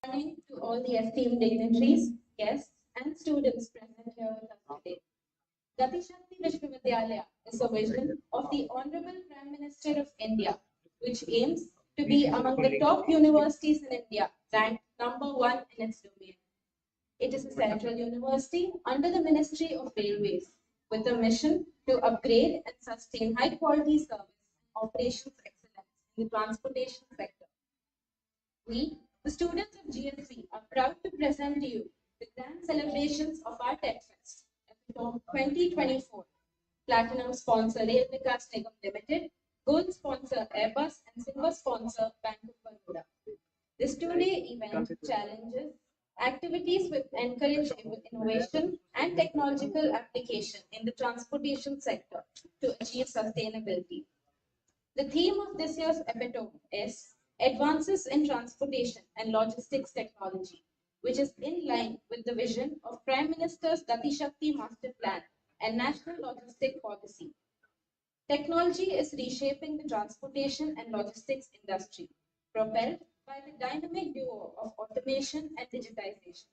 Morning to all the esteemed dignitaries, guests, and students present here with us today. Gati Shakti Vishwavidyalaya is a vision of the Honorable Prime Minister of India, which aims to be among the top universities in India, ranked number one in its domain. It is a central university under the Ministry of Railways with a mission to upgrade and sustain high quality service and operations excellence in the transportation sector. We, the students of GSV, are proud to present to you the grand celebrations of our Tech-Fest EPITOME 2024. Platinum sponsor Rail Vikas Nigam Limited, gold sponsor Airbus, and silver sponsor Bank of Baroda. This two-day event challenges activities which encourage innovation and technological application in the transportation sector to achieve sustainability. The theme of this year's epitome is Advances in Transportation and Logistics Technology, which is in line with the vision of Prime Minister's Gati Shakti Master Plan and National Logistic Policy. Technology is reshaping the transportation and logistics industry, propelled by the dynamic duo of automation and digitization.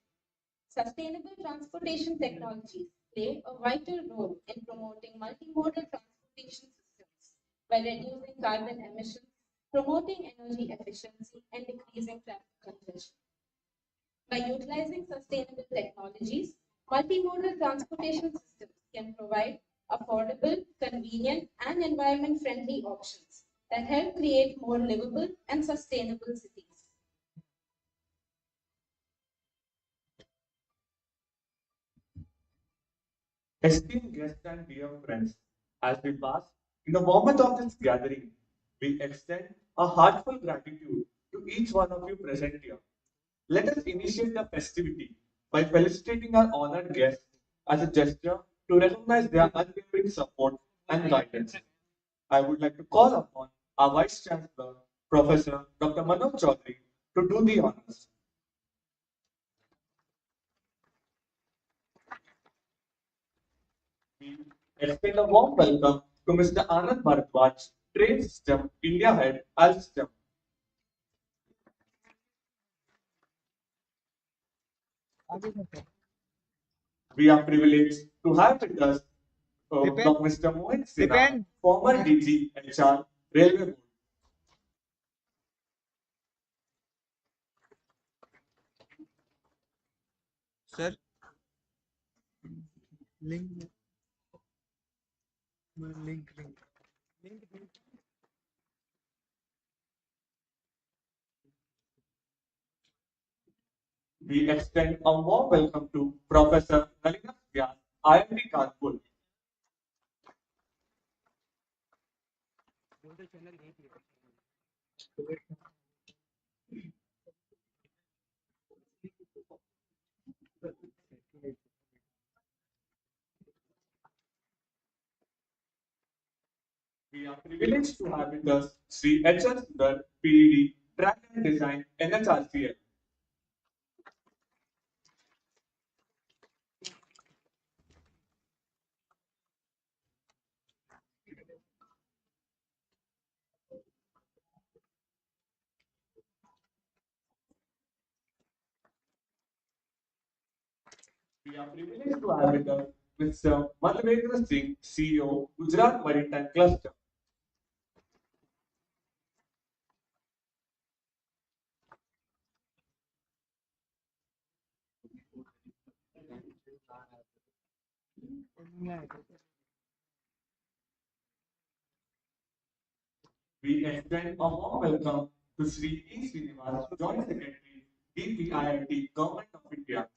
Sustainable transportation technologies play a vital role in promoting multimodal transportation systems by reducing carbon emissions, promoting energy efficiency, and decreasing traffic congestion. By utilizing sustainable technologies, multimodal transportation systems can provide affordable, convenient, and environment-friendly options that help create more livable and sustainable cities. Esteemed guests and dear friends, as we pass in the moment of this gathering, we extend a heartfelt gratitude to each one of you present here. Let us initiate the festivity by felicitating our honored guests as a gesture to recognize their unwavering support and guidance. I would like to call upon our Vice Chancellor, Professor Dr. Manoj Chaudhary, to do the honors. We extend a warm welcome to Mr. Anand Bharadwaj, Train System, India Head, AL System. We are privileged to have with us Dr. Mr. Mohit Sinha, former DG HR, Railway Board. Sir, link. We extend a warm welcome to Professor Nalina Vyas, IIT Kanpur. We are privileged to have with us Sri H.R. Sundar, PED, Track and Design, NHRCL. We are privileged to have with us Mr. Madhvendra Singh, CEO, Gujarat Maritime Cluster. We extend a warm welcome to Sri E. Srinivas, Joint Secretary, DPIIT, Government of India.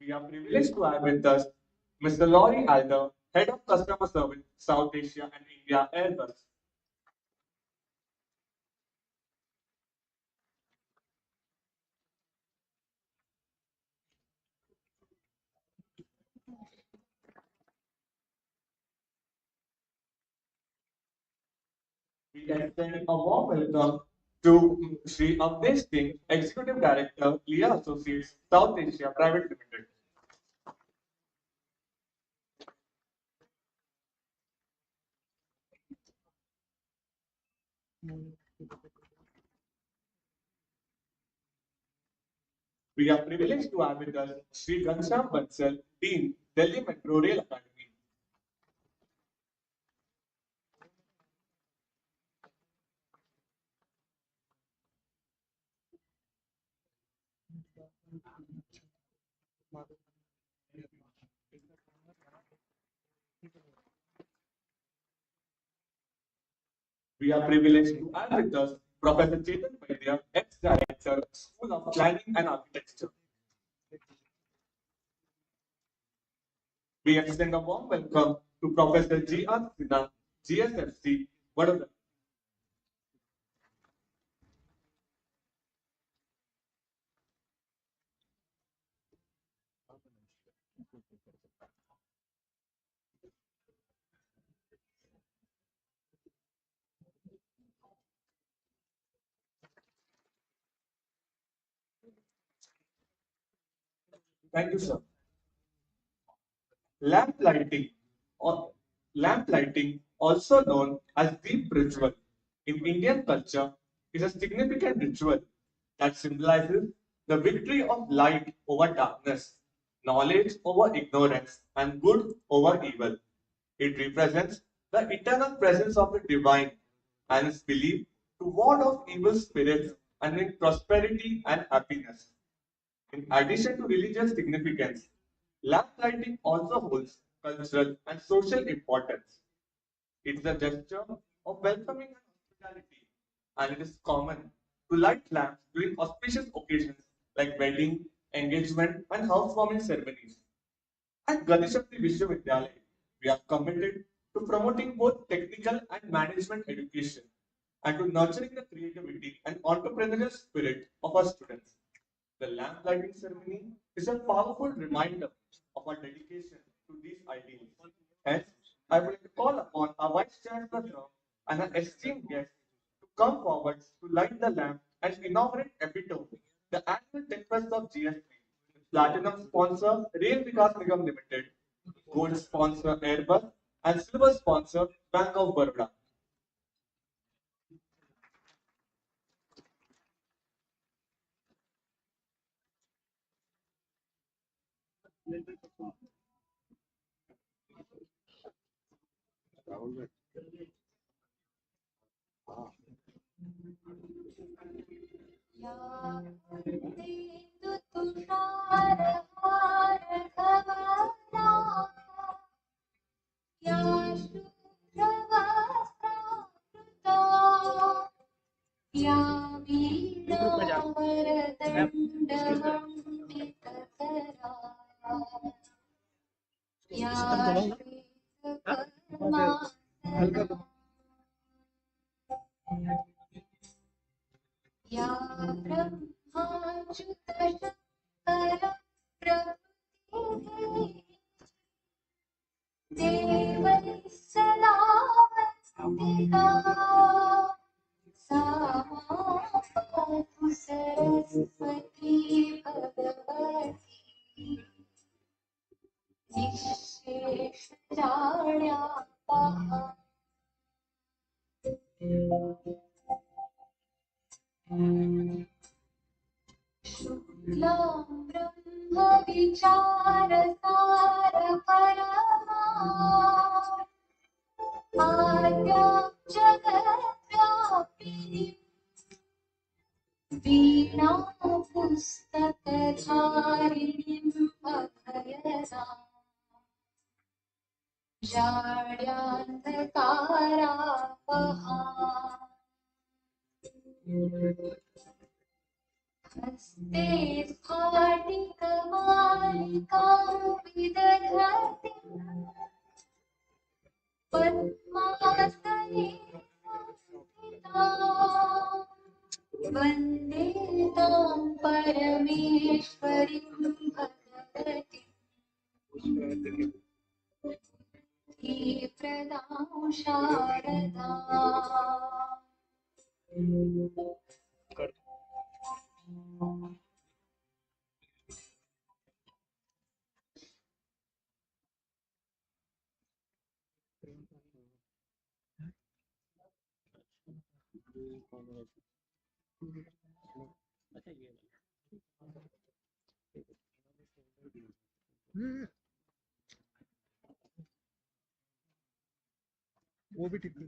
We are privileged to have with us Mr. Laurie Alder, Head of Customer Service, South Asia and India, Airbus. We extend a warm welcome To Sri Avdesh Singh, Executive Director, Leah Associates, South Asia Private Limited. We are privileged to have with us Sri Ghanshyam Bansal, Dean, Delhi Metro Rail Academy. We are privileged to have with us Professor Chetan Vaidya, ex-director, School of Planning and Architecture. We extend a warm welcome to Professor G.R. Sinha, GSFC, Vadodara. Thank you, sir. Lamp lighting, or lamp lighting, also known as deep ritual, in Indian culture is a significant ritual that symbolizes the victory of light over darkness, knowledge over ignorance, and good over evil. It represents the eternal presence of the divine and is believed to ward off evil spirits and bring prosperity and happiness. In addition to religious significance, lamp lighting also holds cultural and social importance. It is a gesture of welcoming and hospitality, and it is common to light lamps during auspicious occasions like wedding, engagement, and housewarming ceremonies. At Gati Shakti Vishwavidyalaya, we are committed to promoting both technical and management education and to nurturing the creativity and entrepreneurial spirit of our students. The lamp lighting ceremony is a powerful reminder of our dedication to these ideals. Hence, I would like to call upon our Vice Chancellor and our esteemed guests to come forward to light the lamp and inaugurate Epitome, the annual Tech-Fest of GS3. Platinum sponsor Rail Vikas Nigam Limited, Gold sponsor Airbus, and Silver sponsor Bank of Baroda. वो भी ठीक है।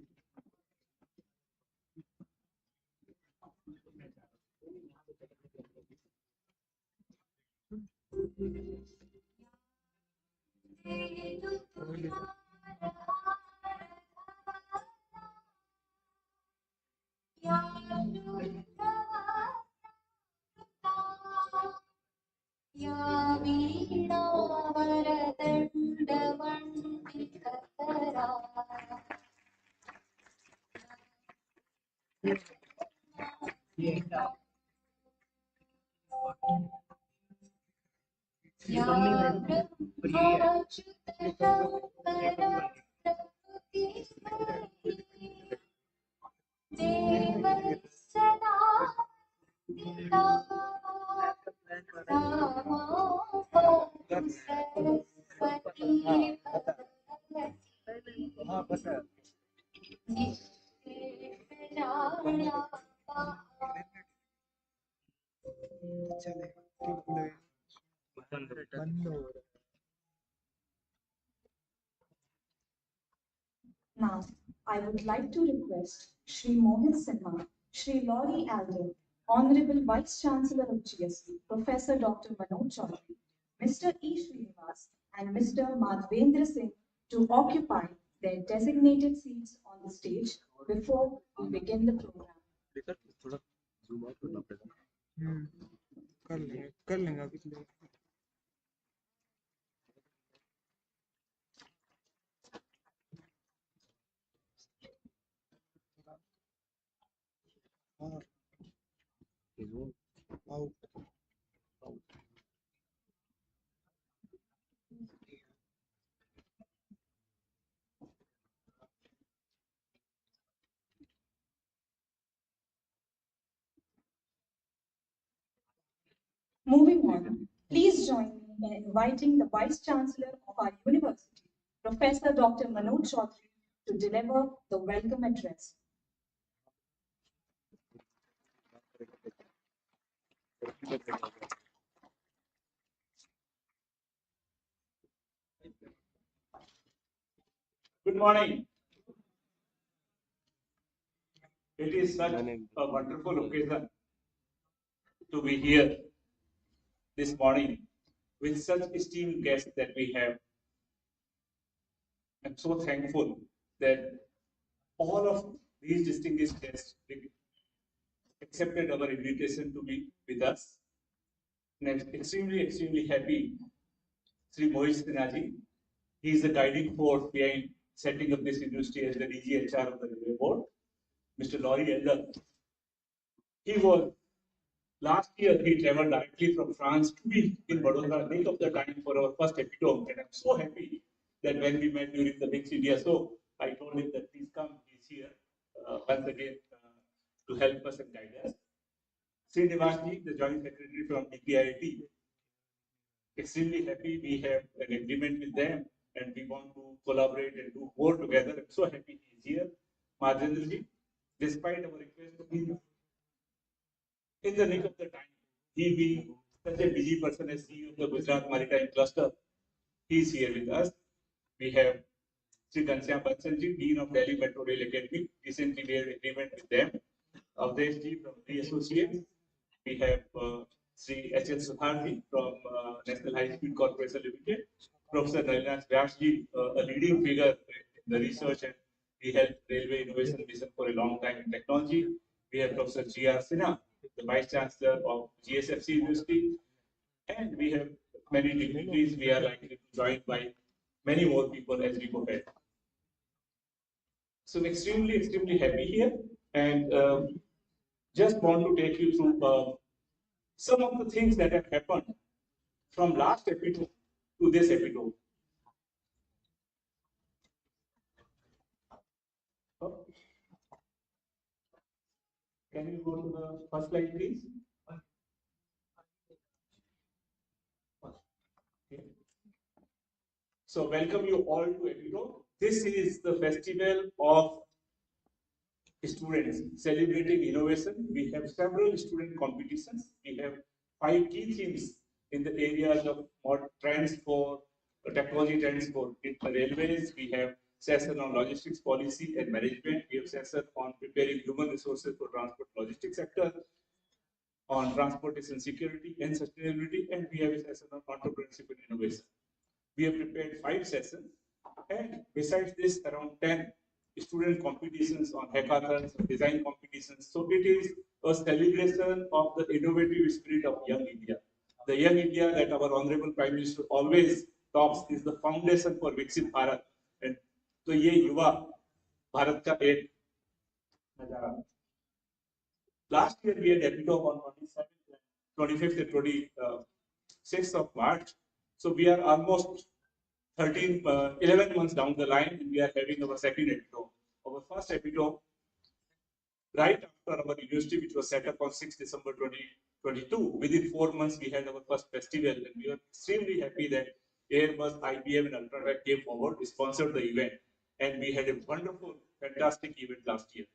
हाँ पता है। चले बंद हो रहा है। Now, I would like to request Shri Mohit Sinha, Shri Laurie Alden, Honorable Vice Chancellor of GST, Professor Dr. Manoj Chaudhary, Mr. E. Srinivas, and Mr. Madhvendra Singh to occupy their designated seats on the stage before we begin the program. कर लेंगे अभी तो। हाँ आओ। Moving on, please join me in inviting the Vice Chancellor of our university, Professor Dr. Manoj Chaudhary, to deliver the welcome address. Good morning. It is such a wonderful occasion to be here this morning with such esteemed guests that we have. I'm so thankful that all of these distinguished guests accepted our invitation to be with us. And I'm extremely happy, Sri Mohit Sinha. He is the guiding force behind setting up this university as the DGHR of the Railway Board. Mr. Laurie Elder, he was last year he traveled directly from France to be in Vadodara, make up the time for our first epitome. And I'm so happy that when we met during the Mix India show, I told him that please come, he's here once again to help us and guide us. Srinivasji, the Joint Secretary from DPIIT, extremely happy we have an agreement with them and we want to collaborate and do more together. I'm so happy he's here. Madhendraji, despite our request to be in the nick of the time, he being such a busy person as CEO of the Gujarat Maritime Cluster, he is here with us. We have Sri Ghanshyam Bansalji, Dean of Delhi Metro Rail Academy. Recently we have agreement with them. Avdeshji from the Associates. We have Sri H.L. Sudharji from National High Speed Corporation Limited. Professor Nalinath Vyasji, a leading figure in the research and he helped Railway Innovation Mission for a long time in technology. We have Professor G.R. Sinha, the Vice Chancellor of GSFC University. And we have many dignitaries. We are likely to join by many more people as we go ahead. So extremely happy here and just want to take you through some of the things that have happened from last epitome to this epitome. Can you go to the first slide, please? Okay. So welcome you all to Epitome. This is the festival of students celebrating innovation. We have several student competitions. We have 5 key themes in the areas of trends for technology trends for railways. We have session on logistics policy and management. We have session on preparing human resources for transport logistics sector, on transportation security and sustainability, and we have a session on entrepreneurship and innovation. We have prepared 5 sessions, and besides this, around 10 student competitions on hackathons, design competitions. So it is a celebration of the innovative spirit of young India. The young India that our Honorable Prime Minister always talks is the foundation for Viksit Bharat. And so ये युवा भारत का एक नजारा. Last year we had epitome on 27th, 25th and 26th of March. So we are almost 11 months down the line, and we are having our second epitome. Our first epitome, right after our university, which was set up on 6th December 2022. Within 4 months, we had our first festival, and we were extremely happy that Airbus, IBM, and Ultratech came forward, sponsored the event, and we had a wonderful, fantastic event last year.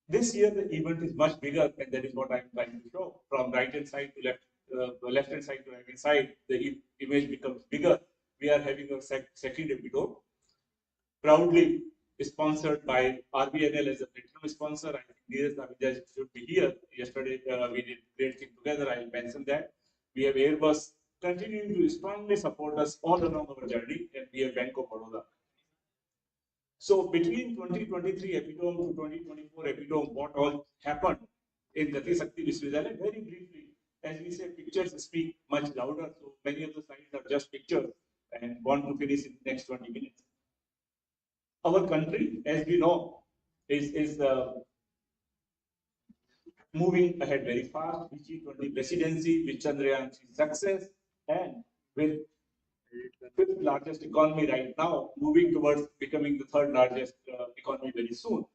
This year, the event is much bigger, and that is what I'm trying to show. From right hand side to left hand side to right hand side, the image becomes bigger. We are having a second epitome, proudly sponsored by RBNL as a platinum sponsor. I think Neeraj Davija should be here. Yesterday, we did great thing together. I'll mention that. We have Airbus continuing to strongly support us all along our journey, and we have Bank of Vadodara. So between 2023 epitome to 2024 epitome, what all happened in Gati Shakti Vishwavidyalaya? Very briefly, as we say, pictures speak much louder. So many of the slides are just pictures, and want to finish in the next 20 minutes. Our country, as we know, is moving ahead very fast. G20 presidency with Chandrayaan success, and with fifth largest economy right now, moving towards becoming the third largest economy very soon.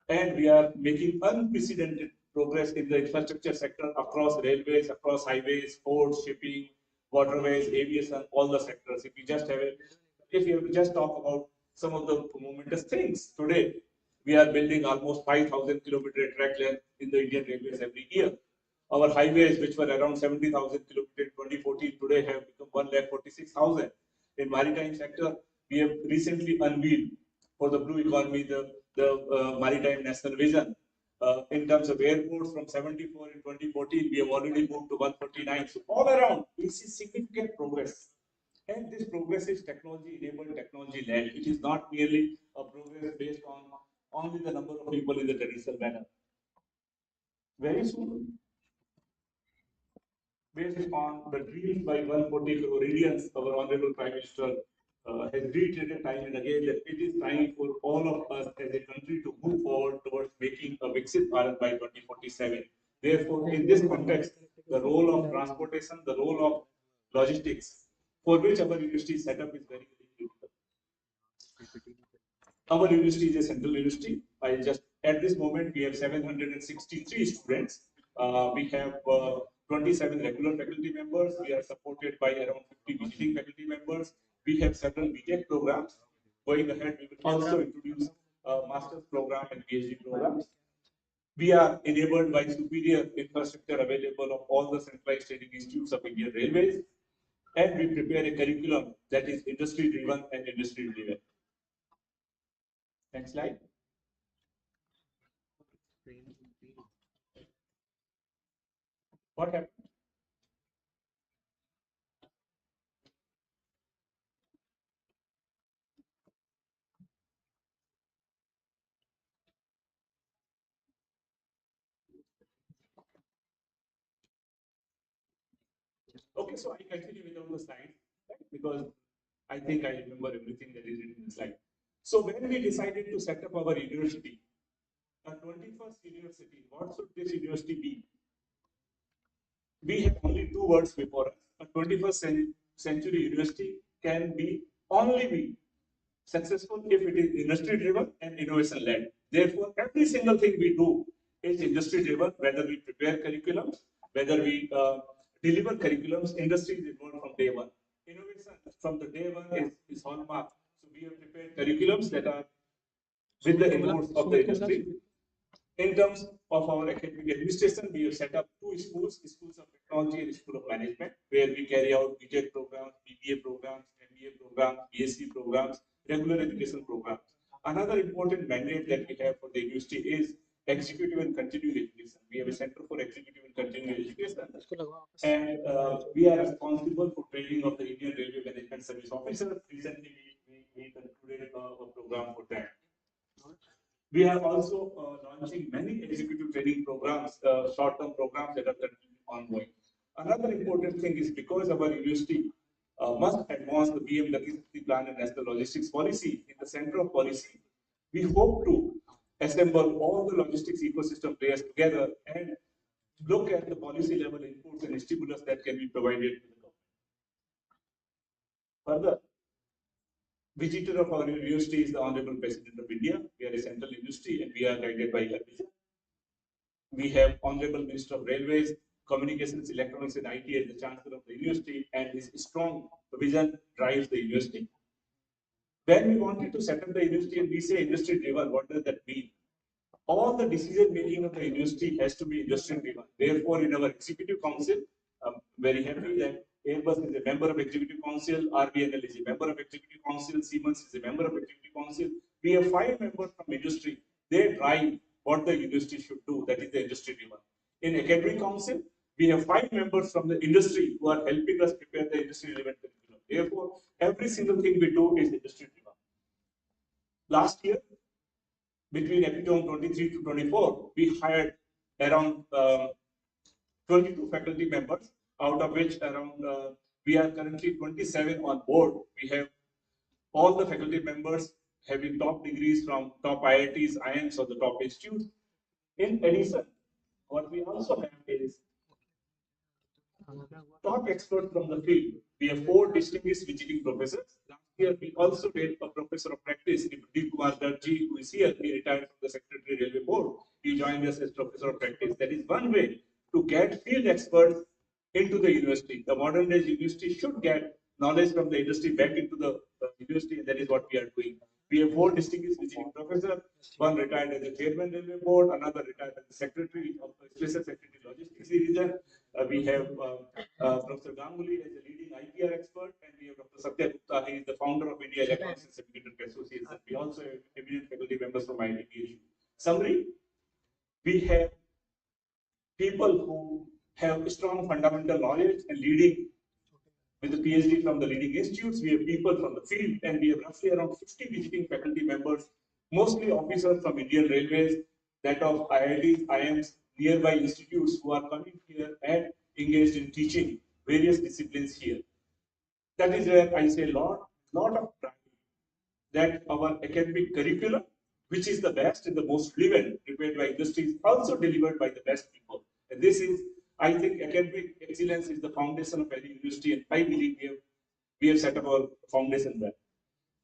And we are making unprecedented progress in the infrastructure sector across railways, across highways, ports, shipping, waterways, aviation, all the sectors. If you have to just talk about some of the momentous things today, we are building almost 5,000 kilometer track length in the Indian Railways every year. Our highways, which were around 70,000 kilometers in 2014, today have become 1,46,000. In maritime sector, we have recently unveiled for the blue economy the Maritime National Vision. In terms of airports, from 74 in 2014, we have already moved to 149. So all around, we see significant progress. And this progress is technology-enabled, technology-led. It is not merely a progress based on only the number of people in the traditional manner. Very soon, based on the dreams by 140 crore Indians, our Honorable Prime Minister has reiterated time and again that it is time for all of us as a country to move forward towards making a Viksit Bharat by 2047. Therefore, in this context, the role of transportation, the role of logistics, for which our university setup is very, very critical. Our university is a central university. At this moment, we have 763 students. We have 27 regular faculty members. We are supported by around 50 visiting faculty members. We have several BTech programs. Going ahead, we will also introduce master's program and PhD programs. We are enabled by superior infrastructure available of all the centralized training institutes of Indian Railways. And we prepare a curriculum that is industry-driven and industry-driven. Next slide. What happened? Okay, so I continue without the slide, right? Because I think I remember everything that is written in the slide. So when we decided to set up our university, a 21st university, what should this university be? We have only 2 words before us. A 21st century university can only be successful if it is industry driven and innovation led. Therefore, every single thing we do is industry driven, whether we prepare curriculums, whether we deliver curriculums, industry is involved from day one. Innovation from the day one is hallmark. So we have prepared curriculums that are with the inputs of the industry. In terms of our academic administration, we have set up two schools, schools of technology and school of management, where we carry out BTech programs, BBA programs, MBA programs, BSc programs, regular education programs. Another important mandate that we have for the university is executive and continuing education. We have a center for executive and continuing education, and we are responsible for training of the Indian Railway Management Service officers. Recently, we concluded a program for that. We are also launching many executive training programs, short-term programs that are currently ongoing. Another important thing is because our university must advance the PM Gati Shakti plan and national logistics policy in the center of policy, we hope to assemble all the logistics ecosystem players together and look at the policy level inputs and stimulus that can be provided to the government. Further, visitor of our university is the Honorable President of India. We are a central university and we are guided by her vision. We have Honorable Minister of Railways, Communications, Electronics and IT as the Chancellor of the university, and his strong vision drives the university. When we wanted to set up the university and we say industry driven, what does that mean? All the decision making of the university has to be industry driven. Therefore, in our executive council, I'm very happy that Airbus is a member of executive council, RBNL is a member of executive council, Siemens is a member of executive council. We have 5 members from industry. They drive what the university should do. That is the industry driven. In academic council, we have 5 members from the industry who are helping us prepare the industry relevant curriculum. Therefore, every single thing we do is industry driven. Last year, between EPITOME 23 to 24, we hired around 22 faculty members, out of which around we are currently 27 on board. We have all the faculty members having top degrees from top IITs, IIMs, or the top institutes. In addition, what we also have is top experts from the field. We have 4 distinguished visiting professors. Last year, we also did a professor of practice, Pradeep Kumar Darji, who is here. He retired from the Secretary Railway Board. He joined us as professor of practice. That is one way to get field experts into the university. The modern day university should get knowledge from the industry back into the university, and that is what we are doing. We have 4 distinguished visiting professors. One retired as the chairman Railway Board, another retired as the secretary of Special Secretary Logistics Division. We have Professor Ganguly as a leading IPR expert, and we have Dr. Satya Gupta, he is the founder of India Electronics and Semiconductor Association. We also have eminent faculty members from IIT. Summary: we have people who have strong fundamental knowledge and leading with the PhD from the leading institutes. We have people from the field, and we have roughly around 50 visiting faculty members, mostly officers from Indian Railways, that of IITs, IIMs, nearby institutes who are coming here and engaged in teaching various disciplines here. That is where I say lot of pride that our academic curriculum, which is the best and the most relevant, prepared by industry, is also delivered by the best people. And this is, I think, academic excellence is the foundation of any university, and I believe we have set up our foundation there.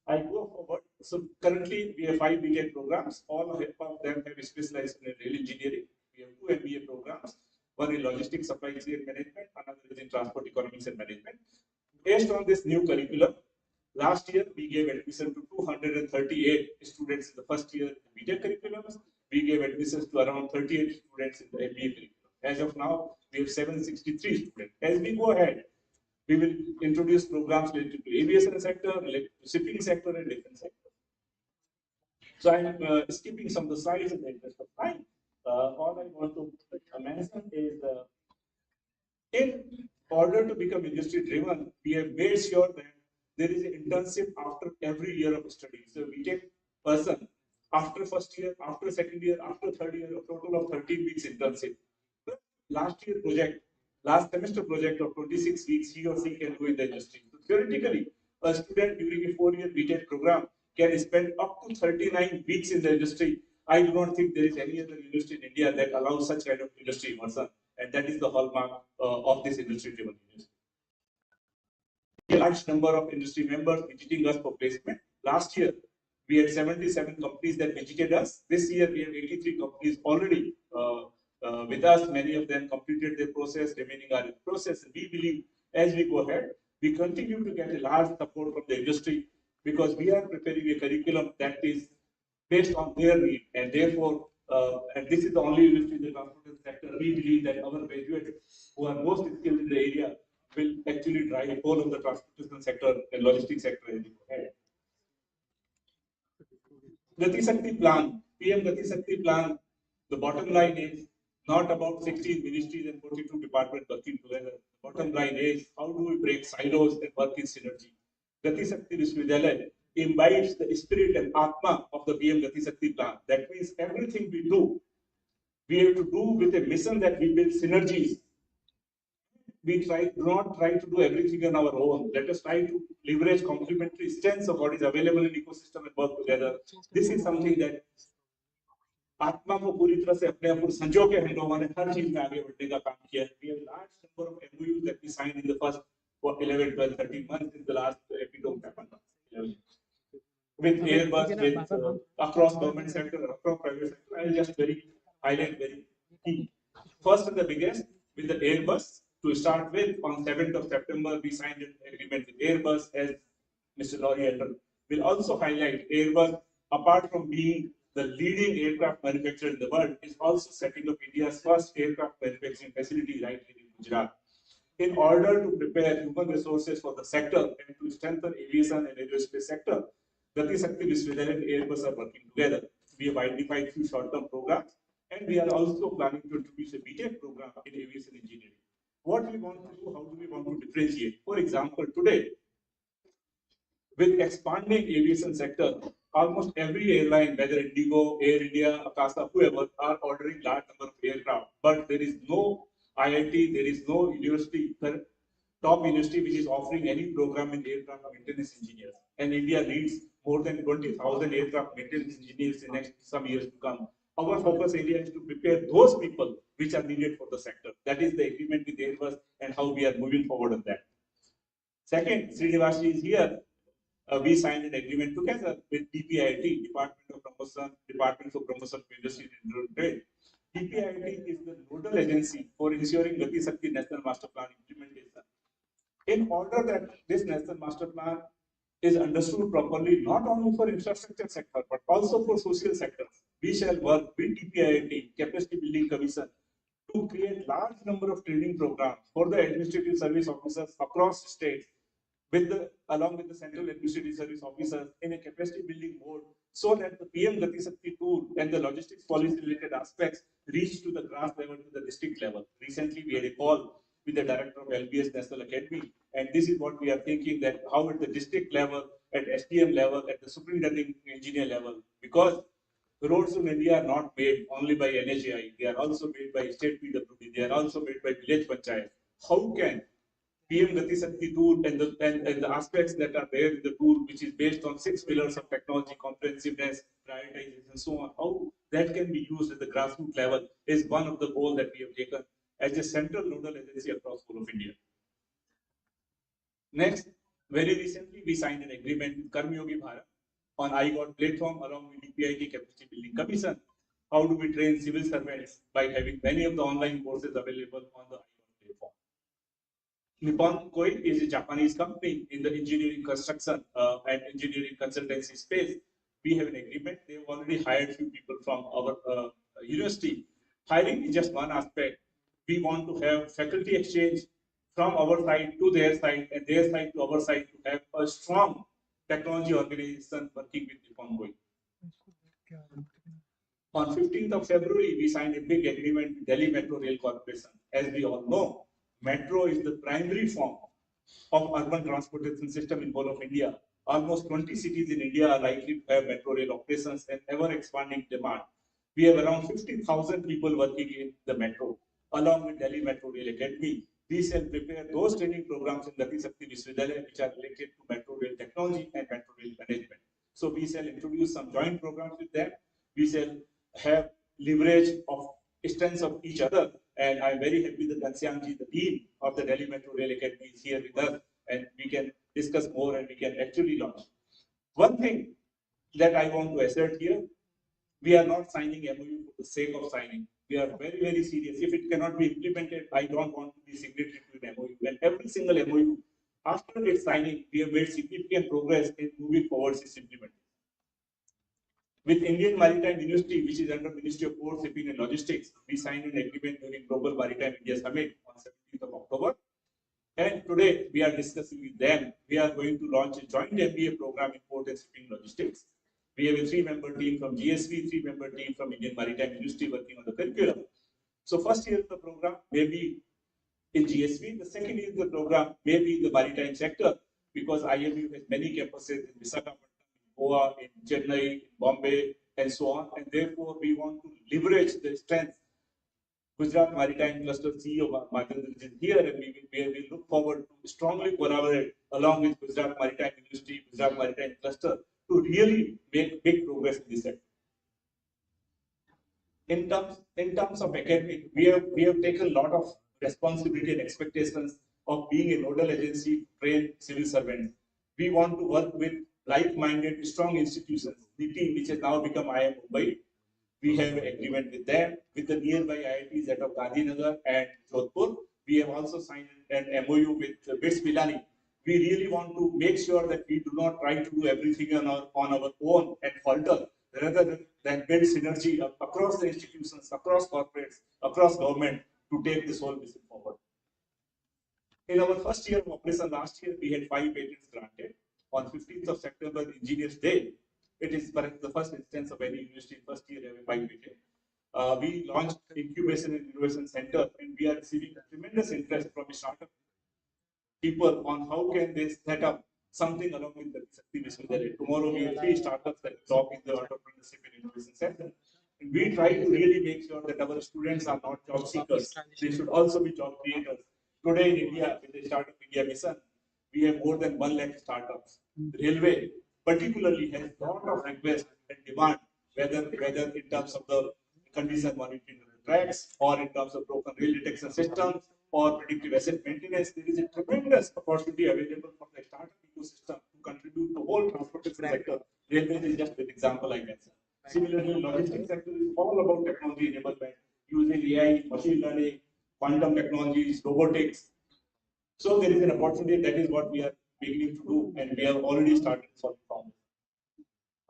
I go forward. So currently we have 5 BTech programs. All of them have specialized in rail engineering. We have 2 MBA programs. One in logistics, supply chain management, another is in transport economics and management. Based on this new curriculum, last year we gave admission to 238 students in the first year in the BTech curriculums. We gave admissions to around 38 students in the MBA curriculum. As of now, we have 763 students. As we go ahead, we will introduce programs related to aviation sector, related to shipping sector, and defense sector. So I'm skipping some of the slides in the interest of time. All I want to mention is in order to become industry driven, we have made sure that there is an internship after every year of study. So we take person after first year, after second year, after third year, a total of 13 weeks internship. Last year project, last semester project of 26 weeks, he or she can do in the industry. So theoretically, a student during a 4-year BTech program can spend up to 39 weeks in the industry. I do not think there is any other university in India that allows such kind of industry immersion, and that is the hallmark of this industry-driven university. A large number of industry members visiting us for placement. Last year, we had 77 companies that visited us. This year, we have 83 companies already with us. Many of them completed their process, remaining are in process. And we believe as we go ahead, we continue to get a large support from the industry. because we are preparing a curriculum that is based on their need, and therefore, and this is the only university in the transportation sector, we believe that our graduates who are most skilled in the area will actually drive all of the transportation sector and logistics sector as we go ahead. Gati Shakti plan, PM Gati Shakti plan, the bottom line is not about 16 ministries and 42 departments working together. The bottom line is how do we break silos and work in synergy. Gati Shakti Vishwavidyalaya imbibes the spirit and atma of the PM Gati Shakti plan. That means everything we do, we have to do with a mission that we build synergies. We do not try to do everything on our own. Let us try to leverage complementary strengths of what is available in ecosystem and work together. This is something that आत्मा को पूरी तरह से अपने आप को संजो के हम लोगों ने हर चीज में आगे बढ़ने का काम किया है. We have large number of MOUs that we signed in the first 11, 12, 13 months in the last epitome happened. With Airbus, with across government sector, across private sector. I will just highlight very key. First and the biggest, with the Airbus, to start with, on 7th of September, we signed an agreement with Airbus, as Mr. Laurie Elder will also highlight. Airbus, apart from being the leading aircraft manufacturer in the world, is also setting up India's first aircraft manufacturing facility right here in Gujarat. In order to prepare human resources for the sector and to strengthen aviation and aerospace sector, Gati Shakti Vishwavidyalaya and Airbus are working together. We have identified few short-term programs, and we are also planning to introduce a BTech program in aviation engineering. What we want to do, how do we want to differentiate? For example, today, with expanding aviation sector, almost every airline, whether Indigo, Air India, Akasa, whoever, are ordering large number of aircraft. But there is no IIT, there is no university, top university which is offering any program in aircraft maintenance engineers. And India needs more than 20,000 aircraft maintenance engineers in next some years to come. Our focus area is to prepare those people which are needed for the sector. That is the agreement with Airbus and how we are moving forward on that. Second, Srinivasi is here. We signed an agreement together with DPIIT, Department for Promotion of Industry and Trade. DPIIT is the nodal agency for ensuring Gati Shakti National Master Plan implementation. In order that this National Master Plan is understood properly, not only for infrastructure sector, but also for social sectors, we shall work with DPIIT, Capacity Building Commission, to create large number of training programs for the administrative service officers across states, along with the central administrative service officers in a capacity building mode, so that the PM Gati Shakti tool and the logistics policy related aspects reach to the grass level, to the district level. Recently, we had a call with the director of LBS National Academy, and this is what we are thinking, that how at the district level, at SDM level, at the superintending engineer level, because roads in India are not made only by NHAI, they are also made by state PWD, they are also made by village panchayat. How can PM Gati Shakti tool and the aspects that are there in the tool, which is based on 6 pillars of technology, comprehensiveness, prioritization, and so on, how that can be used at the grassroots level is one of the goals that we have taken as a central nodal agency across whole of India. Next, very recently, we signed an agreement with Karmyogi Bharat on iGOT platform along with DPIT Capacity Building Commission. How do we train civil servants by having many of the online courses available on the iGOT platform? Nippon Koi is a Japanese company in the engineering construction and engineering consultancy space. We have an agreement. They have already hired few people from our university. Hiring is just one aspect. We want to have faculty exchange from our side to their side and their side to our side to have a strong technology organization working with Nippon Koi. On 15th of February, we signed a big agreement with Delhi Metro Rail Corporation. As we all know, metro is the primary form of urban transportation system in whole of India. Almost 20 cities in India are likely to have metro rail operations and ever expanding demand. We have around 50,000 people working in the metro, along with Delhi Metro Rail Academy. We shall prepare those training programs in Gati Shakti Vishwavidyalaya which are related to metro rail technology and metro rail management. So we shall introduce some joint programs with them. We shall have leverage of strengths of each other. And I'm very happy that Ghanshyamji, the dean of the Delhi Metro Rail Academy, is here with us, and we can discuss more and we can actually launch. One thing that I want to assert here, we are not signing MOU for the sake of signing. We are very, very serious. If it cannot be implemented, I don't want to be signatory to an MOU. And every single MOU After its signing, we have made significant progress in moving forward its implementation. With Indian Maritime University, which is under Ministry of Port, Shipping and Logistics, we signed an agreement during Global Maritime India Summit on 17th of October. And today we are discussing with them. We are going to launch a joint MBA program in Port and Shipping Logistics. We have a 3-member team from GSV, 3-member team from Indian Maritime University working on the curriculum. So first year of the program may be in GSV. The second year of the program may be in the maritime sector because IMU has many campuses in Visakhapatnam, Goa, in Chennai, in Bombay, and so on. And therefore, we want to leverage the strength. Gujarat Maritime Cluster CEO Madhendra is here, and we look forward to strongly collaborate along with Gujarat Maritime University, Gujarat Maritime Cluster to really make big progress in this sector. In terms of academic, we have taken a lot of responsibility and expectations of being a nodal agency trained civil servants. We want to work with like-minded, strong institutions. NITI, which has now become IIM Mumbai, we have an agreement with them, with the nearby IITs that of Gandhinagar and Jodhpur. We have also signed an MOU with BITS Pilani. We really want to make sure that we do not try to do everything on our own and falter, rather than build synergy across the institutions, across corporates, across government to take this whole vision forward. In our first year of operation last year, we had 5 patents granted. On 15th of September, Engineers Day, it is perhaps the first instance of any university in first year having 5 patents. We launched Incubation and Innovation Center, and we are receiving tremendous interest from startup people on how can they set up something along with the Shakti Vishwavidyalaya. Tomorrow we have 3 startups that talk in the entrepreneurship and innovation center. And we try to really make sure that our students are not job seekers. They should also be job creators. Today in India, with the Startup India mission, we have more than 1 lakh startups. The railway particularly has a lot of requests and demand, whether in terms of the condition monitoring of the tracks or in terms of broken rail detection systems or predictive asset maintenance. There is a tremendous opportunity available for the startup ecosystem to contribute to the whole transportation sector. Railways is just an example I mentioned. Similarly, logistics sector is all about technology enablement, using AI, machine learning, quantum technologies, robotics. So there is an opportunity. That is what we are beginning to do, and we have already started solving problems.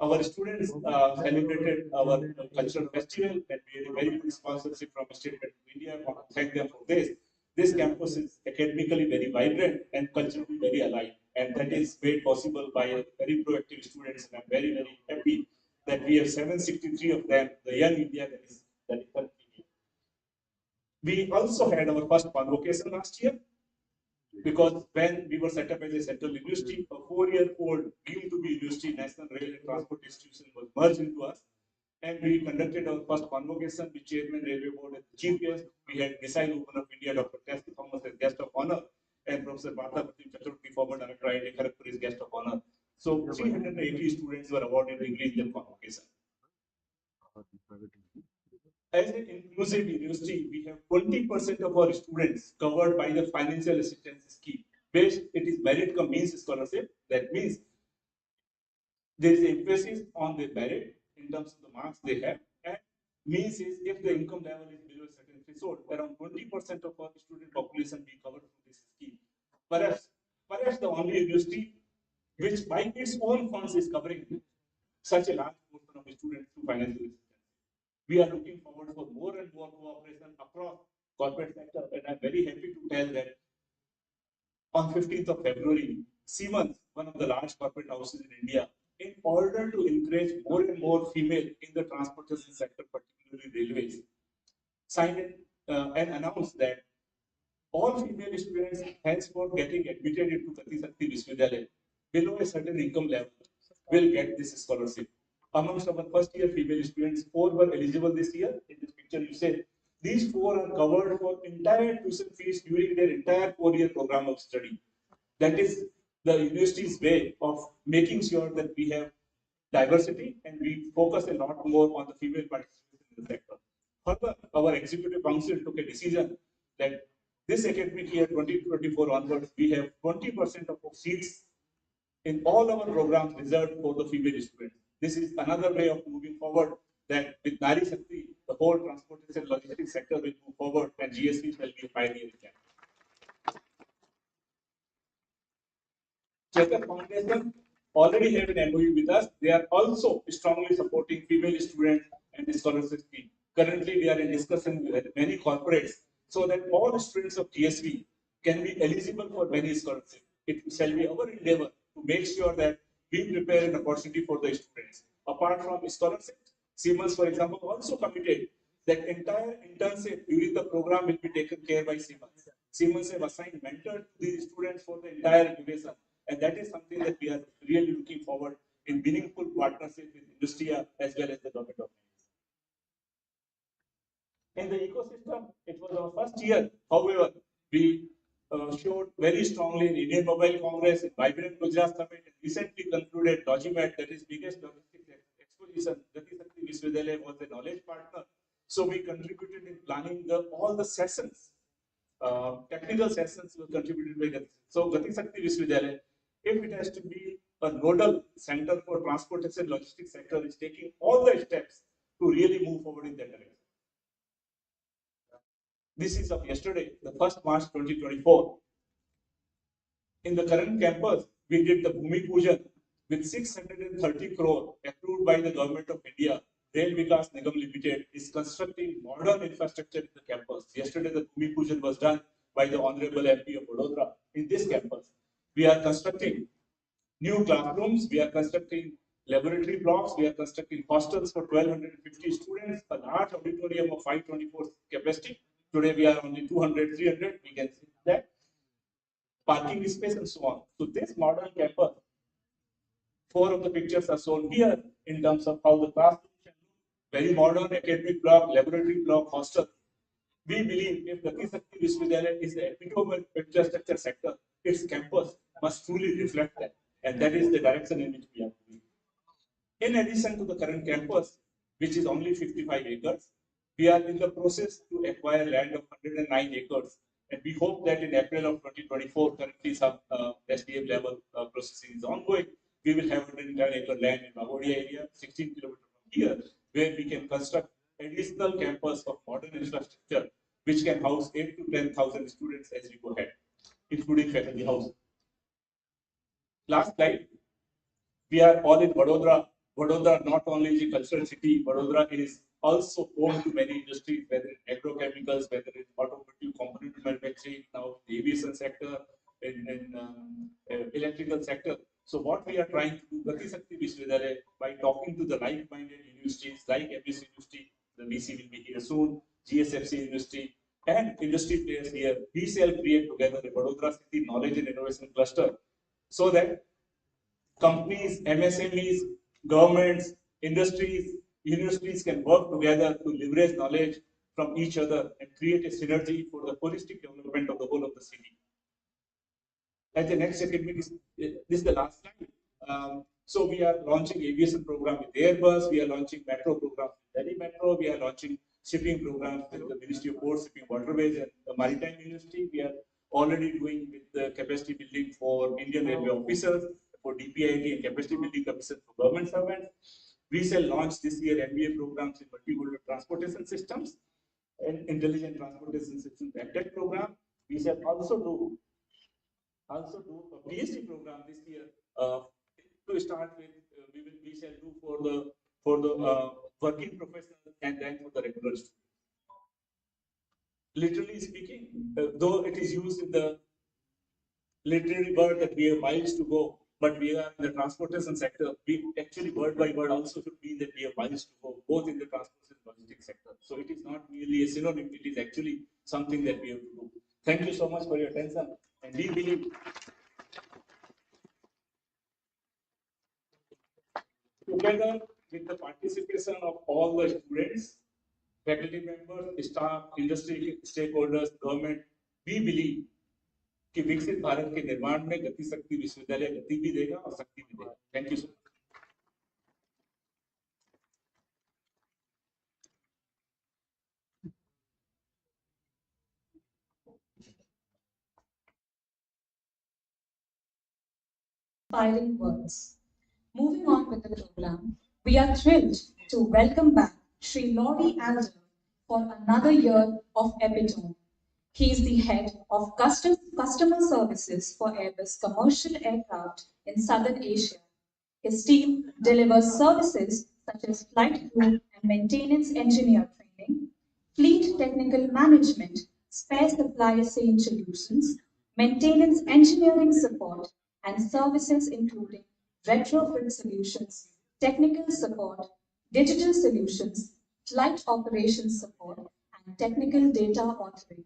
Our students celebrated our cultural festival, and we had a very good sponsorship from State Bank of India. I want to thank them for this. This campus is academically very vibrant and culturally very alive, and that is made possible by a very proactive students. And I'm very, very happy that we have 763 of them, the young India that is currently here. We also had our first convocation last year, because when we were set up as a central university, a 4-year-old deemed to be university, National Rail and Transport Institution, was merged into us, and we conducted our first convocation with Chairman Railway Board as the chief guest. We had Missile Woman of India, Dr. Tess Thomas, as guest of honor, and Professor Bharta Chaturthi, former director IIT Kharagpur, is guest of honor. So 380 students were awarded degree in the convocation. As an inclusive university, we have 20% of our students covered by the financial assistance scheme. Based, it is merit cum means scholarship. That means there is emphasis on the merit in terms of the marks they have, and means is if the income level is below a certain threshold, around 20% of our student population be covered through this scheme. Perhaps the only university which by its own funds is covering such a large portion of the students through financial assistance. We are looking forward for more and more cooperation across corporate sector, and I'm very happy to tell that on 15th of February, Siemens, one of the large corporate houses in India, in order to encourage more and more female in the transportation sector, particularly railways, signed and announced that all female students henceforth getting admitted into Gati Shakti Vishwavidyalaya below a certain income level will get this scholarship. Amongst our first year female students, 4 were eligible this year. In this picture, you say these 4 are covered for entire tuition fees during their entire 4-year program of study. That is the university's way of making sure that we have diversity and we focus a lot more on the female participation in the sector. Further, our executive council took a decision that this academic year 2024 onwards, we have 20% of seats in all our programs reserved for the female students. This is another way of moving forward, that with Nari Shakti, the whole transportation logistics sector will move forward, and GSV shall be a pioneer again. Checker Foundation already have an MOU with us. They are also strongly supporting female students and the scholarship scheme. Currently, we are in discussion with many corporates so that all students of GSV can be eligible for many scholarships. It shall be our endeavor to make sure that we prepare an opportunity for the students. Apart from scholarships, Siemens, for example, also committed that entire internship during the program will be taken care by Siemens. Siemens have assigned mentor to the students for the entire duration, and that is something that we are really looking forward in meaningful partnership with industry as well as the government organizations. In the ecosystem, it was our first year. However, we showed very strongly in Indian Mobile Congress, in Vibrant Gujarat Summit, and recently concluded Logimat, that is biggest logistics exposition. Gati Shakti Vishwavidyalaya was a knowledge partner. So we contributed in planning all the sessions. Technical sessions were contributed by Gati. So Gati Shakti Vishwavidyalaya, if it has to be a nodal center for transportation logistics sector, is taking all the steps to really move forward in that direction. This is of yesterday, the 1st March 2024. In the current campus, we did the Bhumi Pujan with 630 crore approved by the government of India. Rail Vikas Nigam Limited is constructing modern infrastructure in the campus. Yesterday, the Bhumi Pujan was done by the Honorable MP of Vadodara in this campus. We are constructing new classrooms, we are constructing laboratory blocks, we are constructing hostels for 1,250 students, a large auditorium of 524 capacity. Today we are only 200, 300, we can see that. Parking space and so on. So this modern campus, 4 of the pictures are shown here in terms of how the classroom can look. Very modern academic block, laboratory block, hostel. We believe if Gati Shakti Vishwavidyalaya is the epitome of infrastructure sector, its campus must truly reflect that. And that is the direction in which we are moving. In addition to the current campus, which is only 55 acres, we are in the process to acquire land of 109 acres. And we hope that in April of 2024, currently some SDM level processing is ongoing, we will have 109-acre land in Vadodara area, 16 kilometers from here, where we can construct additional campus of modern infrastructure, which can house 8 to 10,000 students as we go ahead, including faculty housing. Last slide. We are all in Vadodara. Vadodara not only is a cultural city, Vadodara is also home to many industries, whether it's agrochemicals, whether it's automotive component manufacturing, now the aviation sector, in electrical sector. So what we are trying to do, Gati Shakti Vishwavidyalaya, by talking to the like-minded universities like MSc University, the VC will be here soon, GSFC University, and industry players here, we shall create together a Vadodara City Knowledge and Innovation Cluster, so that companies, MSMEs, governments, industries, universities can work together to leverage knowledge from each other and create a synergy for the holistic development of the whole of the city. At the next academic, this is the last slide. So we are launching aviation program with Airbus. We are launching metro program with Delhi Metro. We are launching shipping programs with the Ministry of Ports, Shipping, Waterways, and the Maritime University. We are already doing with the capacity building for Indian Railway officers, for DPIT, and capacity building officers for government servants. We shall launch this year MBA programs in multimodal transportation systems and intelligent transportation systems tech program. We shall also do a PhD program this year. To start with, we shall do for the working professionals and then for the regular students. Literally speaking, though it is used in the literary word that we have miles to go, but we are in the transportation sector. We actually word by word also should mean that we have miles to go, both in the transportation and logistics sector. So it is not merely a synonym; it is actually something that we have to do. Thank you so much for your attention, and we believe. Together with the participation of all the students, faculty members, staff, industry stakeholders, government, we believe कि विकसित भारत के निर्माण में गति शक्ति विश्वविद्यालय गति भी देगा और शक्ति भी देगा. Thank you so much. Inspiring words. Moving on with the program, we are thrilled to welcome back Sri Laurie Alder for another year of Epitome. He is the head of customer services for Airbus commercial aircraft in Southern Asia. His team delivers services such as flight crew and maintenance engineer training, fleet technical management, spare supply chain solutions, maintenance engineering support, and services including retrofit solutions, technical support, digital solutions, flight operations support, and technical data authoring.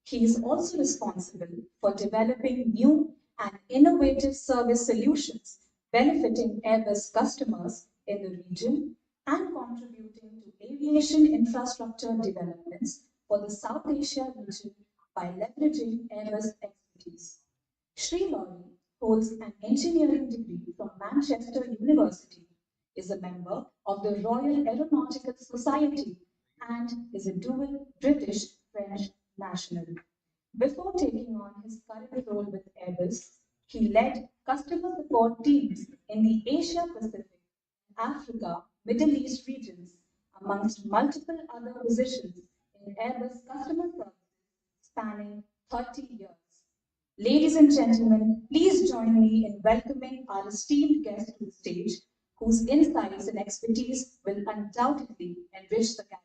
He is also responsible for developing new and innovative service solutions benefiting Airbus customers in the region and contributing to aviation infrastructure developments for the South Asia region by leveraging Airbus expertise. Sri Lori holds an engineering degree from Manchester University, is a member of the Royal Aeronautical Society, and is a dual British-French national. Before taking on his current role with Airbus, he led customer support teams in the Asia Pacific, Africa, Middle East regions, amongst multiple other positions in Airbus customer service spanning 30 years. Ladies and gentlemen, please join me in welcoming our esteemed guest to the stage, whose insights and expertise will undoubtedly enrich the gathering.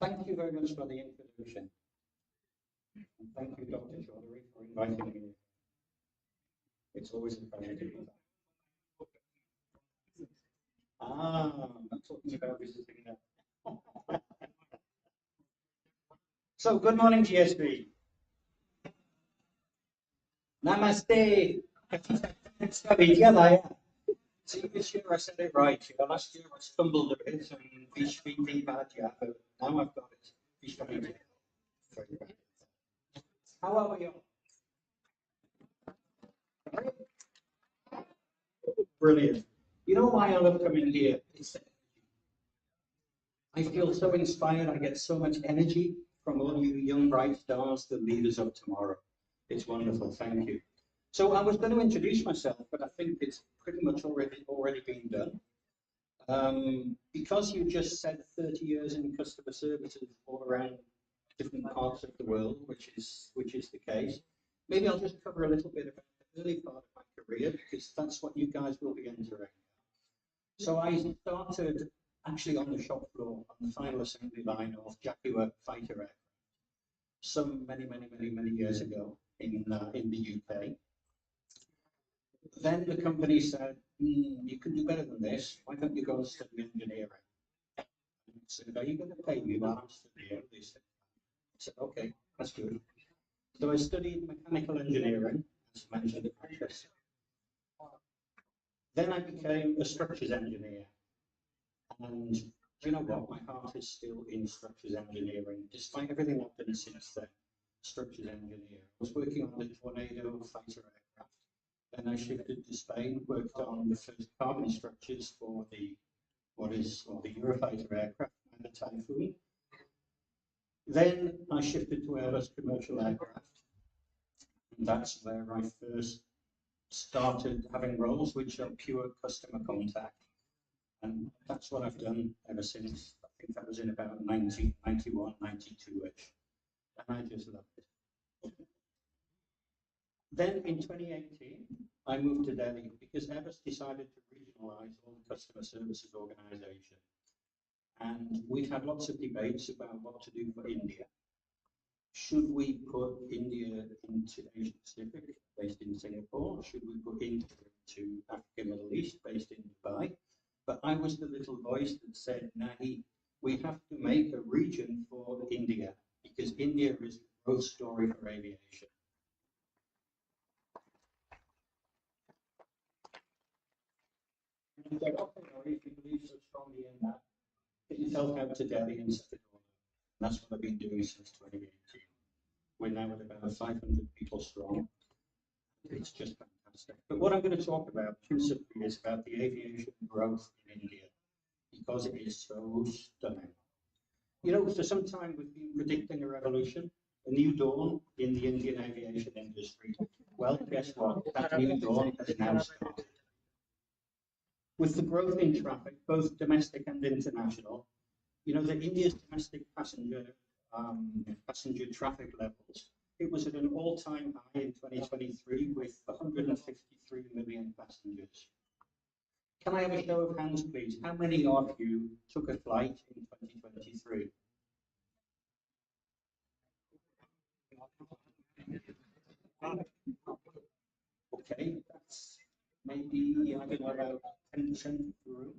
Thank you very much for the introduction. And thank you, Dr. Chaudhary, for inviting me. It's always a pleasure to be here. I'm talking about visiting now. So, good morning, GSB. Namaste. Vishwavidyalaya. See, this year I said it right. Last year I stumbled a bit and Vishwavidyalaya, but now I've got it. Vishwavidyalaya. How are we all? Brilliant. You know why I love coming here? I feel so inspired. I get so much energy from all you young bright stars, the leaders of tomorrow. It's wonderful. Thank you. So I was going to introduce myself, but I think it's pretty much already been done. Because you just said 30 years in customer services all around different parts of the world, which is the case. Maybe I'll just cover a little bit about the early part of my career, because that's what you guys will be entering. So I started actually on the shop floor, on the final assembly line of Jaguar fighter aircraft, some many years ago in the UK. Then the company said, you can do better than this. Why don't you go and study engineering? I said, are you going to pay me while I'm studying? They said, I said, okay, that's good. So I studied mechanical engineering, as mentioned at Manchester. Then I became a structures engineer. And you know what? My heart is still in structures engineering, despite everything I've done since then. Structures engineer. I was working on the Tornado fighter aircraft. Then I shifted to Spain, worked on the first carbon structures for the Eurofighter aircraft and the Typhoon. Then I shifted to Airbus commercial aircraft. And that's where I first started having roles which are pure customer contact. And that's what I've done ever since. I think that was in about 1991, 92-ish. And I just loved it. Then in 2018, I moved to Delhi because Airbus decided to regionalize all the customer services organization. And we've had lots of debates about what to do for India. Should we put India into Asia Pacific, based in Singapore? Should we put India into Africa, Middle East, based in Dubai? But I was the little voice that said, Nahi, we have to make a region for India, because India is the growth story for aviation. And I said, okay, if you believe so strongly in that, get yourself out to Delhi and set it all up. And that's what I've been doing since 2018. We're now at about 500 people strong. It's just fantastic. But what I'm going to talk about principally is about the aviation growth in India, because it is so stunning. You know, for some time we've been predicting a revolution, a new dawn in the Indian aviation industry. Well, guess what? That new dawn has now started. With the growth in traffic, both domestic and international, you know, that India's domestic passenger traffic levels, it was at an all-time high in 2023 with 153 million passengers. Can I have a show of hands, please? How many of you took a flight in 2023? Okay, that's maybe, I don't know, about 10% of the room.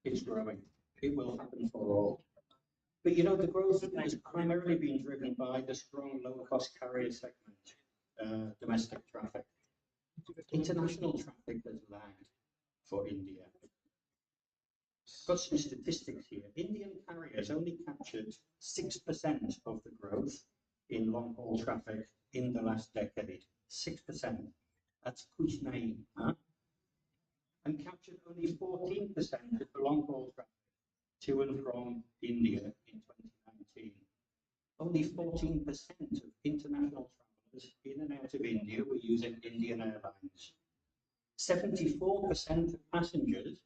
It's growing. It will happen for all. But you know, the growth has primarily been driven by the strong low-cost carrier segment, domestic traffic. International traffic has lagged for India. Got some statistics here. Indian carriers only captured 6% of the growth in long-haul traffic in the last decade. 6%. That's kuch nahi, huh? And captured only 14% of the long-haul traffic to and from India in 2019. Only 14% of international travelers in and out of India were using Indian Airlines. 74% of passengers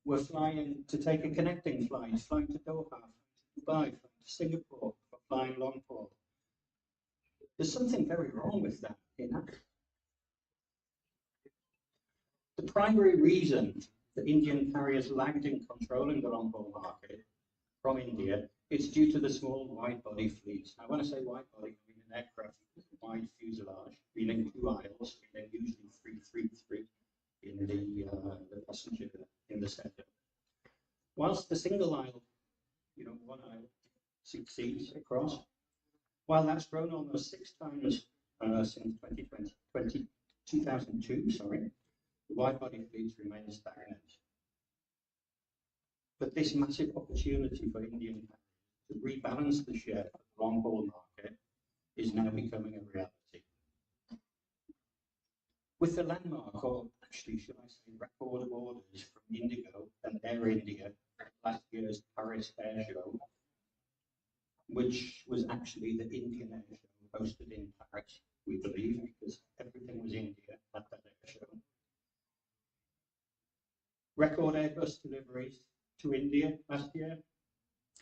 were flying to take a connecting flight, flying to Doha, Dubai, flying to Singapore, for flying long haul. There's something very wrong with that, you know. The primary reason that Indian carriers lagged in controlling the long haul market from India is due to the small wide body fleets. Now, when I say wide body, I mean an aircraft with a wide fuselage, meaning 2 aisles, meaning usually 333 in the passenger in the center. Whilst the single aisle, you know, 1 aisle, 6 seats across, while that's grown almost 6 times since 2002, sorry, the wide body fleets remain stagnant. But this massive opportunity for Indian carriers to rebalance the share of the long haul market is now becoming a reality. With the landmark, or actually should I say record orders from Indigo and Air India at last year's Paris Air Show, which was actually the Indian Air Show hosted in Paris, we believe, because everything was India at that air show. Record Airbus deliveries to India last year.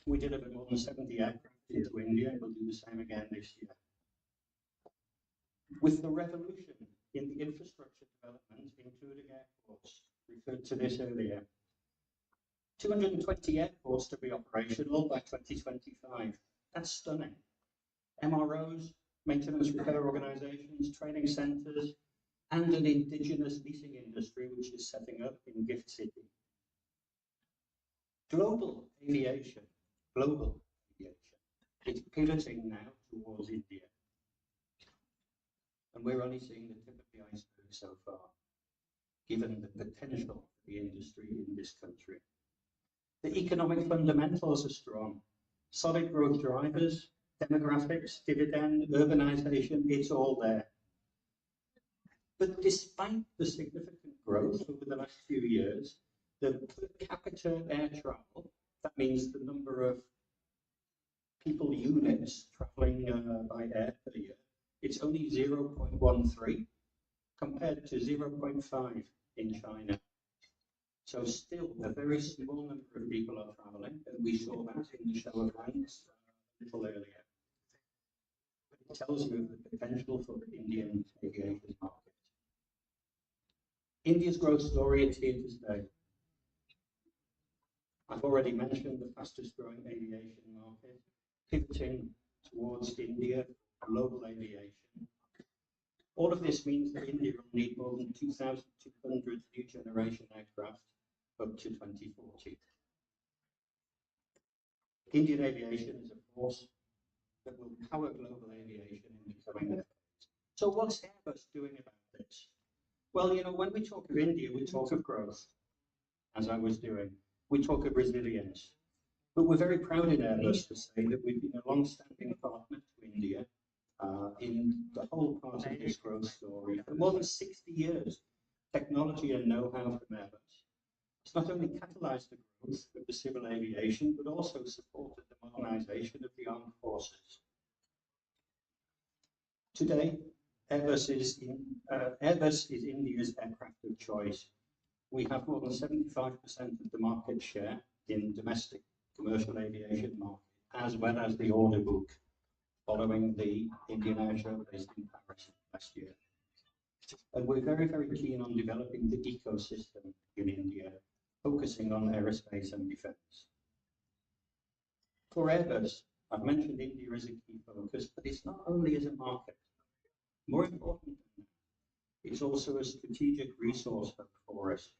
We delivered more than 70 aircraft into India, and we'll do the same again this year. With the revolution in the infrastructure development, including airports, referred to this earlier, 220 airports to be operational by 2025. That's stunning. MROs, maintenance repair organizations, training centers, and an indigenous leasing industry which is setting up in Gift City. Global aviation is pivoting now towards India. And we're only seeing the tip of the iceberg so far, given the potential of the industry in this country. The economic fundamentals are strong. Solid growth drivers, demographics, dividend, urbanization, it's all there. But despite the significant growth over the last few years, the per capita air travel, that means the number of people units traveling by air per year, it's only 0.13 compared to 0.5 in China. So still a very small number of people are traveling, and we saw that in the show of hands a little earlier. But it tells you the potential for the Indian aviation market. India's growth story is here to stay. I've already mentioned the fastest growing aviation market, pivoting towards India, global aviation. All of this means that India will need more than 2,200 new generation aircraft up to 2040. Indian aviation is a force that will power global aviation in the coming decades. So what's Airbus doing about this? Well, you know, when we talk of India, we talk of growth, as I was doing. We talk of resilience. But we're very proud in Airbus to say that we've been a long-standing partner to India in the whole part of this growth story. For more than 60 years, technology and know-how from Airbus. It's not only catalyzed the growth of the civil aviation, but also supported the modernization of the armed forces. Today, Airbus is India's aircraft of choice. We have more than 75% of the market share in domestic commercial aviation market, as well as the order book following the Indian Air Show based in Paris last year. And we're very, very keen on developing the ecosystem in India, focusing on aerospace and defense. For Airbus, I've mentioned India as a key focus, but it's not only as a market. More important than that, it's also a strategic resource hub for us.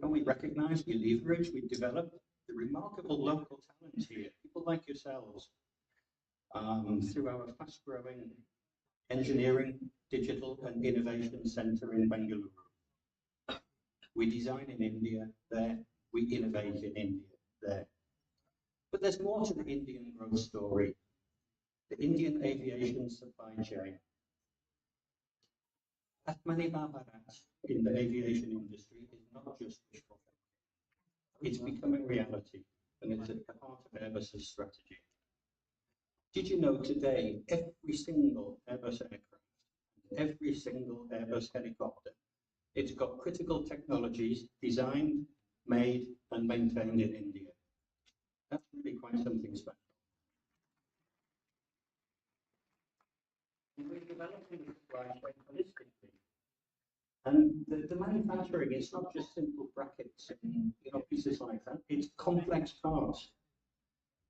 And we recognize, we leverage, we develop the remarkable local talent here, people like yourselves, through our fast-growing engineering, digital and innovation center in Bangalore. We design in India there, we innovate in India there. But there's more to the Indian growth story. The Indian aviation supply chain. Atmanirbharat in the aviation industry is not just wishful thinking. It's becoming reality, and it's at the heart of Airbus's strategy. Did you know today every single Airbus aircraft, every single Airbus helicopter, it's got critical technologies designed, made, and maintained in India? That's really quite something special. And we're developing the supply chain holistically. And the manufacturing is not just simple brackets and pieces like that, it's complex parts.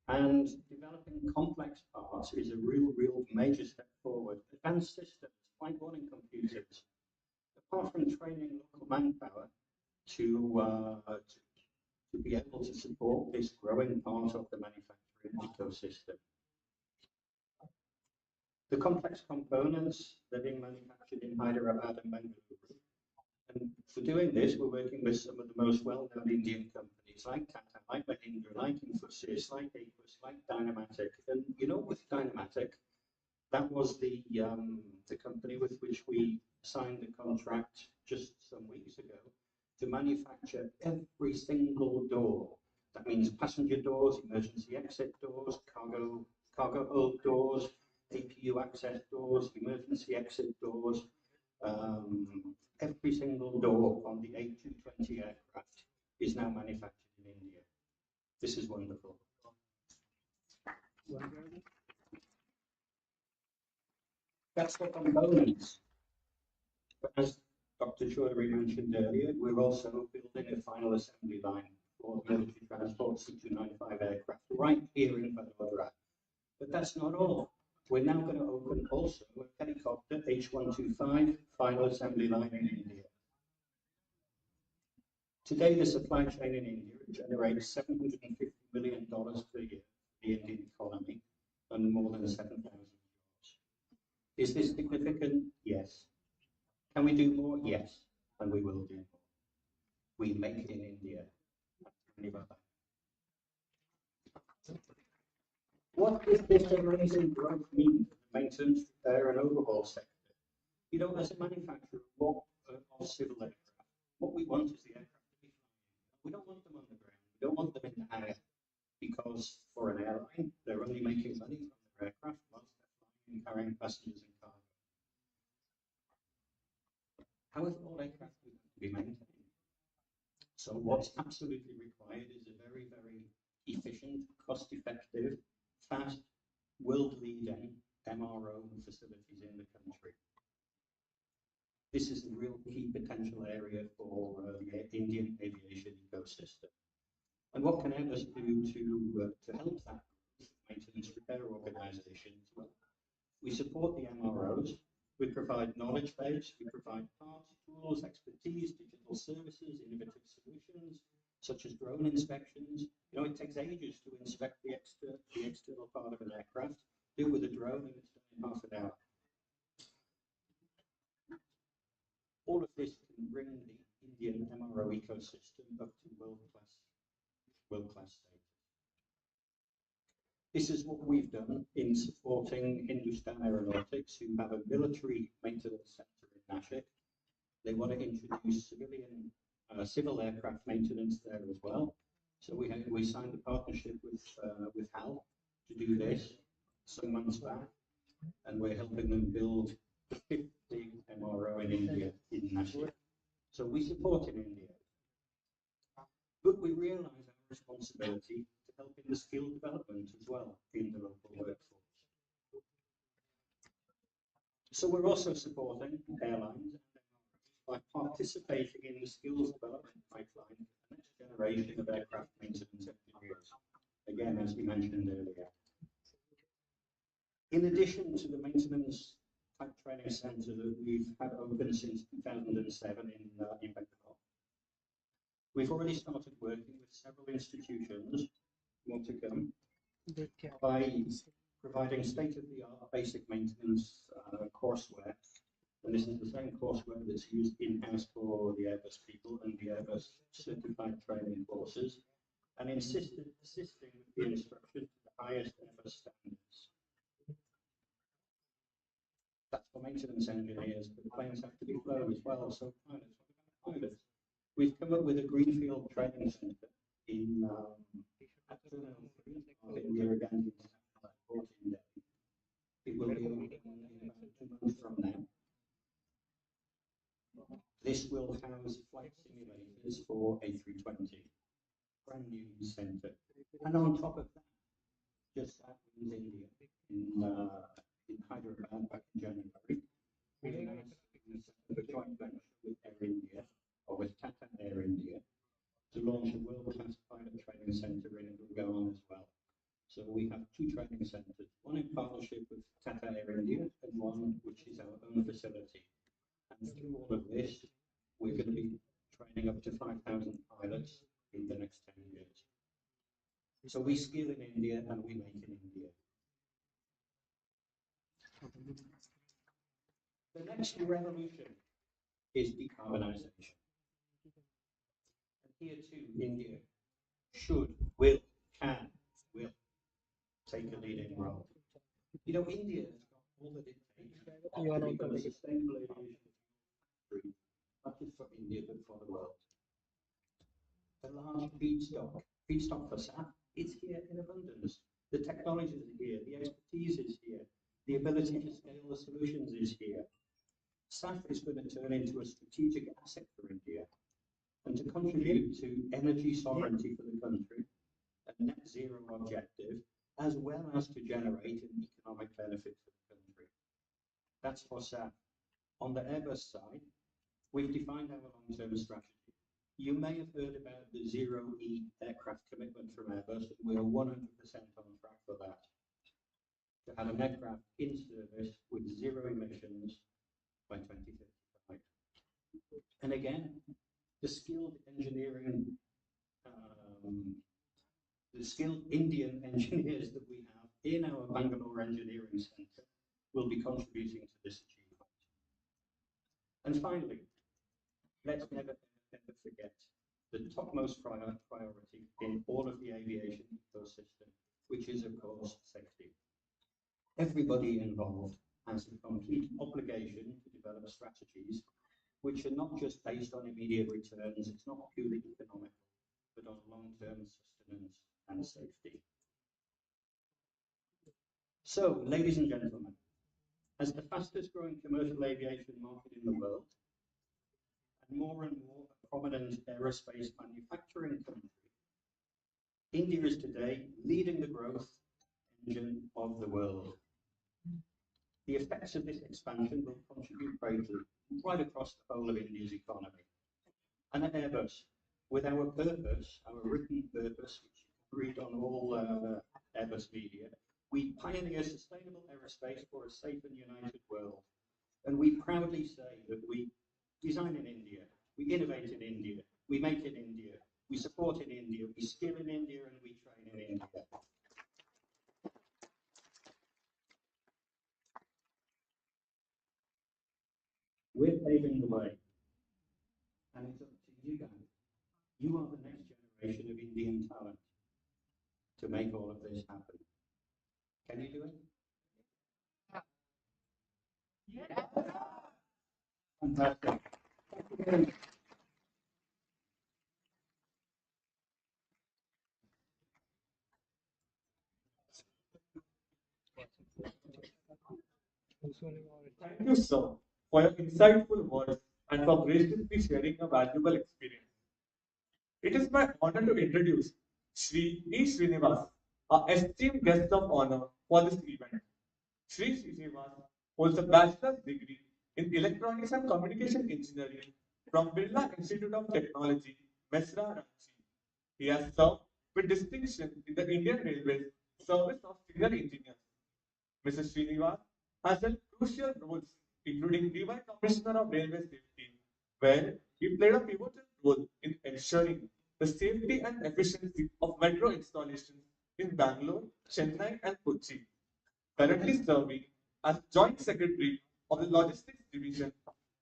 And developing complex parts is a real major step forward. Advanced systems, flight warning computers, apart from training local manpower to be able to support this growing part of the manufacturing ecosystem. The complex components that are being manufactured in Hyderabad and Bangalore. And for doing this, we're working with some of the most well-known Indian companies like Tata, like Mahindra, like Infosys, like Aquus, like Dynamatic. And with Dynamatic, that was the company with which we signed the contract just some weeks ago to manufacture every single door. That means passenger doors, emergency exit doors, cargo hold doors, APU access doors, emergency exit doors. Every single door on the A220 aircraft is now manufactured in India. This is wonderful. That's the components. But as Dr. Chaudhary mentioned earlier, we're also building a final assembly line for military transport C295 aircraft right here in Vadodara. But that's not all. We're now going to open also a helicopter H125 final assembly line in India. Today, the supply chain in India generates $750 million per year for the Indian economy and more than 7,000 jobs. Is this significant? Yes. Can we do more? Yes, and we will do more. We make it in India. What does this amazing growth mean for the maintenance, repair, and overhaul sector? As a manufacturer of civil aircraft, what we want is the aircraft to be flying. We don't want them on the ground. We don't want them in the air, because for an airline, they're only making money from their aircraft whilst they're flying and carrying passengers and cargo. However, all aircraft have to be maintained. So what's absolutely required is a very, very efficient, cost-effective, fast, world-leading MRO facilities in the country. This is a real key potential area for the Indian aviation ecosystem. And what can Airbus do to help that maintenance repair organizations? Well, we support the MROs. We provide knowledge base, we provide parts, tools, expertise, digital services, innovative solutions, such as drone inspections. It takes ages to inspect the external part of an aircraft. Do it with a drone and it's done in half an hour. All of this can bring the Indian MRO ecosystem up to world-class status. This is what we've done in supporting Hindustan Aeronautics, who have a military maintenance center in Nashik. They want to introduce civil aircraft maintenance there as well. So we signed a partnership with HAL to do this some months back. and we're helping them build the fifth big MRO in India in Nashik. So we support in India. But we realise our responsibility to help in the skill development as well in the local workforce. So we're also supporting airlines by participating in the skills development pipeline for the next generation of aircraft maintenance engineers, again, as we mentioned earlier. In addition to the maintenance type training centre that we've had open since 2007 in Bangalore, we've already started working with several institutions, more to come, by providing state-of-the-art basic maintenance courseware. And this is the same courseware that's used in-house for the Airbus people and the Airbus certified training courses, and assisting with the instruction to the highest ever standards. That's for maintenance engineers, but planes have to be flown as well, so pilots. We've come up with a greenfield training centre in India again, in Delhi. It will be open in about 2 months from now. This will house flight simulators for A320, brand new centre. And on top of that, just happened in India, in Hyderabad back in January, we announced a joint venture with Air India, or with Tata Air India, to launch a world-class pilot training centre in Gurgaon as well. So we have 2 training centres, one in partnership with Tata Air India and one which is our own facility. And through all of this, we're going to be training up to 5,000 pilots in the next 10 years. So we skill in India and we make in India. The next revolution is decarbonisation. And here too, India should, will, can, will take a leading role. You know, India has got all that it takes to become a sustainable aviation industry, not just for India, but for the world. The large feedstock for SAF, it's here in abundance. The technology is here, the expertise is here, the ability to scale the solutions is here. SAF is going to turn into a strategic asset for India and to contribute to energy sovereignty for the country, a net zero objective, as well as to generate an economic benefit for the country. That's for SAF. On the Airbus side, we've defined our long-term strategy. You may have heard about the zero-E aircraft commitment from Airbus. We are 100% on track for that. To have an aircraft in service with zero emissions by 2055. And again, the skilled engineering, the skilled Indian engineers that we have in our Bangalore Engineering Centre will be contributing to this achievement. And finally, let's never forget the topmost priority in all of the aviation ecosystem, which is, of course, safety. Everybody involved has a complete obligation to develop strategies which are not just based on immediate returns, it's not purely economic, but on long-term sustenance and safety. So, ladies and gentlemen, as the fastest growing commercial aviation market in the world, and more a prominent aerospace manufacturing country, India is today leading the growth engine of the world. The effects of this expansion will contribute greatly right across the whole of India's economy. And at Airbus, with our purpose, our written purpose, which you can read on all Airbus media, we pioneer sustainable aerospace for a safe and united world. And we proudly say that we design in India, we innovate in India, we make in India, we support in India, we skill in India, and we train in India. We're paving the way, and it's up to you guys. You are the next generation of Indian talent to make all of this happen. Can you do it? Yeah. Fantastic. Thank you very much. Thank you, sir, for your insightful words and for graciously sharing a valuable experience. It is my honor to introduce Sri E. Srinivas, our esteemed guest of honor for this event. Sri Srinivas holds a bachelor's degree in Electronics and Communication Engineering from Birla Institute of Technology, Mesra, Ranchi. He has served with distinction in the Indian Railways Service of Senior Engineers. Mr. Srinivas has held crucial roles, including Division Commissioner of Railway Safety, where he played a pivotal role in ensuring the safety and efficiency of metro installations in Bangalore, Chennai, and Kochi. Currently serving as Joint Secretary of the Logistics Division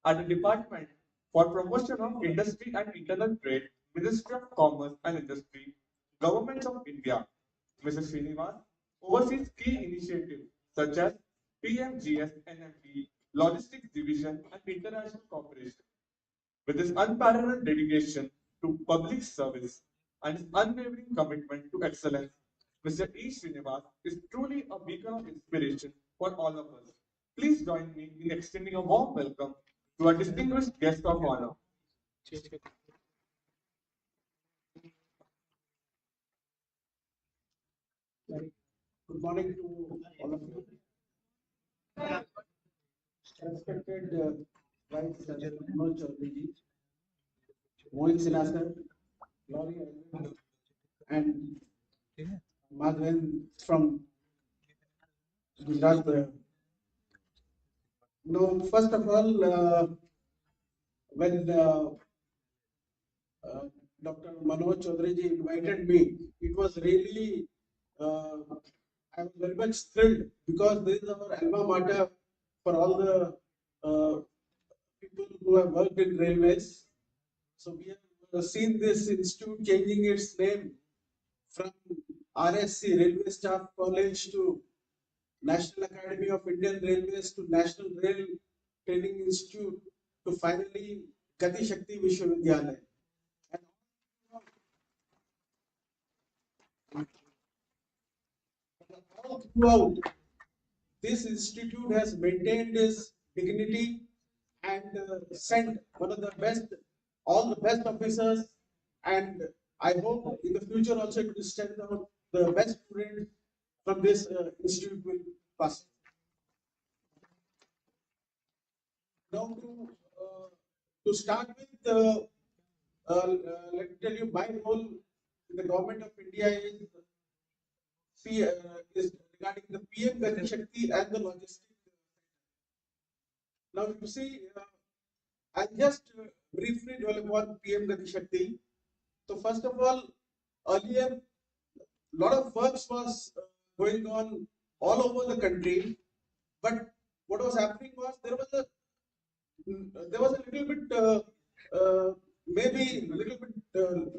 at the Department for Promotion of Industry and Internal Trade, Ministry of Commerce and Industry, Government of India. Mr. Srinivas oversees key initiatives such as PMGS NMP, Logistics Division, and International Cooperation. With his unparalleled dedication to public service and his unwavering commitment to excellence, Mr. E. Srinivas is truly a beacon of inspiration for all of us. Please join me in extending a warm welcome to our distinguished guest of honor. Good morning to all of you. Respected Vice Chairman Chaudhary, Mohit Sinha sir, Lori and Madhavan from Gujarat. First of all, when Dr. Manoj Chaudhary ji invited me, it was really, I was very much thrilled because this is our alma mater for all the people who have worked in railways. So we have seen this institute changing its name from RSC, Railway Staff College, to National Academy of Indian Railways, to National Rail Training Institute, to finally Gati Shakti Vishwavidyalaya. And all throughout, this institute has maintained its dignity and sent one of the best, all the best officers, and I hope in the future also it will send out the best students from this institute will pass. Now to start with, let me tell you my role in the government of India is regarding the PM Gati Shakti and the logistics. Now you see, I'll just briefly dwell upon PM Gati Shakti. So first of all, earlier, a lot of works was going on all over the country, but what was happening was there was a little bit, maybe a little bit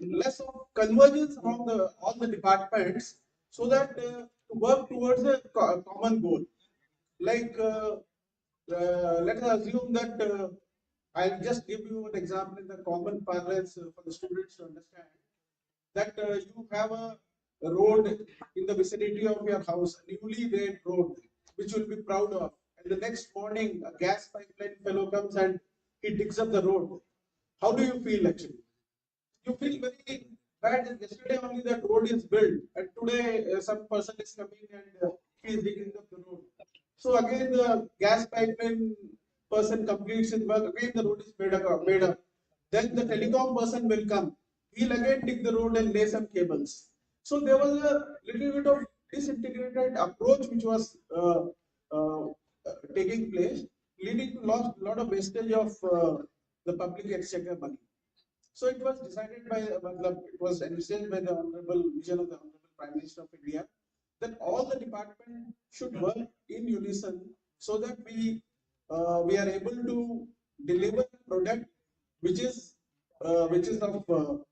less of convergence among all the departments, so that to work towards a common goal. Like, let us assume that I'll just give you an example in the common parlance for the students to understand that you have a road in the vicinity of your house, a newly laid road, which you'll be proud of. And the next morning, a gas pipeline fellow comes and he digs up the road. How do you feel actually? You feel very bad that yesterday only that road is built, and today some person is coming and he is digging up the road. So again, the gas pipeline person completes his work. Again, the road is made up. Then the telecom person will come. He'll again dig the road and lay some cables. So there was a little bit of disintegrated approach which was taking place, leading to lot of wastage of the public exchequer money. So it was decided by, it was envisaged by the Honorable Vision of the Honorable Prime Minister of India that all the departments should work in unison so that we are able to deliver a product which is of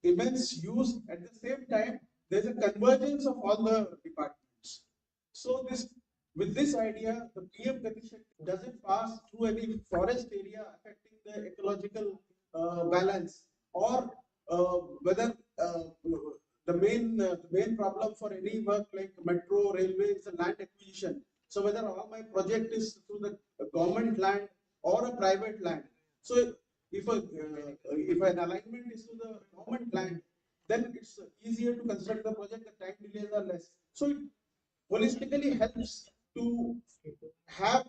immense use. At the same time, there is a convergence of all the departments. So with this idea, the PM Gati Shakti doesn't pass through any forest area affecting the ecological balance, or whether the main problem for any work like metro railway is the land acquisition. So whether all my project is through the government land or a private land. So if an alignment is to the government land, then it's easier to construct the project. The time delays are less. So it holistically helps to have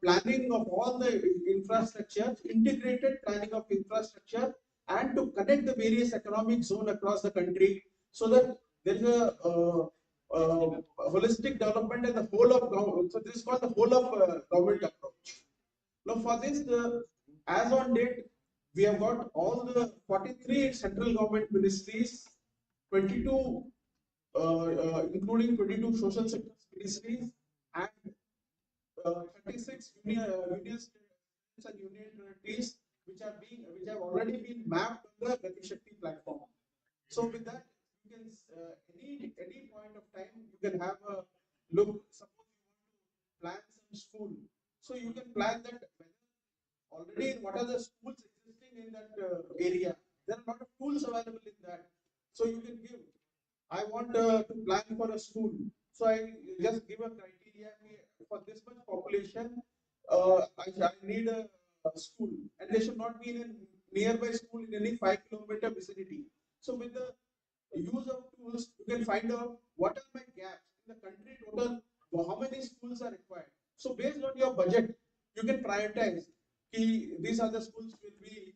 planning of all the infrastructure, integrated planning of infrastructure, and to connect the various economic zone across the country, so that there is a holistic development and the whole of government. So this is called the whole of government approach. Now for this, as on date, we have got all the 43 central government ministries, 22 including 22 social sector ministries, and 36 union states and union territories, which have already been mapped on the Gati Shakti platform. So with that, you can any point of time you can have a look. Suppose you want to plan some school, so you can plan that already what are the schools existing in that area. There are a lot of tools available in that, so you can give. I want to plan for a school, so I just give a criteria for this much population. I need a school, and they should not be in a nearby school in any 5 kilometer vicinity. So with the use of tools, you can find out what are my gaps in the country total, how many schools are required. So based on your budget, you can prioritize. These are the schools will be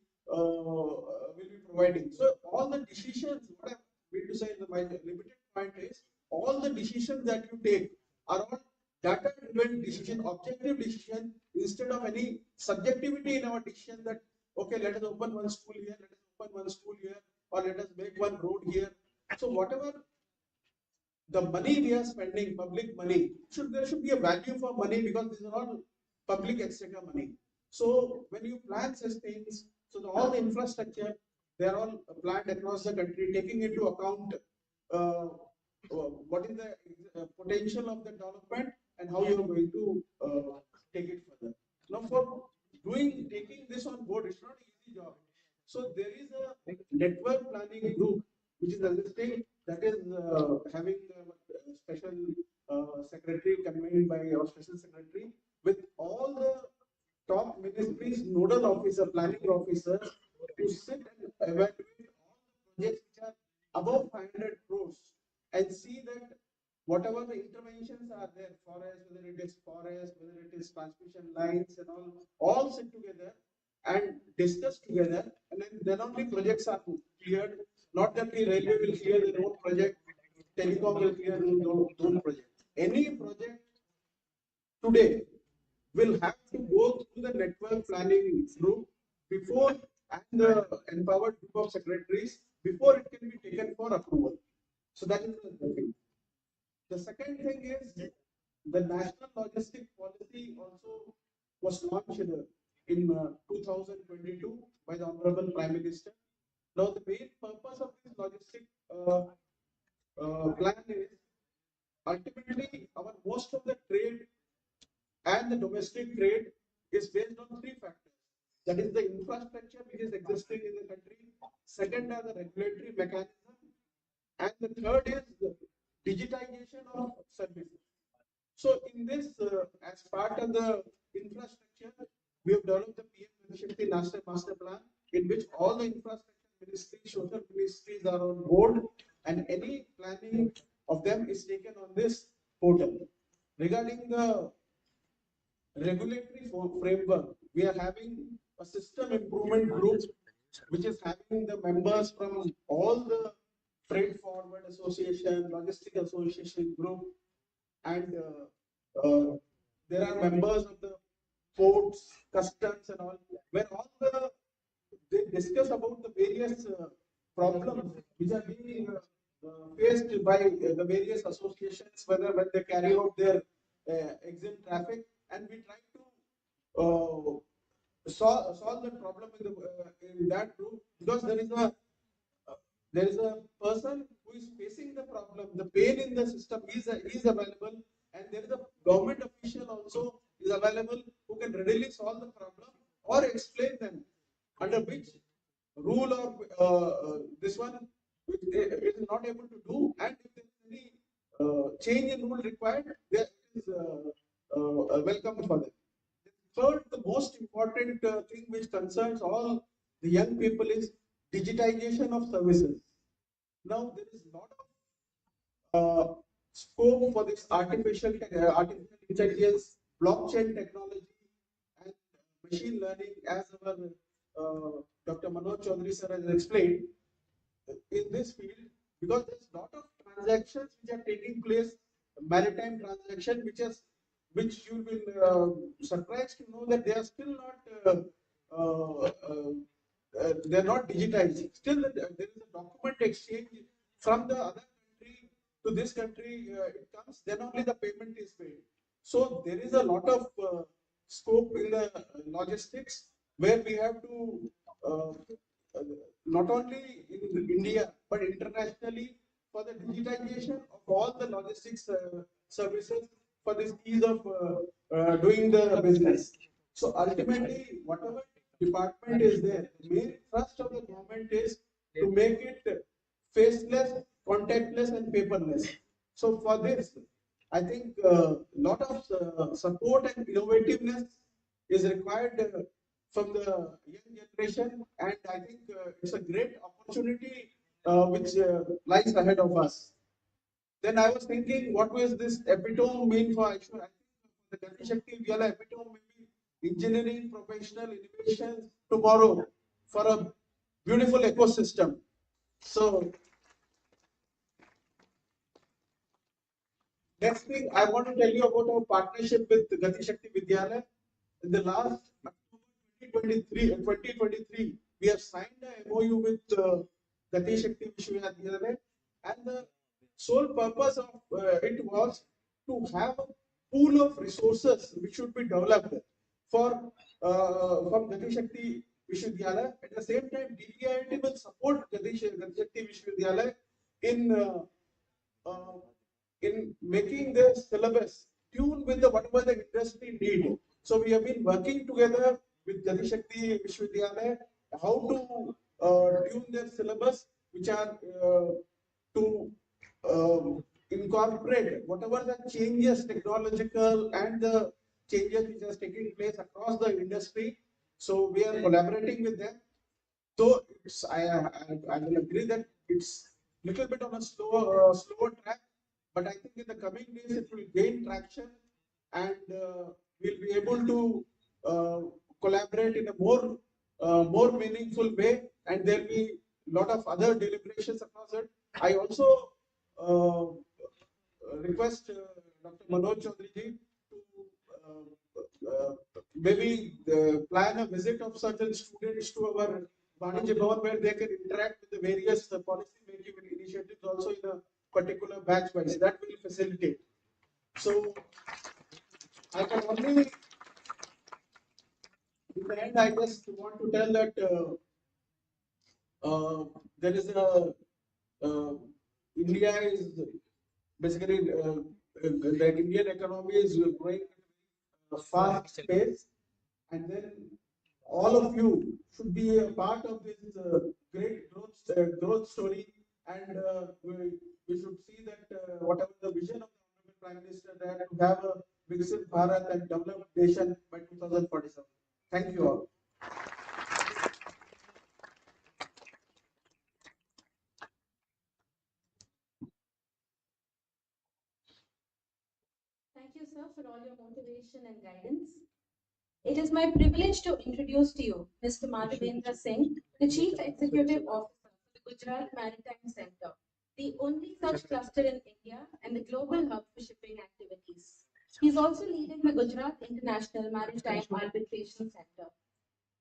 providing. So all the decisions, what I mean to say in my limited point is, all the decisions that you take are all data-driven decision, objective decision, instead of any subjectivity in our decision that, okay, let us open one school here, let us open one school here, or let us make one road here. So whatever the money we are spending, public money, there should be a value for money, because these are all public exchequer money. So when you plan such things, so all the infrastructure, they are all planned across the country, taking into account uh, what is the potential of the development and how you are going to take it further. Now, for taking this on board, it's not an easy job. So there is a network planning group which is existing, that is having a special secretary convened by our special secretary, with all the top ministries, nodal officer, planning officers, to sit and evaluate all the projects which are above 500 crores, and see that whatever the interventions are there, whether it is forest, whether it is transmission lines and all sit together and discuss together, and then only projects are cleared. Not that the railway will clear their own project, telecom will clear their own project. Any project today will have to go through the network planning group before, and the empowered group of secretaries, before it can be taken for approval. So that is the thing. The second thing is, the national logistic policy also was launched in 2022 by the Honorable Prime Minister. Now, the main purpose of this logistic plan is, ultimately, most of the trade and the domestic trade is based on three factors. That is the infrastructure which is existing in the country. Second are the regulatory mechanism, and the third is the digitization of services. So in this, as part of the infrastructure, we have developed the PM Shakti Master Plan, in which all the infrastructure ministries, social ministries are on board, and any planning of them is taken on this portal. Regarding the regulatory framework, we are having a system improvement group, which is having the members from all the freight forward association, logistic association group, and there are members of the ports, customs, and all, where they discuss about the various problems which are being faced by the various associations, whether when they carry out their exempt traffic, and we try to solve the problem in that group, because there is a person who is facing the problem, the pain in the system is available, and there is a government official also is available who can readily solve the problem or explain them under which rule or this one which is not able to do, and if there is any change in rule required, there is welcome for them. Third, the most important thing which concerns all the young people is digitization of services. Now there is a lot of scope for this artificial intelligence, blockchain technology, and machine learning, as our Dr. Manoj Chaudhary sir has explained in this field, because there's a lot of transactions which are taking place, maritime transaction, which you will surprised to know that they are still not they are not digitized. Still, there is a document exchange from the other country to this country. It comes, then only the payment is paid. So there is a lot of scope in the logistics where we have to uh, uh, not only in India but internationally for the digitization of all the logistics services for this ease of doing the business. So ultimately, whatever department is there, the main thrust of the government is to make it faceless, contactless, and paperless. So for this, I think a lot of support and innovativeness is required from the young generation, and I think it's a great opportunity which lies ahead of us. Then I was thinking, what was this epitome mean for? I think the Gati Shakti Vidyalaya epitome may be engineering, professional innovation tomorrow for a beautiful ecosystem. So next thing I want to tell you about our partnership with Gati Shakti Vidyalaya. In the last October 2023, we have signed a MOU with Gati Shakti Vishwavidyalaya, and the sole purpose of it was to have a pool of resources which should be developed for from Gati Shakti Vishwavidyalaya. At the same time, DVIIT will support Gati Shakti Vishwavidyalaya in uh, in making the syllabus tune with the whatever the industry need. So we have been working together with Gati Shakti Vishwavidyalaya how to tune their syllabus, which are to incorporate whatever the changes, technological and the changes which are taking place across the industry. So we are collaborating with them. So it's, I will agree that it's little bit on a slower track, but I think in the coming days it will gain traction, and we'll be able to collaborate in a more meaningful way, and there'll be a lot of other deliberations across it. I also uh, request Dr. Manoj Chaudhary ji to maybe plan a visit of certain students to our Vanijya Bhavan where they can interact with the various policy making initiatives also in a particular batch wise. That will facilitate. So I can only, in the end, I just want to tell that there is a India is basically the Indian economy is growing at a fast pace, and then all of you should be a part of this great growth story, and we should see that whatever the vision of the Prime Minister that to have a Viksit Bharat and developed nation by 2047. Thank you all. Thank you, sir, for all your motivation and guidance. It is my privilege to introduce to you Mr. Madhavendra Singh, the Chief Executive Officer of the Gujarat Maritime Center, the only such cluster in India and the global hub for shipping activities. He is also leading the Gujarat International Maritime Arbitration Center.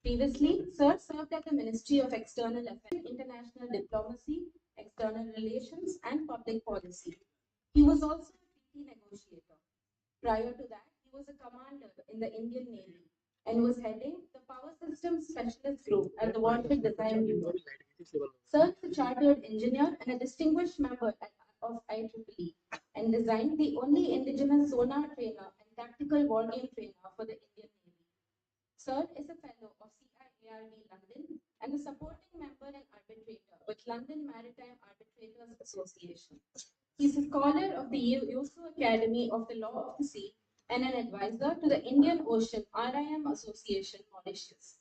Previously, Sir served at the Ministry of External Affairs, International Diplomacy, External Relations, and Public Policy. He was also a treaty negotiator. Prior to that, he was a commander in the Indian Navy and was heading the Power Systems Specialist Group at the Warship Design Unit. Sir is a chartered engineer and a distinguished member of IEEE and designed the only indigenous sonar trainer and tactical war game trainer for the Indian Navy. Sir is a fellow of CIARD London and a supporting member and arbitrator with London Maritime Arbitrators Association. He is a scholar of the USO Academy of the Law of the Sea and an advisor to the Indian Ocean RIM Association, Mauritius.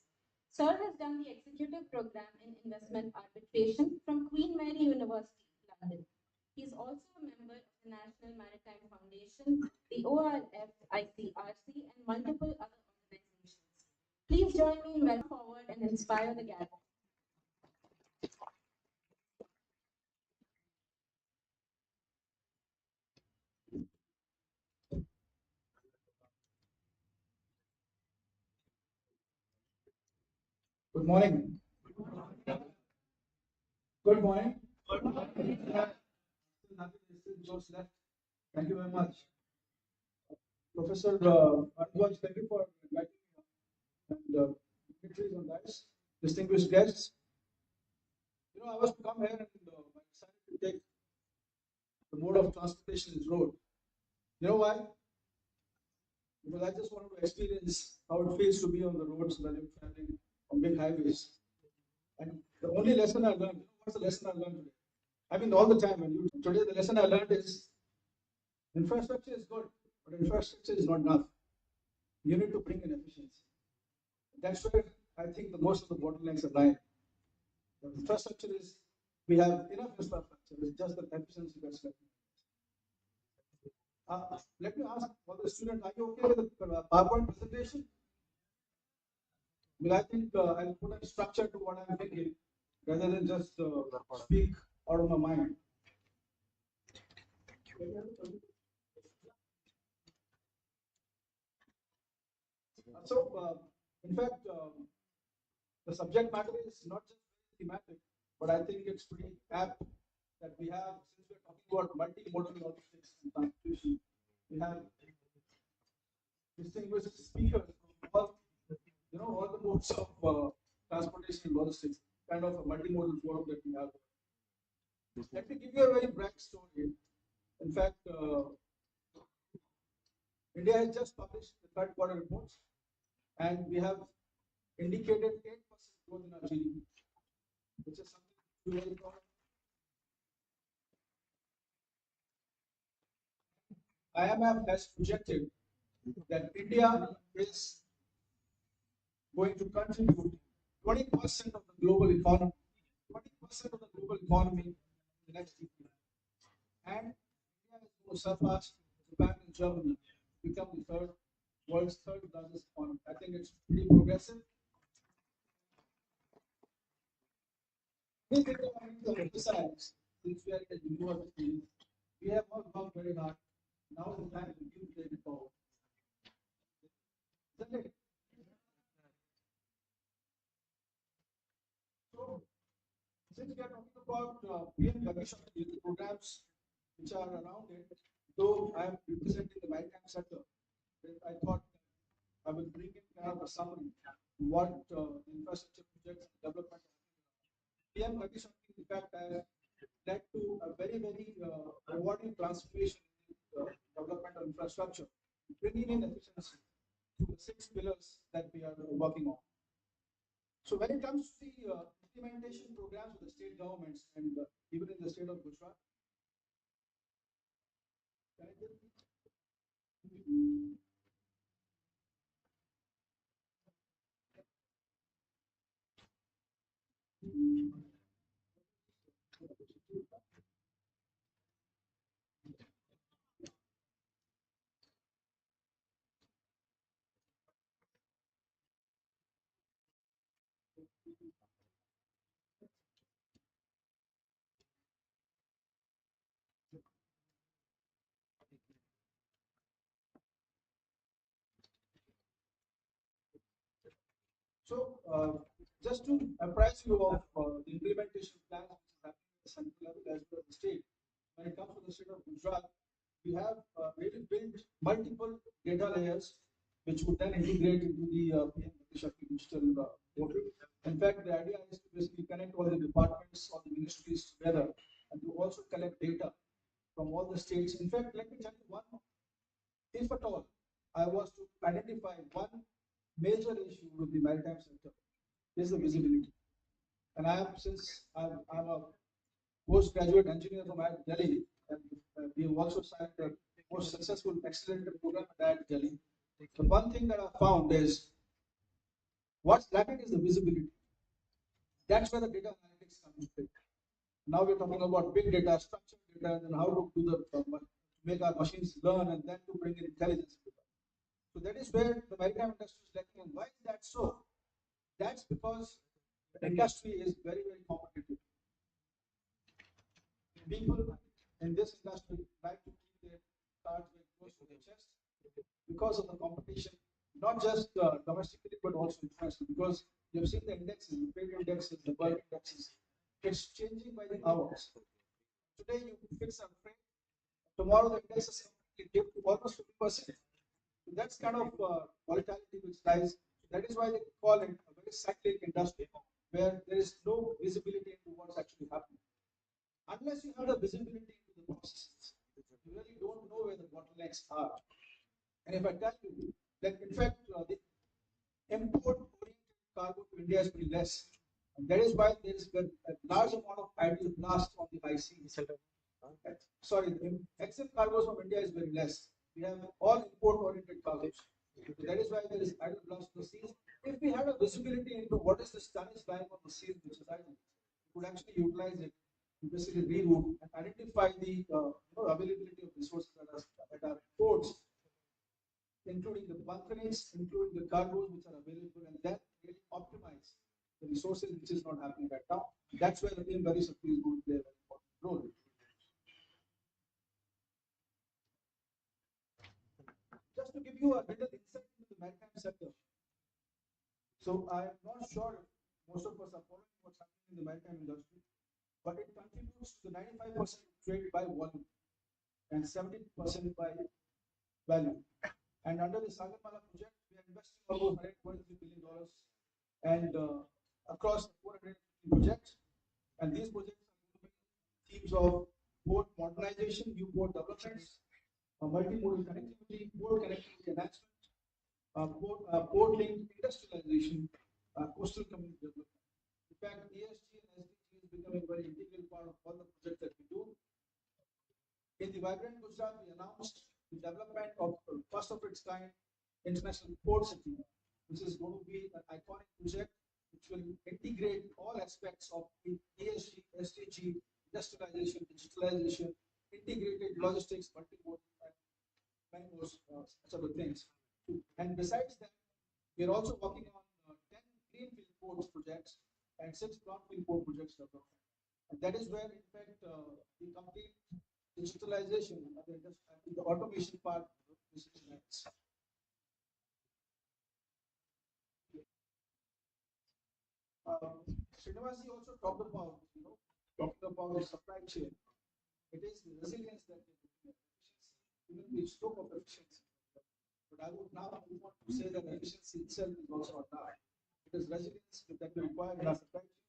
Sir has done the executive program in investment arbitration from Queen Mary University, London. He is also a member of the National Maritime Foundation, the ORF, ICRC, and multiple other organizations. Please join me in welcoming forward and inspire the gathering. Good morning. Good morning. Good morning. Just left. Thank you very much. Professor Bharadwaj, thank you for inviting me. And dignitaries on dice, distinguished guests. I was to come here and I decided to take the mode of transportation is road. You know why? Because I just wanted to experience how it feels to be on the roads when you're traveling on big highways. And the only lesson I learned, what's the lesson I learned today? I mean, all the time. And today, the lesson I learned is infrastructure is good, but infrastructure is not enough. You need to bring in efficiency. That's where I think the most of the bottlenecks are lying. The infrastructure is, we have enough infrastructure, it's just the efficiency that's lacking. Let me ask all the students, are you okay with the PowerPoint presentation? Well, I think I'll put a structure to what I'm thinking rather than just speak out of my mind. So, in fact, the subject matter is not just thematic, but I think it's pretty apt that we have, since we're talking about multimodal logistics and transportation, we have distinguished speakers from all the modes of transportation and logistics, kind of a multimodal forum that we have. Let me give you a very bright story. In fact, India has just published the third quarter reports, and we have indicated 8% growth in our GDP, which is something to be very proud of. IMF has projected that India is going to contribute 20% of the global economy, 20% of the global economy in the next decade. And India is going to surpass Japan and Germany, become the world's third largest economy. I think it's pretty progressive. We think of emphasize, since we are in the university, we have all worked very hard. Now is the time to keep taking forward. Isn't it? So, since we are talking about PM Gati Shakti, the programs which are around it, though I am representing the maritime sector, I thought I will bring in kind of a summary what infrastructure projects and development. PM Gati Shakti, in fact, has led to a very, very rewarding transformation in the development of infrastructure, bringing in efficiency to the 6 pillars that we are working on. So when it comes to the implementation programs of the state governments and even in the state of Gujarat, so just to apprise you of the implementation plans which is happening at the central level as well as the state, when it comes to the state of Gujarat, we have really built multiple data layers which would then integrate into the PM Gati Shakti digital portal. In fact, the idea is to basically connect all the departments, all the ministries together, and to also collect data from all the states. In fact, let me tell you one, if at all I was to identify one major issue with the maritime sector, is the visibility. And since I'm a postgraduate engineer from Delhi, and we have also signed a most successful accelerator program at Delhi. The one thing that I found is what's lacking is the visibility. That's where the data analytics comes into play. Now we're talking about big data, structured data, and how to do make our machines learn and then to bring in intelligence into that. So that is where the maritime industry is lacking. And why is that so? That's because the industry is very, very competitive. People in this industry like to keep their cards very close to their chest because of the competition, not just domestically but also internationally. Because you've seen the indexes, the trade indexes, the bulk indexes. It's changing by the hours. Today you fix a frame, tomorrow the index is completely dipped to almost 50%. So that's kind of volatility which lies. That is why they call it a very cyclic industry where there is no visibility into what's actually happening. Unless you have the visibility into the processes, you really don't know where the bottlenecks are. And if I tell you that, in fact, the import-oriented cargo to India is pretty less. And that is why there is a large amount of idle blast on the high seas. Sorry, the excess cargoes from India is very less. We have all import-oriented cargoes. So that is why there is idle blast on the seas. If we had a visibility into what is the tonnage lying on the seas, which is idle, we could actually utilize it to basically reroute and identify the availability of resources at our ports, including the bunkerings, including the cargoes which are available, and then really optimize the resources, which is not happening right now. That's where the PM Shakti is going to play a very important role. Just to give you a little insight into the maritime sector. So I'm not sure if most of us are following what's happening in the maritime industry, but it contributes to 95% trade by volume and 70% by value. And under the Sagarmala project, we are investing almost $123 billion and across 450 projects. And these projects are themes of port modernization, new port developments, multimodal connectivity, port connectivity enhancement, port linked industrialization, coastal community development. In fact, ESG and SDG is becoming a very integral part of all the projects that we do. In the Vibrant Gujarat, we announced the development of first of its kind international port city, which is going to be an iconic project which will integrate all aspects of ESG, SDG, industrialization, digitalization, integrated logistics, multimodal, and many more such other things. And besides that, we are also working on 10 greenfield ports projects and 6 brownfield port projects development. And that is where, in fact, the complete digitalization and the automation part is next. Srinivasi also talked about, talking about the supply chain. It is the resilience that we have, even we spoke of efficiency. But I would now want to say that efficiency itself is also not enough. It is resilience that we require in our supply chain.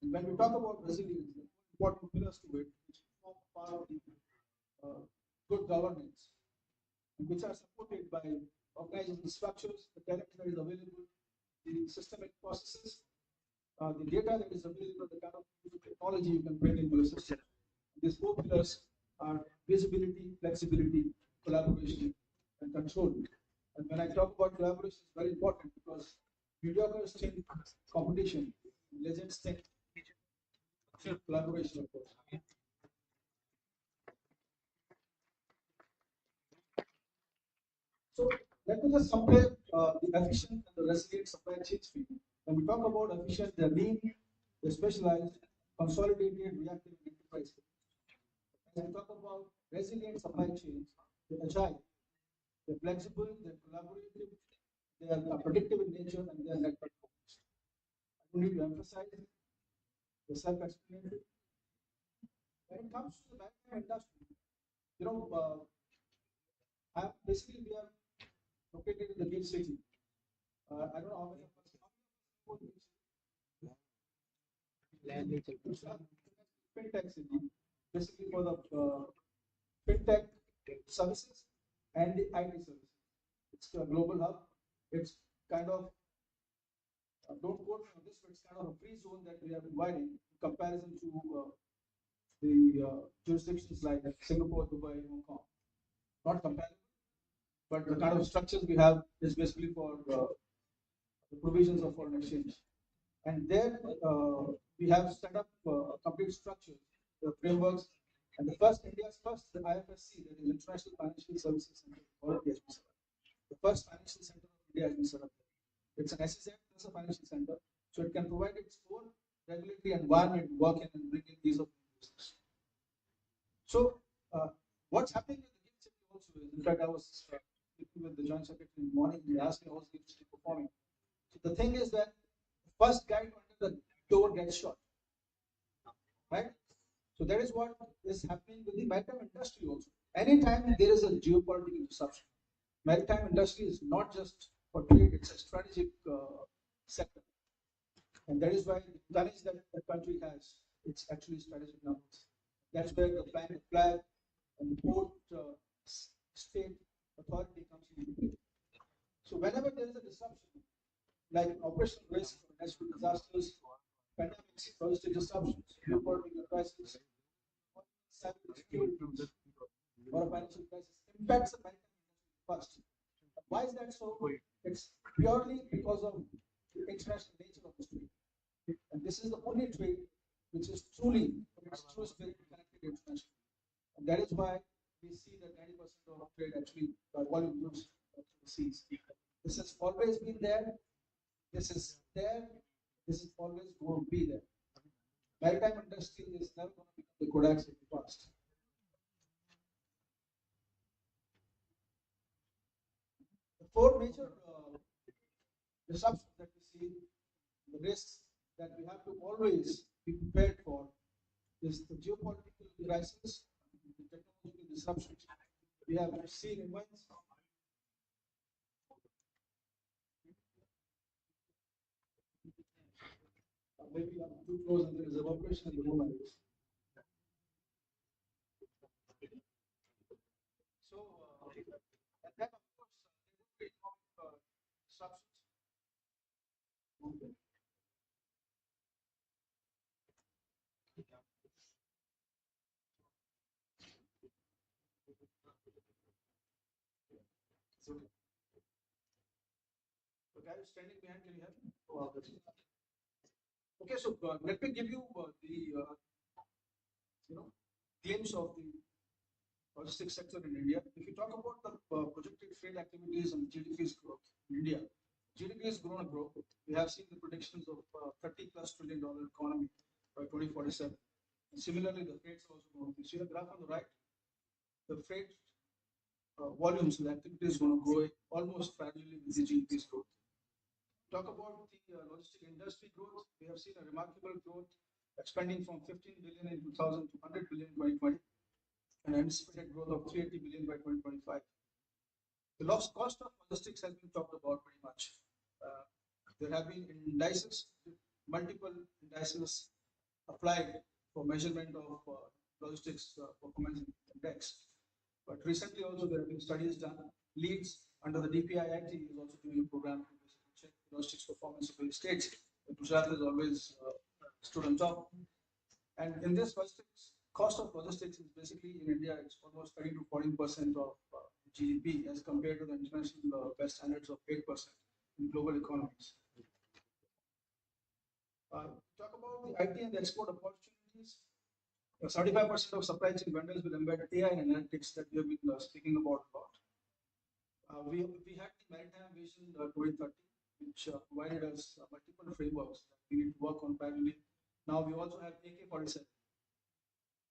And when we talk about resilience, the important pillars to it, which form part of the good governance, which are supported by organizational structures, the talent that is available, the systemic processes, the data that is available, the kind of technology you can bring into the system. These 4 pillars are visibility, flexibility, collaboration, and control. And when I talk about collaboration, it's very important because mediocres think competition, legends think collaboration, of course. So let me just compare the efficient and the resilient supply chains for you. When we talk about efficient, they're lean, they're specialized, consolidated, reactive, and enterprise. When we talk about resilient supply chains, they're agile, they're flexible, they're collaborative, they are predictive in nature, and they are network focused. I don't need to emphasize the self-explanatory. When it comes to the maritime industry, basically we are located in the big city. I don't know how many of us fintech city, basically for the fintech services and the IT services. It's a global hub. It's kind of, don't quote me on this, but it's kind of a free zone that we are providing in comparison to the jurisdictions like Singapore, Dubai, and Hong Kong. not comparable, but the kind of structures we have is basically for the provisions of foreign exchange. And there we have set up a complete structure, the frameworks, and India's first IFSC, that is International Financial Services Center, already has been set up. The first financial center of India has been set up. It's an SEZ plus a financial center, so it can provide its own regulatory environment to work in and bring in these of business. So what's happening with the gift city also is, in fact, I was speaking with the joint secretary in the morning. He asked me how the gift city performing. So the thing is that the first guy to enter the door gets shot, right? So that is what is happening with the maritime industry also. Anytime there is a geopolitical disruption, maritime industry is not just for trade; it's a strategic sector, and that is why the tonnage that the country has, it's actually strategic numbers. That's where the flag and the port state authority comes into play. So whenever there is a disruption, like operational risk, natural disasters, pandemics, logistic disruptions, geopolitical crisis, or cybersecurity, or a financial crisis, impacts the maritime industry first. Why is that so? It's purely because of the international nature of this trade. And this is the only trade which is truly, its true spirit, connected internationally. And that is why we see that 90% of trade actually volume moves through the seas. This has always been there. This is there. This is always going to be there. Maritime industry is never going to become the Kodaks of the past. The four major disruptions that we see, the risks that we have to always be prepared for, is the geopolitical crisis, the technological disruptions. We have seen events. Maybe I'm too close and there is a vibration in the room. So, and then of course, there will be economic disruptions. Okay. The guy who's standing behind, can you help me? Oh, okay, so let me give you the glimpse of the logistics sector in India. If you talk about the projected trade activities and GDP's growth in India, GDP has grown and grown. We have seen the predictions of $30+ trillion economy by 2047. And similarly, the freights also grown. You see the graph on the right, the freight volumes, the activity is going to grow almost parallelly with the GDP's growth. Talk about the logistic industry growth. We have seen a remarkable growth, expanding from 15 billion in 2000 to 100 billion in 2020, and anticipated growth of 380 billion by 2025. The lost cost of logistics has been talked about pretty much. There have been indices, multiple indices applied for measurement of logistics performance index. But recently also there have been studies done. Leeds under the DPIIT is also doing a program to check logistics performance of the states. Gujarat has always stood on top. And in this logistics, cost of logistics is basically in India, it's almost 30 to 14% of GDP as compared to the international best standards of 8% in global economies. Talk about the IT and the export opportunities. 75% of supply chain vendors will embed AI and analytics that we have been speaking about a lot. We had the Maritime Vision 2030, which provided us multiple frameworks that we need to work on parallelly. Now we also have AK-47,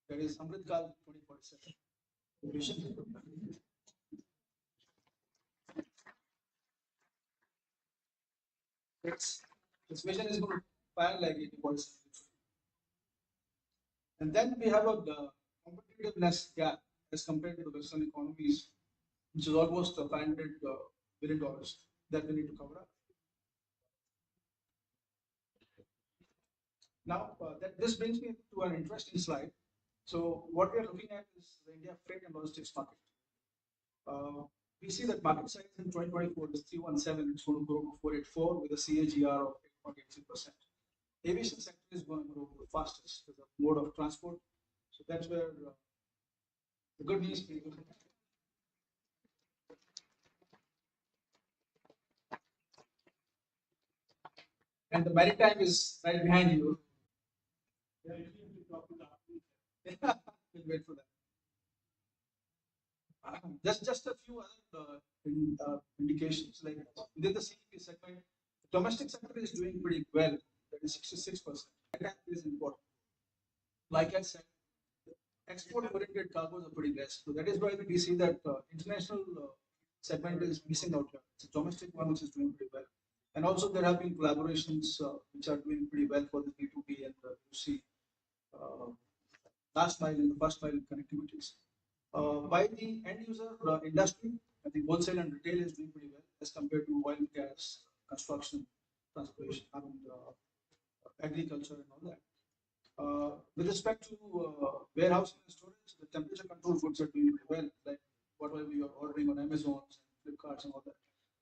that is Amrit Kal 2047 vision. This vision is going to pan like AK-47. And then we have a competitiveness gap as compared to the Western economies, which is almost $500 billion that we need to cover up. Now, this brings me to an interesting slide. So, what we are looking at is the India freight and logistics market. We see that market size in 2024 is 317, it's going to grow to 484 with a CAGR of 8.86%. Aviation sector is going to grow the fastest as a mode of transport. So that's where the good news is. and the Maritime is right behind you. Yeah, we'll wait for that. Just a few other indications, like within the CEP segment, the domestic sector is doing pretty well. That is 66%. That is important. Like I said, export-oriented cargoes are pretty less. So that is why we see that international segment is missing out here. It's a domestic one which is doing pretty well. And also there have been collaborations which are doing pretty well for the B2B and you see last mile and the first mile connectivities. By the end user industry, I think wholesale and retail is doing pretty well as compared to oil and gas, construction, transportation, and agriculture and all that. With respect to warehousing and storage, the temperature control goods are doing pretty well, like whatever you are ordering on Amazon, Flipkart, and all that.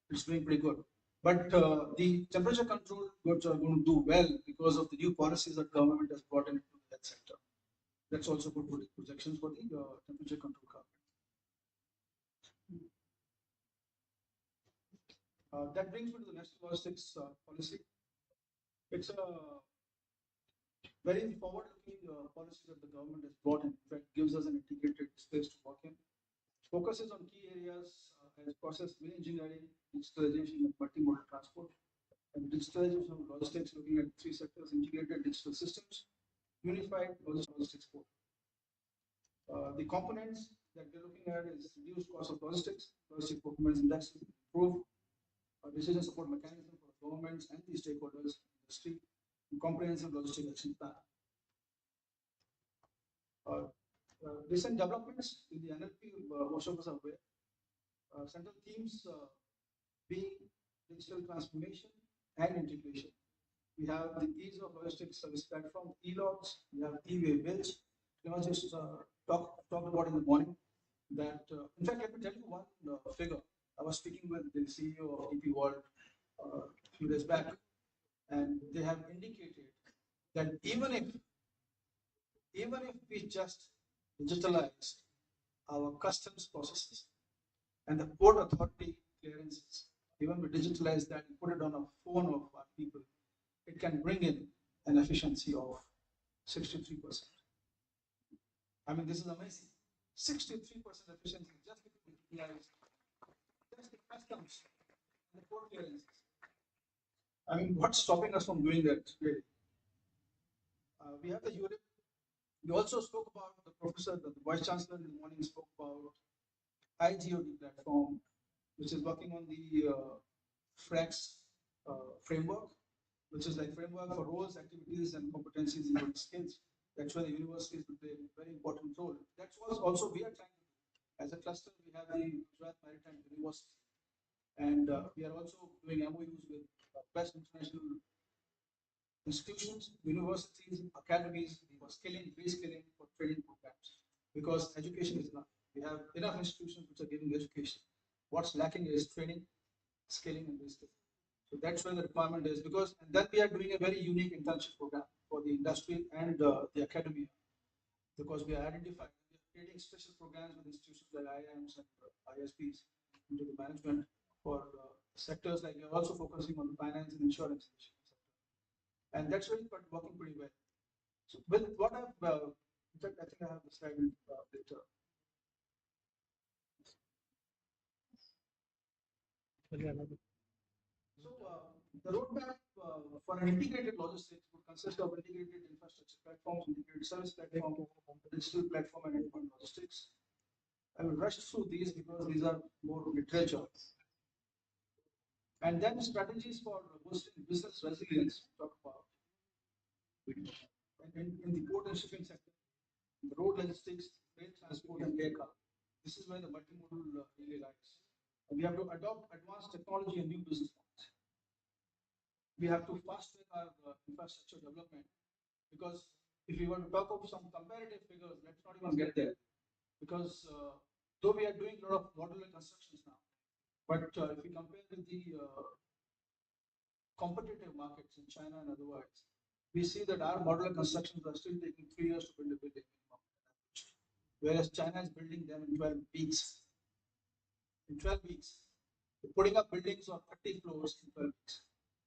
It's doing pretty good. But the temperature control goods are going to do well because of the new policies that government has brought into that sector. That's also good for the projections for the temperature control carpet. That brings me to the next logistics policy. It's a very forward-looking policy that the government has brought in. In fact, gives us an integrated space to work in. Focuses on key areas as process engineering, digitalization, and multimodal transport, and digitalization of logistics, looking at three sectors: integrated digital systems, unified logistics port. The components that we're looking at is reduced cost of logistics, logistic performance index, improve decision support mechanism for governments and the stakeholders in the industry, and comprehensive logistic action plan. Recent developments in the NLP, most of us are aware. Central themes being digital transformation and integration. We have the ease of logistics service platform, e-logs, we have e-way bills. Just talked about in the morning that, in fact, let me tell you one figure. I was speaking with the CEO of DP World a few days back, and they have indicated that even if we just digitalize our customs processes and the port authority clearances, even we digitalize that and put it on a phone of our people, it can bring in an efficiency of 63%. I mean, this is amazing. 63% efficiency just because we digitalize just the customs and the port clearances. I mean, what's stopping us from doing that really? We have the URIP. We also spoke about the Vice Chancellor in the morning spoke about IGOD platform, which is working on the FRAX framework, which is like framework for roles, activities, and competencies and skills. That's where the universities will play a very important role. That's what also we are trying to do. As a cluster, we have the Gujarat Maritime University, and we are also doing MOUs with best international institutions, universities, academies for skilling, reskilling, for training programs. Because education is enough. We have enough institutions which are giving education. What's lacking is training, skilling, and reskilling. So that's where the requirement is. Because and then we are doing a very unique internship program for the industry and the academia. Because we are identifying, we are creating special programs with institutions like IIMs and ISPs into the management for sectors like we are also focusing on the finance and insurance sector. And that's really working pretty well. So with what I've, in fact, I think I have the slide later. So the roadmap for an integrated logistics would consist of integrated infrastructure platforms, integrated service platform, digital platform, and endpoint logistics. I will rush through these because these are more literature. And then strategies for boosting business resilience, talk about. And in the port and shipping sector, the road logistics, rail transport, and air cargo. This is where the multimodal really lies. And we have to adopt advanced technology and new business models. We have to fast track our infrastructure development because if we want to talk of some comparative figures, let's not even get there. Because though we are doing a lot of modular constructions now, but if we compare with the competitive markets in China and otherwise, we see that our modular constructions are still taking 3 years to build a building, whereas China is building them in 12 weeks. In 12 weeks, they're putting up buildings of 30 floors in 12 weeks.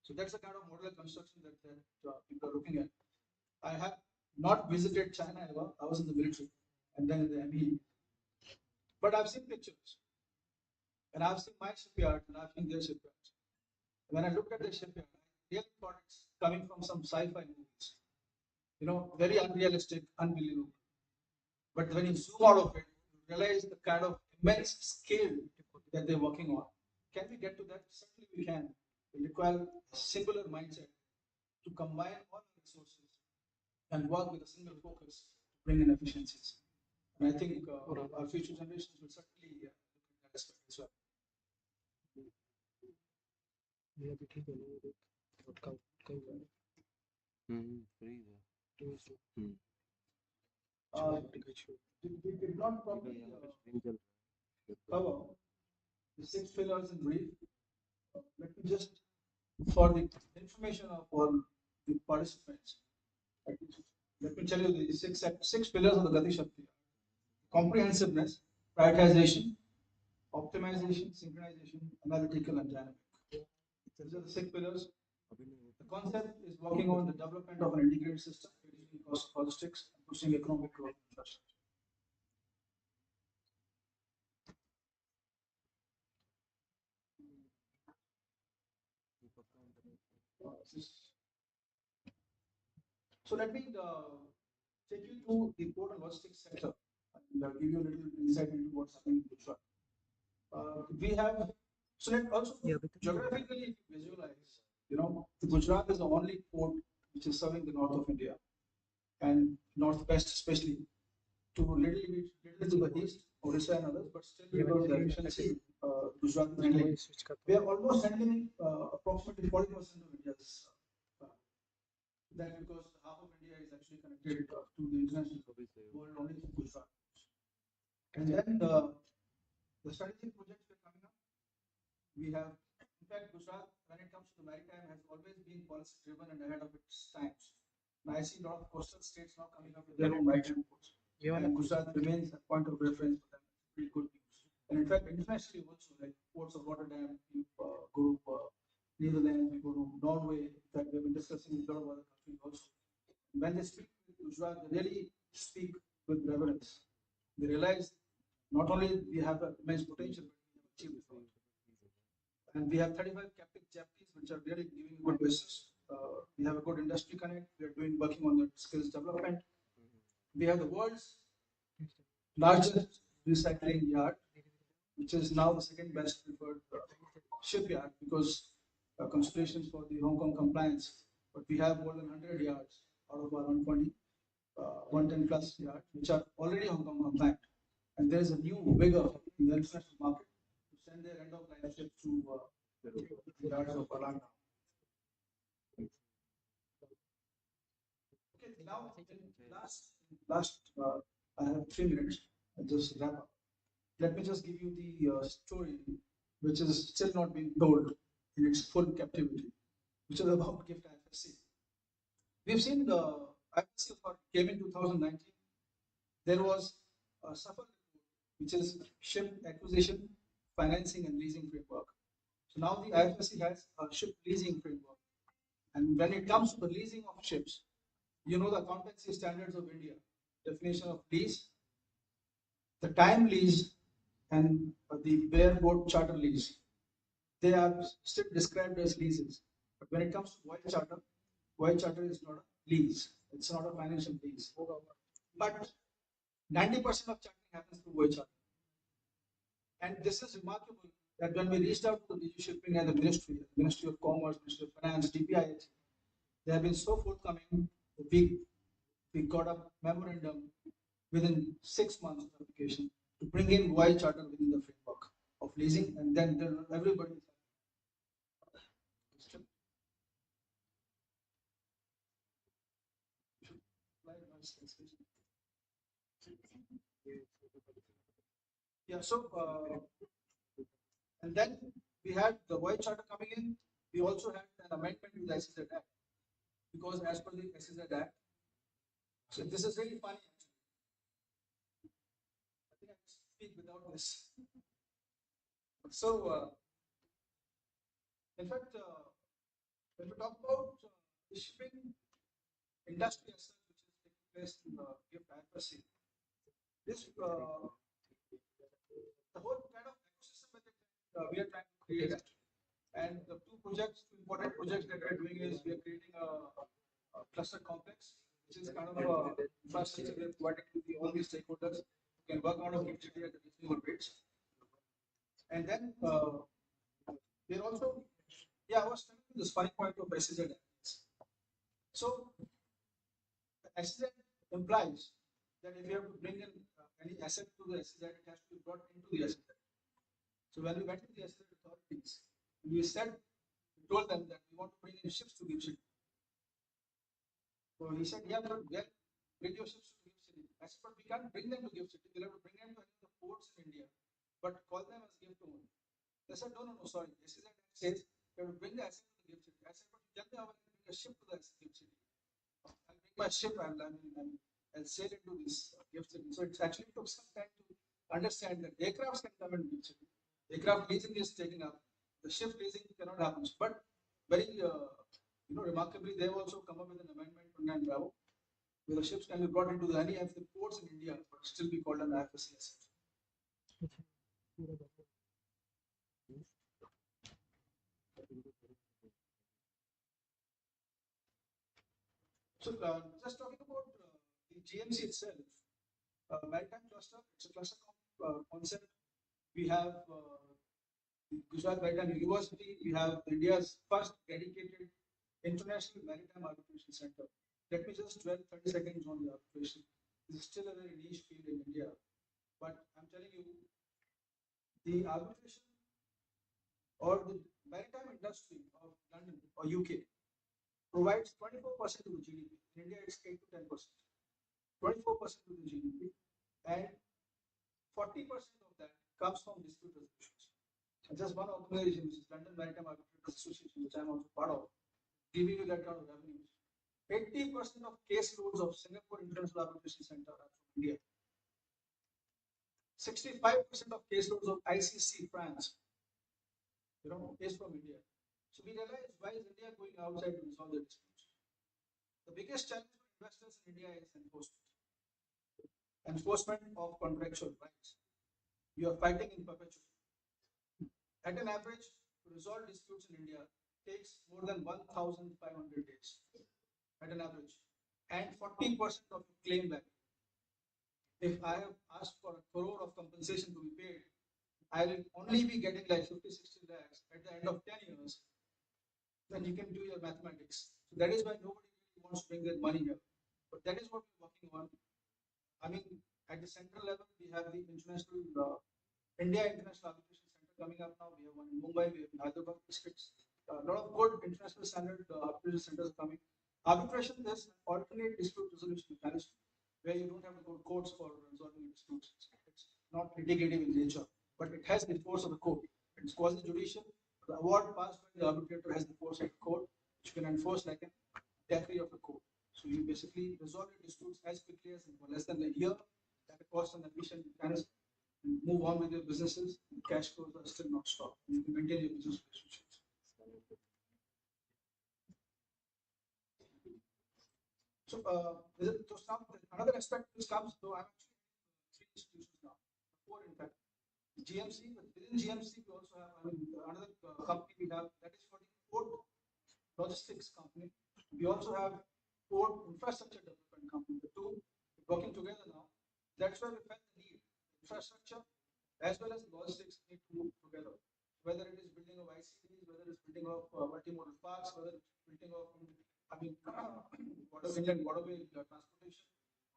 So that's the kind of modular construction that people are looking at. I have not visited China ever. I was in the military and then in the ME. But I've seen pictures. And I've seen my shipyard and I've seen their shipyards. When I looked at their shipyard, I really thought it's coming from some sci-fi movies. You know, very unrealistic, unbelievable. But when you zoom out of it, you realize the kind of immense scale that they're working on. Can we get to that? Certainly we can. We require a singular mindset to combine all the resources and work with a single focus to bring in efficiencies. And I think our future generations will certainly look at that aspect as well. ये अभी ठीक है ना ये देख कब कहीं जा फ्री है We did not probably cover the 6 pillars in brief. Let me just, for the information of all the participants, let me tell you the six pillars of the Gati Shakti: comprehensiveness, prioritization, optimization, synchronization, analytical, and dynamic. These are the 6 pillars. The concept is working on the development of an integrated system, reducing cost of logistics, and pushing economic growth and infrastructure. So let me take you to the port and logistics sector and give you a little insight into what's happening in Gujarat. We have, so let also geographically visualize, you know, the Gujarat is the only port which is serving the north of India and northwest especially, to little to the east, Orissa and others, but still because of the efficiency, Gujarat is handling. We are almost handling approximately 40% of India's. That because half of India is actually connected to the international world only through Gujarat. And then the strategic projects that are coming up, we have, in fact, Gujarat, when it comes to the maritime, has always been policy driven and ahead of its times. Now I see a lot of coastal states now coming up with their own maritime ports. And Gujarat remains a point of reference for them. Pretty good news. And in fact, internationally also, like ports of Rotterdam, you go to Netherlands, we go to Norway. In fact, we have been discussing with a lot of other countries also. When they speak with Gujarat, they really speak with reverence. They realize not only we have immense potential, but we have achieved it. And we have 35 captive chapters which are really giving good business. We have a good industry connect. We are working on the skills development. We have the world's largest recycling yard, which is now the second best preferred shipyard because considerations for the Hong Kong compliance. But we have more than 100 yards out of our 120, 110 plus yards, which are already Hong Kong compliant. And there is a new bigger in the international market to send their end of life ships to the yards of Alana. Okay, now last I have 3 minutes. I'll just wrap up. Let me just give you the story, which is still not being told in its full captivity, which is about GIFT IFSC. We've seen the IFSC came in 2019. There was a SAFA, which is Ship Acquisition, Financing and Leasing Framework. So now the IFSC has a ship leasing framework. And when it comes to the leasing of ships, you know the accountancy standards of India, definition of lease, the time lease and the bareboat charter lease. They are still described as leases. But when it comes to voyage charter is not a lease. It's not a financial lease. But 90% of chartering happens through voyage charter. And this is remarkable that when we reached out to the DG Shipping and the Ministry of Commerce, Ministry of Finance, DPIH, they have been so forthcoming. We got a memorandum within 6 months of application to bring in voyage charter within the framework of leasing, and then everybody is yeah, so and then we had the voyage charter coming in. We also had an amendment to the SEZ Act because as per the SEZ Act, so this is really funny. I think I can speak without this. So in fact, When we talk about the shipping industry as such, which is taking place in the gift IFSC, this the whole kind of ecosystem that we are trying to create actually. And the two important projects that we are doing is we are creating a cluster complex, which is kind of a infrastructure we are providing to all these stakeholders who can work out of gift city at the reasonable rates. And then we are also, yeah, I was telling you this 5 point of SEZ. So the SEZ implies that if you have to bring in any asset to the SEZ, it has to be brought into the SEZ. So when we went to the SEZ authorities, we told them that we want to bring in ships to Gift City. So he said, yeah, but bring your ships to Gift City. I said, but we can't bring them to Gift City. We'll have to bring them to any of the ports in India, but call them as gift only. They said, no, sorry. SEZ says you have to bring the asset to the Gift City. I said, but you tell me how I can bring a ship to the Gift City. I'll bring my ship and I'll sail into this Gift City. So it actually took some time to understand that aircrafts can come into Gift City. Aircraft leasing is taking up. The ship leasing cannot happen. But very, remarkably, they have also come up with an amendment to 9 Bravo, where the ships can be brought into any of the ports in India, but still be called an IFSC asset. So, just talking about the GMC itself, Maritime Cluster, it's a cluster concept. We have the Gujarat Maritime University, we have India's first dedicated International Maritime Arbitration Center. Let me just dwell 30 seconds on the arbitration. This is still a very niche field in India, but I'm telling you, the arbitration or the maritime industry of London or UK provides 24% to the GDP. In India, it's 8 to 10%. 24% to the GDP, and 40% of that comes from dispute resolutions. And just one organization, which is London Maritime Arbitrators Association, which I'm also part of, giving you that kind of revenues. 80% of case loads of Singapore International Arbitration Center are from India. 65% of case loads of ICC France, is from India. So we realize, why is India going outside to resolve the disputes? The biggest challenge for investors in India is enforcement. Enforcement of contractual rights. You are fighting in perpetuity. At an average, to resolve disputes in India takes more than 1,500 days. At an average. And 40% of your claim value. If I have asked for a crore of compensation to be paid, I will only be getting like 50, 60 lakhs at the end of 10 years. Then you can do your mathematics. So that is why nobody really wants to bring their money here. But that is what we're working on. I mean, at the central level, we have the India International Arbitration Center coming up now. We have one in Mumbai, we have in Hyderabad districts. A lot of good international standard arbitration centers are coming. Arbitration is an alternate dispute resolution mechanism where you don't have to go to courts for resolving disputes. It's not litigative in nature, but it has the force of the court. It's quasi judicial. The award passed by the arbitrator has the force of the court, which you can enforce like a decree of the court. So you basically resolve your disputes as quickly as in less than a year at a cost and efficient mechanism. Move on with your businesses. Cash flows are still not stopped. You can maintain your business relationships. So, another aspect which comes, though I'm actually in 3 institutions now, 4 in fact. GMC, but within GMC, we also have another company we have that is for the port logistics company. We also have port infrastructure development company. The two working together now. That's where we felt the need. Infrastructure as well as logistics need to move together. Whether it is building of ICDs, whether it's building of multimodal parks, whether it's building of inland waterway transportation,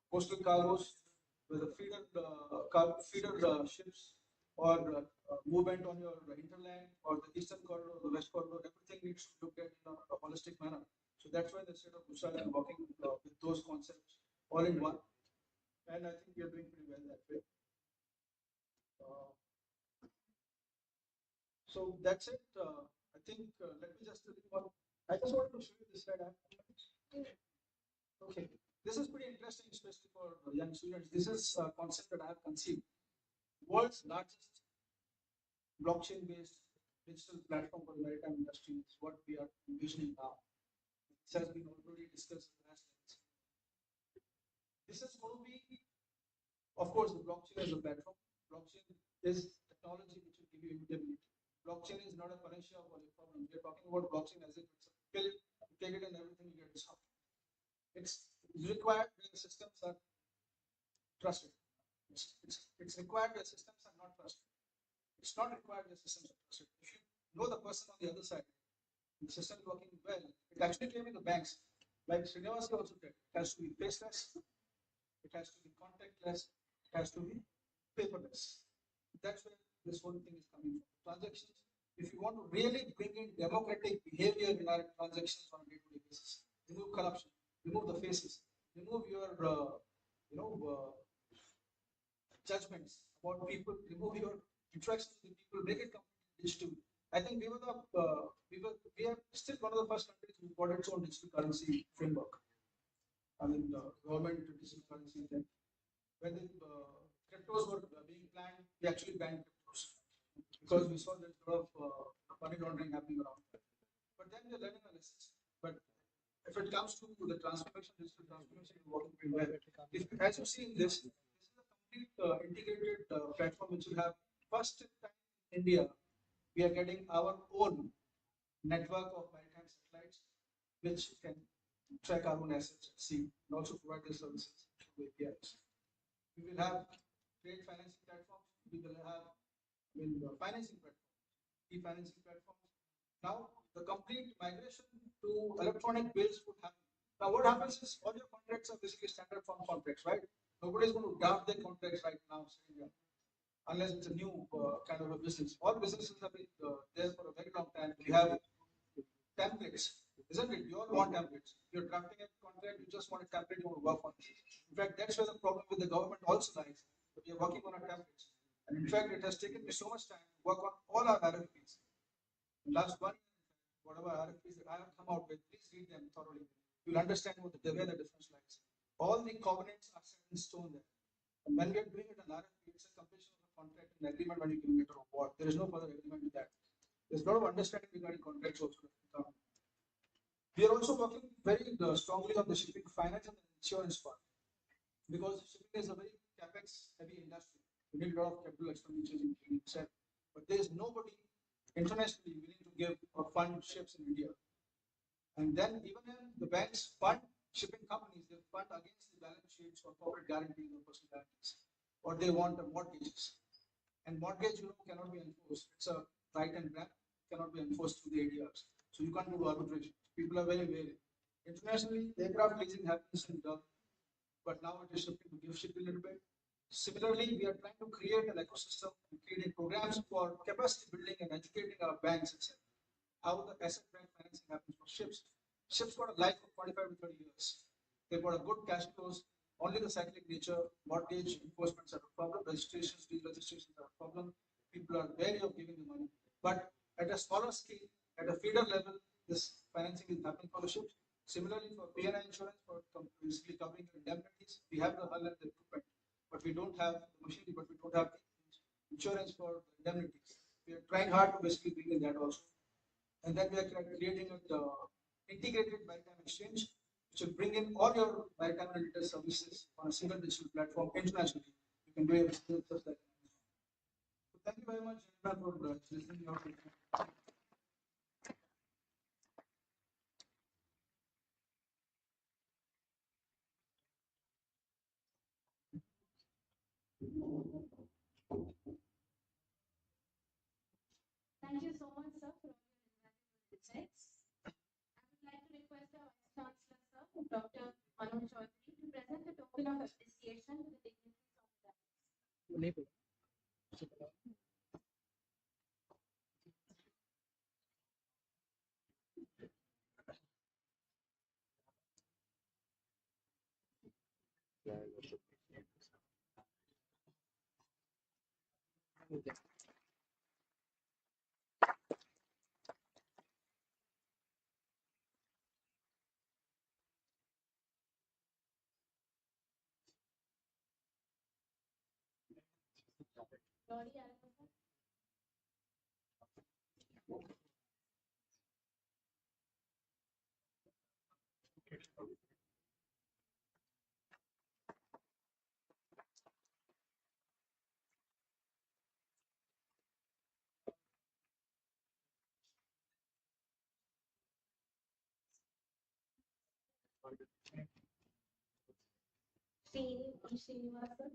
coastal cargos, whether feeder ships or movement on your hinterland or the eastern corridor, the west corridor, everything needs to be looked at in a holistic manner. So that's why the state of Gujarat is working with those concepts all in one. And I think we are doing pretty well that way. So that's it. I think let me just I just wanted to show you this slide. Okay, this is pretty interesting, especially for young students. This is a concept that I have conceived. World's largest blockchain-based digital platform for the maritime industry is what we are envisioning now. This has been already discussed in the last levels. This is going to be, of course, the blockchain as a platform. Blockchain is technology which will give you immutability. Blockchain is not a panacea of all your problems. We are talking about blockchain as if it's a pill, you take it and everything you get is solved. It's required when the systems are trusted. It's required where systems are not trusted. It's not required where systems are trusted. If you know the person on the other side, the system is working well, it actually came in the banks. Like Srinivas also said, it has to be faceless, it has to be contactless, it has to be paperless. That's where this whole thing is coming from. Transactions, if you want to really bring in democratic behavior in our transactions on a day-to-day basis, remove corruption, remove the faces, remove your judgments about people, remove your interactions with the people, make it completely digital. I think we are still one of the first countries who got its own digital currency framework. I mean, the government digital currency then. When the cryptos were being planned, we actually banned cryptos because we saw there's a lot of money laundering happening around. But then we are learning our lessons. But if it comes to the transformation, digital transformation, working very well. If, as you see in this is a complete integrated platform which will have first time in India, we are getting our own network of maritime satellites which can track our own assets at sea and also provide their services through APIs. We will have trade financing platforms, we will have financing platforms, e-financing platforms. Now, the complete migration to electronic bills would happen. Now, what happens is all your contracts are basically standard form contracts, right? Nobody is going to draft their contracts right now, unless it's a new kind of a business. All businesses have been there for a very long time. We have templates, isn't it? You all want templates. You're drafting a contract, you just want a template, you want to work on it. In fact, that's where the problem with the government also lies. But we are working on our templates. And in fact, it has taken me so much time to work on all our RFPs. In the last 1 year, whatever RFPs that I have come out with, please read them thoroughly. You'll understand where the difference lies. All the covenants are set in stone there. And when we are doing it an RFP, it's a completion of a contract and agreement when you can get an award. There is no further agreement with that. There's a lot of understanding regarding contracts also. We are also working very strongly on the shipping finance and the insurance part because shipping is a very capex heavy industry. We need a lot of capital expenditures in itself, but there is nobody internationally willing to give or fund ships in India. And then even when the banks fund shipping companies, they fund against the balance sheets or corporate guarantees or personal guarantees, or they want mortgages. And mortgage, cannot be enforced. It's a right and grant, cannot be enforced through the ADRs. So you can't do arbitration. People are very wary. Internationally, aircraft leasing happens in Dublin, but now it is shifting to give ship a little bit. Similarly, we are trying to create an ecosystem and creating programs for capacity building and educating our banks itself. How the asset-backed financing happens for ships. Ships got a life of 45 to 30 years. They've got a good cash flows. Only the cyclic nature, mortgage enforcements are a problem. Registrations, deregistrations are a problem. People are wary of giving the money. But at a smaller scale, at a feeder level, this financing is happening for the ships. Similarly, for P&I insurance, for basically covering the indemnities, we have the hull and the equipment, but we don't have the machinery, but we don't have the insurance for the indemnities. We are trying hard to basically bring in that also. And then we are creating an integrated maritime exchange, which will bring in all your maritime related services on a single digital platform internationally. You can do it just like that. So thank you very much for listening out. Thank you so much, sir, for all your invaluable insights. I would like to request our Vice Chancellor, sir, Dr. Manoj Chaudhary, to present a token of appreciation to the dignitaries of the dais. Lori Alpha, sir. Srinivasa.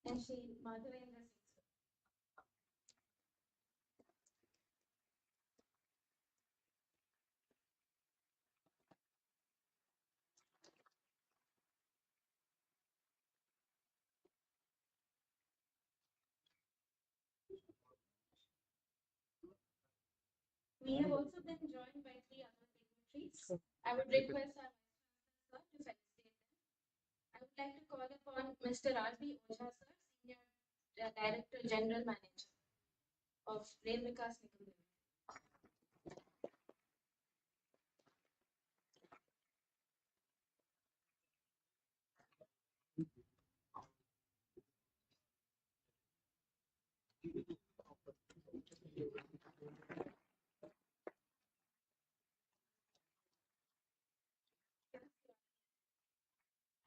And Shri Madhavendra Singh. We have also been joined by 3 other dignitaries. I would request our Vice Chancellor to felicitate them. I would like to call upon Mr. R.B. Ojha, sir, Senior Director General Manager of Rail Vikas Nigam Limited.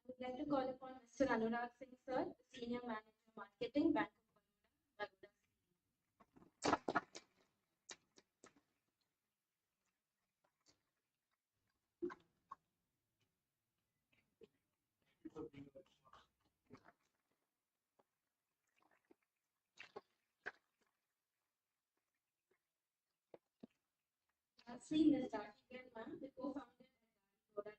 I would like to call upon Mr. Anurag Singh, sir, Senior Manager Marketing, Bank of Baroda, Vadodara. Lastly, Ms. Darshi Ma'am, the co-founder at Vadodara.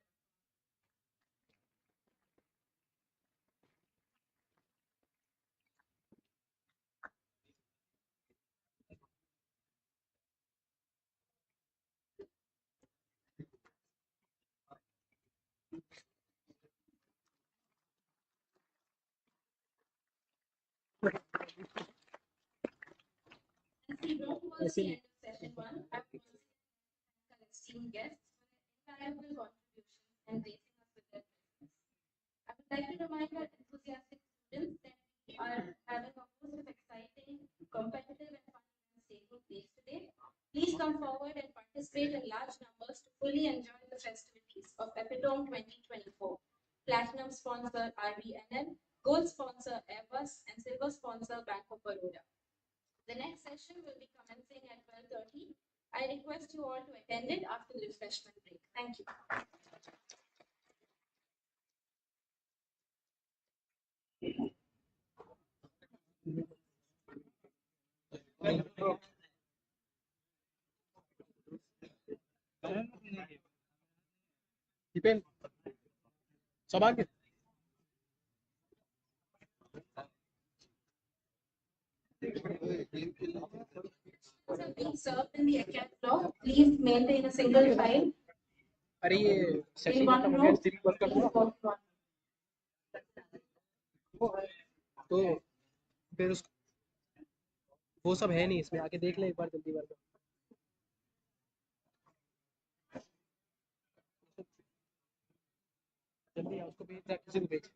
As we draw towards the end of session 1, I would once again thank our esteemed guests for their invaluable contributions and gracing us with their presence. I would like to remind our enthusiastic students that we are having a host of exciting, competitive, and fun events taking place today. Please come forward and participate in large numbers to fully enjoy the festivities of Epitome 2024. Platinum sponsor RBNL, gold sponsor Airbus, and silver sponsor Bank of Baroda. The next session will be commencing at 12:30. I request you all to attend it after the refreshment break. Thank you. Depend. सौभाग्य Are being served in the acad block. Please maintain a single file. अरे ये In setting one खत्म हो row, गया सिर्फ work please करना walk one. तो फिर वो सब है नहीं इसमें आके देख ले एक बार जल्दी वर्क जल्दी आ उसको भेज दे किसी को भेज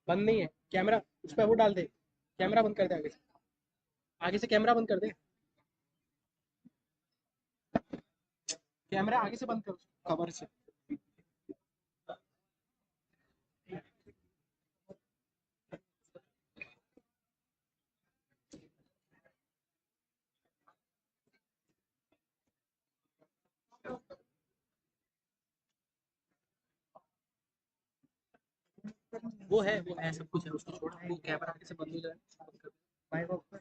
बंद नहीं है कैमरा उस पर वो डाल दे कैमरा बंद कर दे आगे से कैमरा बंद कर दे कैमरा आगे से बंद कर कवर से वो है सब कुछ है उसको छोड़ वो कैमरा आगे से बंद हो जाए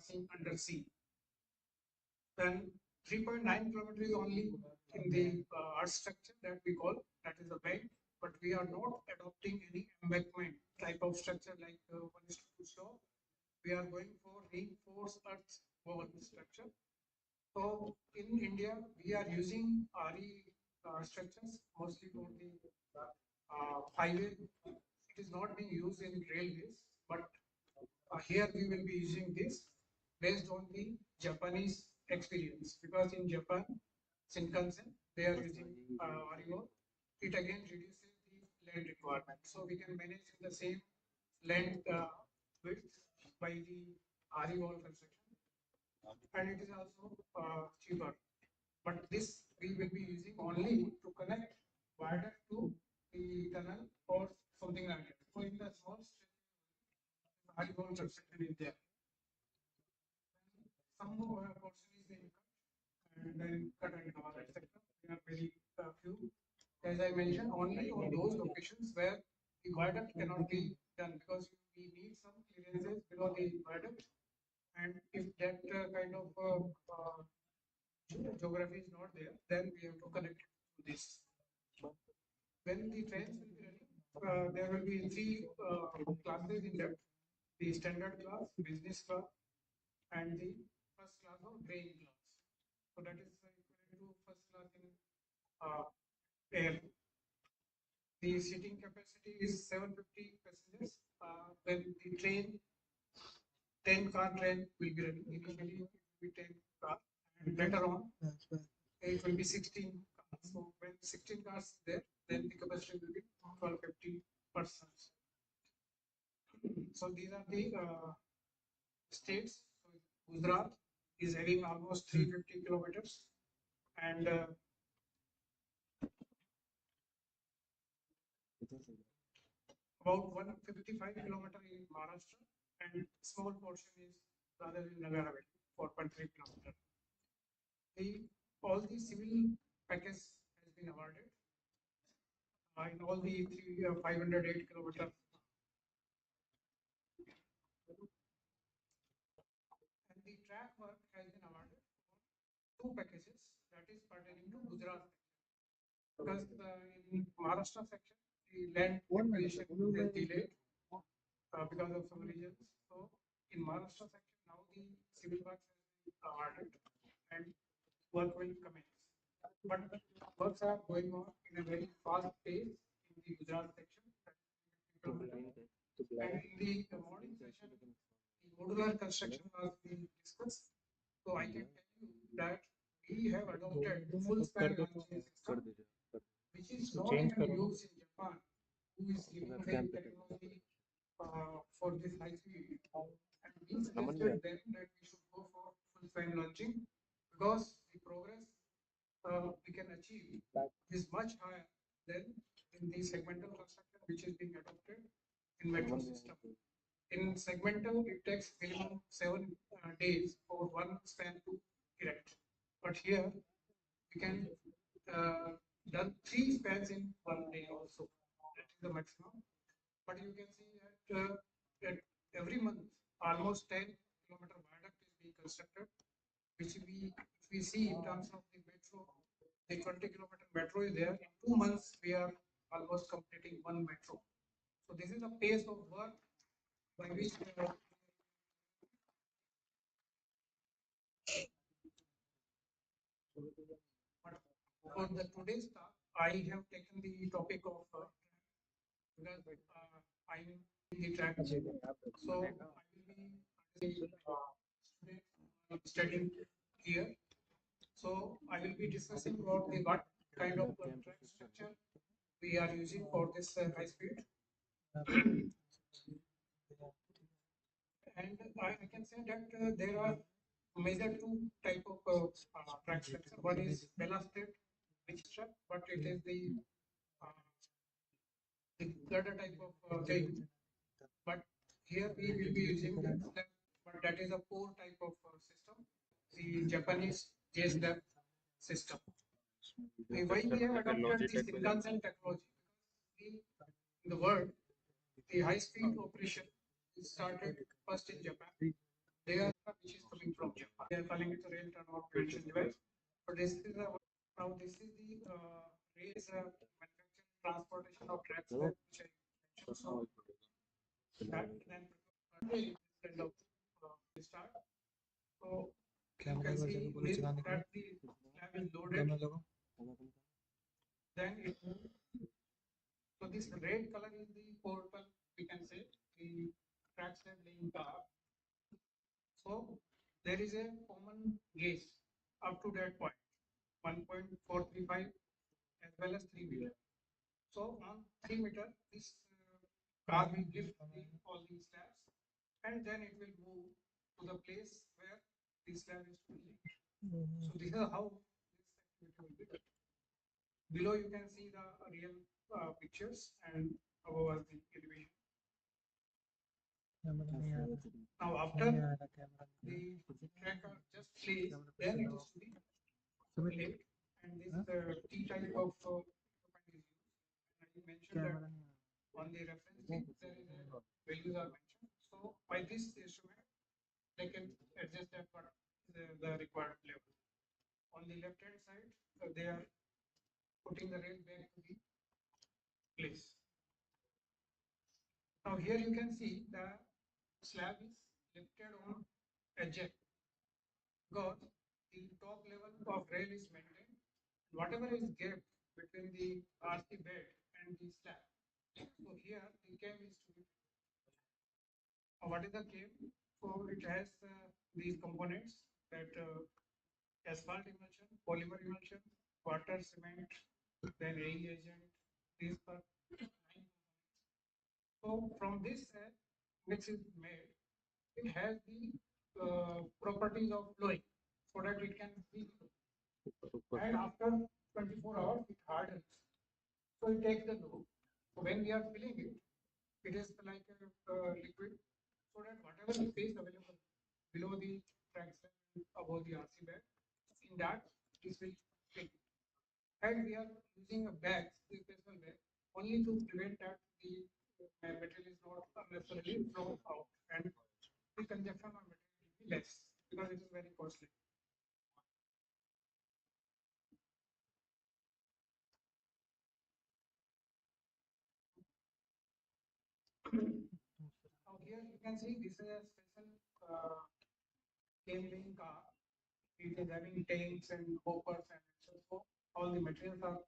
passing under sea. Then 3.9 kilometer is only in the earth structure that we call, that is the bank, but we are not adopting any embankment type of structure like 1:2 shore. We are going for reinforced earth wall structure. So in India, we are using RE structures mostly for the highway. It is not being used in railways, but here we will be using this based on the Japanese experience, because in Japan, Shinkansen, they are using RE. It again reduces the land requirement. So we can manage the same land width by the RE wall construction, and it is also cheaper. But this we will be using only to connect viaduct to the tunnel or something like that. So in the small RE wall construction is there. Some portion is being cut and then cut and all, etc. There are very few. As I mentioned, only on those locations where the viaduct cannot be done, because we need some clearances below the viaduct, and if that kind of geography is not there, then we have to connect it to this. When the trains will be running, there will be three classes in that: the standard class, business class, and the first class or train class. So that is equivalent to first class in air. The seating capacity is 750 passengers. When the train, 10-car train will be running. Initially, it will be 10 cars, and later on, it will be 16 cars. So when 16 cars there, then the capacity will be 1250 persons. So these are the states. So Gujarat is having almost 350 kilometers, and about 155 kilometer in Maharashtra, and small portion is rather in Nagara Valley, 4.3 kilometer. All the civil package has been awarded in all the 508 kilometers. And the track work has been awarded for 2 packages, that is pertaining to Gujarat section. Because in Maharashtra section, the land acquisition is delayed because of some reasons. So in Maharashtra section, now the civil works has been awarded and work will commence. But works are going on in a very fast pace in the Gujarat section. And in the morning session, the modular construction was being discussed. So I can tell you that we have adopted full span launching system, which is not even used in Japan, who is giving the technology for this high speed. And we suggested them that we should go for full span launching, because the progress we can achieve is much higher than in the segmental construction which is being adopted in metro system. In segmental, it takes minimum 7 days for one span to erect. But here, we can done 3 spans in 1 day also. That is the maximum. But you can see that every month, almost 10 kilometer viaduct is being constructed, which if we see in terms of the metro, the 20 kilometer metro is there. In 2 months, we are almost completing 1 metro. So this is the pace of work by which for the today's talk, I have taken the topic of because I'm in the track, so I will be studying here. So I will be discussing about the what kind of track structure we are using for this high speed. And I can say that there are major 2 type of track structure. One is ballasted, which struck, but it is the other type of thing. But here we will be using that, but that is a poor type of system, the Japanese J-slab system. Why we have adopted the Shinkansen technology? In the world, the high-speed operation started first in Japan, they are which is coming from Japan. They are calling it a rail transformation device. But this is now this is the rails manufacturing transportation of tracks which I mentioned. So that then kind of start. So you can see that the slab is loaded. Then it so this red color is the portal, we can say, the track slab laying car. So there is a common gauge up to that point, 1.435 as well as 3 meter. So on 3 meter, this car will lift all these slabs and then it will move to the place where this slab is to be laid. So this is how this activity will be done. Below you can see the real pictures and above the elevation. Now after the tracker just plays, then it is to be laid, and this T type of equipment is used. And I mentioned that on the reference sheet there is a values are mentioned. So by this instrument they can adjust that part the required level. On the left hand side they are putting the rail back to the place. Now here you can see the slab is lifted on a jack because the top level of rail is maintained. Whatever is gap between the RC bed and the slab. So here the cam is to be. What is the cam? So it has these components that asphalt emulsion, polymer emulsion, water, cement, then AE agent. These are 9 components. So from this mix is made, it has the properties of flowing so that it can be. And after 24 hours, it hardens. So it takes the load. So when we are filling it, it is like a liquid. So that whatever space available below the track slab above the RC bed, in that this will take. And we are using a bag, the special bag, only to prevent that the material is not unnecessarily flown out and the consumption of material will be less because it is very costly. Now here you can see this is a special cabling car. It is having tanks and hoppers and so all the materials are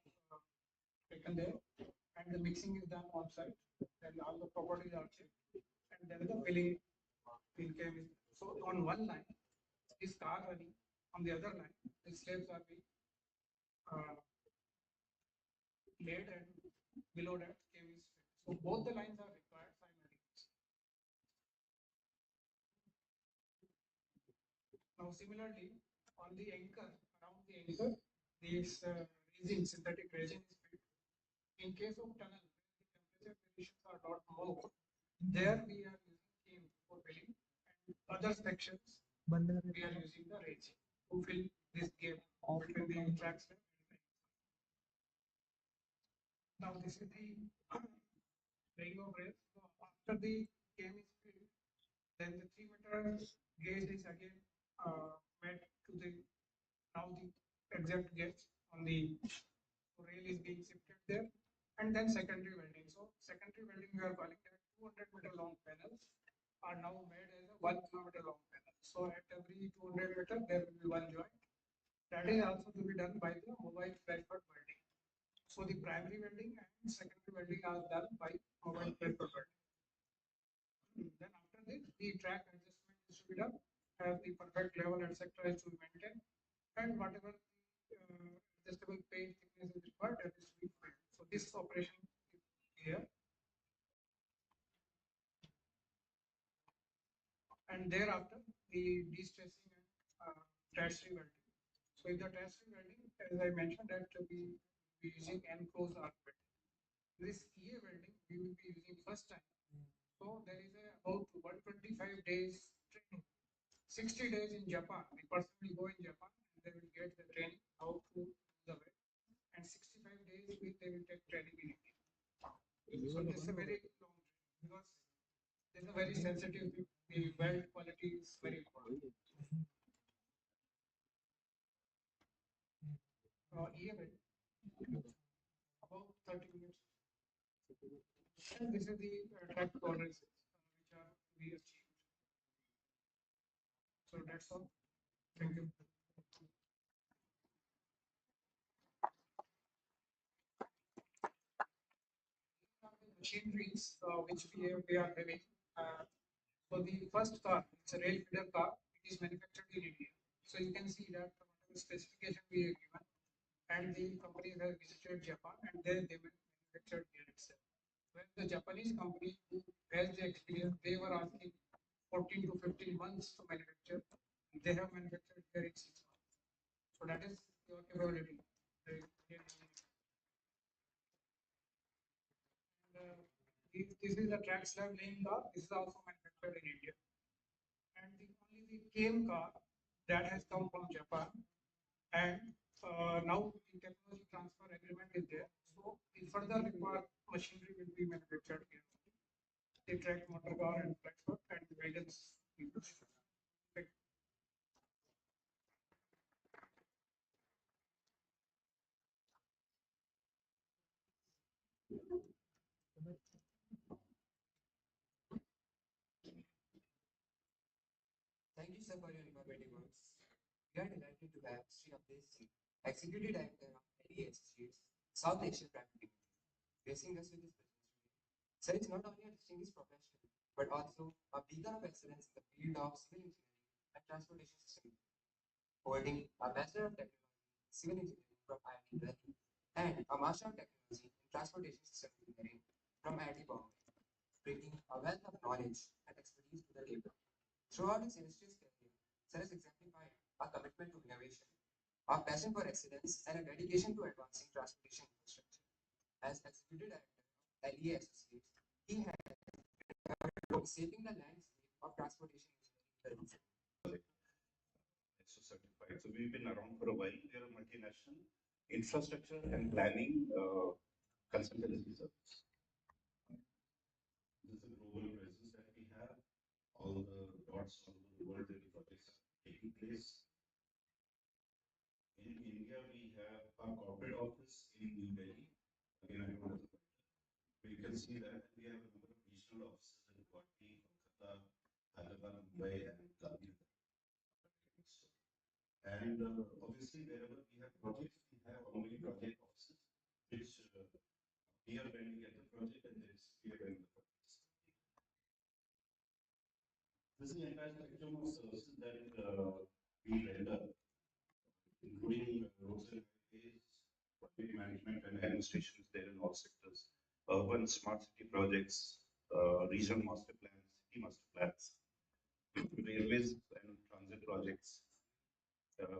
taken there and the mixing is done on site. Then all the properties are checked and then the filling in came is. So on one line is car running, on the other line the slabs are being laid and below that came is filled. So both the lines are required simultaneously. Now similarly on the anchor, around the anchor, this resin, synthetic resin is filled. In case of tunnel, the temperature variations are not more. There we are using cane for filling and other sections we are using the resin to fill this gap between the tracks. Now this is the laying of rails. So after the cam is filled, then the 3 meter gauge is again made to the now the exact gauge on the rail is being shifted there, and then secondary welding. So secondary welding we are calling that 200-meter long panels are now made as a 1 kilometer long panel. So at every 200 meter there will be one joint. That is also to be done by the mobile flatbed welding. So the primary welding and secondary welding are done by mobile flatbed welding. Then after this, the track adjustment is to be done, as the perfect level etc. is to be maintained, and whatever adjustable page thickness is required, that is to be filled. So this operation is here. And thereafter, the de-stressing and tertiary welding. So in the tertiary welding, as I mentioned, that we be using enclosed arc welding. This EA welding we will be using first time. So there is about 125 days training. 60 days in Japan. The person will go in Japan and they will get the training how to do the weld. And 65 days they will take training in India. So this is a very long training because This is a very sensitive thing. The weld quality is very important. EML, about 30 minutes. And this is the track tolerances which are to be achieved. So that's all. Thank you. Machineries which we are having. So the first car, it's a rail feeder car. It is manufactured in India. So you can see that whatever specification we are given, and the company has visited Japan, and then they manufactured here itself. When the Japanese company who has the experience, they were asking 14 to 15 months to manufacture. They have manufactured here in 6 months. So that is your capability. This is a track slab laying car. This is also manufactured in India. And only the cane car that has come from Japan. And now the technology transfer agreement is there. So the further required machinery will be manufactured here. The track motor car and transport and wagons. Thank you, sir, for your informative words. We are delighted to have Sri Abdesh, Executive Director of LE Associates, South Asian Private Limited, gracing us with his presence today. Sir is not only a distinguished professional, but also a beacon of excellence in the field of civil engineering and transportation system, holding a Bachelor of Technology in Civil Engineering from IIT Delhi and a Master of Technology in Transportation System Engineering from IIT Bombay, bringing a wealth of knowledge and expertise to the table. Throughout his illustrious career, Sir has exemplified a commitment to innovation, a passion for excellence, and a dedication to advancing transportation infrastructure. As Executive Director of LEA Associates, he has been shaping the landscape of transportation engineering. ISO certified. So we've been around for a while. We are a multinational infrastructure and planning consultancy service. This is a global presence that we have. All the dots all over the world where the projects are taking place. In India, we have our corporate office in New Delhi. Again, I don't know. We can see that we have a number of regional offices in Gati, Kolkata, Hyderabad, Mumbai, and Gati. And obviously, wherever we have projects, we have only project offices, which here when we get the project and there is here when the project is. This is the entire spectrum of services that we render, including roads and highways, traffic management and administration is there in all sectors, urban smart city projects, regional master plans, city master plans, railways and transit projects,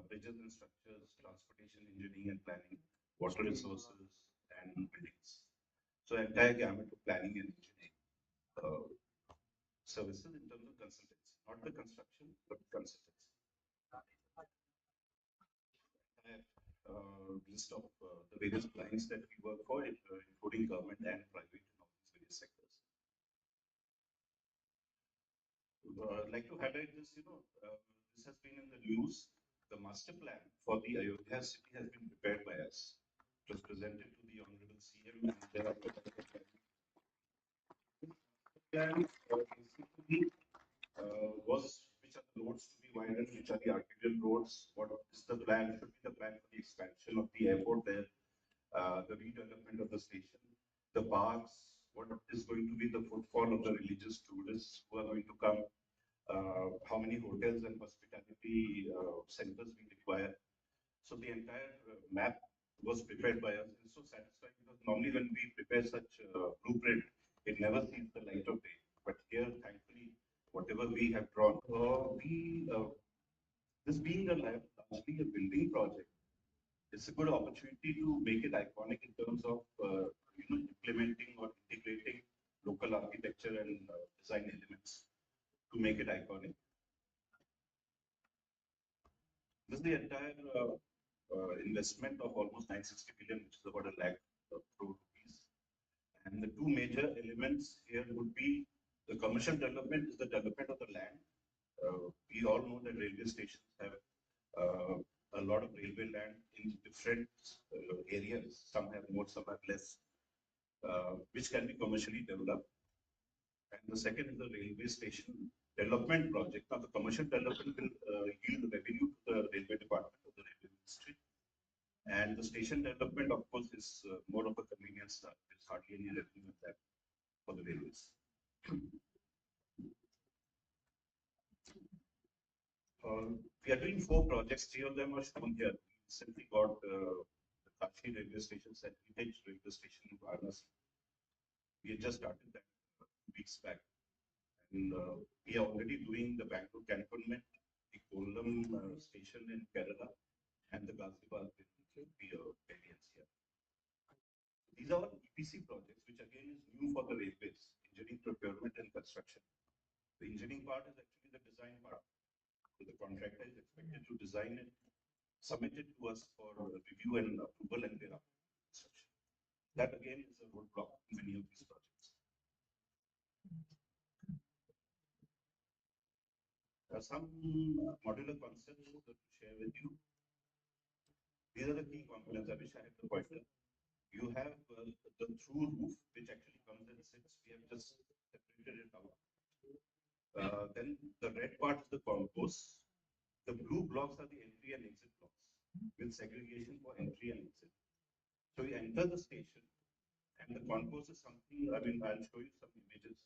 bridges and structures, transportation engineering and planning, water resources and buildings. So entire gamut of planning and engineering services in terms of consultancy, not the construction, but consultancy. List of the various clients that we work for, including government and private in all these various sectors. I'd like to highlight this, this has been in the news. The master plan for the Ayodhya city has been prepared by us. It was presented to the Honorable CM and thereafter plan basically was which are the roads to be widened, which are the arterial roads, what is the plan, should be the plan for the expansion of the airport there, the redevelopment of the station, the parks, what is going to be the footfall of the religious tourists who are going to come, how many hotels and hospitality centers we require. So the entire map was prepared by us. It's so satisfying because normally when we prepare such blueprint, it never sees the light of day. But here, thankfully, whatever we have drawn, this being largely a building project, it's a good opportunity to make it iconic in terms of implementing or integrating local architecture and design elements to make it iconic. This is the entire investment of almost 960 billion, which is about a lakh crore rupees. And the two major elements here would be The commercial development is the development of the land. We all know that railway stations have a lot of railway land in different areas. Some have more, some have less, which can be commercially developed. And the second is the railway station development project. Now, the commercial development will yield revenue to the railway department of the railway ministry. And the station development, of course, is more of a convenience. There's hardly any revenue in that for the railways. We are doing 4 projects. 3 of them are shown here. We recently got the Kashi railway station, Heritage railway station in Varanasi. We had just started that weeks back. And we are already doing the Bangalore cantonment, the Kollam station in Kerala, and the Gazipur in Delhi NCR. These are EPC projects, which again is new for the railways, engineering, procurement, and construction. The engineering part is actually the design part. So the contractor is expected to design it, submit it to us for review and approval, and thereafter construction. That again is a roadblock in many of these projects. Some modular concepts to share with you. These are the key components. I wish I had the pointer. You have the through roof, which actually comes in 6. We have just separated it out. Then the red part is the concourse. The blue blocks are the entry and exit blocks with segregation for entry and exit. So you enter the station, and the concourse is something. I mean, I'll show you some images,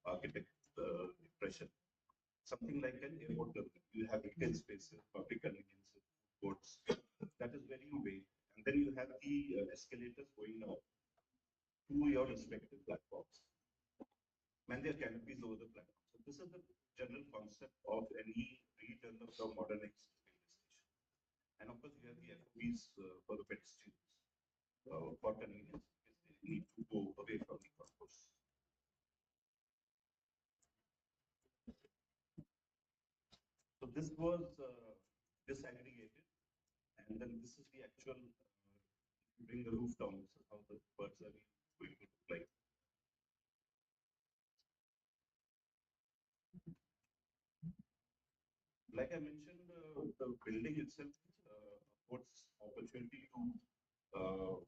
architect impression. Something like an airport terminal. You have retail spaces, public conveniences, courts. That is where you wait. And then you have the escalators going up to your respective platforms. And there are canopies over the platform. So this is the general concept of any redeveloped or modernized railway station. And of course, you have the FOBs for the pedestrians for convenience, because they need to go away from the concourse. So this was disaggregated, and then this is the actual. Bring the roof down. This is how the birds are going to look like. Like I mentioned, the building itself affords opportunity to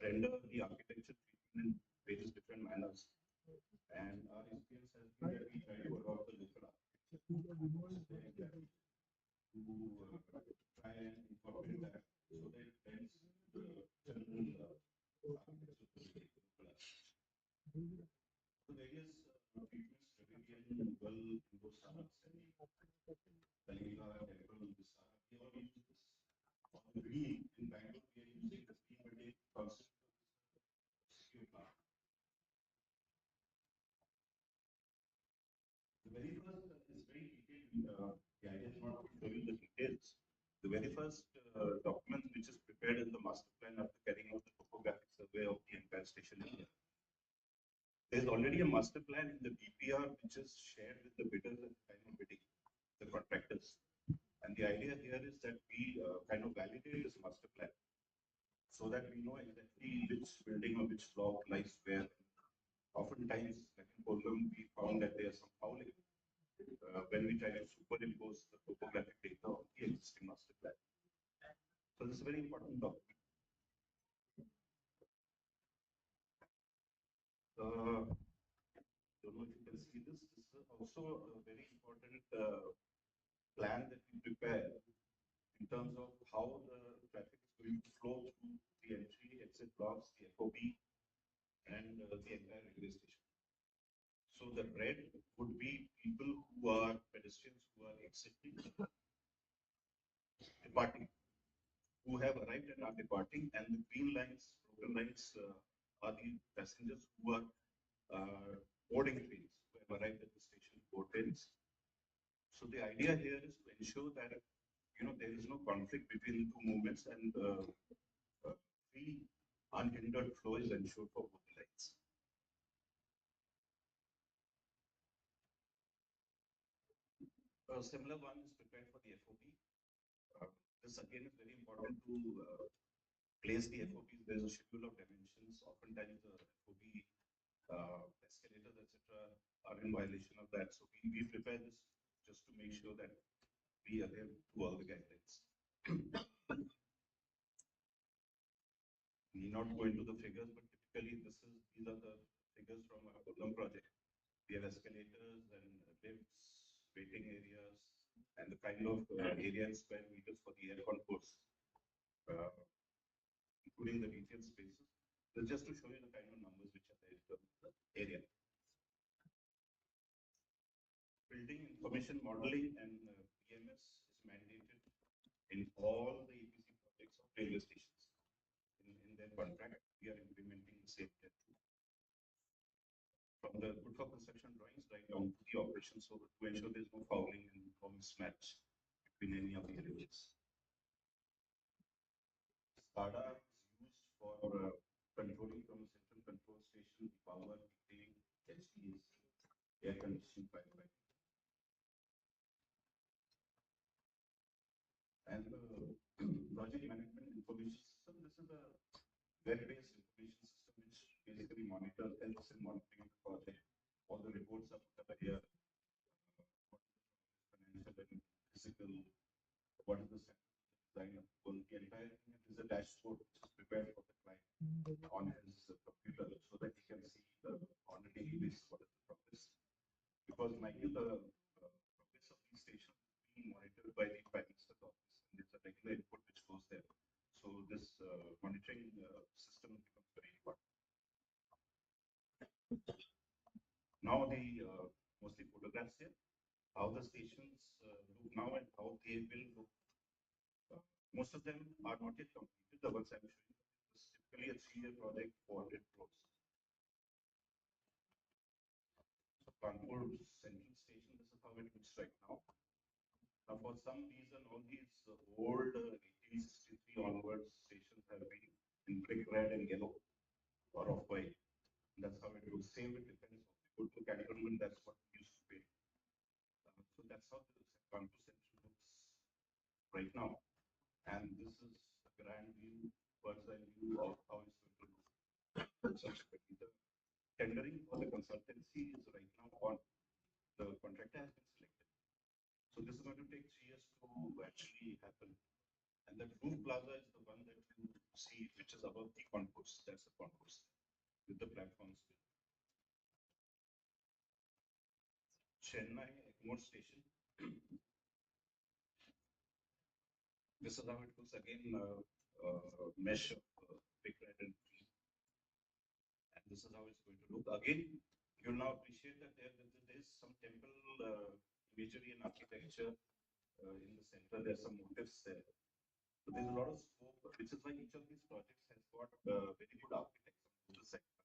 render the architecture in various different manners. And our experience has been that we try to adopt the local architecture to try and incorporate that so that it blends the general architecture. The various treatments, Dravidian, Mughal, Hindustani, Kalinga, Temple, Vistara, we all use this. On the green in Bangalore, we are using the green concept of plant. The very first is very detailed. The idea is not to show you the details. The very first document which is prepared in the master plan after carrying out the topographic survey of the entire station area. There is already a master plan in the DPR which is shared with the bidders at the time of bidding, the contractors. And the idea here is that we kind of validate this master plan so that we know exactly which building or which block lies where. Oftentimes, like in Kollam, we found that there is some fouling when we try to superimpose the topographic data on the existing master plan. So this is a very important document. Don't know if you can see this. This is also a very important plan that we prepare in terms of how the traffic is going to flow through the entry, exit blocks, the FOB, and the entire railway station. So the red would be people who are pedestrians who are exiting, departing, who have arrived and are departing, and the green lines, broken lines are the passengers who are boarding trains, who have arrived at the station, board trains. So the idea here is to ensure that there is no conflict between the two movements, and free, unhindered flow is ensured for both lines. A similar one is prepared for the FOB. This again is very important to place the FOBs. There's a schedule of dimensions. Oftentimes the FOB escalators, etc., are in violation of that. So we prepare this just to make sure that we adhere to all the guidelines. Need not go into the figures, but typically these are the figures from our Budam project. We have escalators and lifts, waiting areas, and the kind of area in square meters for the air concourse, including the retail spaces. So just to show you the kind of numbers which are there in the area. Building information modeling and PMS is mandated in all the EPC projects of railway stations. In their contract, we are implementing the same there. From the good for construction drawings right down to the operations, so to ensure there's no fouling and no mismatch between any of the elements. SCADA is used for controlling from a central control station, power, heating, HVAC, air conditioning, firefighting. And project management information system, this is a web-based information system which basically monitors, helps in monitoring the project. All the reports are put up here. Financial and physical, what is the design of the entire thing is a dashboard which is prepared for the client on his computer so that he can see on a daily basis what is the progress. Because Michael, the progress of these stations is being monitored by the Prime Minister's office, and there's a regular input which goes there. So this monitoring system becomes very important. Now the mostly photographs here, how the stations look now and how they will look. Most of them are not yet completed. The ones I'm showing you is typically a 3-year project, 400 crores. So Kanpur Central Station, this is how it looks right now. Now, for some reason, all these old 1863 onwards stations have been in brick red and yellow or off-white. That's how it looks. Same with defense. Go to cantonment, that's what we used to pay. So that's how the Kanpur Central looks right now. And this is a grand view, bird's-eye view of how it's going to look subsequently. The tendering for the consultancy is right now on. The contractor has been selected. So this is going to take 3 years to actually happen. And that roof plaza is the one that you see, which is above the concourse. That's the concourse with the platforms. Chennai Egmore Station. This is how it looks again, mesh of big red and green. And this is how it's going to look. Again, you'll now appreciate that there is some temple imagery and architecture in the center. There's some motifs there. So there's a lot of scope, which is why each of these projects has got very good architects on the sector.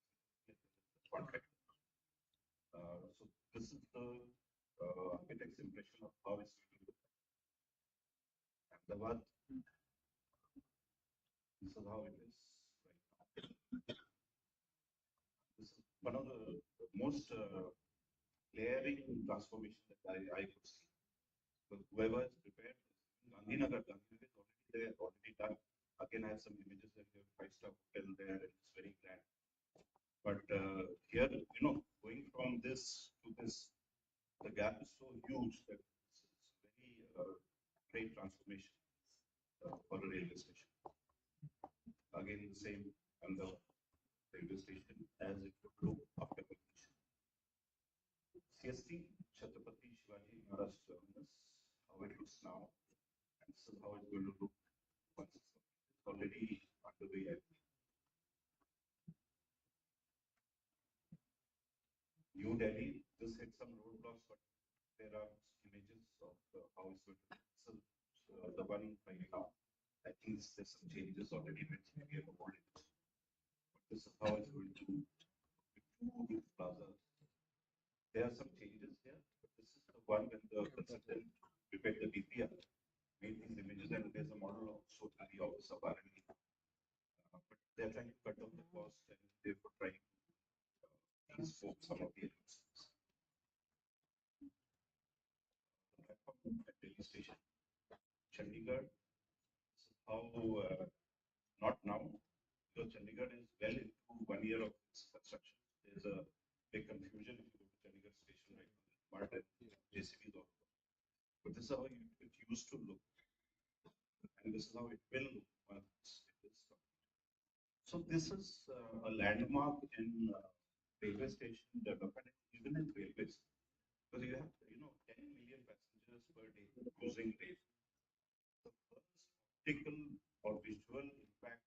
Contract. So this is the architect's impression of how it's going to look. Ahmedabad. This is how it is right now. This is one of the most glaring transformation that I could see. So whoever is prepared, Gandhinagar is already there, already done. Again, I have some images that you have 5-star hotel there, and it's very grand. But here, going from this to this, the gap is so huge that it's very great transformation for a railway station. Again, the same on the railway station as it would look after completion. CST, Chhatrapati Shivaji Maharaj Terminus, how it looks now, and this is how it's going to look once it's already underway. New Delhi, this hit some roadblocks, but there are images of how it's going to look. So the one right now, I think there's some changes already made here about it. But this is how it's going to look. Plaza. There are some changes here, but this is the one when the consultant prepared the DPR, made these images, and there's a model also to the office of R&D. But they're trying to cut down the cost, and therefore trying to scope some of the elements. At Delhi station, Chandigarh. How not now, because Chandigarh is well into 1 year of its construction. There's a big confusion if you go to Chandigarh station right now. Maritime, JCBs all over. But this is how it used to look, and this is how it will look once it is complete. So this is a landmark in railway station development, even in railways, because you have 10 million passengers per day using rail. The first optical or visual impact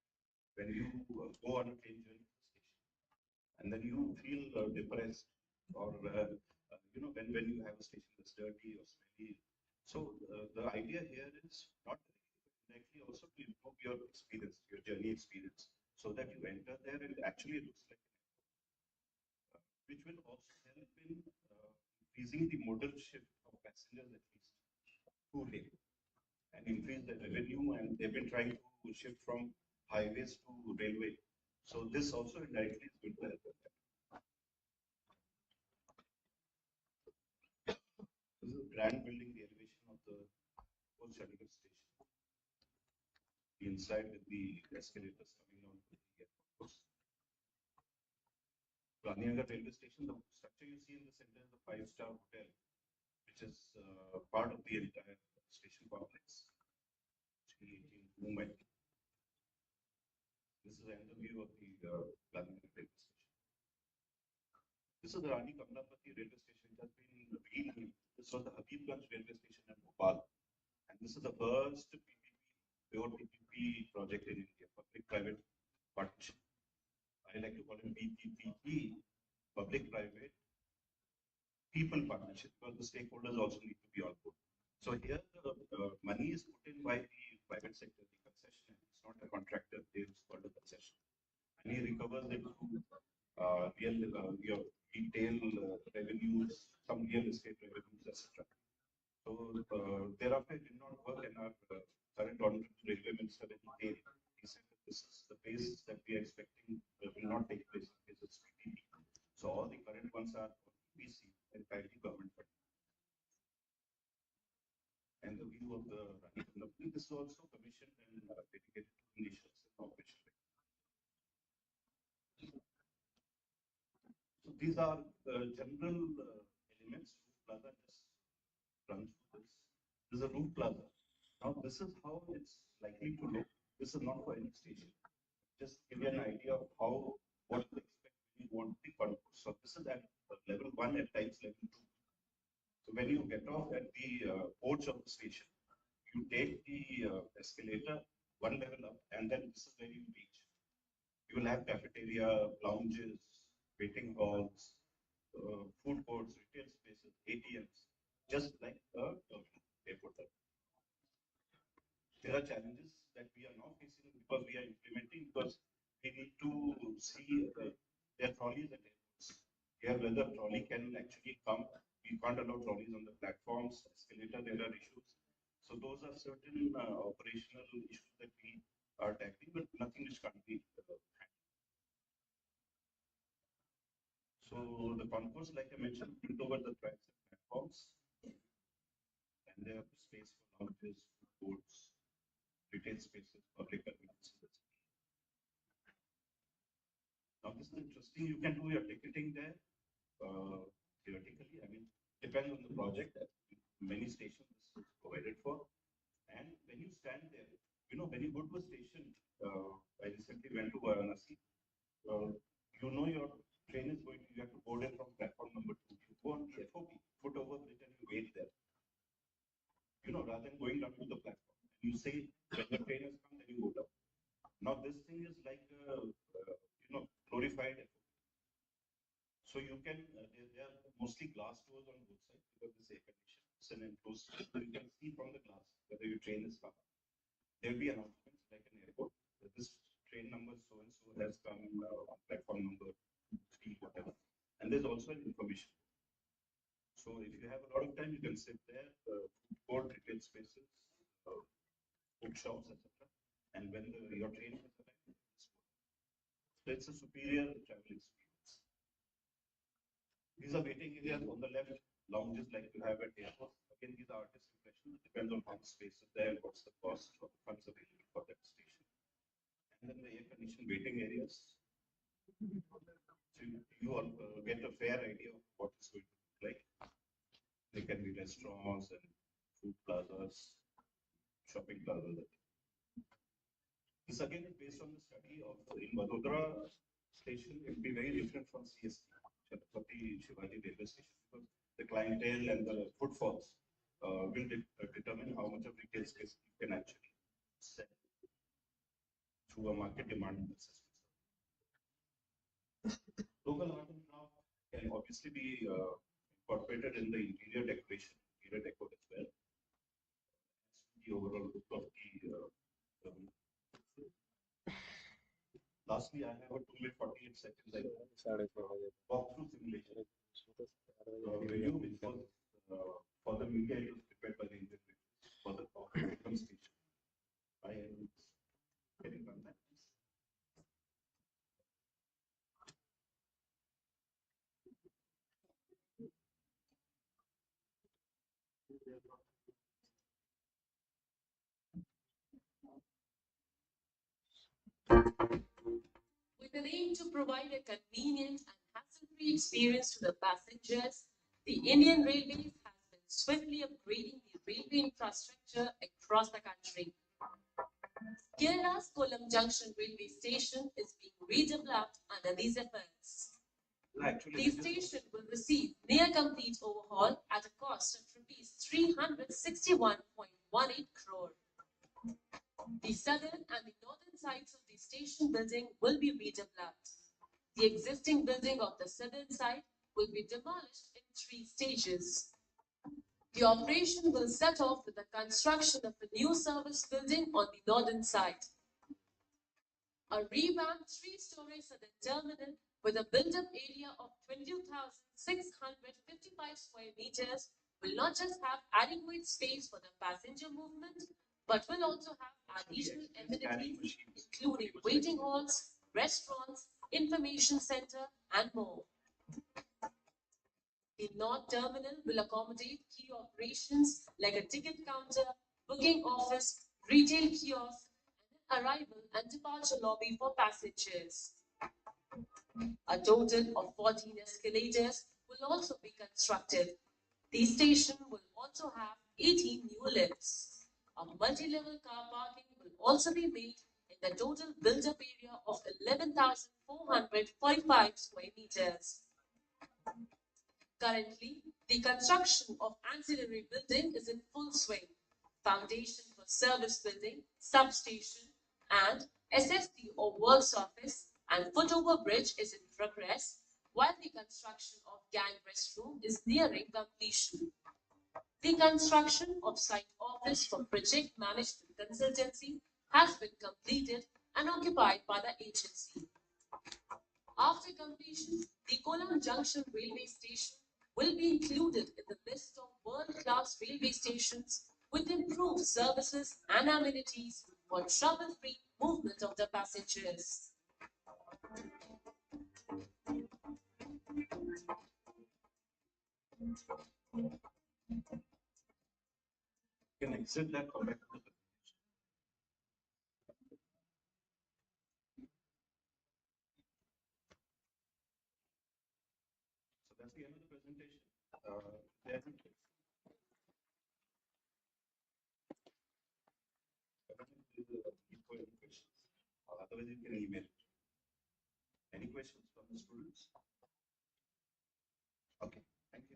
when you go on a train journey to the station, and then you feel depressed, or when you have a station that's dirty or smelly. So the idea here is not directly also to improve your experience, your journey experience, so that you enter there and it actually looks like an airport, which will also help in increasing the modal shift of passengers at least to rail and increase the revenue. And they've been trying to shift from highways to railway. So this also indirectly is going to help with that. This is a grand building, the elevation of the whole Chandigarh station. The inside with the escalators coming down to the airport. Gandhinagar railway station, the structure you see in the center is the 5-star hotel, which is part of the entire station complex. 18 Mumbai. This is another view of the Gandhinagar railway station. This is the Rani Kamlapati railway station. It has been renamed. This was the Habibganj railway station in Bhopal. And this is the first PPP, pure PPP project in India, public-private partnership. I like to call it PPP, public-private people partnership, because the stakeholders also need to be on board. So here the money is put in by the private sector, the concessionaire. It's not a contractor, it's called a concession. And he recovers it through your retail revenues, some real estate revenues, etc. So thereafter it did not work, and our current honorable railway minister, when he came, he said that this is the pace that we are expecting will not take place in case it's PPP. So all the current ones are PPC, entirely government funded. And the view of the running company, this is also commissioned and dedicated to initials and operation. So these are general elements. Roof plaza just runs through this. This is a roof plaza. Now this is how it's likely to look. This is not for any station. Just give you an idea of what to expect when you want the concourse. So this is at level 1 at times level 2. So when you get off at the porch of the station, you take the escalator one level up, and then this is where you reach. You will have cafeteria, lounges, waiting halls, food courts, retail spaces, ATMs, just like a airport. There are challenges that we are now facing because we are implementing, because we need to see their trolleys at airports. Here, whether trolley can actually come, we can't allow trolleys on the platforms, escalator, there are issues. So those are certain operational issues that we are tackling, but nothing which can't be handled. So the concourse, like I mentioned, built over the tracks and platforms, and there are space for lounges, food courts, retail spaces, public conveniences, etc. Now this is interesting. You can do your ticketing there theoretically. I mean, depends on the project. Many stations this is provided for. And when you stand there, when you go to a station, I recently went to Varanasi. Your train is going to, you have to board it from platform number 2. You go on the FOB, foot over bridge, and you wait there. Rather than going down to the platform. And you say, when the train has come, then you go down. Now this thing is like, glorified FOB. So you can, there are mostly glass doors on both sides because this air condition. It's an enclosed space, so you can see from the glass whether your train is coming. There will be announcements like an airport that this train number so and so has come on platform number 3, whatever. And there's also an information. So if you have a lot of time, you can sit there, food court, retail spaces, bookshops, etc. And when your train has arrived, so it's a superior travel experience. These are waiting areas on the left, lounges like you have at airports. Again, these are artist impressions. It depends on how much space is there and what's the cost of the funds available for that station. And then the air conditioned waiting areas. So you all get a fair idea of what it's going to look like. There can be restaurants and food plazas, shopping plazas. This again is based on the study of in Vadodara station. It will be very different from CST, Chhatrapati Shivaji railway station, because the clientele and the footfalls will determine how much of retail space you can actually sell through a market demand assessment. Local art and craft can obviously be incorporated in the interior decoration, interior decor as well. The overall look of the lastly, I have a 2 minute 48 seconds walkthrough simulation. Video which was for the media, it was prepared by the Indian for the Maritime station. I am getting on that. With an aim to provide a convenient and hassle-free experience to the passengers, the Indian Railways has been swiftly upgrading the railway infrastructure across the country. Kerala's Kollam Junction railway station is being redeveloped under these efforts. The station will receive near complete overhaul at a cost of rupees 361.18 crore. The southern and the northern sides of the station building will be redeveloped. The existing building of the southern side will be demolished in 3 stages. The operation will set off with the construction of a new service building on the northern side. A revamped 3-story southern terminal with a built-up area of 22,655 square meters will not just have adequate space for the passenger movement, but will also have additional amenities, including waiting halls, restaurants, information center, and more. The North Terminal will accommodate key operations like a ticket counter, booking office, retail kiosk, and an arrival and departure lobby for passengers. A total of 14 escalators will also be constructed. The station will also have 18 new lifts. A multi-level car parking will also be made in the total built-up area of 11,445 square meters. Currently, the construction of ancillary building is in full swing. Foundation for service building, substation, and SSD or works office and footover bridge is in progress, while the construction of gang restroom is nearing completion. The construction of site office for project management consultancy has been completed and occupied by the agency. After completion, the Kollam Junction railway station will be included in the list of world-class railway stations with improved services and amenities for trouble-free movement of the passengers. You can exit that, come back to the presentation. So that's the end of the presentation. There are any questions? Otherwise, you can email it. Any questions from the students? Okay, thank you.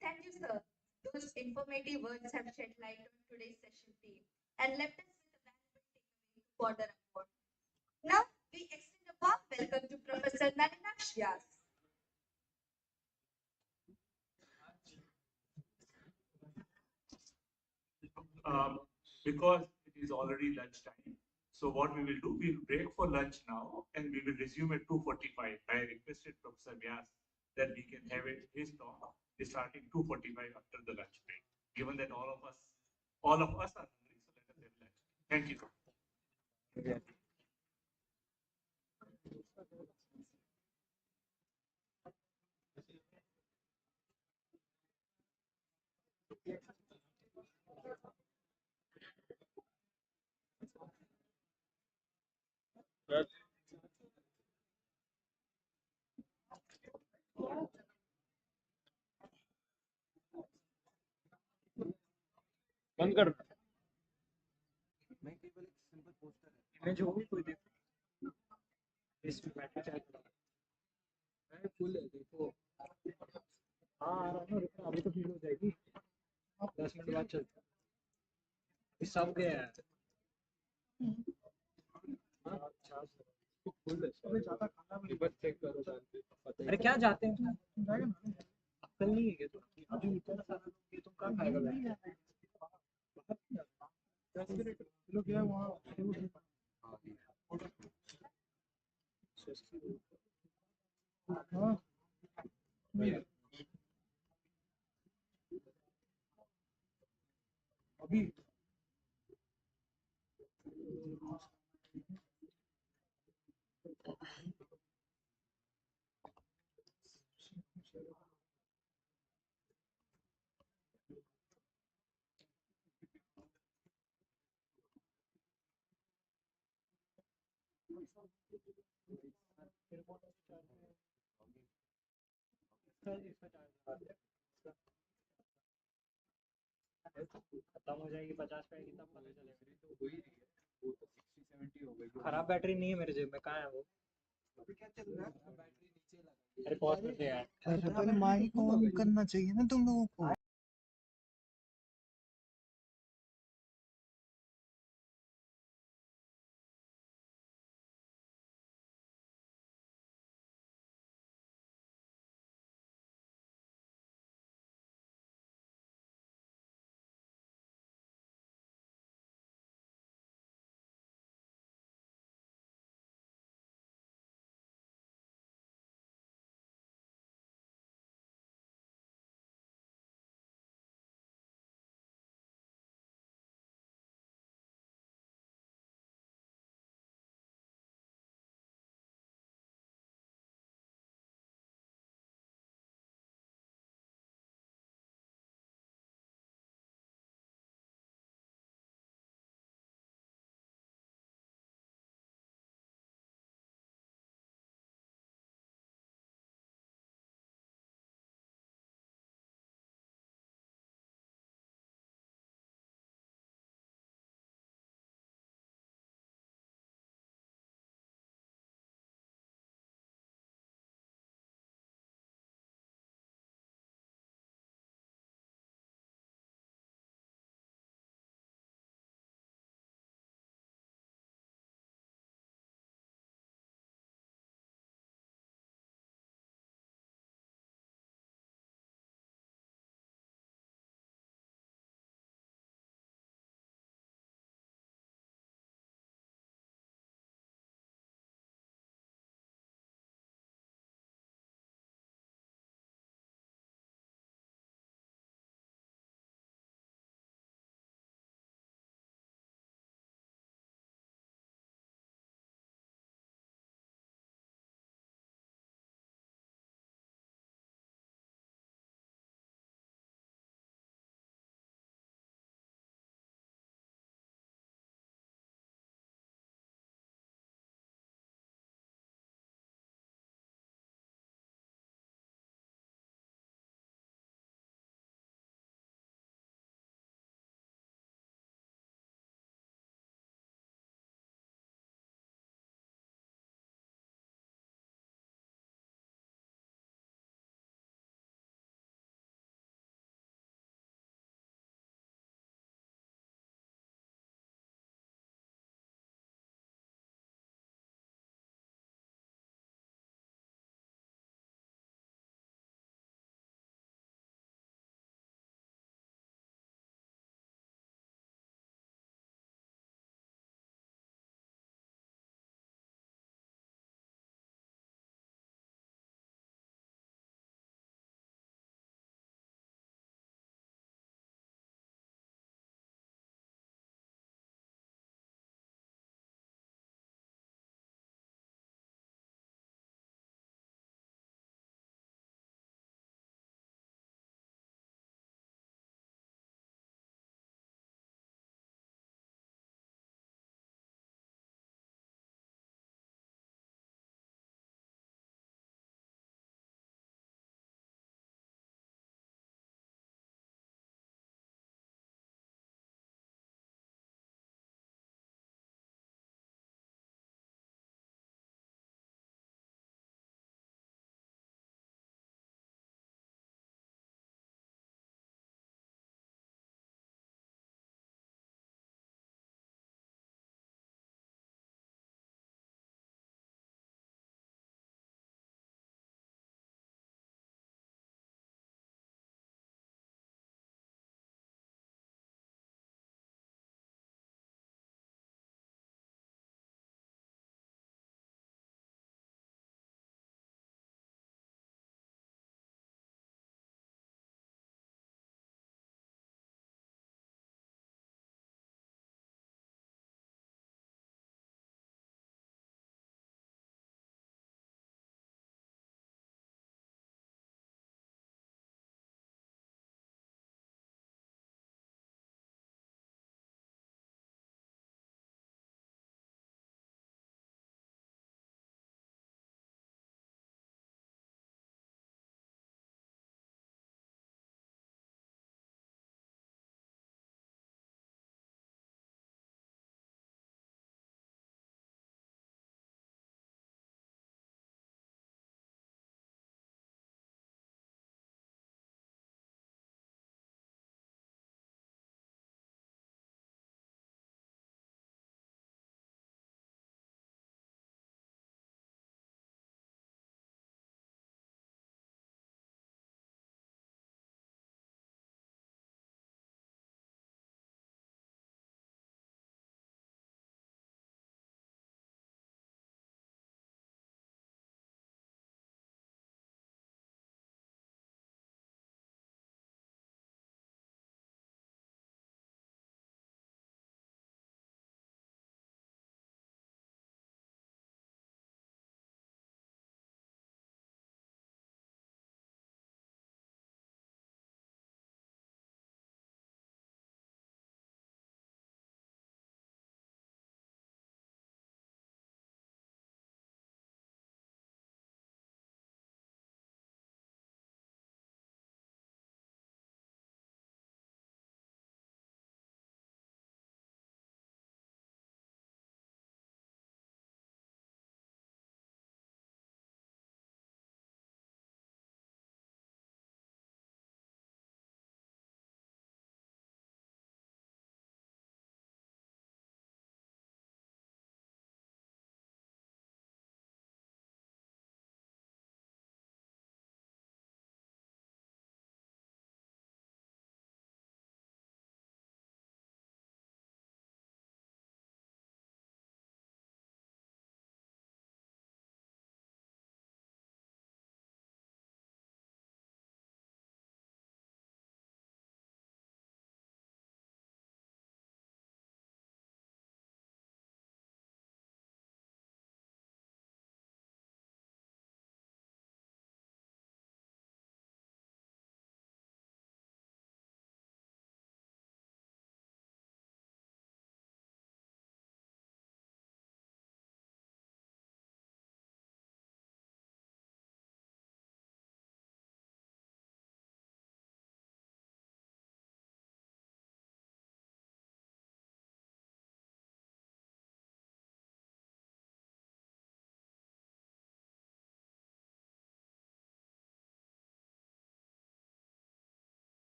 Thank you, sir. Those informative words have shed light on today's session theme and left us with a valuable takeaway to ponder upon. Now, we extend a warm welcome to Professor Nalinash Vyas. Because it is already lunchtime. So what we will do, we will break for lunch now and we will resume at 2:45. I requested Professor Vyas that we can have his talk starting 2:45 after the lunch break, given that all of us are hungry, so let us have lunch. Thank you. बंद कर मैं केवल एक simple poster है। Image होगी कोई देखो इस बैटरी चार्ज है फुल है देखो। हाँ आ रहा है ना रुकना अभी तो फुल हो जाएगी 10 मिनट बाद चलता है सब गया है। हाँ, चार्ज फुल है अबे ज्यादा खाना भी बस चेक करो डाल के पता है। अरे क्या जाते हैं अक्ल नहीं है क्या तुम अभी इतना सारा लोग ये तुम कहाँ खाएगा बैठ के? चलो क्या वहाँ हाँ अभी खत्म हो जाएगी 50 पे आएगी तब पता चलेगा। तो हो ही रही है वो तो 60-70 हो गई। खराब बैटरी नहीं है मेरे जेब में कहाँ है वो? अभी क्या चल रहा है बैटरी नीचे लगा। अरे पॉज कर दे यार। अरे पहले माइक ऑन करना चाहिए ना तुम लोगों को।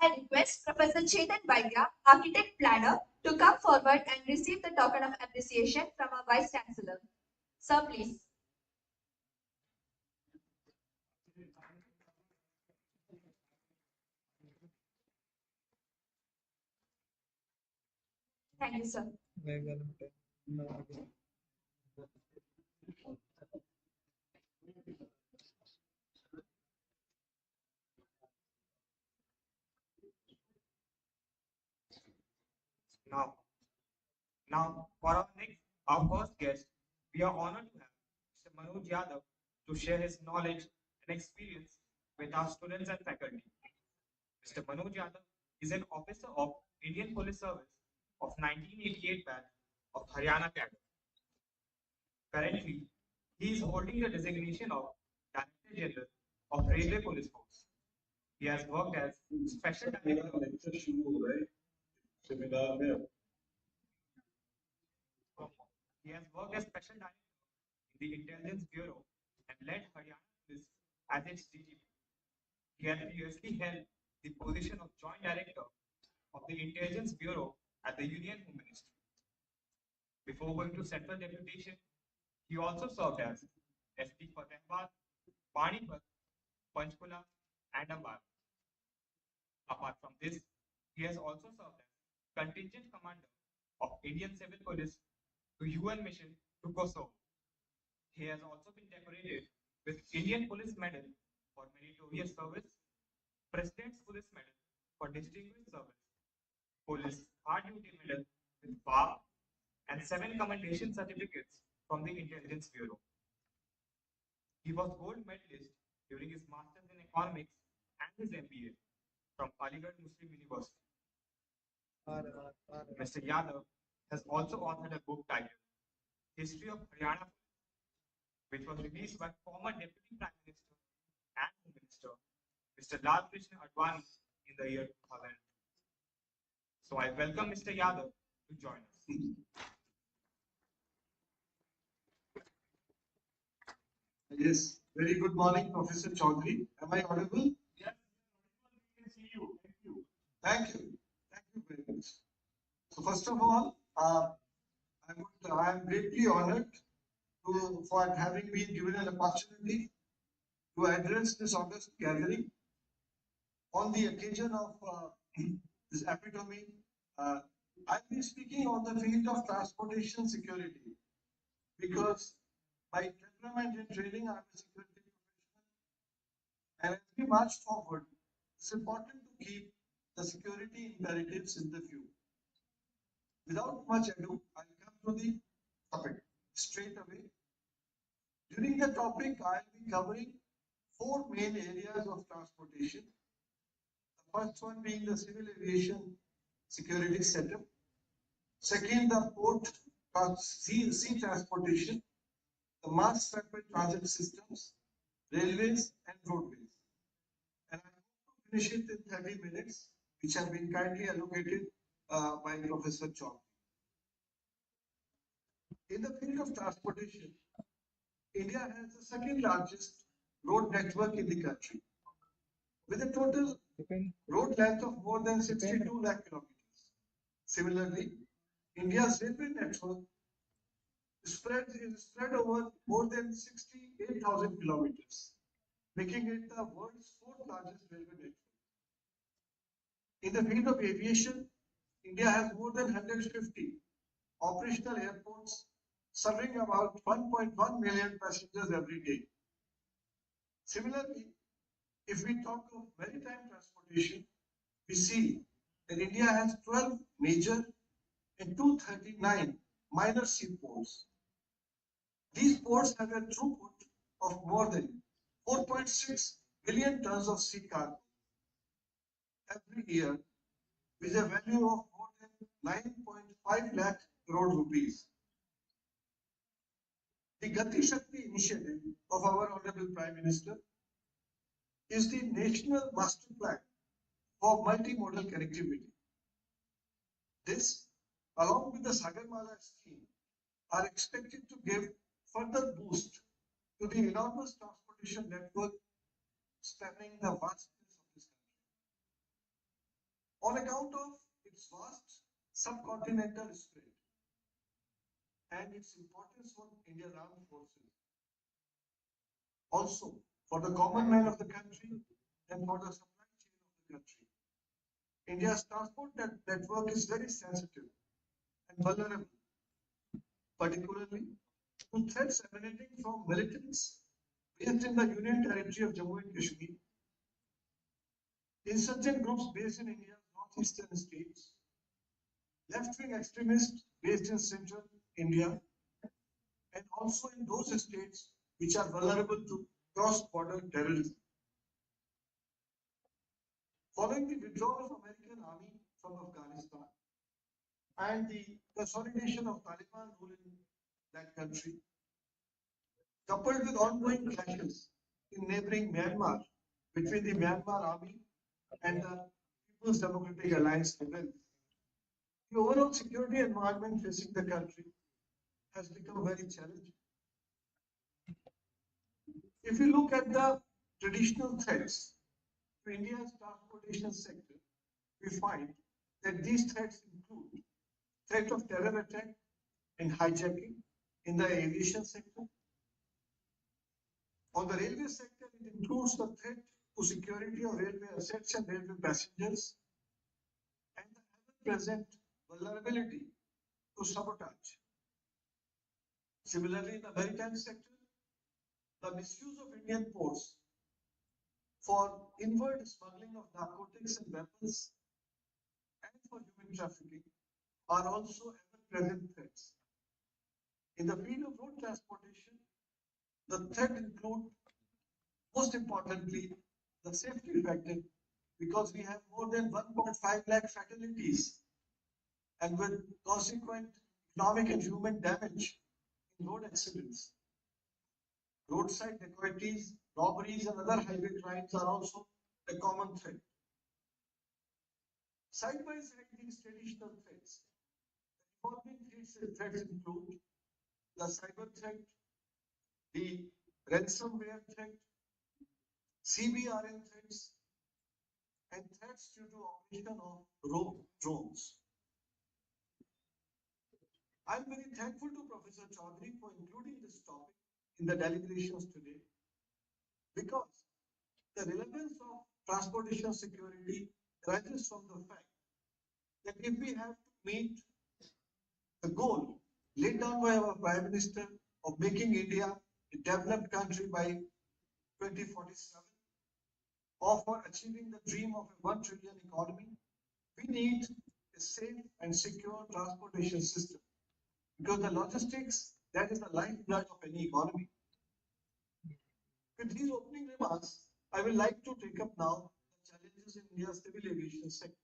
I request Professor Chetan Vaidya, Architect Planner, to come forward and receive the token of appreciation from our Vice Chancellor. Sir, please. Thank you, sir. Now, for our first guest, we are honored to have Mr. Manoj Yadav to share his knowledge and experience with our students and faculty. Mr. Manoj Yadav is an officer of Indian Police Service of 1988 batch of Haryana cadre. Currently, he is holding the designation of Director General of Railway Police Force. He has worked as Special Director. He has worked as Special Director in the Intelligence Bureau and led Haryana Police as its DGP. He had previously held the position of Joint Director of the Intelligence Bureau at the Union Home Ministry. Before going to Central Deputation, he also served as SP Fatehabad, Panipat, Panchkula, and Ambar. Apart from this, he has also served as Contingent Commander of Indian Civil Police to UN Mission to Kosovo. He has also been decorated with Indian Police Medal for Meritorious Service, President's Police Medal for Distinguished Service, Police Hard Duty Medal with BAR, and 7 commendation certificates from the Intelligence Bureau. He was gold medalist during his Masters in Economics and his MBA from Aligarh Muslim University. Mr. Yadav has also authored a book titled History of Haryana, which was released by former Deputy Prime Minister and Home Minister, Mr. Lal Krishna Advani, in the year 2000. So I welcome Mr. Yadav to join us. Yes, very good morning, Professor Chaudhary. Am I audible? Yes, we can see you. Thank you. Thank you. Thank you very much. So first of all, I am greatly honored for having been given an opportunity to address this august gathering on the occasion of this epitome. I've been speaking on the field of transportation security because by temperament and training, I'm a security professional. And as we march forward, it's important to keep the security imperatives in the view. Without much ado, I'll come to the topic straight away. During the topic, I'll be covering 4 main areas of transportation. The first one being the civil aviation security setup. Second, the port sea transportation, the mass rapid transit systems, railways, and roadways. And I hope to finish it in 30 minutes, which have been kindly allocated by Professor Chaudhary. In the field of transportation, India has the second largest road network in the country, with a total road length of more than 62 lakh kilometers. Similarly, India's railway network is spread over more than 68,000 kilometers, making it the world's 4th largest railway network. In the field of aviation, India has more than 150 operational airports serving about 1.1 million passengers every day. Similarly, if we talk of maritime transportation, we see that India has 12 major and 239 minor seaports. These ports have a throughput of more than 4.6 billion tons of sea cargo every year, with a value of more than 9.5 lakh crore rupees. The Gati Shakti initiative of our Honorable Prime Minister is the national master plan for multimodal connectivity. This, along with the Sagarmala scheme, are expected to give further boost to the enormous transportation network spanning the vastness of this country. account of its vast subcontinental spread and its importance for Indian armed forces, also for the common man of the country and for the supply chain of the country. India's transport network is very sensitive and vulnerable, particularly to threats emanating from militants based in the Union Territory of Jammu and Kashmir, insurgent groups based in India's northeastern states, left-wing extremists based in central India, and also in those states which are vulnerable to cross-border terrorism. Following the withdrawal of American army from Afghanistan and the consolidation of Taliban rule in that country, coupled with ongoing clashes in neighboring Myanmar between the Myanmar army and the People's Democratic Alliance rebels, the overall security environment facing the country has become very challenging. If you look at the traditional threats to India's transportation sector, we find that these threats include threat of terror attack and hijacking in the aviation sector. On the railway sector, it includes the threat to security of railway assets and railway passengers, and the ever-present vulnerability to sabotage. Similarly, in the maritime sector, the misuse of Indian ports for inward smuggling of narcotics and weapons and for human trafficking are also ever-present threats. In the field of road transportation, the threat include, most importantly, the safety factor, because we have more than 1.5 lakh fatalities and with consequent economic and human damage in road accidents. Roadside dacoities, robberies, and other highway crimes are also a common threat. Side by side, these traditional threats, the evolving threats include the cyber threat, the ransomware threat, CBRN threats, and threats due to operation of rogue drones. I'm very thankful to Professor Chaudhary for including this topic in the deliberations today, because the relevance of transportation security arises from the fact that if we have to meet the goal laid down by our Prime Minister of making India a developed country by 2047, or for achieving the dream of a 1 trillion economy, we need a safe and secure transportation system, because the logistics, that is the lifeblood of any economy. With these opening remarks, I would like to take up now the challenges in India's civil aviation sector.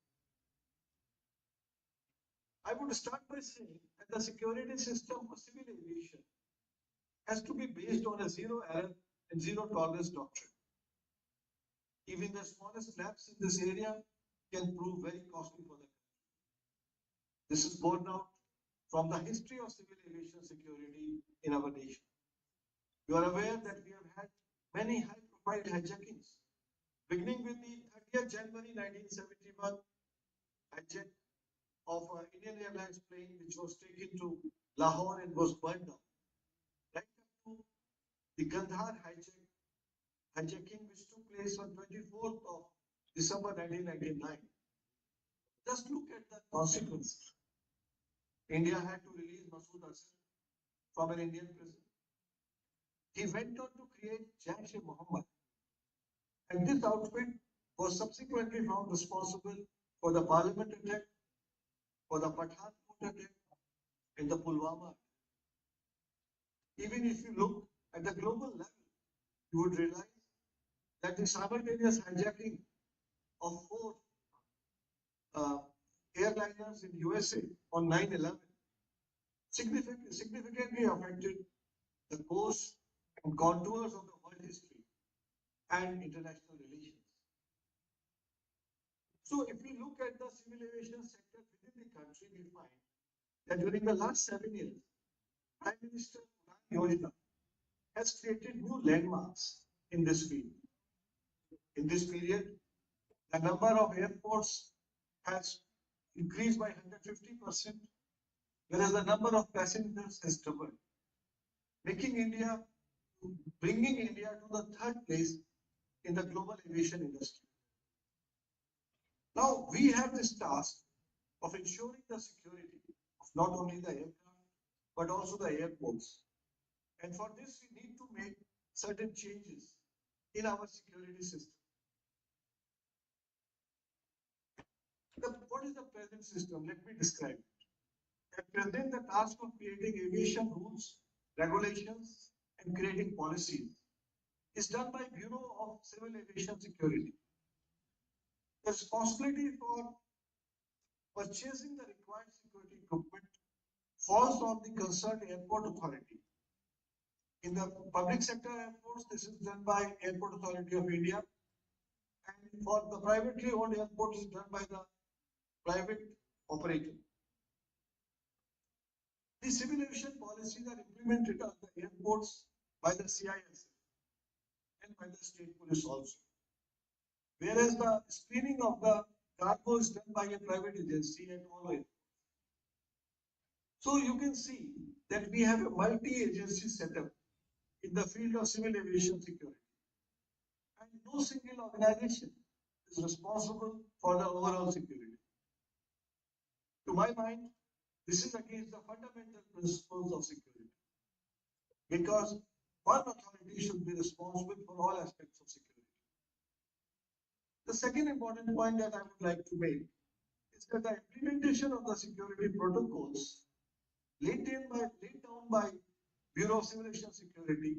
I would start by saying that the security system for civil aviation has to be based on a zero error and zero tolerance doctrine. Even the smallest lapse in this area can prove very costly for the country. This is borne out from the history of civil aviation security in our nation. You are aware that we have had many high-profile hijackings, beginning with the 30th January 1971 hijack of an Indian Airlines plane which was taken to Lahore and was burned down, right up to the Gandhar hijacking which took place on 24th of December 1999. Just look at the consequences. India had to release Masood Azhar from an Indian prison. He went on to create Jaish-e-Mohammed, and this outfit was subsequently found responsible for the Parliament attack, for the Pathankot attack, and the Pulwama attack. Even if you look at the global level, you would realize that the simultaneous hijacking of 4 airliners in USA on 9/11 significantly affected the course and contours of the world history and international relations. So if we look at the civil aviation sector within the country, we find that during the last 7 years, Prime Minister Yojana has created new landmarks in this field. In this period, the number of airports has increased by 150%, whereas the number of passengers has doubled, bringing India to the third place in the global aviation industry. Now we have this task of ensuring the security of not only the aircraft but also the airports. And for this we need to make certain changes in our security system. What is the present system? Let me describe it. At present, the task of creating aviation rules, regulations, and creating policies is done by Bureau of Civil Aviation Security. The responsibility for purchasing the required security equipment falls on the concerned airport authority. In the public sector airports, this is done by Airport Authority of India, and for the privately owned airports, is done by the private operator. The civil aviation policies are implemented at the airports by the CIS and by the state police also. Whereas the screening of the cargo is done by a private agency at all airports. So you can see that we have a multi-agency setup in the field of civil aviation security. And no single organization is responsible for the overall security. To my mind, this is against the fundamental principles of security, because one authority should be responsible for all aspects of security. The second important point that I would like to make is that the implementation of the security protocols laid down by Bureau of Civil Aviation Security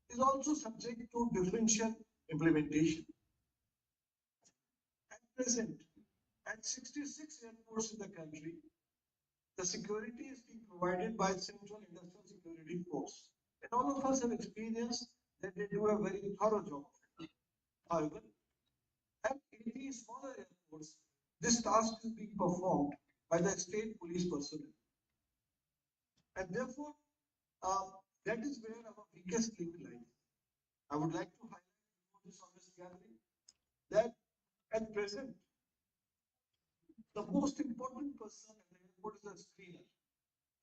is also subject to differential implementation. At present, at 66 airports in the country, the security is being provided by Central Industrial Security Force. And all of us have experienced that they do a very thorough job. However, at 80 smaller airports, this task is being performed by the state police personnel. And therefore, that is where our weakest link lies. I would like to highlight this on this gathering that at present, the most important person at the airport is a screener.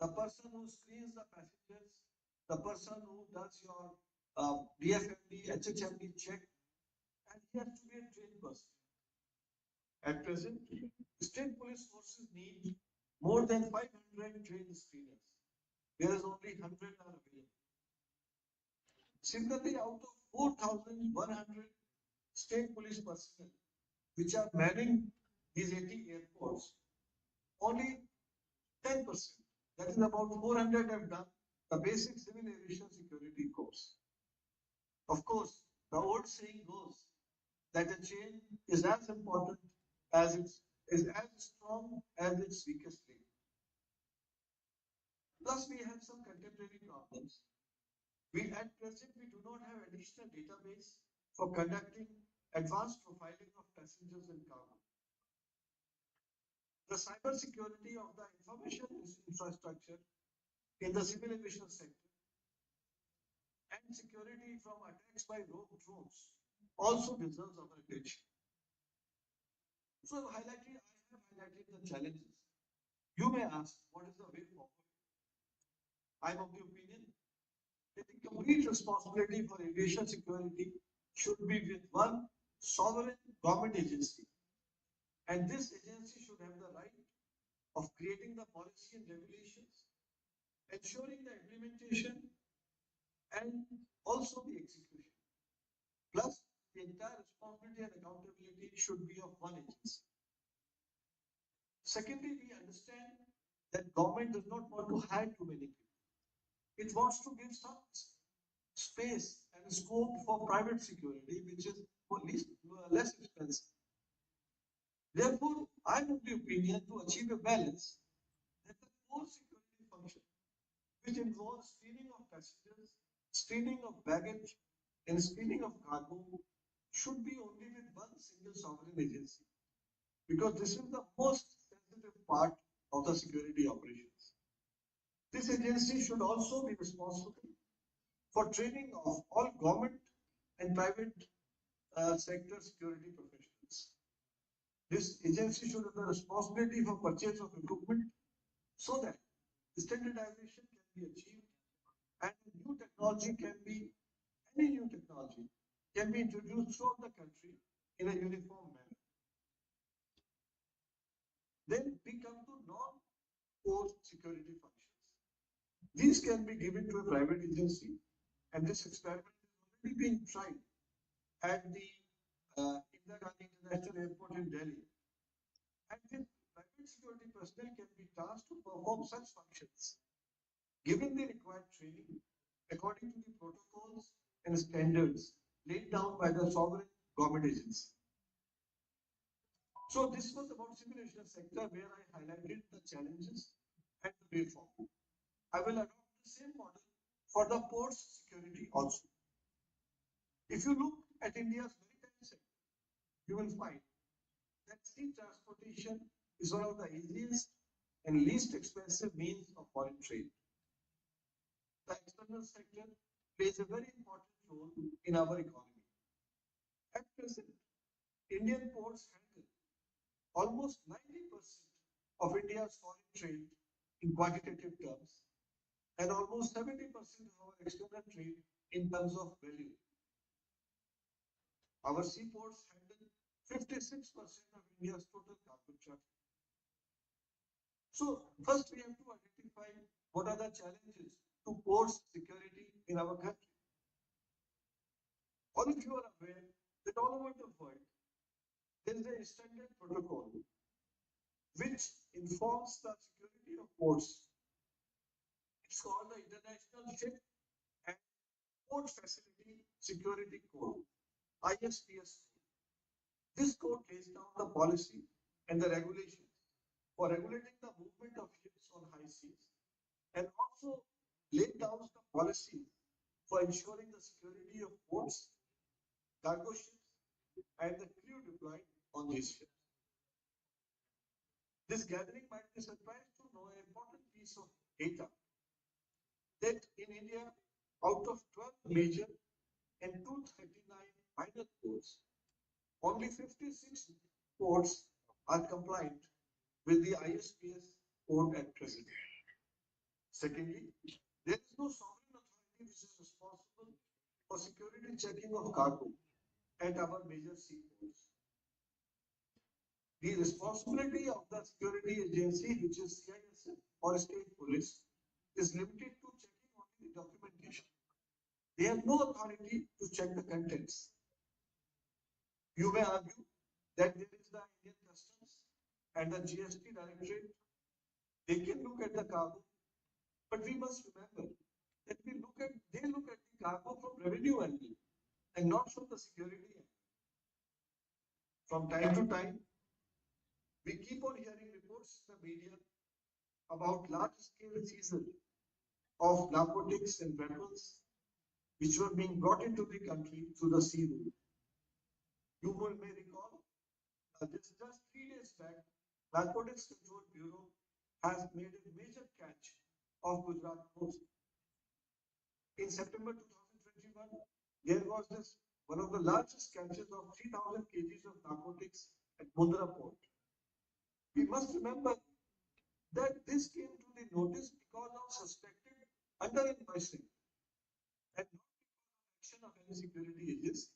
The person who screens the passengers, the person who does your DFMD, HHMD check, and he has to be a trained person. At present, state police forces need more than 500 trained screeners, whereas only 100 are available. Similarly, out of 4,100 state police personnel which are manning these 80 airports, only 10%, that is about 400, have done the basic civil aviation security course. Of course, the old saying goes that a chain is as important as is as strong as its weakest link. Plus, we have some contemporary problems. At present, we do not have additional database for conducting advanced profiling of passengers and cargo. The cyber security of the information infrastructure in the civil aviation sector and security from attacks by rogue drones also deserves our attention. So I have highlighted the challenges. You may ask, what is the way forward? I am of the opinion that the complete responsibility for aviation security should be with one sovereign government agency. And this agency should have the right of creating the policy and regulations, ensuring the implementation, and also the execution. Plus, the entire responsibility and accountability should be of one agency. Secondly, we understand that government does not want to hire too many people. It wants to give some space and scope for private security, which is less expensive. Therefore, I am of the opinion to achieve a balance that the core security function, which involves screening of passengers, screening of baggage, and screening of cargo, should be only with one single sovereign agency, because this is the most sensitive part of the security operations. This agency should also be responsible for training of all government and private sector security professionals. This agency should have the responsibility for purchase of equipment so that standardization can be achieved and new technology can be, any new technology can be introduced throughout the country in a uniform manner. Then we come to non-core security functions. These can be given to a private agency, and this experiment has already been tried at the Indira Gandhi International Airport in Delhi. And this private security personnel can be tasked to perform such functions, given the required training according to the protocols and standards laid down by the sovereign government agency. So this was about simulation sector where I highlighted the challenges and the way forward. I will adopt the same model for the ports security also. If you look at India's maritime sector, you will find that sea transportation is one of the easiest and least expensive means of foreign trade. The external sector plays a very important role in our economy. At present, Indian ports handle almost 90% of India's foreign trade in quantitative terms and almost 70% of our external trade in terms of value. Our seaports handle 56% of India's total cargo traffic. So first we have to identify what are the challenges to ports security in our country. All of you are aware that all over the world there is a standard protocol which informs the security of ports. It's called the International Ship and Port Facility Security Code, ISPS code. This code lays down the policy and the regulations for regulating the movement of ships on high seas and also laid down the policy for ensuring the security of ports, cargo ships, and the crew deployed on these ships. This gathering might be surprised to know an important piece of data that in India, out of 12 major and 239 minor ports, only 56 ports are compliant with the ISPS code at present. Secondly, there is no sovereign authority which is responsible for security checking of cargo at our major seaports. The responsibility of the security agency, which is CISF or state police, is limited to checking only the documentation. They have no authority to check the contents. You may argue that there is the Indian Customs and the GST Directorate. They can look at the cargo, but we must remember that they look at the cargo from revenue angle and not from the security angle. From time to time, we keep on hearing reports in the media about large-scale seizure of narcotics and weapons which were being brought into the country through the sea route. You may recall just 3 days back, Narcotics Control Bureau has made a major catch of Gujarat coast. In September 2021, there was one of the largest catches of 3,000 kgs of narcotics at Mundra port. We must remember that this came to the notice because of suspected under-invoicing and not because of action of any security agency.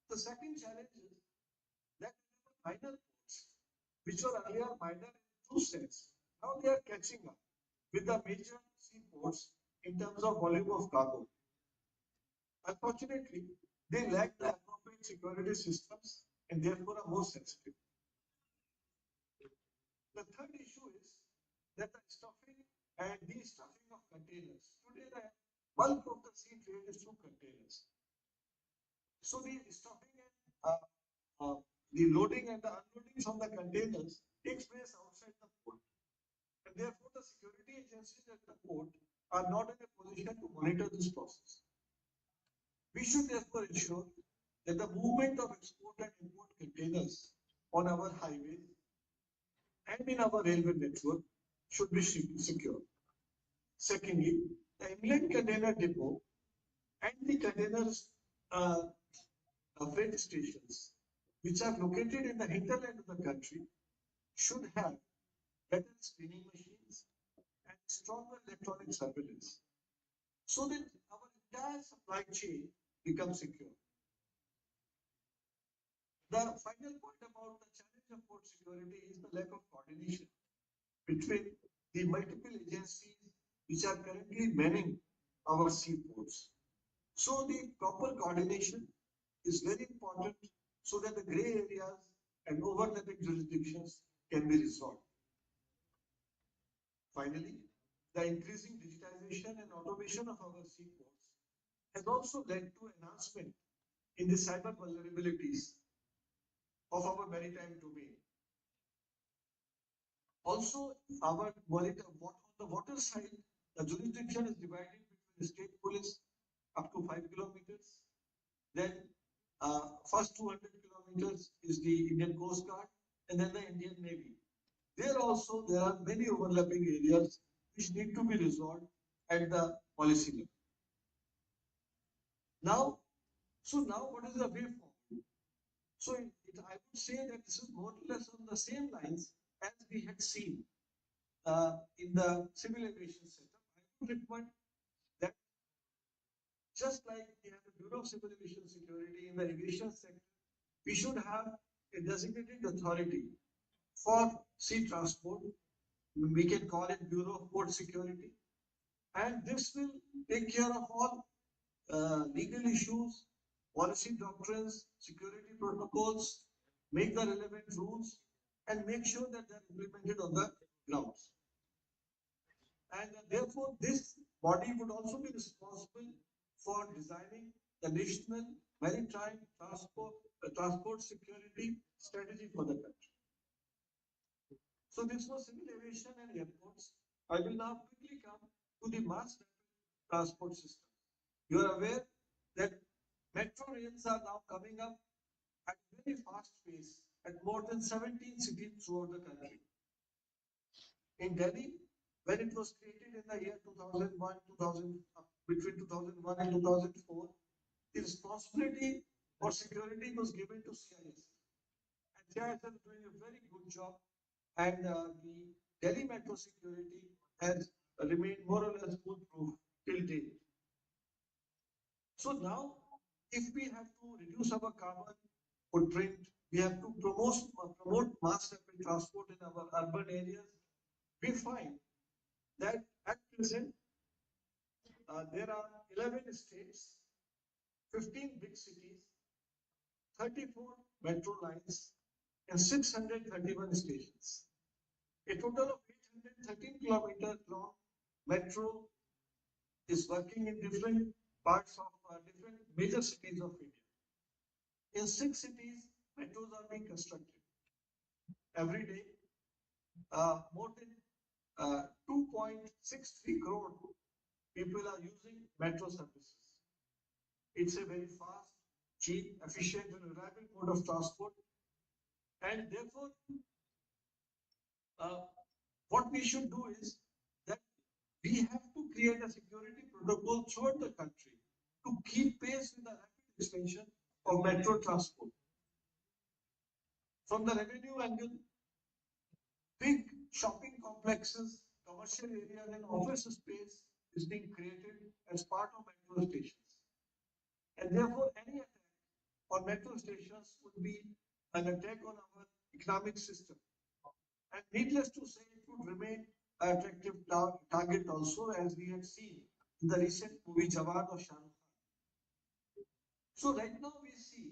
The second challenge is that minor ports, which were earlier minor in true sense, now they are catching up with the major seaports in terms of volume of cargo. Unfortunately, they lack the appropriate security systems and therefore are more sensitive. The third issue is that the stuffing and de-stuffing of containers. Today, the bulk of the sea trade is through containers. So the stuffing and the loading and the unloading from the containers takes place outside the port. And therefore, the security agencies at the port are not in a position to monitor this process. We should therefore ensure that the movement of export and import containers on our highways and in our railway network should be secure. Secondly, the inland container depot and the containers freight stations which are located in the hinterland of the country should have better screening machines and stronger electronic surveillance so that our entire supply chain becomes secure. The final point about the challenge of port security is the lack of coordination between the multiple agencies which are currently manning our seaports. So the proper coordination is very important so that the gray areas and overlapping jurisdictions can be resolved. Finally, the increasing digitization and automation of our seaports has also led to enhancement in the cyber vulnerabilities of our maritime domain. Also, our on the water side, the jurisdiction is divided between the state police up to 5 kilometers. Then first 200 kilometers is the Indian Coast Guard and then the Indian Navy. There also there are many overlapping areas which need to be resolved at the policy level. Now, what is the way forward? So I would say that this is more or less on the same lines as we had seen in the civil aviation setup. I would recommend that just like we have a Bureau of Civil Aviation Security in the aviation sector, we should have a designated authority for sea transport. We can call it Bureau of Port Security, and this will take care of all legal issues, policy doctrines, security protocols, make the relevant rules, and make sure that they are implemented on the grounds. And therefore, this body would also be responsible for designing the national maritime transport security strategy for the country. So this was civil aviation and airports. I will now quickly come to the mass transport system. You are aware that metro rails are now coming up at a very fast pace at more than 17 cities throughout the country. In Delhi, when it was created in the year 2001, between 2001 and 2004, the responsibility for security was given to CIS. And CIS is doing a very good job. And the Delhi metro security has remained more or less foolproof till date. So now, if we have to reduce our carbon footprint, we have to promote mass rapid transport in our urban areas. We find that at present, there are 11 states, 15 big cities, 34 metro lines, and 631 stations. A total of 813 kilometers long metro is working in different parts of different major cities of India. In 6 cities, metros are being constructed. Every day, more than 2.63 crore people are using metro services. It's a very fast, cheap, efficient, and reliable mode of transport. And therefore, what we should do is that we have to create a security protocol throughout the country to keep pace with the rapid expansion of metro transport. From the revenue angle, big shopping complexes, commercial areas, and office space is being created as part of metro stations. And therefore, any attack on metro stations would be an attack on our economic system. And needless to say, it would remain an attractive target also, as we had seen in the recent movie Jawan of Shah Rukh Khan. So right now we see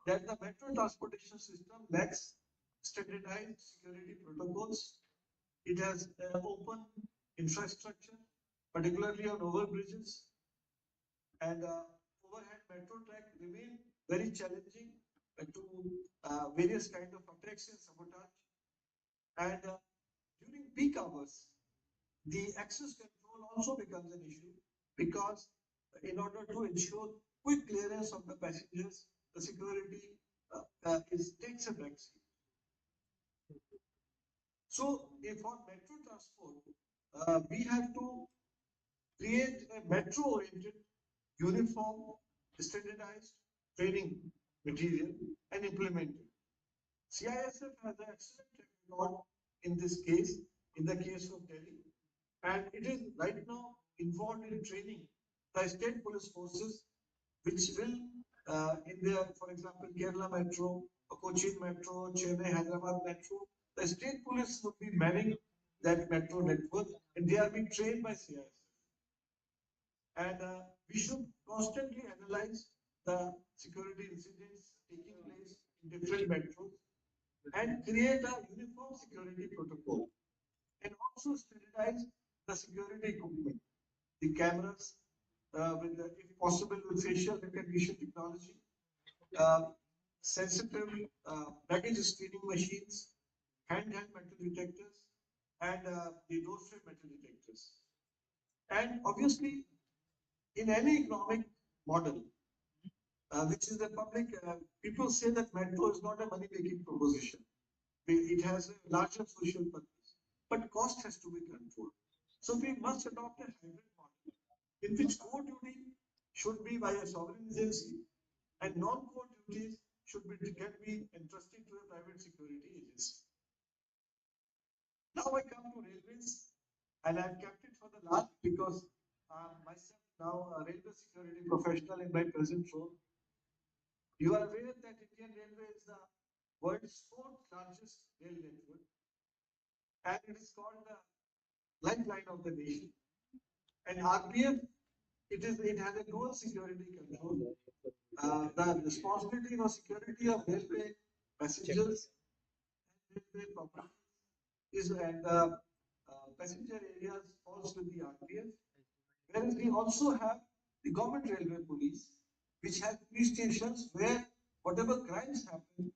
that the metro transportation system lacks standardized security protocols. It has open infrastructure, particularly on overbridges, and overhead metro track remain very challenging to various kind of attacks and sabotage. And during peak hours, the access control also becomes an issue because in order to ensure quick clearance of the passengers, the security takes a backseat. So, for metro transport, we have to create a metro-oriented, uniform, standardized training material and implement it. CISF has an excellent record in this case, in the case of Delhi, and it is right now involved in training the state police forces, which will, in their, for example, Kerala Metro, Cochin Metro, Chennai, Hyderabad Metro, the state police will be manning that metro network, and they are being trained by CISF. And we should constantly analyze the security incidents taking place in different metros and create a uniform security protocol, and also standardize the security equipment, the cameras, with the, if possible, with facial recognition technology, uh, sensitive baggage screening machines, handheld metal detectors, and the doorstep metal detectors. And obviously, in any economic model, which is the public, people say that metro is not a money-making proposition. It has a larger social purpose, but cost has to be controlled. So we must adopt a hybrid model in which core duty should be by a sovereign agency and non-core duties can be entrusted to a private security agency. Now I come to railways, and I've kept it for the last because myself now a railway security professional in my present role. You are aware that Indian Railway is the world's fourth largest rail network, and it is called the lifeline of the nation. And RPF, it has a dual security control. The responsibility for security of railway passengers and railway property is, and passenger areas falls with the RPF. Whereas we also have the government railway police, which have police stations where whatever crimes happen,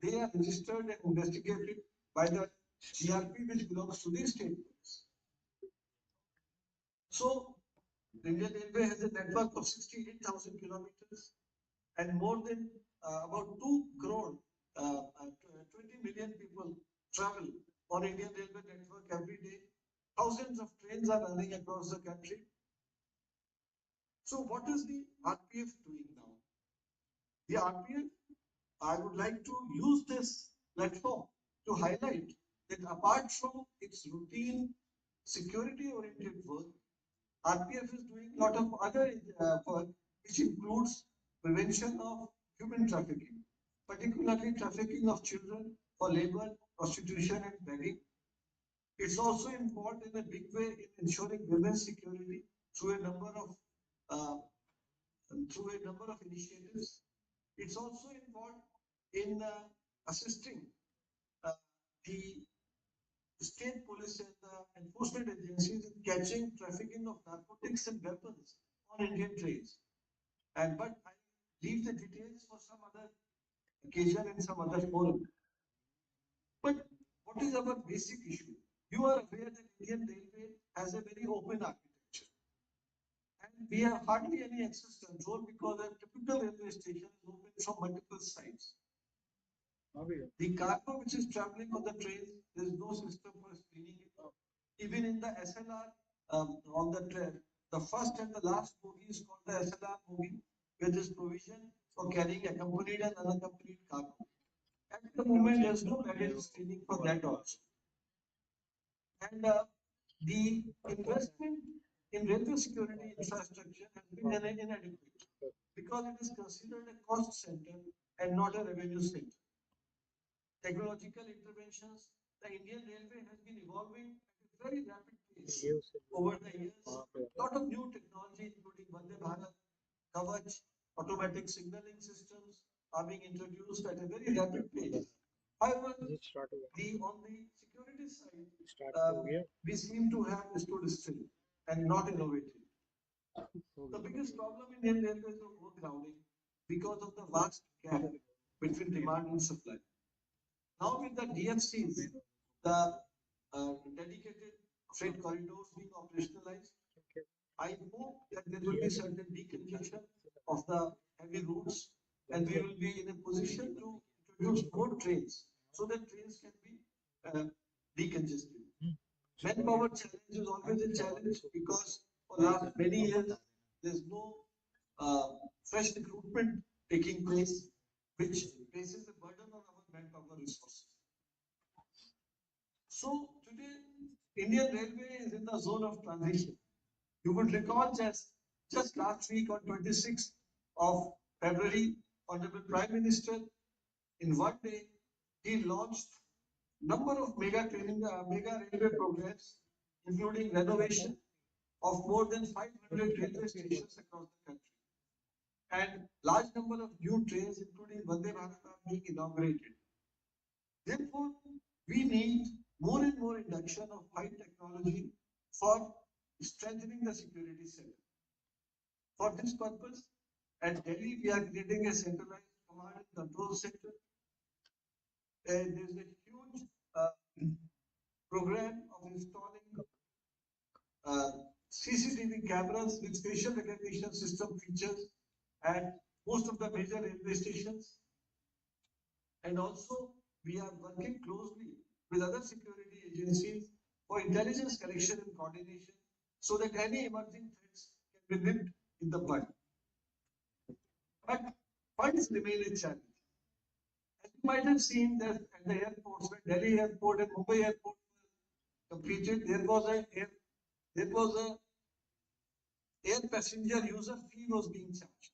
they are registered and investigated by the GRP, which belongs to the state police. So, the Indian Railway has a network of 68,000 kilometers, and more than about 2 crore, 20 million people travel on Indian Railway network every day. Thousands of trains are running across the country. So what is the RPF doing now? The RPF, I would like to use this platform to highlight that apart from its routine security-oriented work, RPF is doing a lot of other work, which includes prevention of human trafficking, particularly trafficking of children for labor, prostitution, and begging. It's also involved in a big way in ensuring women's security through a number of initiatives. It's also involved in assisting the state police and the enforcement agencies in catching trafficking of narcotics and weapons on Indian trains. And but I leave the details for some other occasion and some other forum. But what is our basic issue? You are aware that Indian Railway has a very open architecture. And we have hardly any access control because a typical railway station is open from multiple sides. The cargo which is traveling on the train, there is no system for screening it. Even in the SLR on the train, the first and the last bogie is called the SLR bogie, where there is provision for carrying accompanied and unaccompanied cargo. At the moment, there is no baggage screening for that also. And the investment in railway security infrastructure has been inadequate because it is considered a cost center and not a revenue center. Technological interventions, the Indian Railway has been evolving at a very rapid pace over the years. A lot of new technology, including Vande Bharat, Kavach, automatic signaling systems are being introduced at a very rapid pace. However, on the security side, we seem to have stood still and not innovative. The biggest problem in Indian Railway is overcrowding because of the vast gap between demand and supply. Now with the DFCs, the dedicated freight corridors being operationalized, I hope that there will be certain decongestion of the heavy routes, and we will be in a position to introduce more trains so that trains can be decongested. Manpower challenge is always a challenge because for last many years there's no fresh recruitment taking place, which places a burden on our manpower resources. So today, Indian Railway is in the zone of transition. You would recall just last week on 26th of February, Honorable Prime Minister, in one day, he launched number of mega railway programs, including renovation of more than 500 railway stations across the country. And large number of new trains, including Vande Bharat, are being inaugurated. Therefore, we need more and more induction of high technology for strengthening the security sector. For this purpose, at Delhi, we are creating a centralized command and control center. There is a huge program of installing CCTV cameras with facial recognition system features at most of the major railway stations. And also, we are working closely with other security agencies for intelligence collection and coordination so that any emerging threats can be nipped in the bud. But funds remain a challenge. As you might have seen that at the airports, when Delhi airport and Mumbai airport were completed, there was a air passenger user fee was being charged.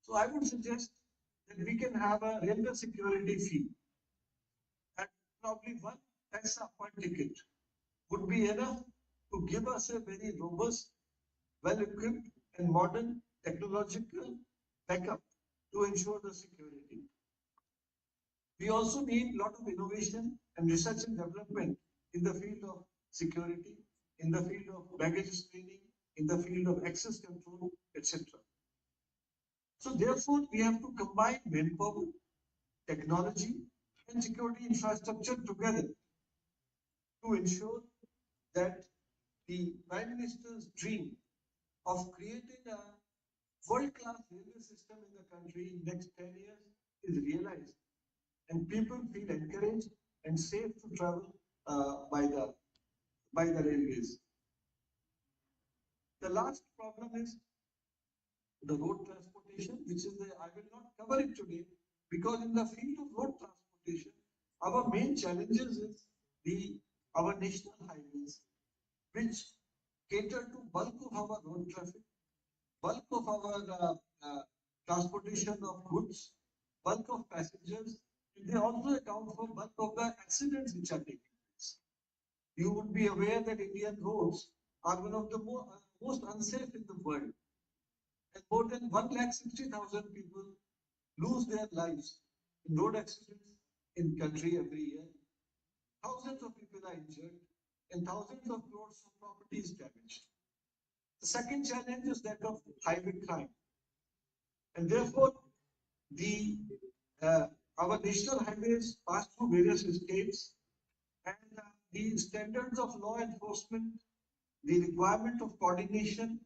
So I would suggest that we can have a railway security fee. And probably 1 paisa per ticket would be enough to give us a very robust, well-equipped and modern technological backup to ensure the security. We also need a lot of innovation and research and development in the field of security, in the field of baggage screening, in the field of access control, etc. So therefore, we have to combine manpower, technology, and security infrastructure together to ensure that the Prime Minister's dream of creating a world-class railway system in the country in the next 10 years is realized and people feel encouraged and safe to travel by the railways. The last problem is the road transportation, which is I will not cover it today because in the field of road transportation, our main challenges is our national highways, which cater to bulk of our road traffic, bulk of our transportation of goods, bulk of passengers, and they also account for bulk of the accidents which are taking place. You would be aware that Indian roads are one of the most unsafe in the world. And more than 160,000 people lose their lives in road accidents in country every year. Thousands of people are injured and thousands of crores of property is damaged. The second challenge is that of highway crime. And therefore, our national highways pass through various states and the standards of law enforcement, the requirement of coordination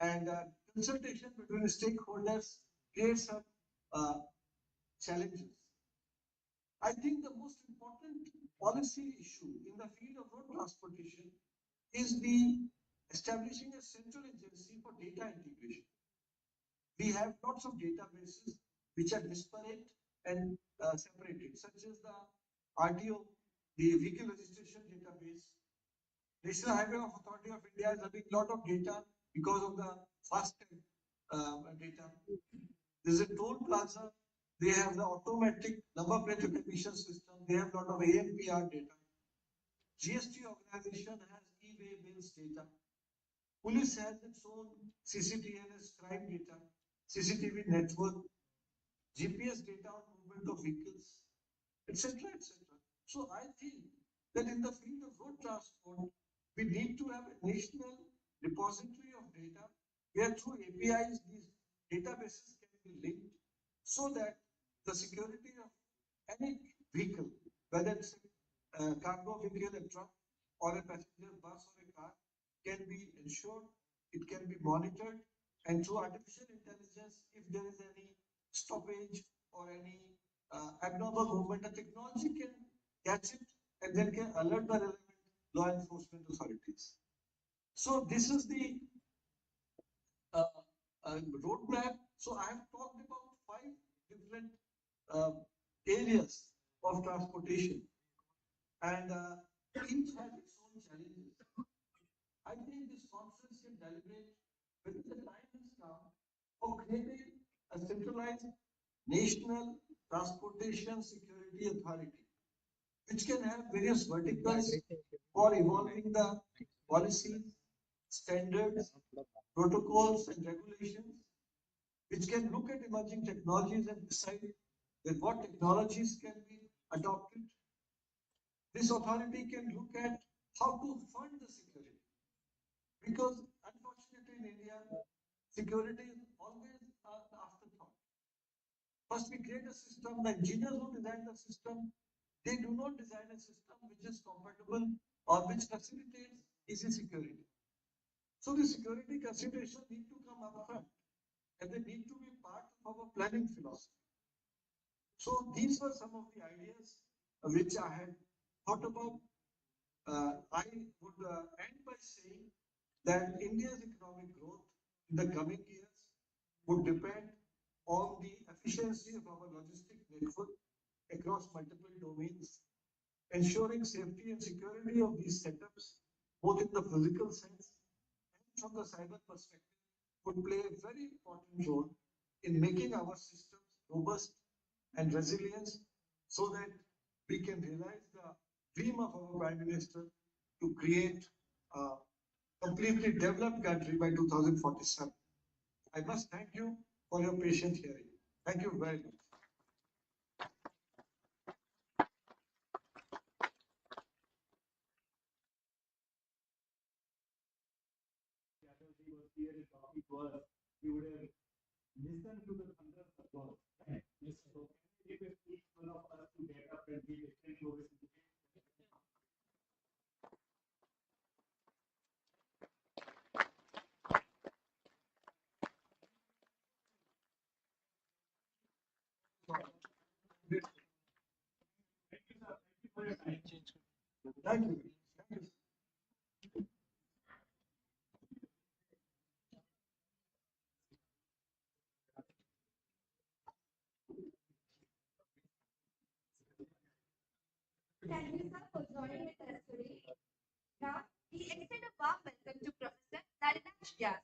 and consultation between stakeholders create some challenges. I think the most important policy issue in the field of road transportation is the establishing a central agency for data integration. We have lots of databases which are disparate and separated, such as the RTO, the Vehicle Registration Database. National Highway Authority of India is having a lot of data because of the FASTag data. There's a toll plaza. They have the automatic number plate recognition system. They have a lot of ANPR data. GST organization has e-way bills data. Police has its own CCTNS crime data, CCTV network, GPS data on movement of vehicles, etc., etc. So I think that in the field of road transport, we need to have a national repository of data where through APIs these databases can be linked so that the security of any vehicle, whether it's a cargo vehicle, a truck, or a passenger bus or a car, can be ensured, it can be monitored, and through artificial intelligence, if there is any stoppage or any abnormal movement, the technology can catch it and then can alert the relevant law enforcement authorities. So this is the roadmap. So I have talked about 5 different areas of transportation and each has its own challenges. I think this conference can deliberate whether the time has come for creating a centralized national transportation security authority, which can have various verticals for evolving the policies, standards, protocols, and regulations, which can look at emerging technologies and decide that what technologies can be adopted. This authority can look at how to fund the security, because unfortunately in India, security is always an afterthought. First, we create a system. The engineers who design the system, they do not design a system which is compatible or which facilitates easy security. So the security considerations need to come up front, and they need to be part of our planning philosophy. So these were some of the ideas which I had thought about. I would end by saying that India's economic growth in the coming years would depend on the efficiency of our logistic network across multiple domains. Ensuring safety and security of these setups, both in the physical sense and from the cyber perspective, would play a very important role in making our systems robust and resilient, so that we can realize the dream of our Prime Minister to create a completely developed country by 2047. I must thank you for your patient hearing. Thank you very much. He was here talking to us, we would have listened to the thunders of God. Right? Yes. So can we request each one of us to get up and give a standing ovation to him? Thank you, sir. Thank you for your time. Thank you. Thank you. Thank you, sir, for joining with us today. Now, we extend a warm welcome to Professor Narinash Vyas,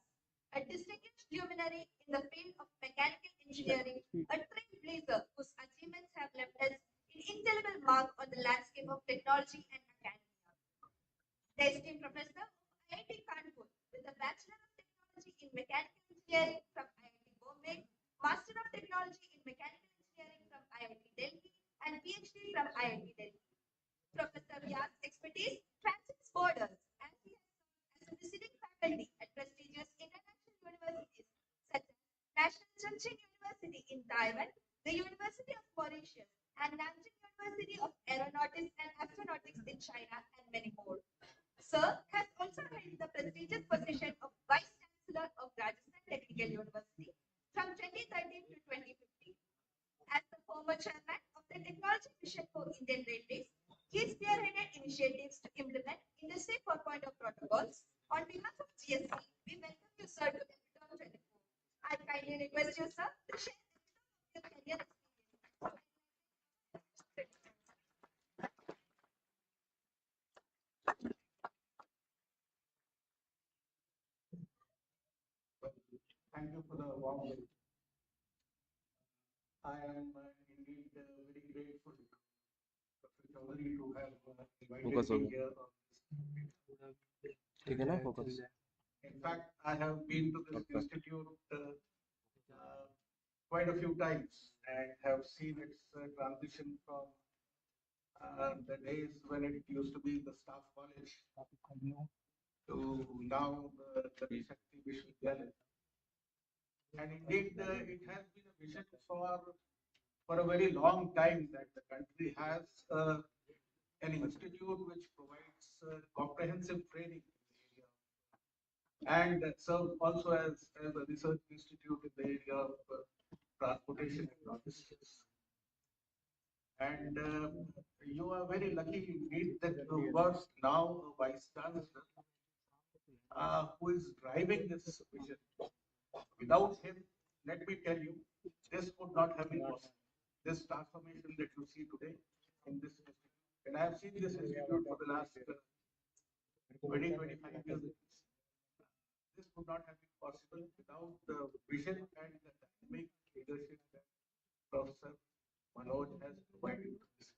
a distinguished luminary in the field of mechanical engineering, a trailblazer whose achievements have left us an indelible mark on the landscape of technology and academia. The esteemed professor of IIT Kanpur with a Bachelor of Technology in Mechanical Engineering from IIT Bombay, Master of Technology in Mechanical Engineering from IIT Delhi, and PhD from IIT Delhi. Professor Vyas' expertise transcends borders, as he has served as a visiting faculty at prestigious international universities such as National Chungcheong University in Taiwan, the University of Mauritius, and Nanjing University of Aeronautics and Astronautics in China, and many more. Sir has also held the prestigious position of Vice Chancellor of Rajasthan Technical University from 2013 to 2015. As the former chairman of the Technology Mission for Indian Railways, he spearheaded initiatives to implement Industry 4.0 protocols. On behalf of GSC, we welcome you, sir, to EPITOME'2024. I kindly request you, sir, to share your career experience. Thank you for the warm welcome. I am indeed very grateful to Dr. Chaudhary to have invited me here on this. ठीक है ना focus In fact, I have been to this institute quite a few times and have seen its transition from the days when it used to be the staff college to now the Shakti Vishwavidyalaya. And indeed, it has been a vision for a very long time that the country has an institute which provides comprehensive training in the area and serves also as a research institute in the area of transportation and logistics. And you are very lucky indeed that you got now a vice chancellor who is driving this vision. Without him, let me tell you, this would not have been possible. This transformation that you see today in this institute And I have seen this institute for the last 20, 25 years. This would not have been possible without the vision and the dynamic leadership that Professor Manoj has provided to this.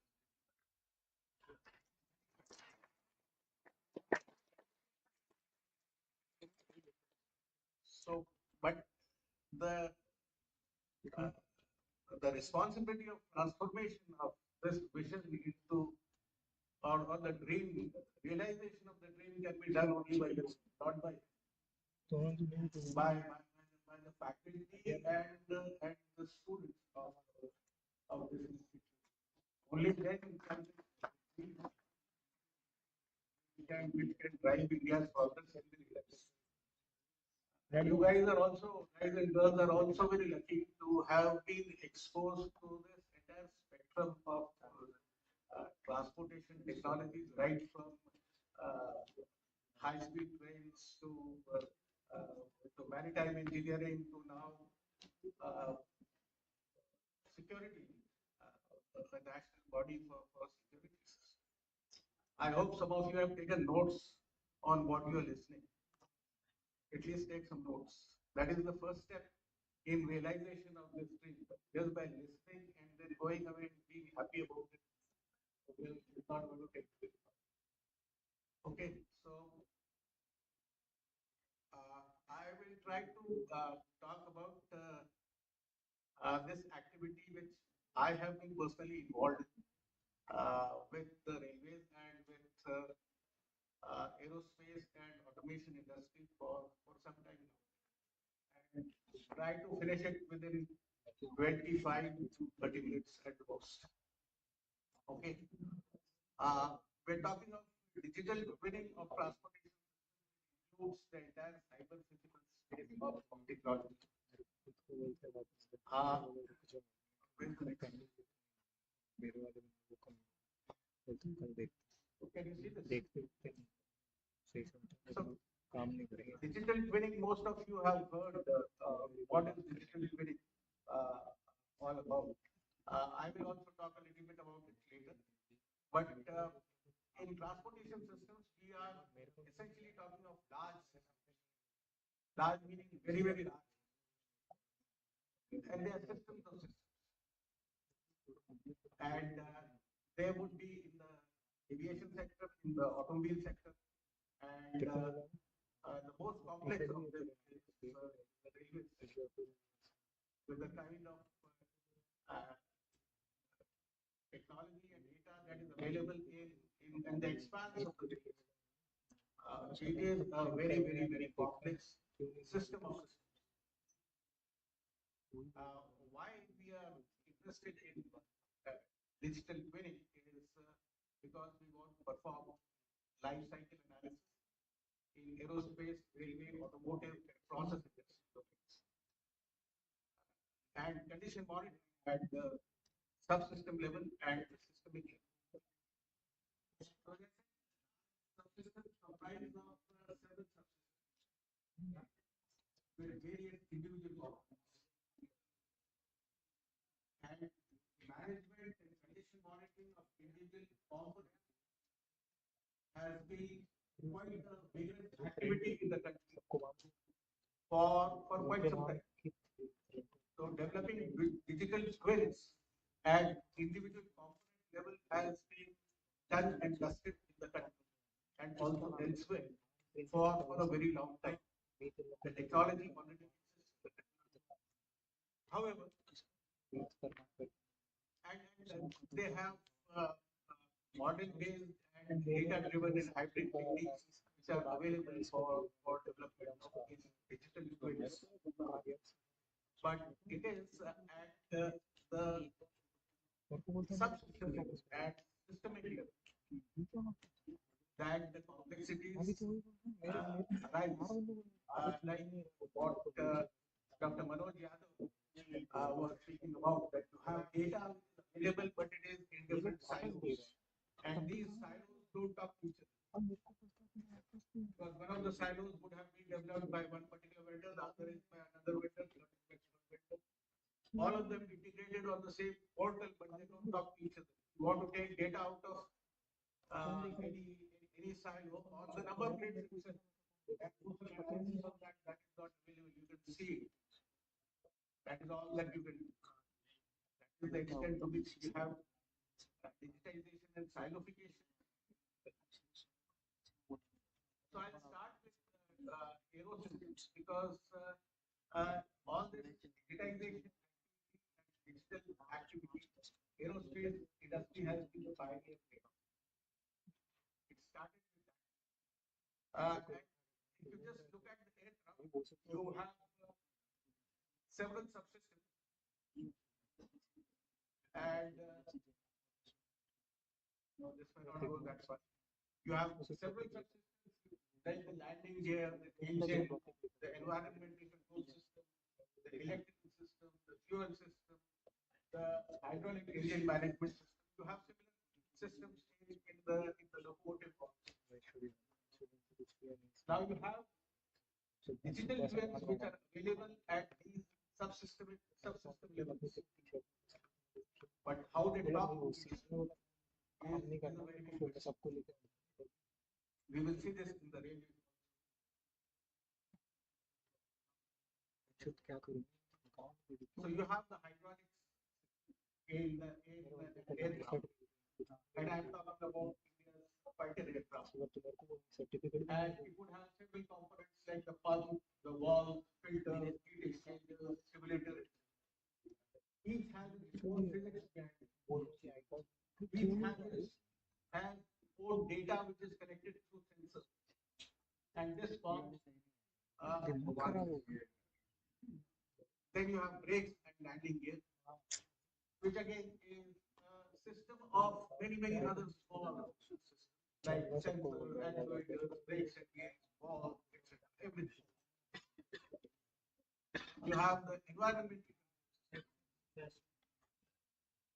So, but the uh, the responsibility of transformation of this vision into or the dream, realization of the dream can be done only by the not by the faculty and the students of this institute. Only then we can drive India's progress in the direction. And you guys are also, guys and girls are also very lucky to have been exposed to this entire spectrum of transportation technologies, right from high-speed trains to maritime engineering to now security, the national body for security systems. I hope some of you have taken notes on what you are listening. At least take some notes. That is the first step in realization of this dream. Just by listening and then going away and being happy about it, it's not going to take it. Okay, so I will try to talk about this activity which I have been personally involved with the railways and with aerospace and automation industry for some time now. And try to finish it within 25 to 30 minutes at most. Okay. We're talking of digital twinning of transportation includes the entire cyber physical space of technology. Can you see this? So, digital twinning, most of you have heard what is digital twinning all about. I will also talk a little bit about it later. But in transportation systems, we are essentially talking of large systems. Large meaning very, very large. And they are systems of systems. And they would be in the aviation sector, in the automobile sector, and the most complex of them is the railway sector, with the kind of technology and data that is available in the expanse of the railway. It is a very, very, very complex system of systems. Why we are interested in digital twinning is because we want to perform life cycle analysis in aerospace, railway, automotive, and process industry domains, and condition monitoring at the subsystem level and the systemic level. So subsystems comprise of several subsystems with various individual components. And management and condition monitoring of individual components has been quite a vigorous activity in the country for quite some time. So developing digital twins at individual component level has been done and dusted in the country and also elsewhere for a very long time. The technology already exists. However, and they have model-based and data-driven and hybrid techniques which are available for development of these digital twins. But it is at the subsystem level, at systemic level, that the complexities arise, like what Dr. Manoj Yadav was speaking about, that you have data available, but it is in different silos, and these silos don't talk to each other. Because one of the silos would have been developed by one particular vendor, the other is by another vendor, all of them integrated on the same portal, but they don't talk to each other. You want to take data out of any silo or the number plates itself. And most of the analysis of that is not available. You can see it. That is all that you can do. That is the extent to which you have digitization and silofication. So I'll start with aerosystems because all this digitization and digital activity, aerospace industry has been the pioneer there. It started with that. And if you just look at the aircraft, you have several subsystems. And no, this may not go that far. You have several subsystems like the landing gear, the engine, the environmental control system, the electrical system, the fuel system, the hydraulic engine management system. You have similar systems in the locomotive also. Now you have digital twins which are available at these subsystem levels. But how they talk to each other is a very big question. We will see this in the railway. So you have the hydraulics in the aircraft, and I'm talking about India's fighter aircraft. And it would have several components like the pump, the valve, filter, heat exchanger, simulator. Each has its own physics behind it. Each has own data which is connected through sensors. And this forms then you have brakes and landing gear, which again is a system of many other small systems like sensors, actuators, brakes and gears, valves, etc. Everything. You have the environmental system,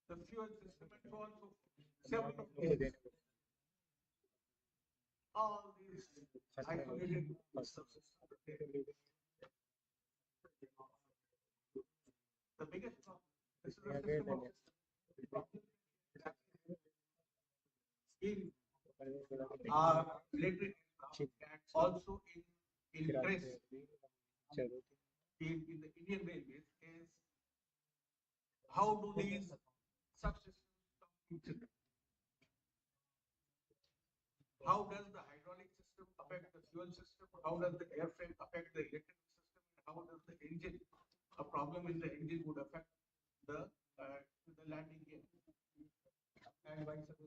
the fuel system, and so on and so forth. Several of these. All these isolated subsystems. The biggest problem, this is a system of systems. In our military and also in press in the Indian Railways is how do these subsystems talk to each other? How does the hydraulic system affect the fuel system? How does the airframe affect the electrical system? How does the engine, a problem in the engine would affect the landing gear and vice versa.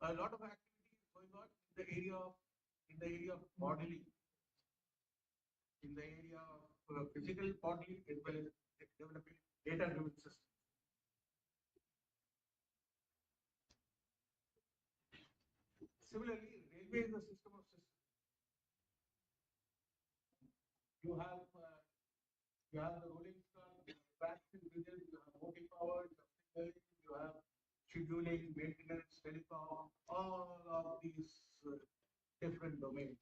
A lot of activity is going on in the area of modeling, in the area of physical modeling as well as developing data-driven systems. Similarly, railway is a system of systems. You have the rolling stock, you have tracks and bridges, you have motive power, you have scheduling, maintenance, telecom, all of these different domains.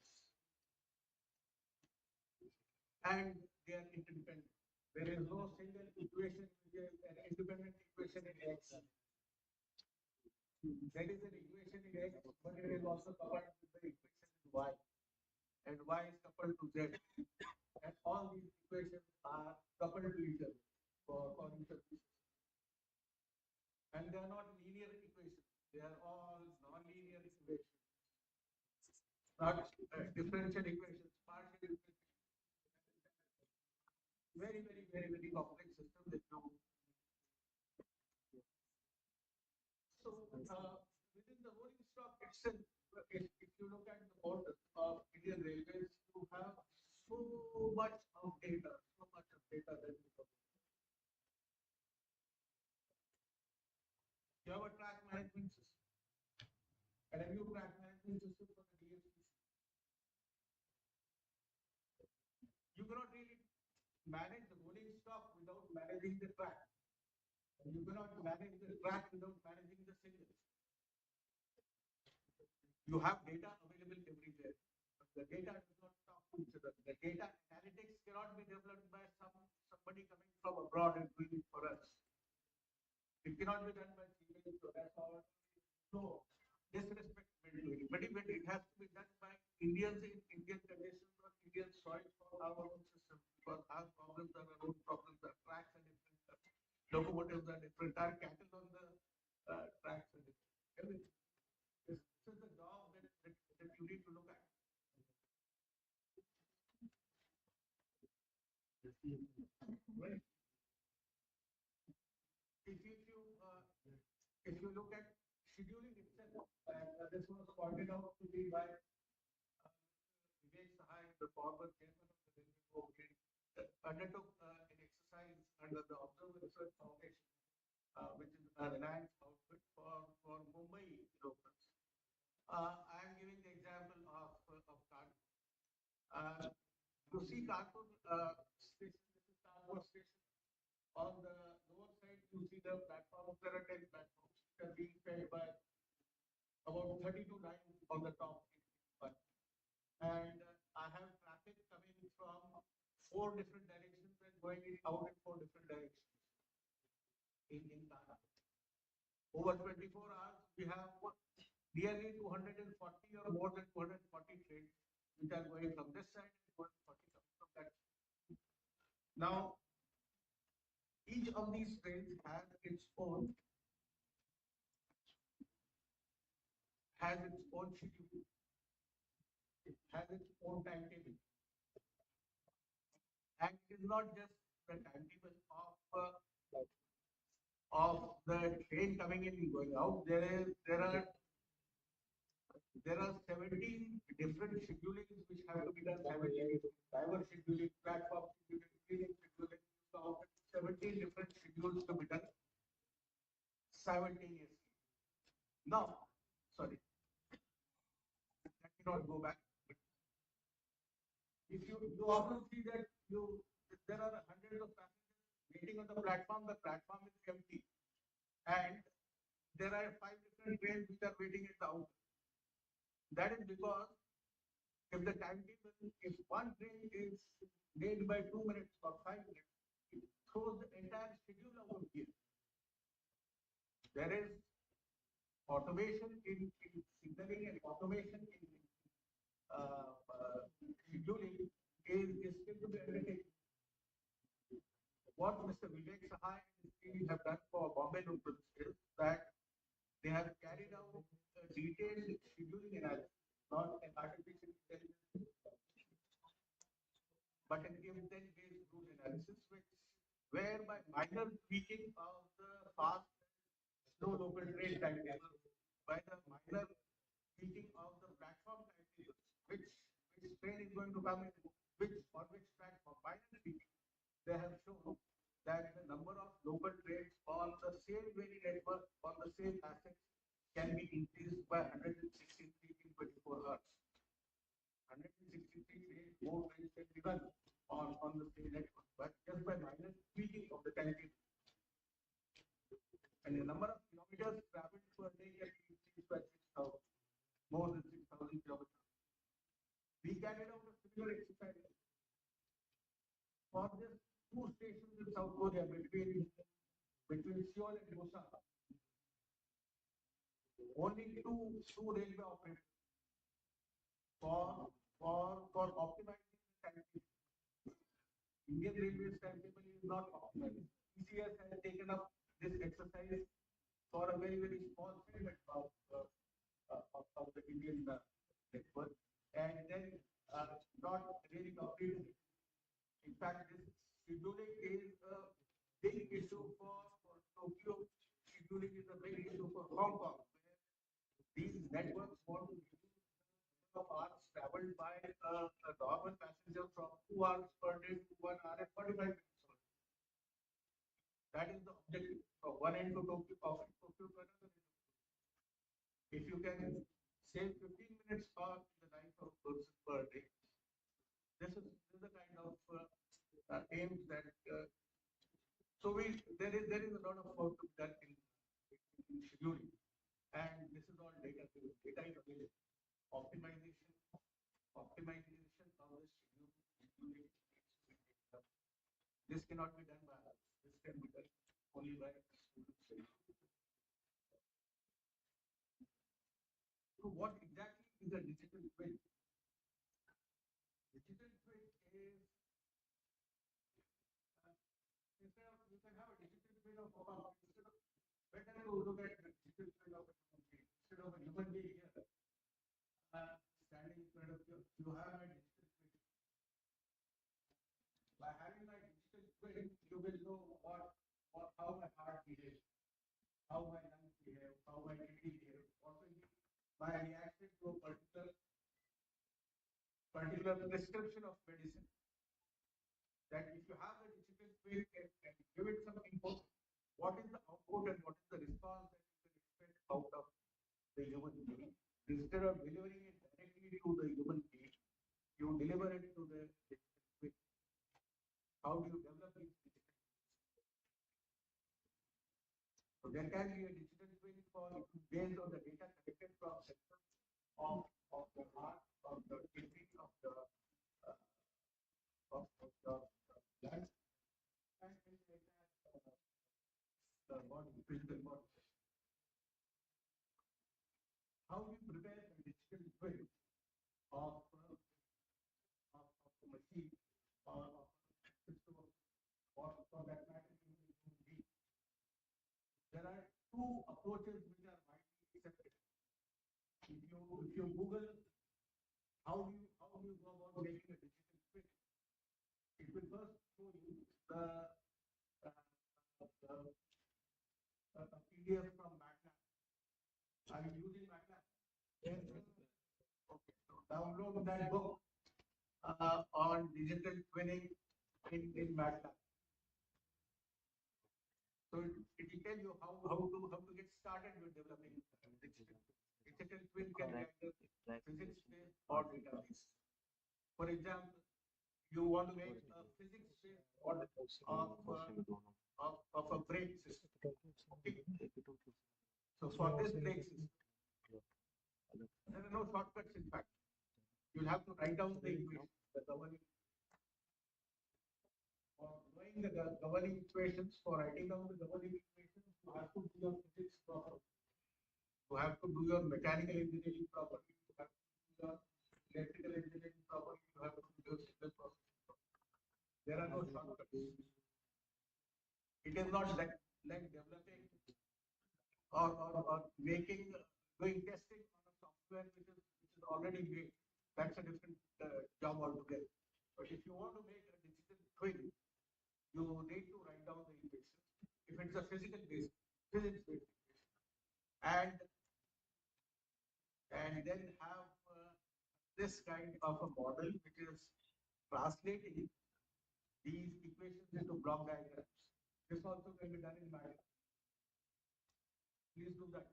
And they are interdependent. There is no single equation which is an independent equation in X. There is an equation in X, but it is also coupled with the equation in Y. And Y is coupled to Z. And all these equations are coupled to each other for each other. And they are not linear equations. They are all non-linear equations. Not differential equations, partial equations. Very complex system that now. So within the rolling stock itself, if you look at the border of Indian Railways, you have so much of data that you have. You have a track management system and a new track management system for the DFCC. You cannot really manage the rolling stock without managing the track. And you cannot manage the track without managing the signals. You have data available everywhere, but the data does not talk to each other. The data analytics cannot be developed by somebody coming from abroad and doing it for us. It cannot be done by females, so that's how no disrespect to anybody, but it has to be done by Indians in Indian conditions or Indian soil for our own system, because our problems are our own problems. Our tracks are different, locomotives are different, our cattle on the tracks are different. Everything. This is the job that you need to look at. Right. If you look at scheduling itself, this was pointed out to me by Vivek Sahai, the former chairman of the Railway Board, undertook an exercise under the Observer Research Foundation, which is a Reliance outfit for Mumbai locals. I am giving the example of Kanpur. You see Kanpur station, this is Kanpur station. On the lower side, you see the platforms. There are 10 platforms which are being fed by about 32 lines on the top. And I have traffic coming from 4 different directions and going out in 4 different directions in Kanpur. Over 24 hours, we have nearly 240 or more than 240 trains which are going from this side and 240 coming from that side. Now, each of these trains has its own schedule. It has its own timetable. And it is not just the timetable of the train coming in and going out. There are 17 different schedulings which have to be done simultaneously. Driver scheduling, platform scheduling, cleaning scheduling, so 17 different schedules to be done simultaneously. Now, sorry, let me not go back. If you often see that there are hundreds of passengers waiting on the platform is empty, and there are 5 different trains which are waiting at the outer. That is because if the timetable, if one train is delayed by 2 minutes or 5 minutes, it throws the entire schedule out of gear. There is automation in signaling and automation in scheduling is still to be undertaken. What Mr. Vivek Sahai and his team have done for Bombay locals is that they have carried out a detailed scheduling analysis, not an artificial intelligence, but an intent-based rule analysis, whereby minor tweaking of the fast slow local train timetable, by the minor tweaking of the platform timetable, which train is going to come in, which platform, minor tweaking, they have shown that the number of local trains on the same very network, on the same assets, can be increased by 163 in 24 hours. 163 trains, more trains can be run on the same network, but just by minor tweaking of the timetable. And the number of kilometers traveled per day can be increased by 6,000, more than 6,000 kilometers. We carried out a similar exercise for just 2 stations in South Korea between Seoul and Busan. Only two railway operators for optimizing the timetable. Indian Railways timetable is not optimized. TCS has taken up this exercise for a very, very small segment of the Indian network, and then not really completed it. In fact, this scheduling is a big issue for Tokyo. Scheduling is a big issue for Hong Kong, where these networks want to reduce the number of hours traveled by a normal passenger from 2 hours per day to 1 hour and 45 minutes. That is the objective from one end to Tokyo, of Tokyo to another end. If you can save 15 minutes of the life of a person per day, this is the kind of aims that. So there is a lot of work to be done in scheduling, and this is all data driven. Data is available. Optimization of the schedule. This cannot be done by us. This can be done only by students. is a digital twin? Digital twin is instead of you can have a digital twin of instead of better to look at the digital twin of a human being instead of a human being here standing in front of you. You have a digital twin. By having a digital twin, you will know how my heart behaves, how my lungs behave, how my kidney behave, what will be my reaction to a particular prescription of medicine. That if you have the digital twin and give it some input, what is the output and what is the response that you can expect out of the human being? Instead of delivering it directly to the human being, you deliver it to the digital twin. How do you develop these digital twins? So there can be a digital twin based on the data collected from sensors of the heart, of the kidney, of the blood, and the body, physical body. How do you prepare a digital twin of a machine or of a system or for that matter human being? There are two approaches which are widely accepted. If you Google how do you go about making a digital twin, it will first show you the PDF from MATLAB. Are you using MATLAB? Yes. Okay. So download that book on digital twinning in MATLAB. So it will tell you how to get started with developing digital twin. Digital twin can be either physics-based or database. For example, you want to make a physics-based model of a brake system. Okay. So for this brake system, there are no shortcuts in fact. You'll have to write down the equation, the governing. For knowing the governing equations, for writing down the governing equations, you have to do your physics properly. You have to do your mechanical engineering properly. You have to do your electrical engineering properly. You have to do your signal processing properly. There are no shortcuts. It is not like developing or making, doing testing on a software which is already made. That's a different job altogether. But if you want to make a digital twin, you need to write down the equations. If it's a physics-based equation, and then have this kind of a model which is translating these equations into block diagrams. This also can be done in MATLAB. Please do that.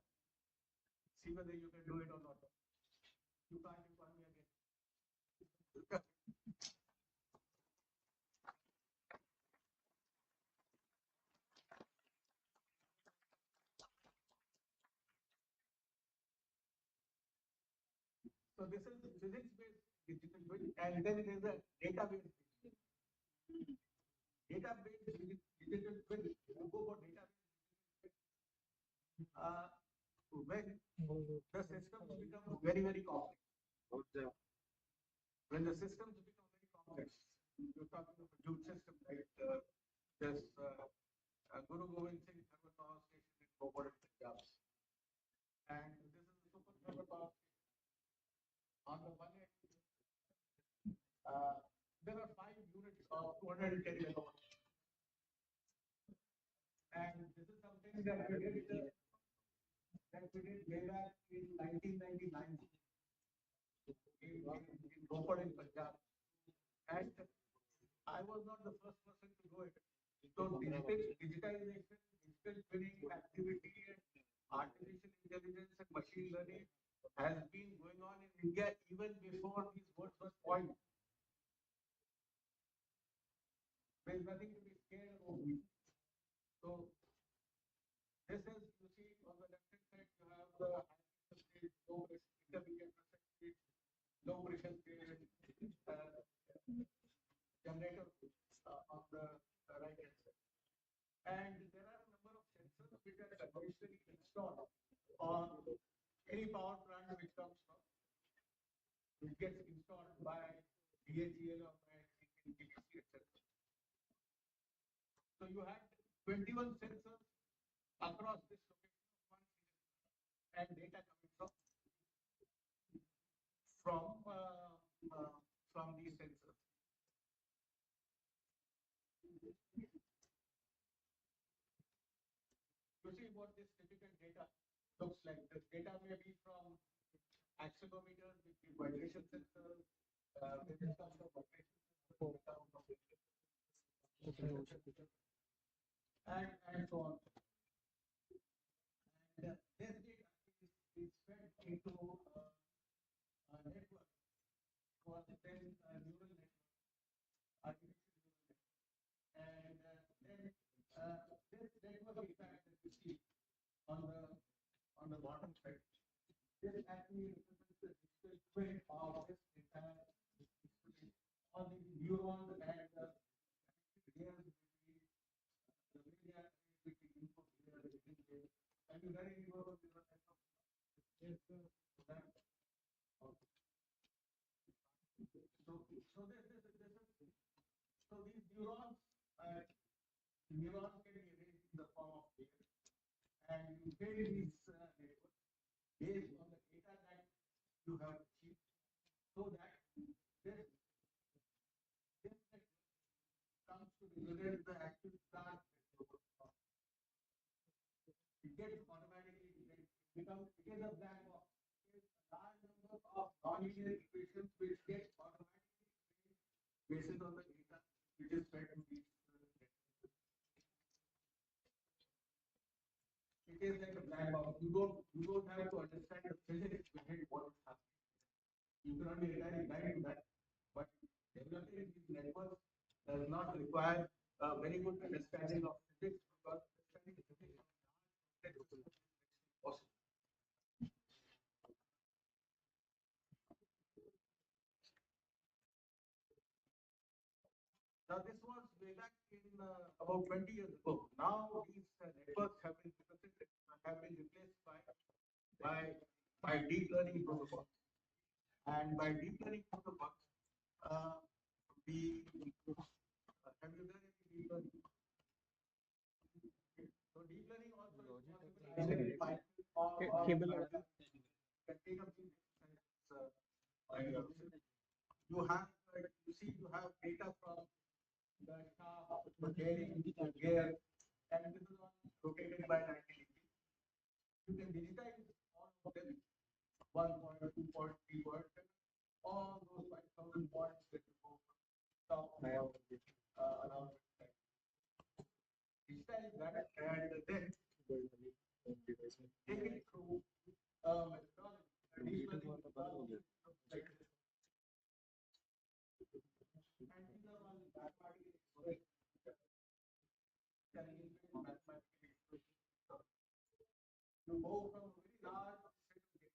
See whether you can do it or not. You can't inform me again. So this is physics-based digital twin, and then it is a database digital. Database digital twin. You go for database when the systems become very complex. When the systems become very complex, you're talking of a huge system like this Guru Gobind Singh thermal power station in Bhopal, Punjab, and this is the super thermal power station. On the one end, there are 5 units of 210 megawatts. And this is something that we did way back in 1999 in Bhopal in Punjab. And I was not the first person to do it. So digitization, digital twinning activity, and artificial intelligence and machine learning has been going on in India even before these words were coined. There is nothing to be scared about. So this is, you see, on the left hand side, you have the high pressure stage, low pressure, intermediate pressure stage, low pressure stage, generator on the right hand side. And there are a number of sensors which are conventionally installed on any power plant which comes from which gets installed by DHEL or by CPC, etc. So you had 21 sensors across this location of one single and data coming from these sensors. You see what this typical data looks like. The data may be from accelerometers, which is vibration sensors, there is some sort of vibration sensor, and so on. And this data is fed into a network called then neural network, artificial neural network. And then this network effect that you see on the bottom side, this actually represents the digital twin of this entire display. All these neurons and the layers between the way they are between input layer and exit layer. Have you done any work on neural network? Yes, sir. Okay. So these neurons can be arranged in the form of layers, and you build these networks based on the data that you have achieved, so that this network comes to represent the actual start network. It gets automatically detected. It is a black box. It is a large number of nonlinear equations which get automatically trained based on the data which is fed to these networks. It is like a black box. You don't have to understand the physics behind what is happening. You can only rely to that. But developing these networks does not require a very good understanding of physics, because understanding physics is possible. Now this was way back in about 20 years ago. Now these networks have been replaced by deep learning protocols. And by deep learning protocols, we have you done any deep learning? So deep learning also is you have you have data from the shaft, the bearing, the gear, and this is all rotated by 90 degrees. You can digitize all of them, 1 point, 2 point, 3 point, all those 5,000 points that you go top around digitize that, and then take it through methodology, deep learning methodology like this. And these are all mathematical expressions. You go from a very large set of data,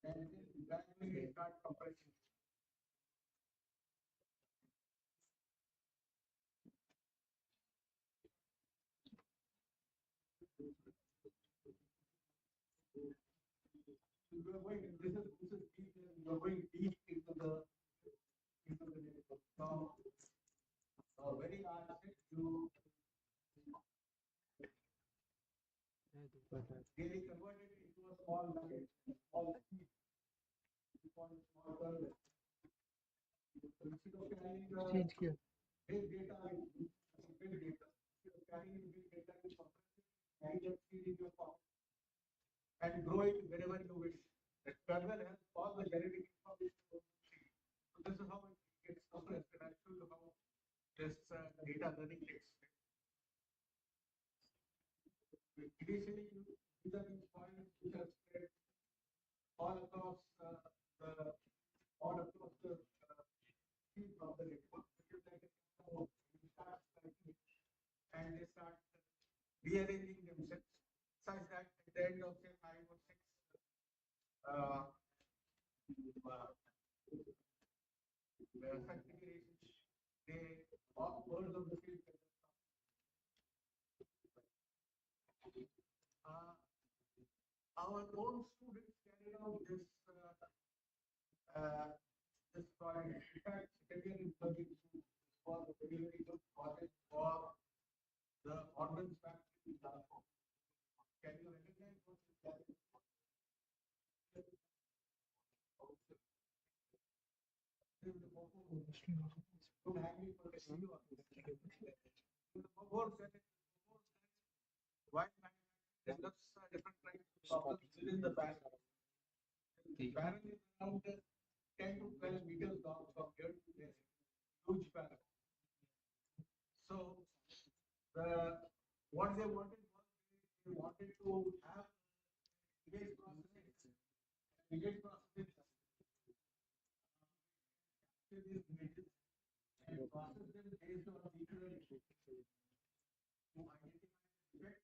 and then gradually start compressing. You are going. This is deep. You are going deep into the network. Now, a very large set you really convert it into a small nugget, small piece, small kernel. Instead of carrying the big data, big data, instead of carrying big data, you compress it, carry that seed in your pocket, and grow it wherever you wish. The kernel has all the genetic information about the seed. So this is how it gets compressed, and I'll show you how this data learning takes place. Initially, these are these points which are spread all across the field of the network. It is like a you start striking it, and they start rearranging themselves such that at the end of say 5 or 6 configurations, they all birds of the field. Our own students carried out this this project. In fact, second year in 32 was a very, very good project for the ordnance factory in Nagpur. Can you recognize what this project is? Don't hang me for the CEO of this. Why develops different kinds of problems within the barrel. The barrel is around 10 to 12 meters long from here to there. Huge barrel. So what they wanted was they wanted to have image processing. Image processing these images and process them based on different to identify the effect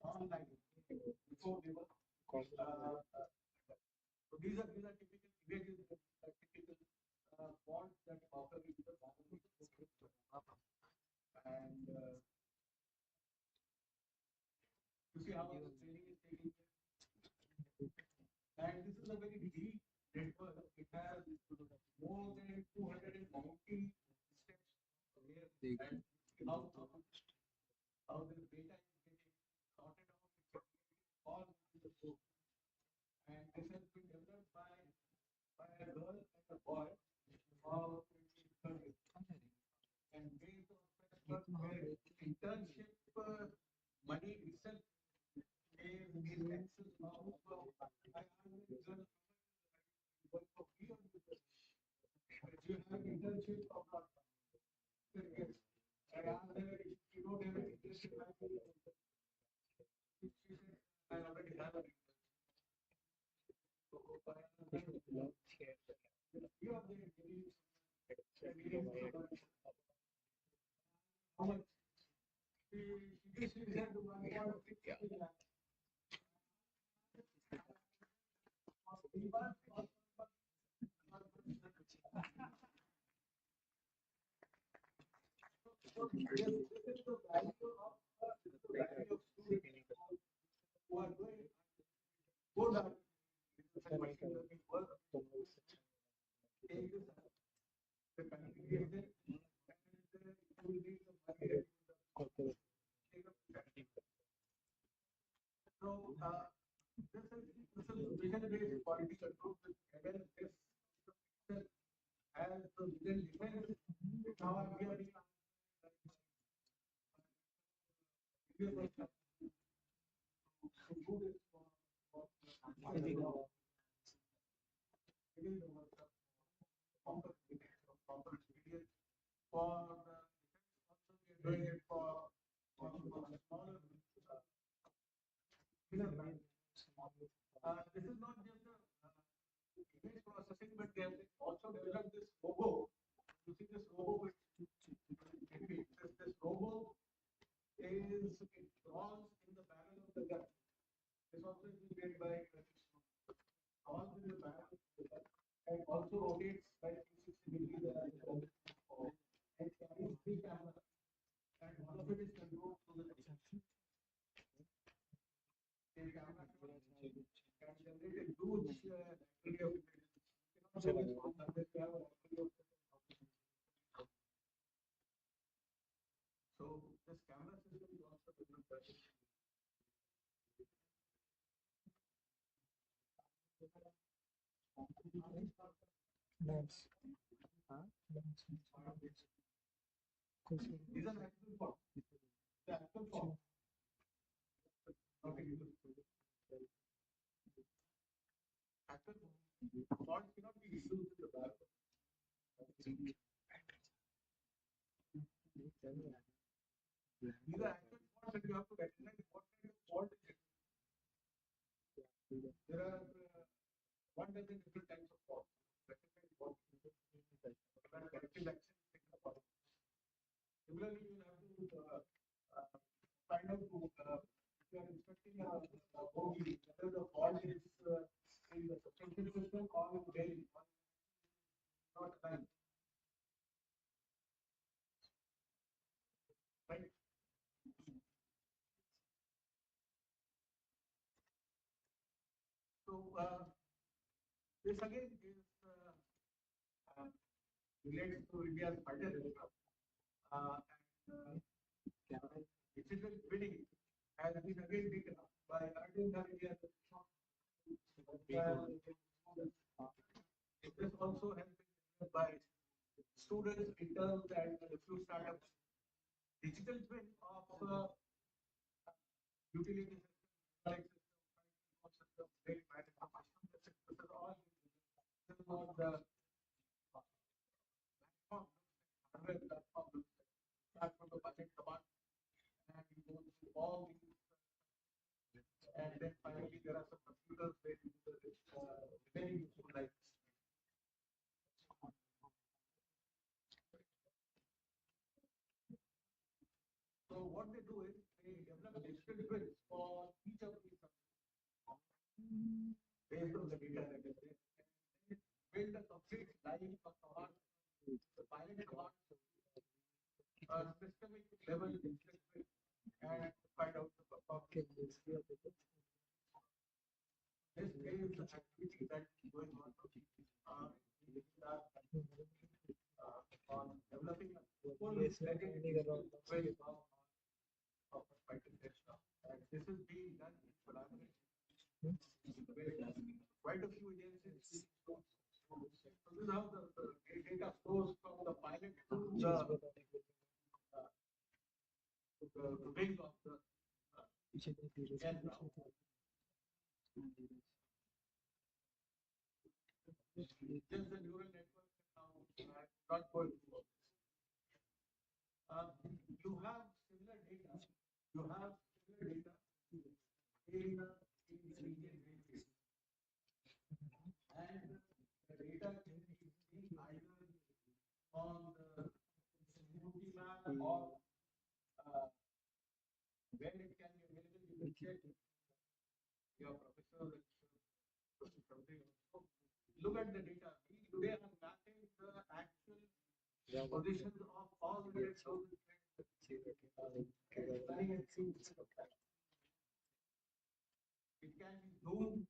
online before they were so these are typical images, typical fonts that occur in the and you see how the training is taking place. And this is a very deep network. It has more than 290 steps here and how the data is getting sorted out, all in the book. And this has been developed by a girl and a boy of 2030. And based on where internship money itself is access now. I am a girl work for free on this. If you have an internship or not, yes. I asked her if you don't have an internship, I will. She said, I already have an internship. So you are there how much? She said 1.6 lakh. This is the value of students who are doing good at machine learning work. Take this up. The country is there, and you will need the money. Take up the country. So, this is vision-based quality control. Again, this as the vision defense. Now I'm hearing this is not just image processing, but they have also developed this robo. You see this robo, this robo is it crawls in the barrel of the gun. This also is made by crawls in the barrel of the gun and also rotates by 360 degrees and carries 3 cameras. And one of it is controlled through the camera. The camera can generate a huge library of images. You cannot do this unless you have a library of so this camera system is also different. Nice. These are actual form. The actual form. Okay. Actual forms cannot be used in the barrel. These are actual forms and you have to recognize what kind of fault is it. There are 1 dozen different types of faults. Recognize what corrective action is taken upon. Similarly, you have to find out if you are inspecting a bogie, whether the fault is in the suspension system or in the bearing. Not a time. Right? So, this again is relates to India's budget. Digital twinning has been again taken up by India. This also has been done by students, interns, and a few startups. Digital twin of utility system, rate management system, this is all on the platform, hardware platform, start from the budget command, and you go through all these, and then finally there are some computers where you do the very useful like. So what they do is they develop digital twins for each of these based on the data that is there. And build a complete line of command, the pilot command, a systemic level digital twin, and find out the performance. This is the activity that is going on on developing a full twin of and this is being done in collaboration. Quite a few agencies. So this is how the data flows from the pilot to the wing of the end. Just the neural network now not going to work. You have similar data. You have similar data in the Indian database. And the data can be seen either on the community map or where it can be available. You can check your professor something. Look at the data. We today are mapping the actual positions of all the 8,000 it can be zoomed,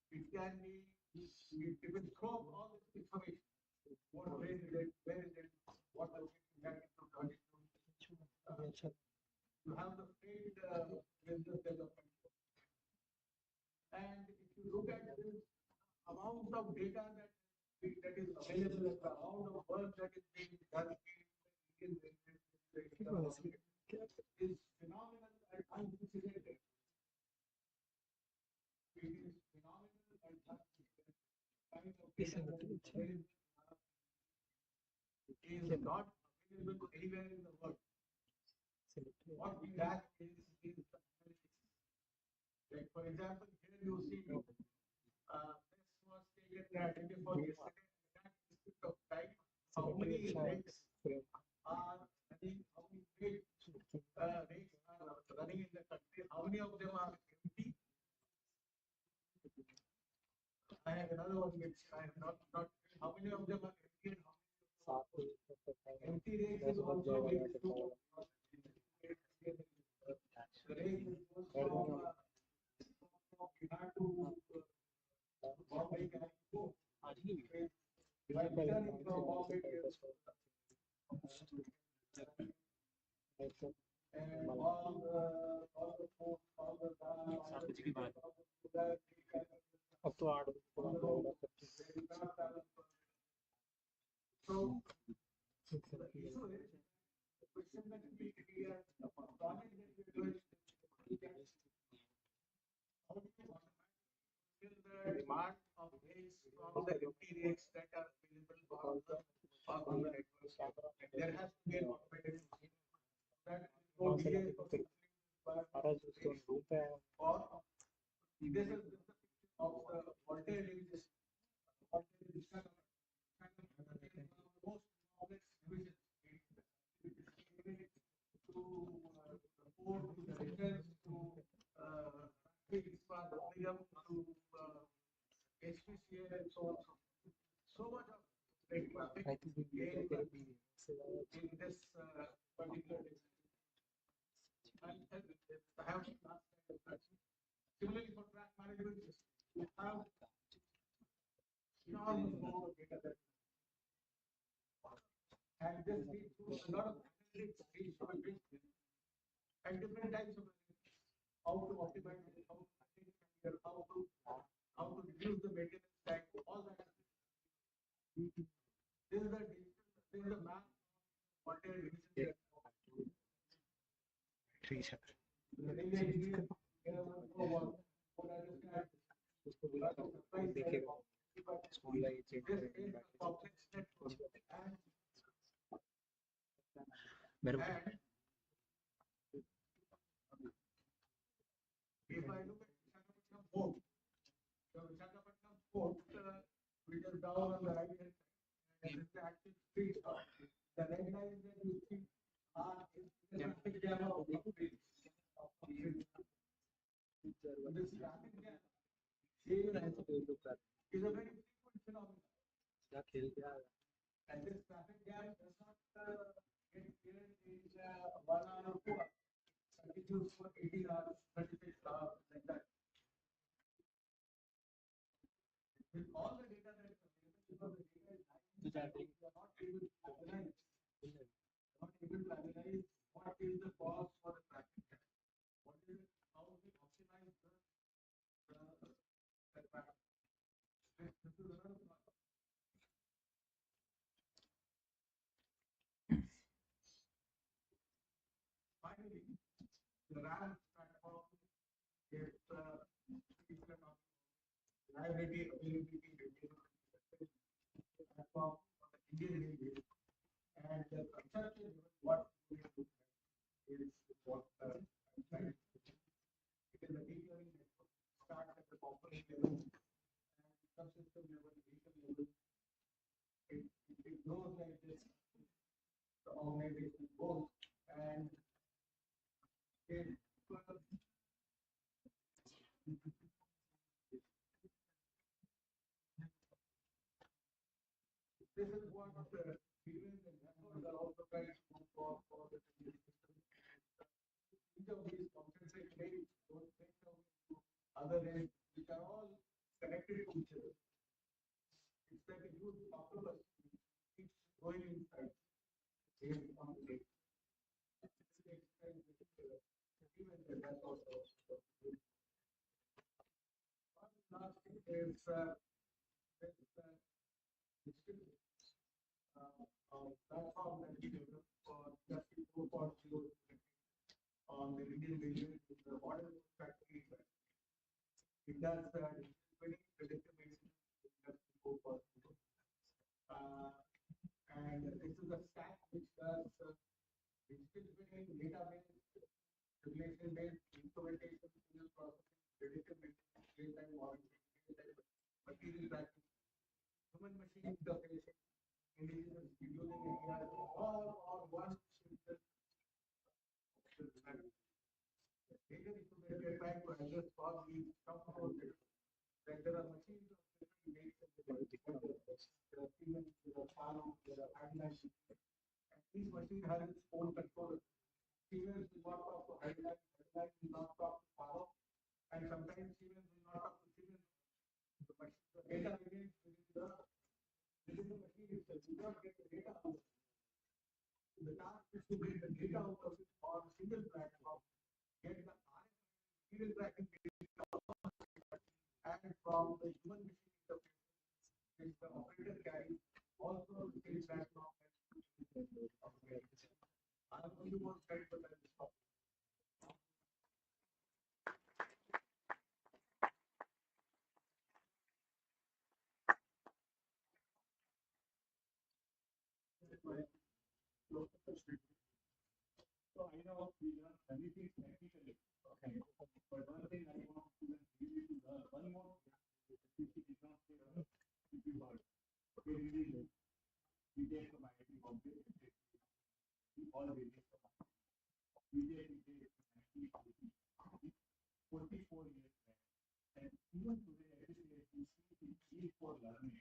it can be, it will throw all this information. Where is it, what location that is to turn it to. You have the paid business development. And if you look at this amount of data that is available, and the amount of work that is being done in is phenomenal and unprecedented. It is phenomenal and unprecedented. Is not available anywhere in the world. What we lack is the analytics. Like for example, here you see this was taken the day before yesterday. That is of time. How many rates are running? How many rates are running in the country? How many of them are empty? I have another one which I have not. How many of them are empty? Empty rates is also linked to the rate goes from Bihar to Bombay can go. By returning from Bombay and all the ports, all the अब तो 8 so the issue is the question that we here the project that we are doing how do you fill the demand of rates from the empty rates that are available on the network. There has to be an automated system that no delay or this is the picture of the voltage division. Voltage division most complex divisions to support to the centers to HPCA and so on. So much of mathematics in this particular I have similarly for track management system, you have enormous amount of data that and this leads to a lot of analytics and different types of how to optimize it, how to reduce the maintenance time, all that. This is the map what they are using. If I look at Visakhapatnam port, the Visakhapatnam port, which is down on the right hand side, and this is the active street. The red lines that you see are the traffic jam of the street. This traffic jam is a very frequent phenomenon. And this traffic jam does not get cleared in 1 hour or 2 hours. Continues for 18 hours, 36 hours, like that. With all the data that is available, because the data is we are not able to analyze. Not able to analyze what is the cause for the traffic jam. What is it? How we optimize the traffic. This is another problem. Finally, the RAM platform is people are talking reliability, availability, platform for the Indian Railways, and the conception is what we have looked at is what I'm trying to do. It is a deep learning network, starts at the component level and subsystem level, vehicle level. It grows like this. The organization goes and it this is what humans and networks are also trying to do for the system. Each of these concentrate links, those links to other links, which are all connected to each other. It's like a huge octopus keeps going inside. Same on the lake. Last thing is this platform that we developed for Shakti 4.0 on the Indian Railways with the model factory. It does twinning, predictive maintenance with Shakti 4.0. And this is a stack which does digital twinning, database, relation-based implementation, signal processing, predictive maintenance, real-time monitoring, material tracking, human-machine interface, indigenous scheduling, all one system. Data is that we are trying to address all these components. That there are machines of different makes and there are Siemens, there are Faro, there are Hydline. And each machine has its own controller. Siemens will not talk to Hydline, Hydline will not talk to Faro, and sometimes Siemens will not talk to Siemens. The data remains within the machine itself. You do not get the data out of it. The task is to get the data out of it on a single platform, get the material tracking data and from the human machine interface, which the operator carries, also the same platform. I have a few more slides, but I will stop. So I know we learn everything technically, okay. But one thing I want to really to learn, one more thing, if you not say, if you heard, okay, really, we take the mighty object, we all release the mighty. We take 44 years back. And even today, at this age, we see the need for learning.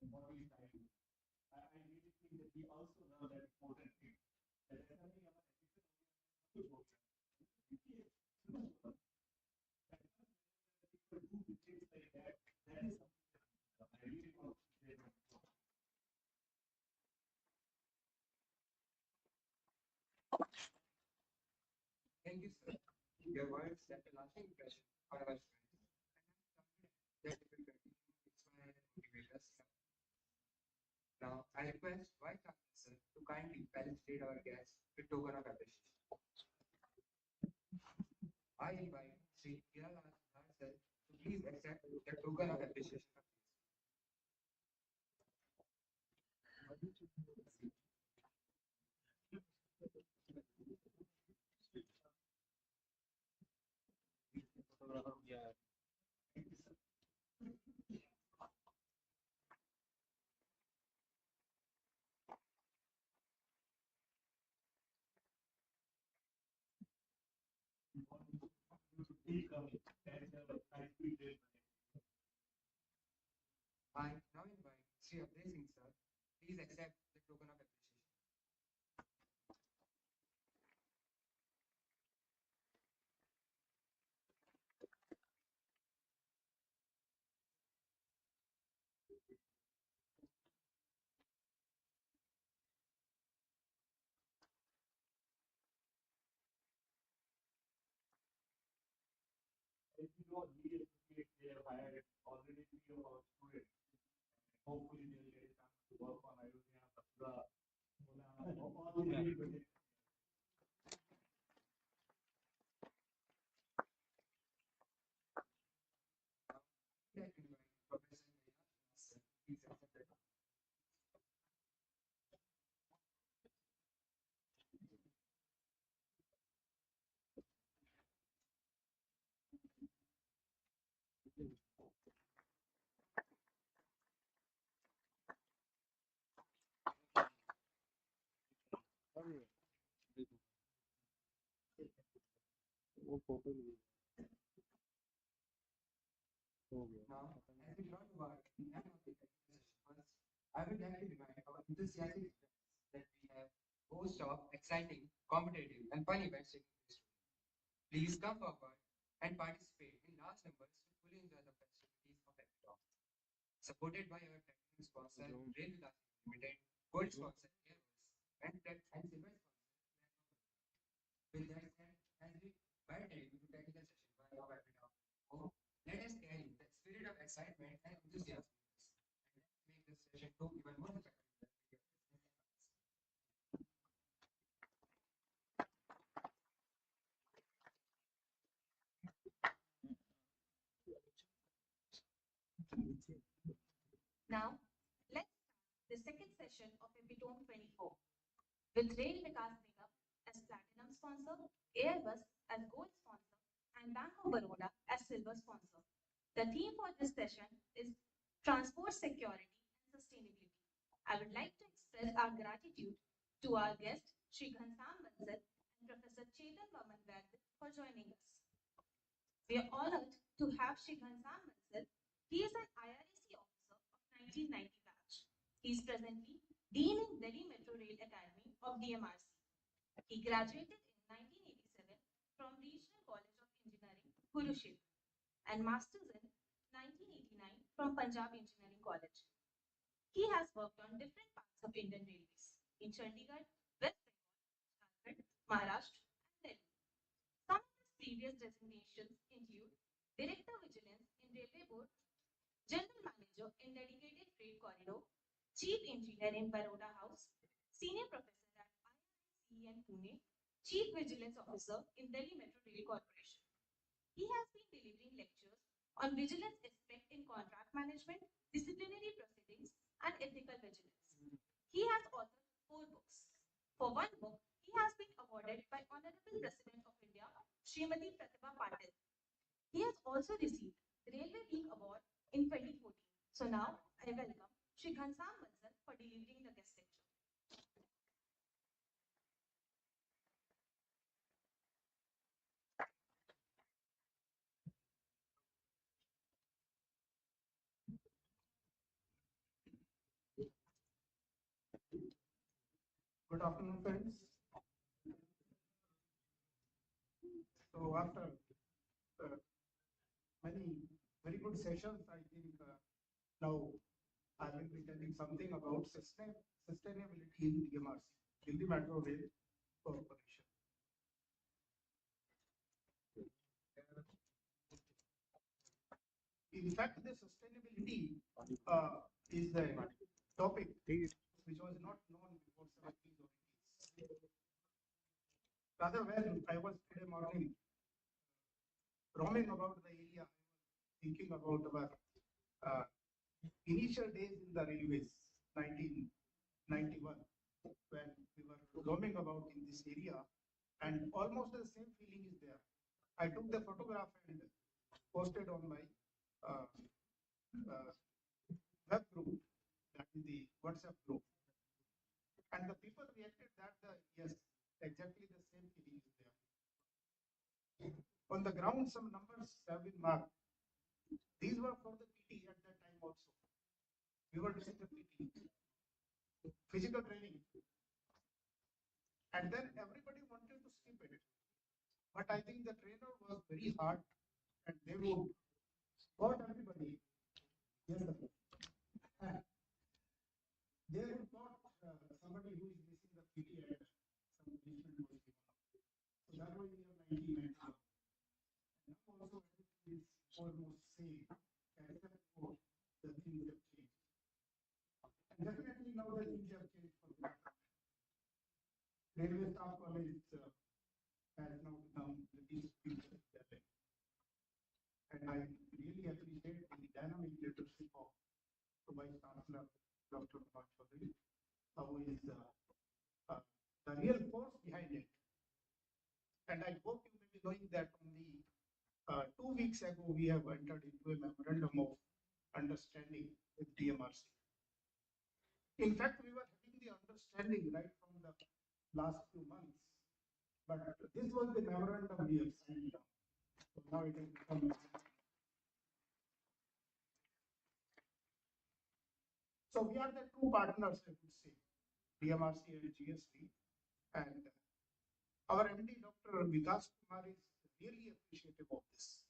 And what we try to do. I really think that we also know that important thing. That something about to go. People do things like that. That is something I really want to say. Thank you, sir. Your words left a lasting impression on our students, and I'm confident that it will continue to inspire and motivate us. Now, I request Vice Chancellor sir to kindly felicitate our guests with token of appreciation. I invite Sri Kirala sir to please accept the token of appreciation. Yeah. I now invite Sri Abhay Singh sir. Please accept the token of appreciation. As you know, we associate they have hired already 3 of our students. Hopefully, they'll get a chance to work on Ayodhya, Mathura, Mula, all the three projects. Let me invite Professor Mayank sir. Please accept the token. वो photo भी हो गया Now, as we draw toward the end of the technical session first, I would like to remind our enthusiastic students that we have a host of exciting, competitive, and fun events taking place today. Please come forward and participate in large numbers to fully enjoy the festivities of EPITOME. Supported by our technical sponsor, Rail Limited, gold sponsor, Airbus, and silver sponsor, with that said, as we welcome you to technical session by our EPITOME. Oh, let us carry the spirit of excitement and enthusiasm with us, and let's make this session 2 even more spectacular with your business advice. Now, let's start the second session of Epitome 24 with Rail Vikas Nigam as platinum sponsor, Airbus as gold sponsor, and Bank of Baroda as silver sponsor. The theme for this session is transport security and sustainability. I would like to express our gratitude to our guest, Shri Ghansam Bansal and Professor Chetan Vaman Vaid for joining us. We are honored to have Shri Ghansam Bansal. He is an IRAC officer of 1990 batch. He is presently Dean in Delhi Metro Rail Academy of DMRC. He graduated in 1987 from Regional College of Engineering, Kurukshetra, and Masters in 1989 from Punjab Engineering College. He has worked on different parts of Indian Railways in Chandigarh, West Bengal, Jharkhand, Maharashtra, and Delhi. Some of his previous designations include Director Vigilance in Railway Board, General Manager in Dedicated Freight Corridor, Chief Engineer in Baroda House, Senior Professor at IISc in Pune, Chief Vigilance Officer in Delhi Metro Rail Corporation. He has been delivering lectures on vigilance aspect in contract management, disciplinary proceedings, and ethical vigilance. He has authored 4 books. For one book, he has been awarded by Honorable President of India, Srimati Pratibha Patil. He has also received Railway Week Award in 2014. So now I welcome Shri Ghansam Bansal for delivering the guest lecture. Good afternoon, friends. So after many very good sessions, I think now I will be telling something about sustainability in DMRC, in the Metro Rail Corporation. In fact, the sustainability is the topic which was not known before 70s or 80s. Rather, when I was today morning roaming about the area, thinking about our initial days in the railways, 1991, when we were roaming about in this area, and almost the same feeling is there. I took the photograph and posted on my web group, that is the WhatsApp group. And the people reacted that yes, exactly the same feeling is there. On the ground, some numbers have been marked. These were for the PT at that time also. We were doing the PT, physical training. And then everybody wanted to skip it. But I think the trainer was very hard and they would got everybody. Yes, sir. They would got somebody who is missing the PT and some punishment was given. So that was in the year 1991. And now also everything is almost same, except for the things have changed. And definitely now the things have changed for the better. Railway Staff College has now become the Vishwavidyalaya. And I really appreciate the dynamic leadership of the Vice Chancellor, Dr. Vishwavidyalaya, who is the real force behind it. And I hope you may be knowing that only 2 weeks ago we have entered into a memorandum of understanding with DMRC. In fact, we were having the understanding right from the last few months, but this was the memorandum we have signed down. So now it has become. So we are the two partners, I would say, DMRC and GST, and our MD, Dr. Vikas Kumar, is really appreciative of this.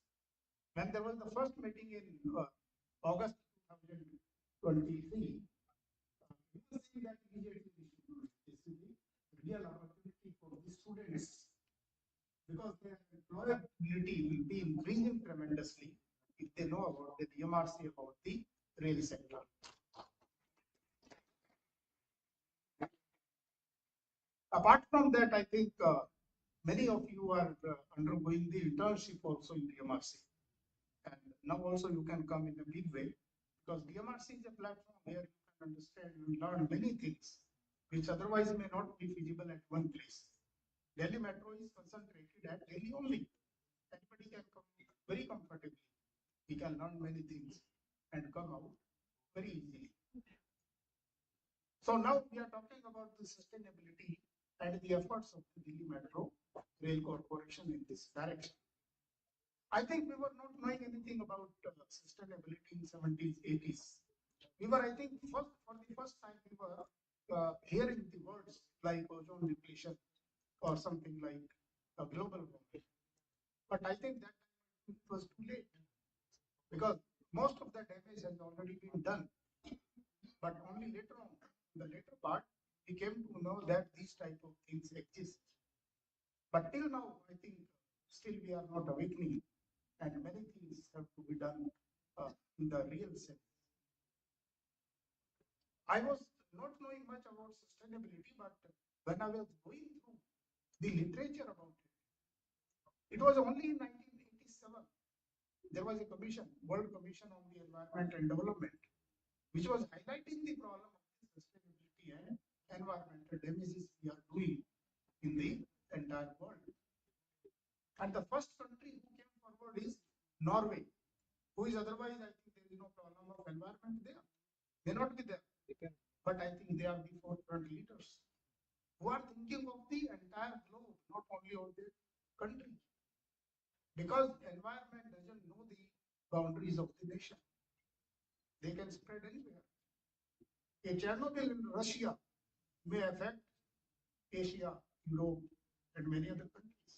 When there was the first meeting in August 2023, we were saying that immediately we should do it. This is the real opportunity for the students because their employability will be increasing tremendously if they know about the DMRC, about the rail sector. Apart from that, I think many of you are undergoing the internship also in DMRC. And now also you can come in a big way because DMRC is a platform where you can understand and learn many things which otherwise may not be feasible at one place. Delhi Metro is concentrated at Delhi only. Anybody can come very comfortably. He can learn many things and come out very easily. So now we are talking about the sustainability and the efforts of the Delhi Metro Rail Corporation in this direction. I think we were not knowing anything about sustainability in 70s, 80s. We were, I think, for the first time, we were hearing the words like ozone depletion or something like global warming. But I think that it was too late because most of the damage has already been done. But only later on, in the later part, we came to know that these type of things exist. But till now, I think still we are not awakening and many things have to be done in the real sense. I was not knowing much about sustainability, but when I was going through the literature about it, it was only in 1987 there was a commission, World Commission on the Environment and Development, which was highlighting the problem of the sustainability and environmental damages we are doing in the entire world. And the first country who came forward is Norway, who is otherwise, I think there is no problem of environment there. May not be there. But I think they are the forefront leaders who are thinking of the entire globe, not only of the country. Because environment doesn't know the boundaries of the nation. They can spread anywhere. A Chernobyl in Russia may affect Asia, Europe, and many other countries.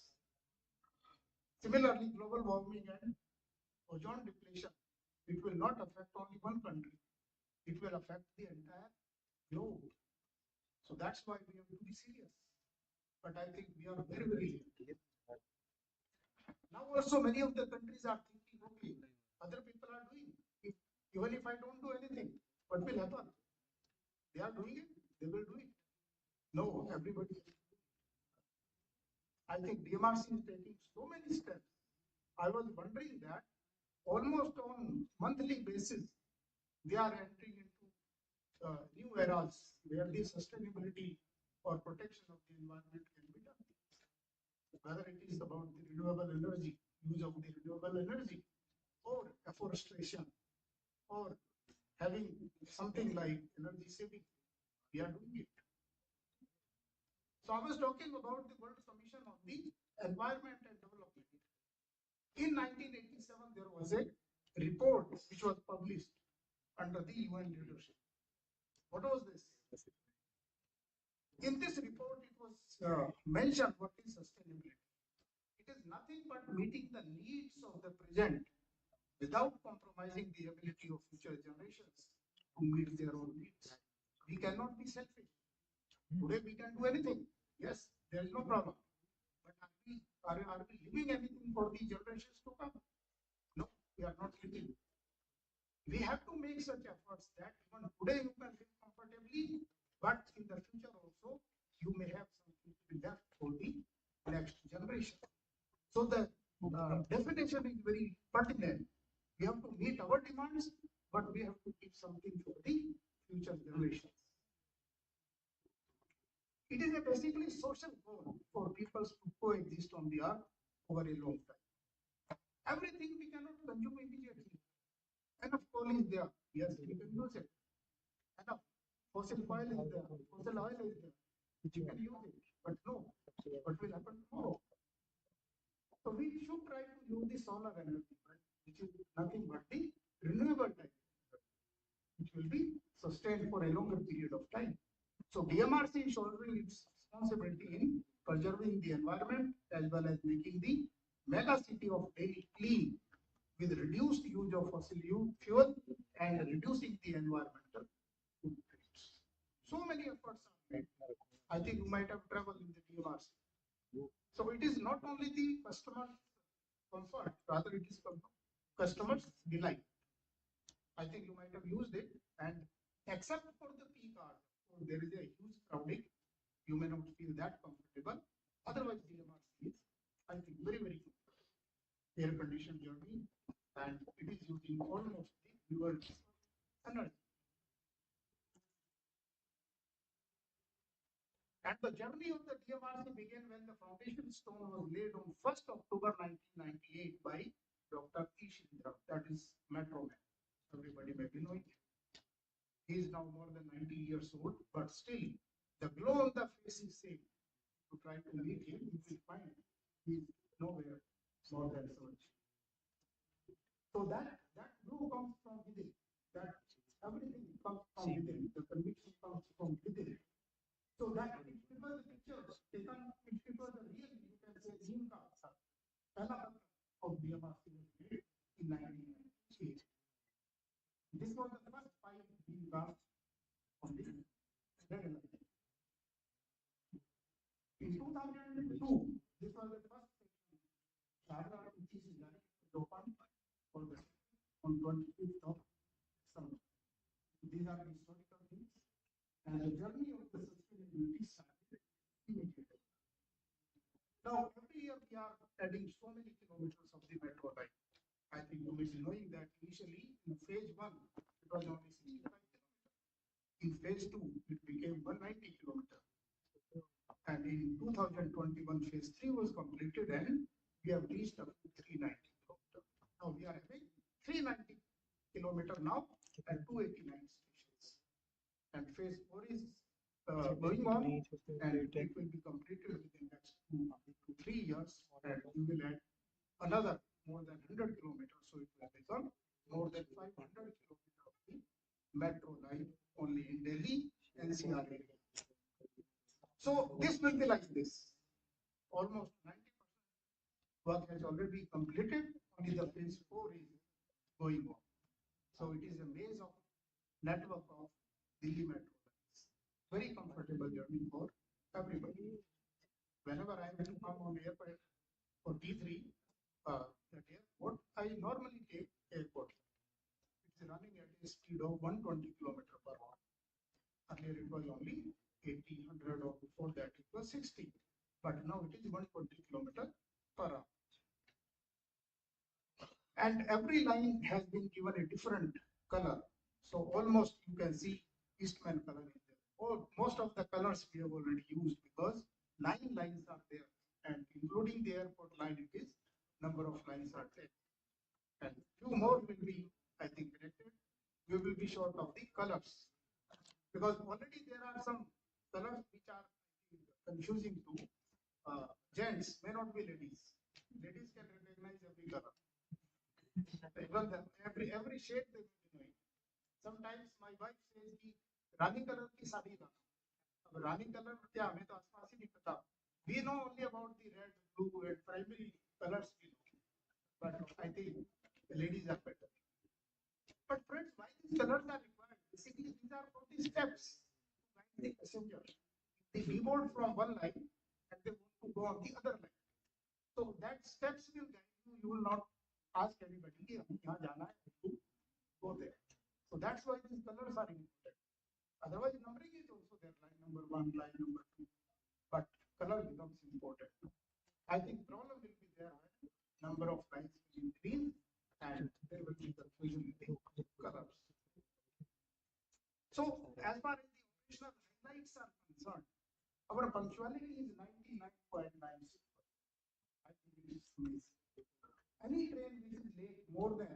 Similarly, global warming and ozone depletion, it will not affect only one country. It will affect the entire globe. So that's why we have to be serious. But I think we are very, very late. Now also many of the countries are thinking, okay, other people are doing. Even if I don't do anything, what will happen? They are doing it, they will do it. No, everybody. I think DMRC is taking so many steps. I was wondering that almost on monthly basis, they are entering into new eras where the sustainability or protection of the environment can be done. Whether it is about the renewable energy, use of the renewable energy, or afforestation, or having something like energy saving, we are doing it. So I was talking about the World Commission on the Environment and Development. In 1987, there was a report which was published under the UN leadership. What was this? In this report, it was mentioned what is sustainability. It is nothing but meeting the needs of the present without compromising the ability of future generations to meet their own needs. We cannot be selfish. Today we can do anything. Yes, there is no problem. But are we living anything for the generations to come? No, we are not living. We have to make such efforts that even today you can live comfortably, but in the future also you may have something to be left for the next generation. So the definition is very pertinent. We have to meet our demands, but we have to keep something for the future generations. It is a basically social goal for people to coexist on the earth over a long time. Everything we cannot consume immediately. Enough coal is there, yes, we can use it. Enough fossil oil is there, fossil oil is there, you can use it. But no, what will happen tomorrow? So we should try to use the solar energy, right, which is nothing but the renewable type, which will be sustained for a longer period of time. So DMRC is shouldering its responsibility in preserving the environment as well as making the mega city of Delhi clean with reduced use of fossil fuel and reducing the environmental footprints. So many efforts are made. I think you might have traveled in the DMRC. So it is not only the customer comfort, rather it is customers' delight. I think you might have used it, and except for the peak hour, there is a huge crowding. You may not feel that comfortable. Otherwise, DMRC is, I think, very, very comfortable. Air-conditioned journey, and it is using almost the world's energy. And the journey of the DMRC began when the foundation stone was laid on 1st October 1998 by Dr. E. Sridhar, that is Metro Man. Everybody may be knowing him. He is now more than 90 years old, but still the glow on the face is same. To try to meet him, you will find he is nowhere more than 70. So that glow comes from within. That everything comes from within. The conviction comes from within. So that if it was a picture taken, if it was a real, you can say Nimka of DMRC was made in 1998. This was the first 5 Nimka on the red line. In 2002, this was the first section. Shahara which is open for the on 25th of summer. These are the historical things, and the journey of the sustainability started immediately. Now, every year we are adding so many kilometers of the metro line. I think you may be knowing that initially in phase 1, it was only 65 kilometers. In phase 2, it became 190 kilometers. And in 2021, phase 3 was completed and we have reached up to 390 kilometers. Now we are having 390 kilometers now and 289 stations. And phase 4 is going on, and it will be completed within the next 2 to 3 years, and we will add another more than 100 kilometers, so it will become more than 500 kilometers of the metro line only in Delhi NCR area. So this will be like this. Almost 90% work has already completed, only the phase 4 is going on. So it is a maze of network of Delhi metro lines. Very comfortable journey for everybody. Whenever I have to come on airport for T3, that airport, I normally take airport. below 120 kilometer per hour. Earlier it was only 80, 100, or before that it was 60. But now it is 120 kilometer per hour. And every line has been given a different color. So almost you can see Eastman color is there. Most of the colors we have already used because 9 lines are there, and including the airport line, it is number of lines are 10. And few more will be, I think, connected. We will be short of the colors because already there are some colors which are confusing to gents, may not be ladies. Ladies can recognize every color. Even every shade they will be knowing. Sometimes my wife says कि रानी colour की साड़ी लाना. अब रानी colour क्या हमें तो आसपास ही नहीं पता. We know only about the red, blue, and primary colors we know. But I think the ladies are better. But friends, why these colors are required? Basically, these are for the steps to guide the passenger. They deboard from one line and they want to go on the other line. So that steps will guide you. You will not ask anybody, "Ki hum yahan jana hai," to go there. So that's why these colors are important. Otherwise, numbering is also there, line number 1, line number 2. But color becomes important. I think problem will be there when number of lines will increase and there will be confusion in the colors. So as far as the operational highlights are concerned, our punctuality is 99.96%. I think it is amazing. Any train which is late more than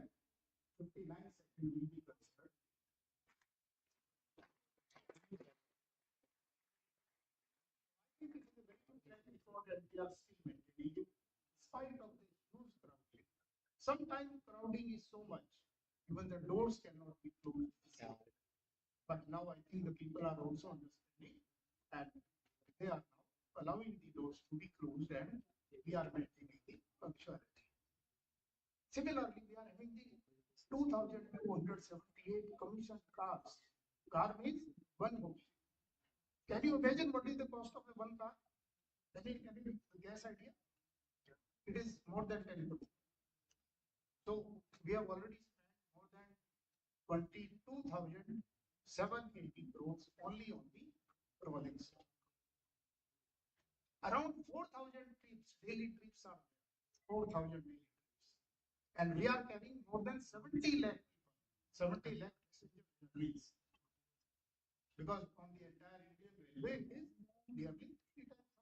59 seconds will be considered. I think it is a very good track record and we are still maintaining it in spite of the huge crowding. Sometimes crowding is so much, even the doors cannot be closed. But now I think the people are also understanding and they are now allowing the doors to be closed and we are maintaining the punctuality. Similarly, we are having the 2,278 commissioned cars. Car means one bogie. Can you imagine what is the cost of one car? Can you guess idea? It is more than 10 crores. So we have already spent more than 22,780 crores only on the rolling stock. Around 4,000 trips, daily trips are there. 4,000 daily trips. And we are carrying more than 70 lakh people, 70 lakh passenger journeys. Because on the entire Indian railway it is nearly 3 times of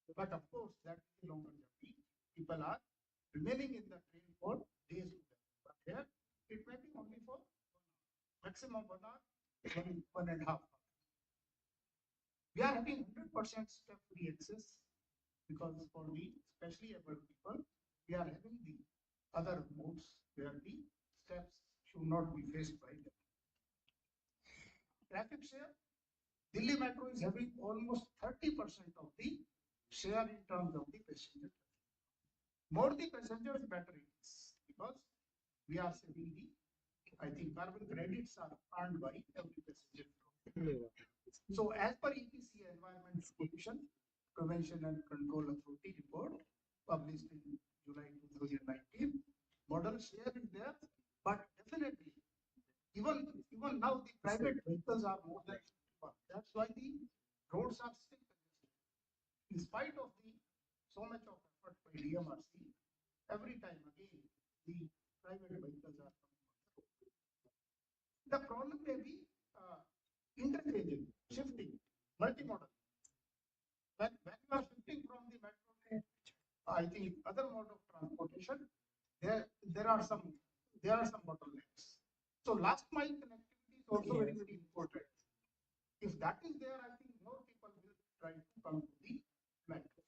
that. But of course, that is a longer journey. People are remaining in the train for days together. But here, it may be only for 1 hour. Maximum 1 hour, 1.5 hours. We are having 100% step-free access because for the especially abled people, we are having the other modes where the steps should not be faced by them. Traffic share, Delhi Metro is having almost 30% of the share in terms of the passenger. More the passengers, better it is because we are saving the, I think carbon credits are earned by every passenger. So as per EPC, Environment Pollution Prevention and Control Authority report published in July 2019, model share is there, but definitely even now the private vehicles are more than 51. That's why the roads are still congested. In spite of the so much of effort by DMRC, every time again the private vehicles are coming on the road. The problem may be interchanging, shifting, multimodal. When you are shifting from the metro to, I think, other mode of transportation, there are some bottlenecks. So last mile connectivity is also very, very important. If that is there, I think more people will try to come to the metro.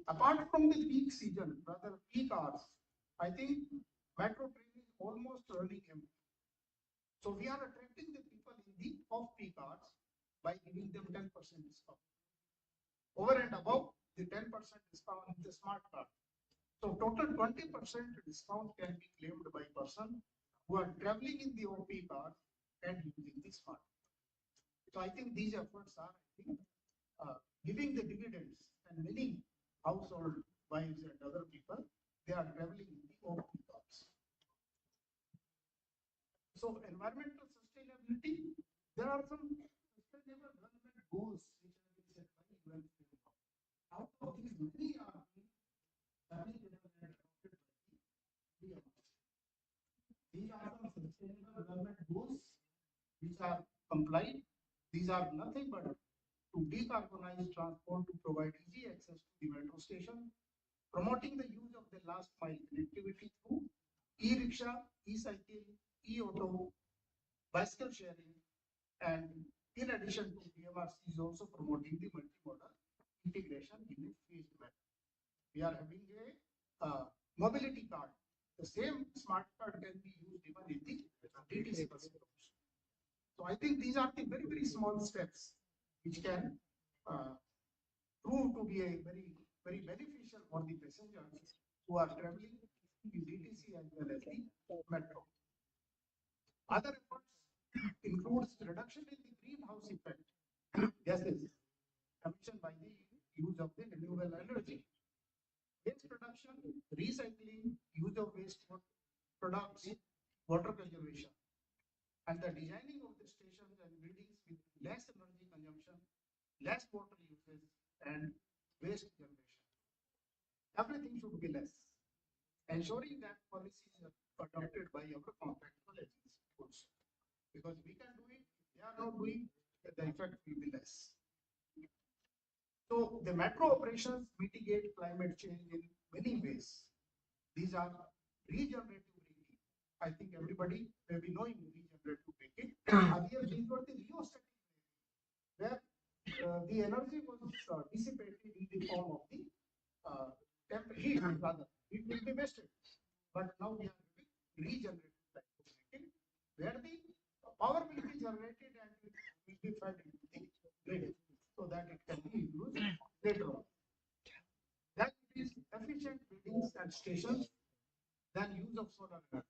Apart from the peak season, rather peak hours, I think metro train is almost running empty. So we are attracting the people in the off-peak hours by giving them 10% discount. Over and above the 10% discount in the smart card. So total 20% discount can be claimed by person who are traveling in the off-peak hours and using the smart card. So I think these efforts are, I think, giving the dividends, and many household wives and other people, they are traveling in the off-peak hours. environmental sustainability, there are some sustainable development goals which have been set by UN framework. Out of these, many are being applicable and adopted by the DMRC. These are some sustainable development goals which are complied. These are nothing but to decarbonize transport, to provide easy access to the metro station, promoting the use of the last mile connectivity through e-rickshaw, e-cycle, e-auto, bicycle sharing, and in addition to DMRC is also promoting the multimodal integration in a phased manner. We are having a mobility card. The same smart card can be used even in the DTC bus routes. So I think these are the very, very small steps which can prove to be a very, very beneficial for the passengers who are traveling in DTC as well as the metro. Other efforts includes reduction in the greenhouse effect gases emission by the use of the renewable energy, waste reduction, recycling, use of waste products, water conservation, and the designing of the stations and buildings with less energy consumption, less water usage, and waste generation. Everything should be less, ensuring that policies are adopted by our contractual agencies also. Because we can do it, if they are not doing, the effect will be less. So the metro operations mitigate climate change in many ways. These are regenerative braking. I think everybody may be knowing regenerative braking. Earlier, these were the rheostatic braking, where the energy was dissipated in the form of the heat, rather. It will be wasted. But now we are doing regenerative braking, where the power will be generated and it will be fed into the grid so that it can be used later on. That is efficient buildings and stations than use of solar energy.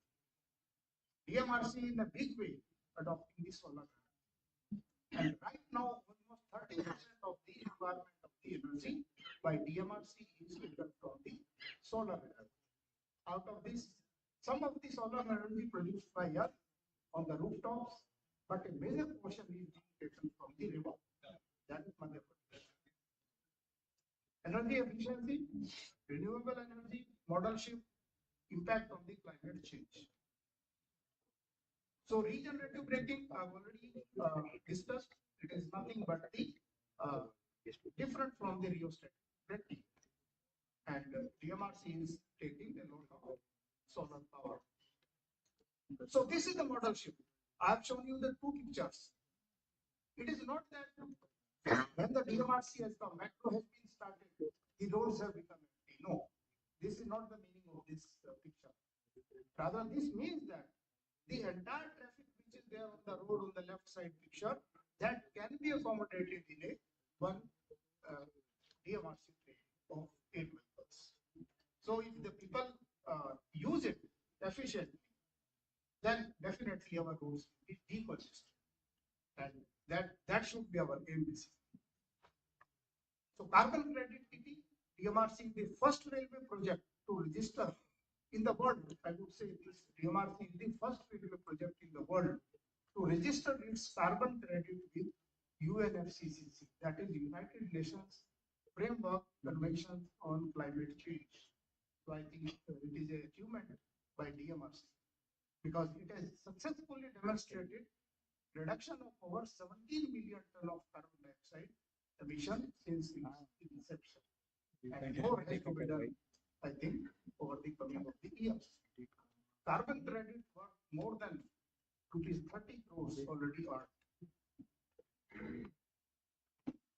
DMRC in a big way adopting the solar energy. And right now, almost 30% of the requirement of the energy by DMRC is taken from the solar energy. Out of this, some of the solar energy produced by us on the rooftops, but a major portion is being taken from the river. That is Madhya Pradesh. Energy efficiency, renewable energy, model shift, impact on the climate change. So regenerative braking I've already discussed. It is nothing but the different from the rheostatic braking. And DMRC is taking a lot of solar power. So this is the model shift. I have shown you the two pictures. It is not that when the DMRC has come, metro has been started, the roads have become empty. No, this is not the meaning of this picture. Rather, this means that the entire traffic which is there on the road on the left side picture, that can be accommodated in a one DMRC train of 8 vehicles. So if the people use it efficiently, then definitely our roads will be decongested. And that should be our aim. So carbon credit treaty, DMRC is the first railway project to register in the world. I would say this DMRC is the first railway project in the world to register its carbon credit with UNFCCC, that is United Nations Framework Convention on Climate Change. So I think it is an achievement by DMRC because it has successfully demonstrated reduction of over 17 million ton of carbon dioxide emission since its inception. And more has to be done, I think, over the coming of the years. Carbon credit worth more than ₹30 crores already earned.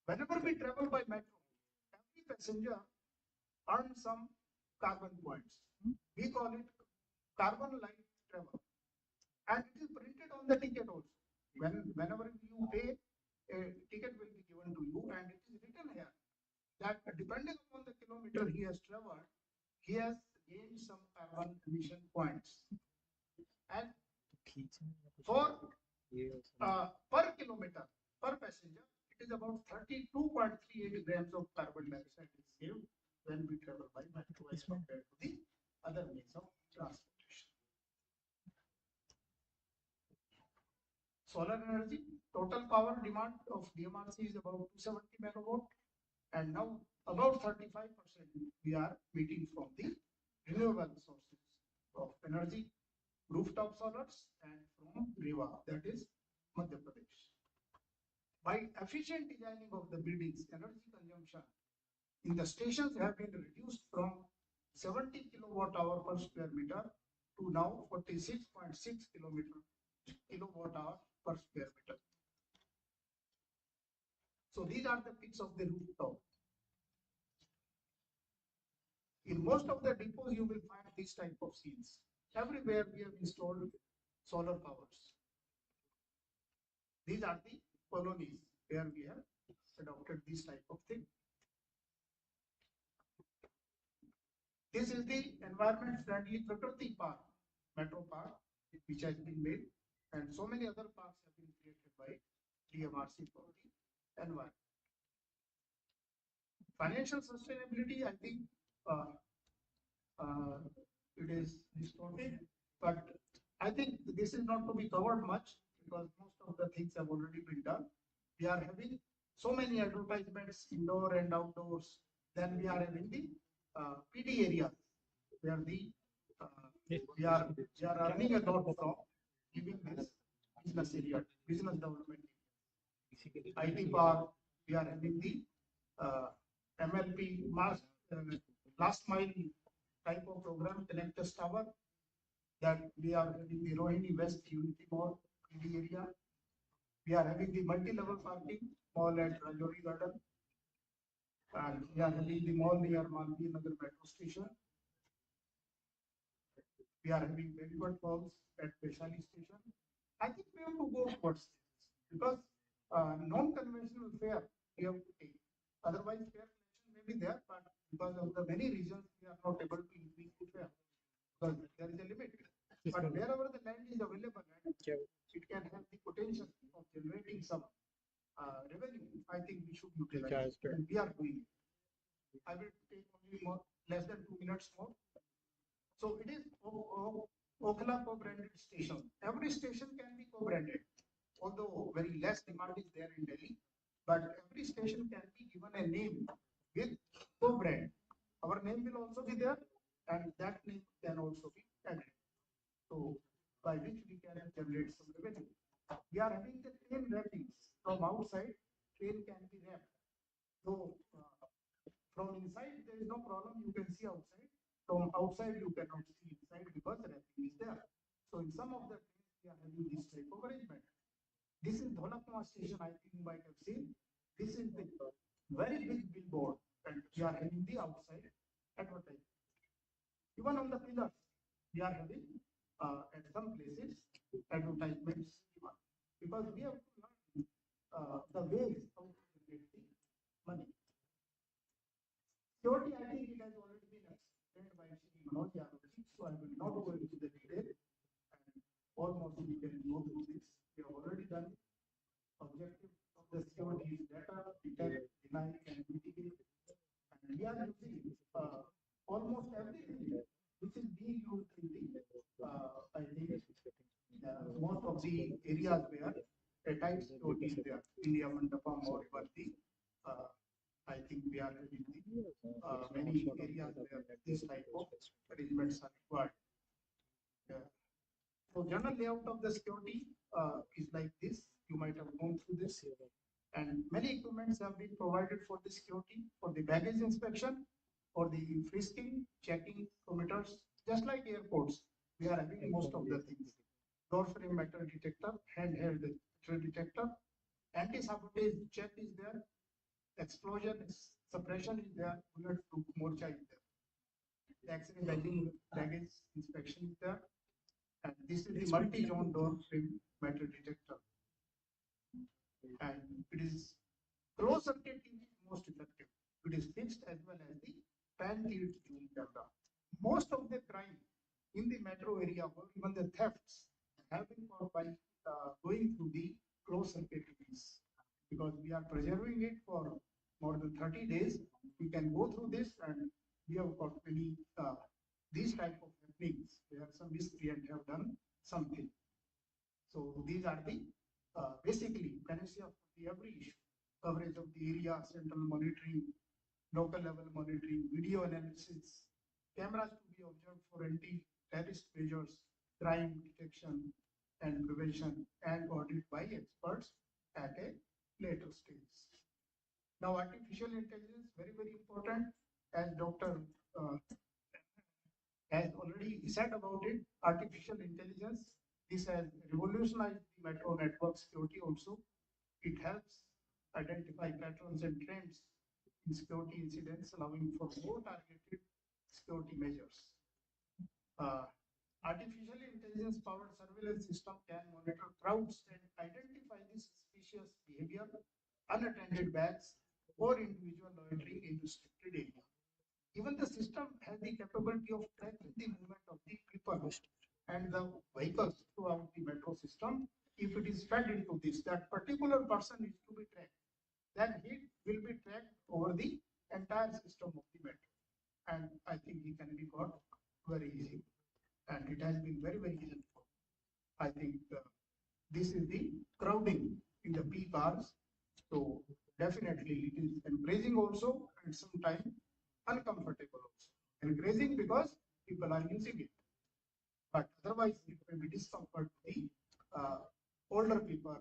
Whenever we travel by metro, every passenger earns some carbon points. We call it carbon light travel. And it is printed on the ticket also. Whenever you pay, a ticket will be given to you and it is written here that depending upon the kilometer he has traveled, he has gained some carbon emission points. And for per kilometer, per passenger, it is about 32.38 grams of carbon dioxide is saved when we travel by metro as compared to the other means of transportation. Solar energy, total power demand of DMRC is about 270 megawatt, and now about 35% we are meeting from the renewable sources of energy, rooftop solars, and from Rewa, that is Madhya Pradesh. By efficient designing of the buildings, energy consumption in the stations have been reduced from 70 kilowatt hour per square meter to now 46.6 kilowatt hour per square meter. So these are the pics of the rooftop. In most of the depots, you will find this type of scenes. Everywhere we have installed solar powers. These are the colonies where we have adopted this type of thing. This is the environment-friendly Prakriti Park, Metro Park, which has been made, and so many other parks have been created by DMRC for the environment. Financial sustainability, I think it is distorted, but I think this is not to be covered much because most of the things have already been done. We are having so many advertisements indoor and outdoors. Then we are having the PD areas where we are earning a lot from giving this business area, business development. IT park, we are having the MLP last mile type of program, Connectors Tower, that we are having the Rohini West Unity Mall in the area. We are having the multi-level parking mall at Rajouri Garden. And we are having the mall near Malvi Nagar Metro Station. We are having very good malls at Vaishali Station. I think we have to go towards this because non-conventional fare we have to take. Otherwise, fare collection may be there, but because of the many reasons, we are not able to increase the fare because there is a limit. But wherever the land is available and it can have the potential of generating some revenue, I think we should utilize it. And we are doing it. I will take only less than 2 minutes more. So it is Okhla co-branded station. Every station can be co-branded, although very less demand is there in Delhi. But every station can be given a name with co-brand. Our name will also be there, and that name can also be added. So by which we can generate some revenue. We are having the train wrappings from outside. Train can be wrapped. So from inside there is no problem. You can see outside. From outside you cannot see inside because the wrapping is there. So in some of the trains we are having this type of arrangement. This is Dholakma station. I think you might have seen. This is the very big billboard, and we are having the outside advertising. Even on the pillars, we are having at some places advertisements because we have to learn the ways how to generate the money. Security, I think it has already been explained by Shri Manoj Yadav, so I will not go into the detail. And almost we can go through this. We have already done it. Objective of the security is data, detect, deny, and mitigate. And we are using almost everything which is being used in the, I think, most of the areas where a tight security is there, India Mandapam or even I think we are having many areas where this type of arrangements are required. So general layout of the security is like this. You might have gone through this. And many equipments have been provided for the security, for the baggage inspection, for the frisking, checking kilometers, just like airports. We are having most of the things. Door frame metal detector, handheld metal detector, anti-sabotage check is there, explosion suppression is there, bulletproof morcha is there. X-ray baggage inspection is there. And this is the multi-zone door frame metal detector. And it is closed circuit is most effective. It is fixed as well as the pan-tilt zoom camera. Most of the crime in the metro area or even the thefts have been caused by going through the closed circuit keys. Because we are preserving it for more than 30 days, we can go through this and we have got many these type of happenings where some miscreant have done something. So these are the basically panacea for every issue, coverage of the area, central monitoring, local level monitoring, video analysis, cameras to be observed for anti-terrorist measures, crime detection and prevention, and audit by experts at a later stage. Now, artificial intelligence, very, very important, as Dr. has already said about it, artificial intelligence, this has revolutionized the metro network security also. It helps identify patterns and trends in security incidents, allowing for more targeted security measures. Artificial intelligence powered surveillance system can monitor crowds and identify the suspicious behavior, unattended bags, or individual loitering in restricted area. Even the system has the capability of tracking the movement of the people and the vehicles throughout the metro system. If it is fed into this, that particular person is to be tracked, then he will be tracked over the entire system of the metro. And I think he can be caught very easily. And it has been very, very helpful. I think this is the crowding in the peak hours. So definitely it is encouraging also, and sometimes uncomfortable also. Encouraging because people are using it, but otherwise it may be discomfort to the older people,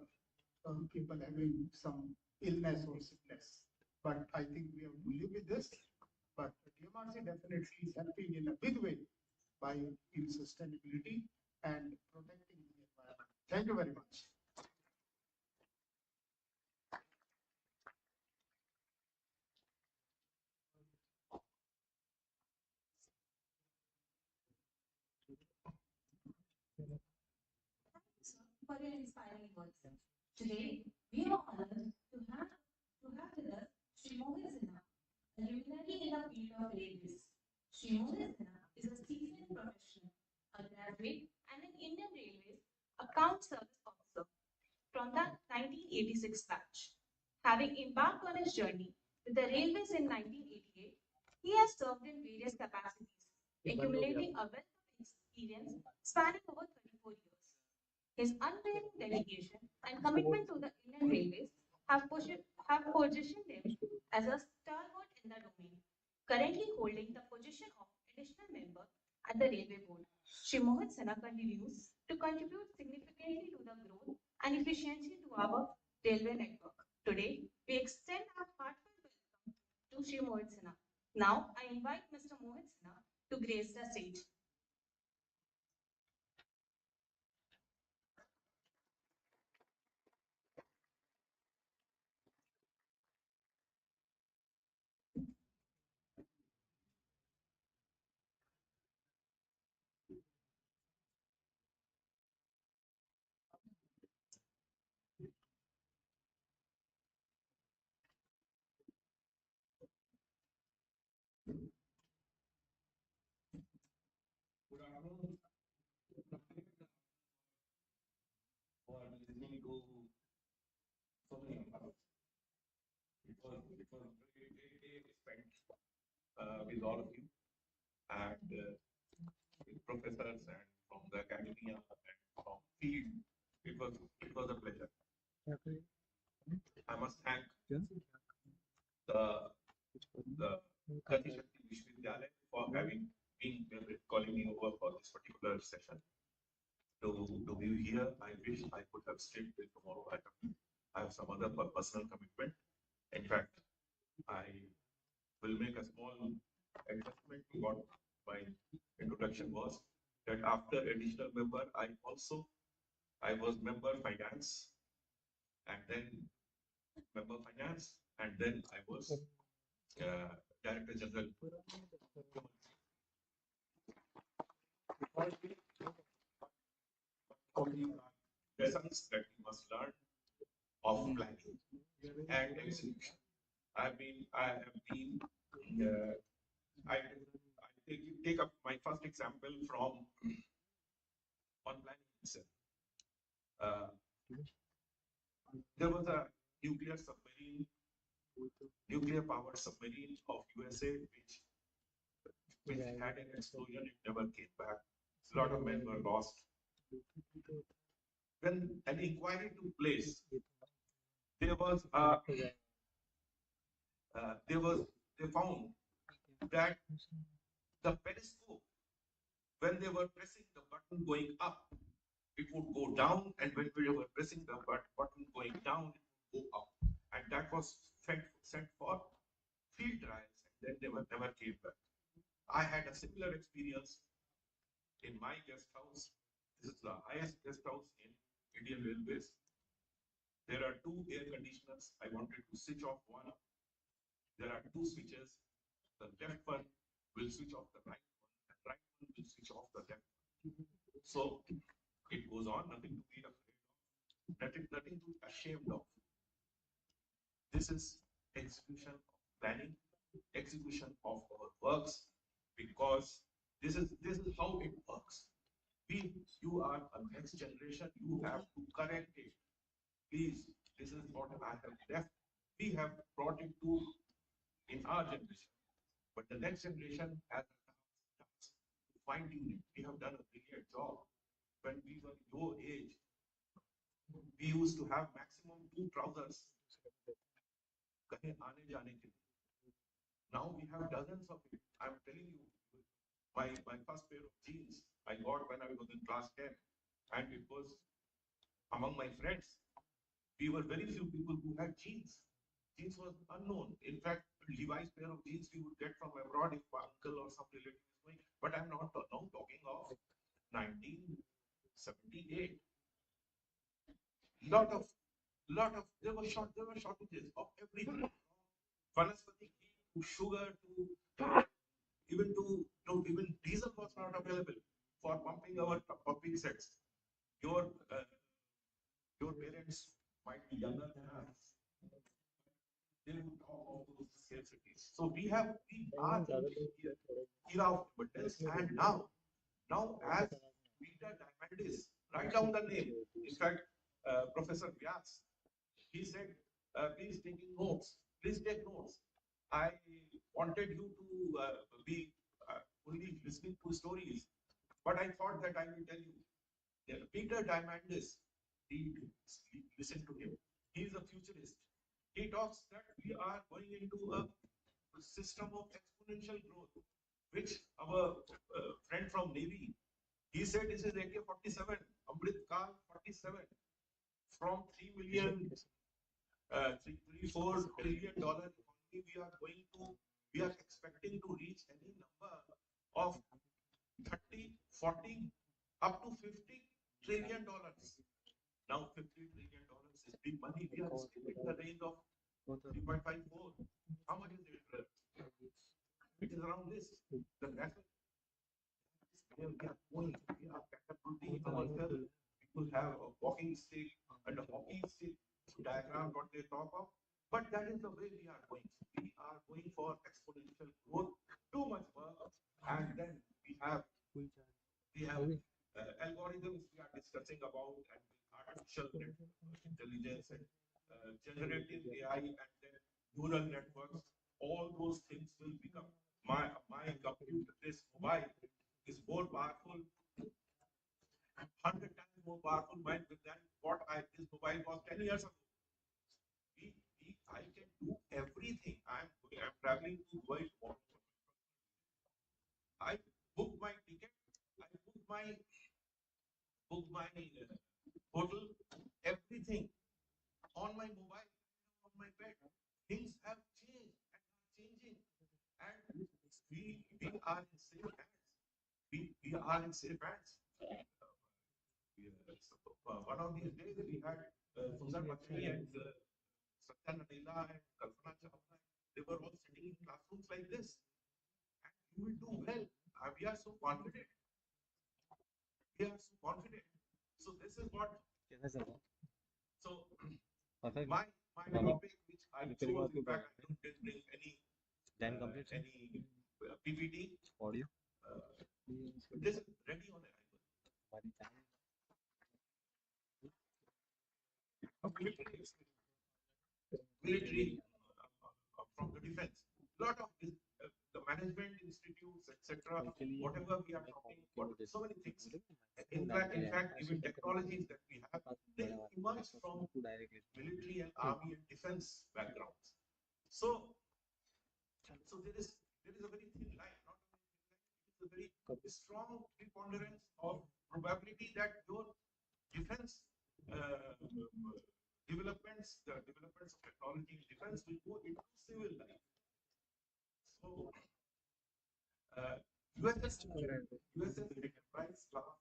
people having some illness or sickness. But I think we have to live with this. But DMRC definitely is helping in a big way by in sustainability and protecting the environment. Thank you very much. For your inspiring words. Today, we are honored to have with us Sri Mohit Sinha, a luminary in the field of railways. Sri Mohit Sinha is a seasoned professional, a graduate, and an Indian Railways account service officer from the 1986 batch. Having embarked on his journey with the railways in 1988, he has served in various capacities, accumulating a wealth of experience spanning over 34 years. His unwavering dedication and commitment to the Indian Railways have positioned him as a stalwart in the domain, currently holding the position of additional member at the Railway Board. Shri Mohit Sinha continues to contribute significantly to the growth and efficiency to our railway network. Today, we extend our heartfelt welcome to Shri Mohit Sinha. Now, I invite Mr. Mohit Sinha to grace the stage. Good afternoon. For listening to so many of us. It was a great day spent with all of you and with professors and from the academia and from field. It was a pleasure. I must thank the Gati Shakti Vishwavidyalaya for calling me over for this particular session. To be here, I wish I could have stayed till tomorrow. I have some other personal commitment. In fact, I will make a small adjustment to what my introduction was. That after additional member, I was member finance, and then member finance, and then I was director general. Lessons that we must learn of planning and execution. I take up my first example from on planning itself. There was a nuclear powered submarine of USA which had an explosion. It never came back. A lot of men were lost. when an inquiry took place, there was they found that the periscope, when they were pressing the button going up, it would go down, and when we were pressing the button going down, it would go up. And that was sent for field trials, and then they never came back. I had a similar experience in my guest house. This is the highest guest house in Indian Railways. There are two air conditioners. I wanted to switch off one. There are two switches. The left one will switch off the right one, and right one will switch off the left one. So it goes on, nothing to be afraid of, nothing to be ashamed of. This is execution of planning, execution of our works, because this is how it works. You are a next generation, you have to correct it. Please, this is what I have left. We have brought it to in our generation, but the next generation has a task to fine tune it. We have done a brilliant job. When we were your age, we used to have maximum 2 trousers. Now we have dozens of it. I'm telling you, my first pair of jeans I got when I was in class 10, and it was among my friends. We were very few people who had jeans. Jeans was unknown. In fact, Levi's pair of jeans we would get from abroad if my uncle or some relative is going. But I'm not now talking of 1978. There were shortages of everything. Vanaspati ghee to sugar to even diesel was not available for pumping our pumping sets. Your parents might be younger than us. They would talk of those scarcities. So we are in the era of abundance, and now as Peter Diamandis, write down the name. In fact, Professor Vyas, he said, please taking notes. Please take notes. I wanted you to be only listening to stories, but I thought that I will tell you. Peter Diamandis, listen to him. He is a futurist. He talks that we are going into a system of exponential growth, which our friend from Navy, he said this is AK-47, Amrit Kaal 47, from 3 million, 4 trillion dollar economy, we are expecting to reach any number of 30, 40, up to 50 trillion dollars. Now 50 trillion dollars is big money. We are still in the range of 3.54. How much is it? It is around this. The national we are going, we are catapulting ourselves. People have a walking stick and a hockey stick diagram, what they talk of. But that is the way we are going. We are going for exponential growth, too much work, and then we have algorithms we are discussing about, and artificial intelligence and generative AI, and then neural networks. All those things will become my computer. This mobile is more powerful, 100 times more powerful than what this mobile was 10 years ago. I can do everything. I'm traveling to Dubai tomorrow. I book my ticket. I book my hotel, everything on my mobile, on my bed. Things have changed and are changing, and we are in safe hands. We are in safe hands. One of these days we had Sundar Pichai and Satya Nadella and Kalpana Chawla. They were all sitting in classrooms like this, and you will do well. We are so confident. We are so confident. So this is what. So my topic, which I chose, in fact, I didn't bring any PPT. Audio. This is ready on arrival. Military from the defense. Lot of the management institutes, etc. Whatever we are talking about, so many things. In fact, even technologies that we have. they emerged from military and army and defense backgrounds. So there is a very thin line, not a very strong preponderance of probability that your defense developments, the developments of technology in defense will go into civil life. So USS Enterprise class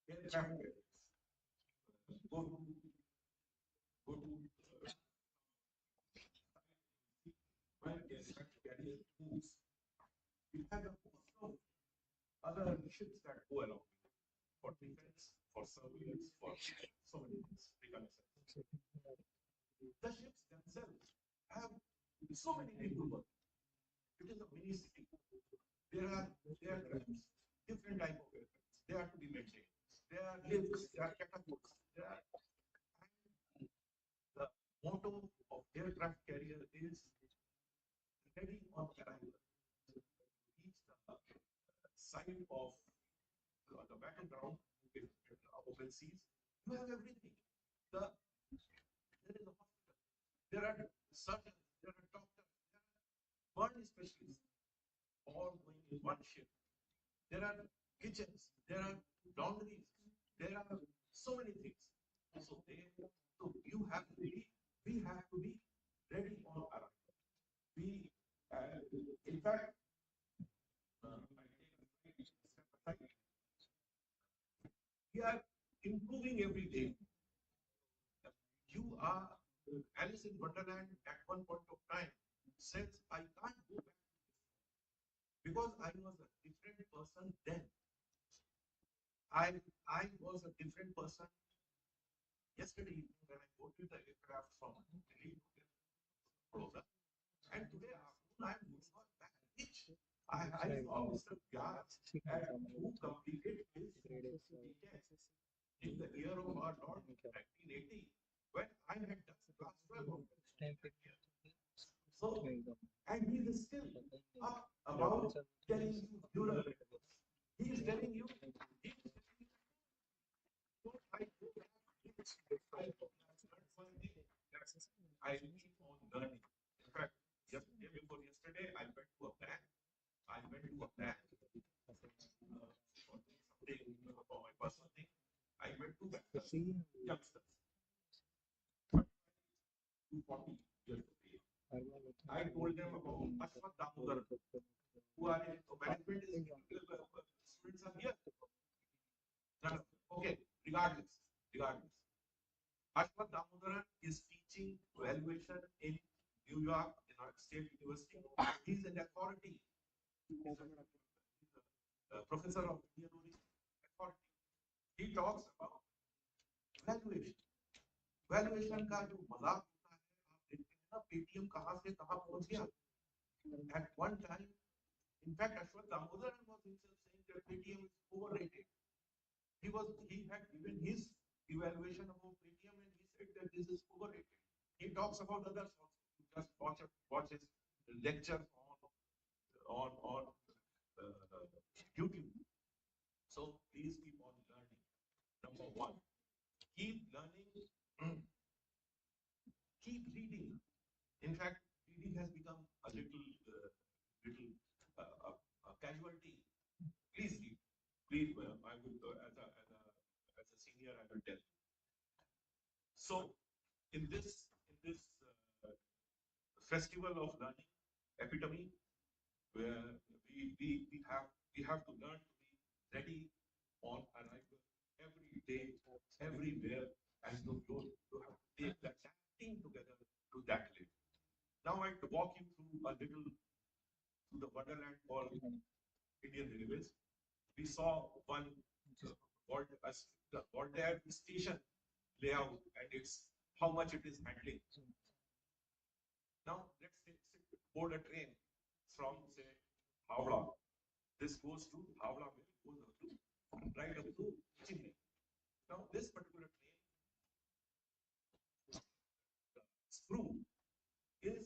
aircraft carriers go to when aircraft carrier moves, you have a host of other ships that go along with it for defense, for surveillance, for so many things, reconnaissance. The ships themselves have so many people working. It is a mini city. There are aircrafts, different type of aircrafts. They are to be maintained. There are lifts, there are catapults, there are. The motto of aircraft carrier is ready on arrival. Reach the site of the battleground with open seas. You have everything. There is a hospital. There are surgeons. There are doctors. There are burn specialists. All going in one ship. There are kitchens. There are laundries. There are so many things. So you have to be. We have to be ready on arrival. We, in fact, we are improving every day. You are Alice in Wonderland at one point of time says, I can't go back because I was a different person then. I was a different person yesterday evening when I boarded the aircraft from Delhi to Vadodara. And today afternoon I am moving on back. Which I saw Mr. Gati who completed his test in the year of our Lord 1980 when I had done class 12 of it. So, and he is still up about telling you neural networks. He is telling you, I keep on learning. In fact, just day before yesterday, I went to a bank. I went to a bank for something for my personal thing. I met two youngsters. 240 years of age. I told them about Ashwat Damodar, who are in management students are here. No. Okay, regardless. Ashwat Damodar is teaching valuation in New York, in our state university. He's an authority. He's a professor of Indian authority. He talks about valuation. Valuation का जो मजाक होता है, आप देखते हैं ना Paytm कहाँ से कहाँ पहुँच गया. At one time, in fact, Ashwat Damodar was himself saying that Paytm is overrated. He had given his evaluation about Paytm and he said that this is overrated. He talks about others also. Just watch his lecture on YouTube. So please keep on learning. Number one, keep learning. Keep reading. In fact, reading has become a little casualty. Please read. Please, I would as a senior, I will tell. So, in this festival of learning, epitome, where we have to learn to be ready on arrival every day, everywhere, and you have to take that team together to that level. Now I walk you through a little to the wonderland called Indian Railways. We saw one the Vadodara station layout and it's how much it is handling. Now let's board a train from say Howrah. This goes to Howrah, goes up to right up to Chennai. Now this particular train, the crew is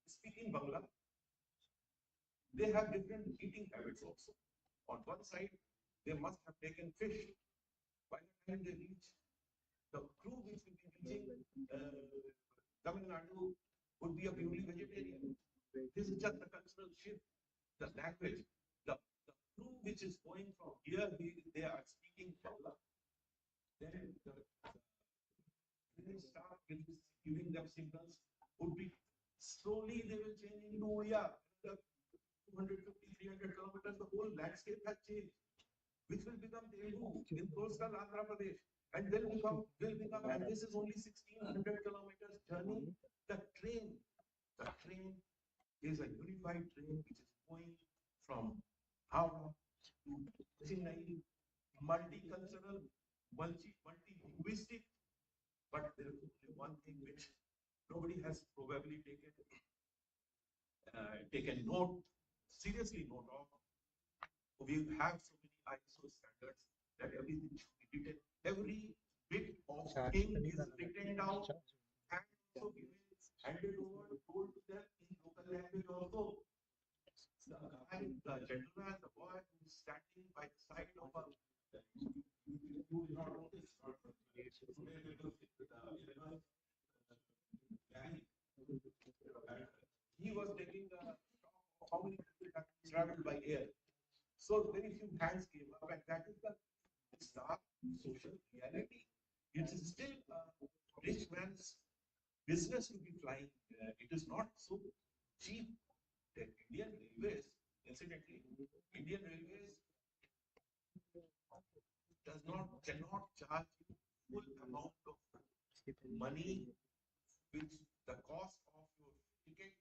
speaking Bangla. They have different eating habits also. On one side, they must have taken fish by the time they reach, the crew which will be reaching Tamil Nadu would be a purely vegetarian. This is just a cultural shift. The language, the crew which is going from here, they are speaking Kerala. Then the staff will be giving them signals. Would be slowly they will change into Odia. 250, 300 kilometers, the whole landscape has changed, which will become Telugu in coastal Andhra Pradesh, and will become, and this is only 1600 kilometers journey. The train is a unified train which is going from Howrah to Chennai, multicultural, multi-linguistic, but there is only one thing which nobody has probably taken seriously note of. We have so many ISO standards that everything should be written. Every bit of thing is written down and also given, handed over, told to them in local language also. The guy, the gentleman, the boy who is standing by the side of a you will not notice he was taking the stock of how many people have traveled by air. So very few hands came up, and that is the stark social reality. It is still a rich man's business to be flying. It is not so cheap. The Indian Railways, incidentally, Indian Railways cannot charge you full amount of money, which the cost of your ticket,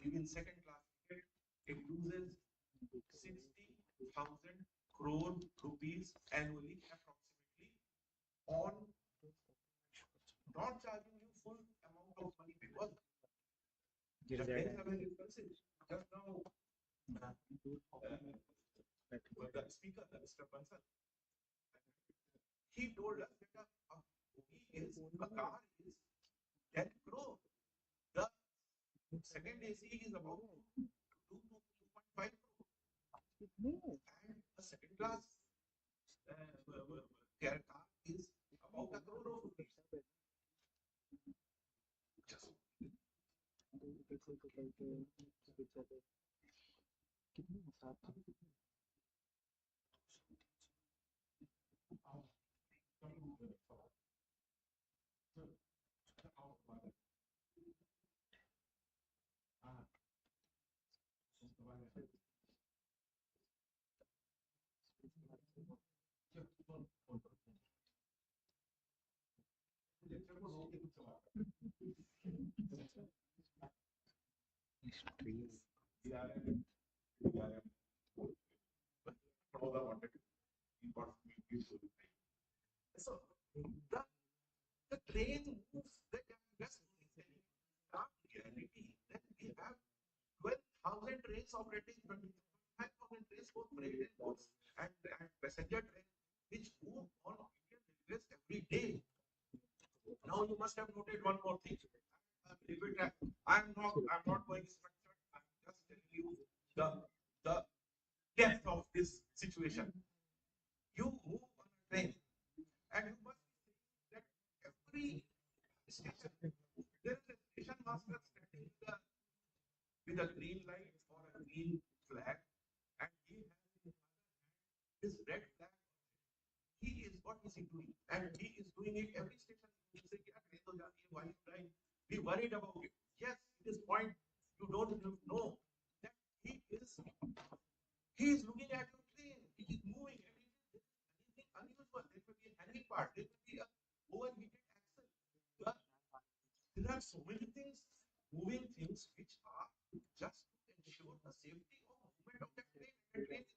even second class ticket, it loses 60,000 crore rupees annually approximately on not charging you full amount of money because the trains are very expensive. Just now, the speaker, Mr. Bansal, he told us that a car is 10 crore. The second AC is about 2 to 2.5 crore. And a second class car is about a crore of rupees. Just so the train moves that just reality. Then we have 12,000 trains operating, 25,000 trains both freight and goods and passenger trains which move on Indian railways every day. Now you must have noted one more thing. I'm not going structured. I'm just telling you the depth of this situation. You move on a train, and you must see that every station there is a station master standing with a green light or a green flag, and he has his red flag. He is what is he doing, and he is doing it every station. You say, why you trying? Be worried about it. Yes, it is point. You don't know that he is looking at your train. He is moving. Anything unusual. There will be a hanging part. There will be a overheated axle. There are so many things, moving things, which are just to ensure the safety of movement of the train. The train is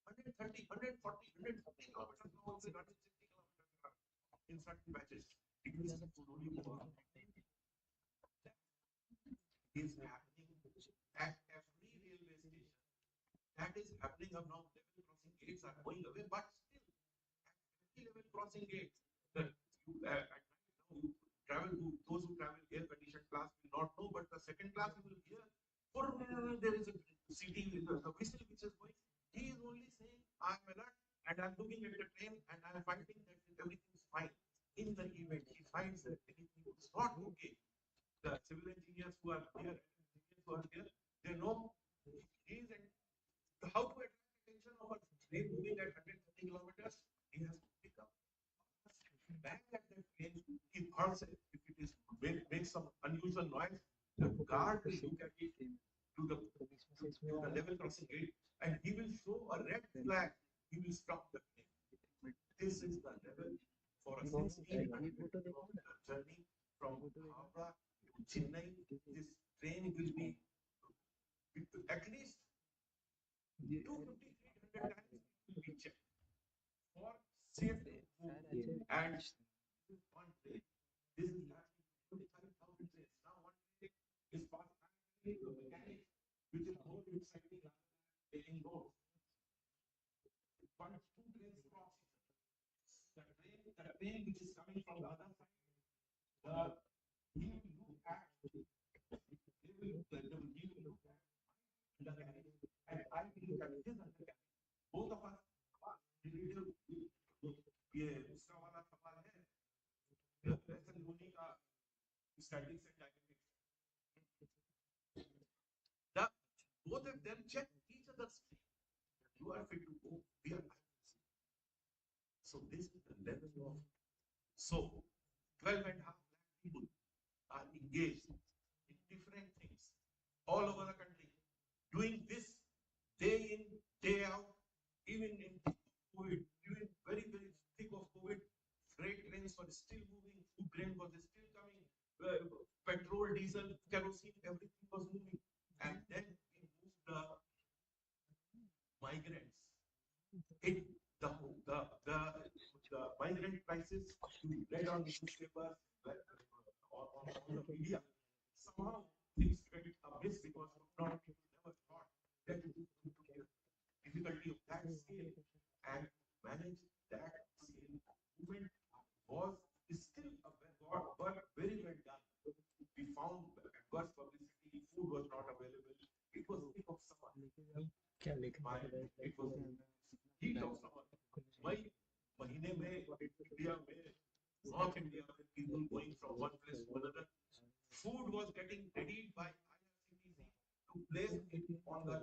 130, 140, 150 kilometers now. It's 160 kilometers in certain batches. It will slowly move on. That is happening at every railway station. That is happening up now. Level crossing gates are going away, but still, at every level crossing gate, at night now you travel. Those who travel air conditioned class will not know, but the second class you will hear. There is a city with the whistle which is going. He is only saying, "I am alert and I'm looking at the train and I'm finding that everything's fine. In the event, he finds that anything is not okay. The civil engineers who are there, they know he is how to attract attention of a train moving at 130 kilometers. He has to pick up back at the train. He thoughts if it is make some unusual noise, the guard will look at it to the level crossing gate, and he will show a red flag. He will stop the train. This is the level for a 16-minute journey from Howrah to Chennai. This train will be at least 250, 300 times it will be checked for safety and one train. This is 25,000 trains. Now one train is passing the mechanic, which is more exciting than taking roads. But two trains cross the train which is coming from the other side, he will look at the undercarriage, and I will look at his undercarriage. Both of us ये उसका वाला सवाल है lesson होने का statistics and dynamics. Both of them check each other's stream. You are fit to go. We are not. So this is the level of 12.5 lakh people are engaged in different things all over the country, doing this day in, day out, even in COVID, even very, very thick of COVID. Freight trains were still moving, food grain was still coming, petrol, diesel, kerosene, everything was moving. And then we moved the migrants. The migrant crisis, you read on newspapers, on the media. Somehow things get amiss because not people never thought that difficulty of that scale and manage that scale. Movement was still very well done. We found adverse publicity, food was not available. It was thick of summer. It was heat of summer. मई महीने में India में North India में people going from one place to another. Food was getting readied by IRCTC to place it on the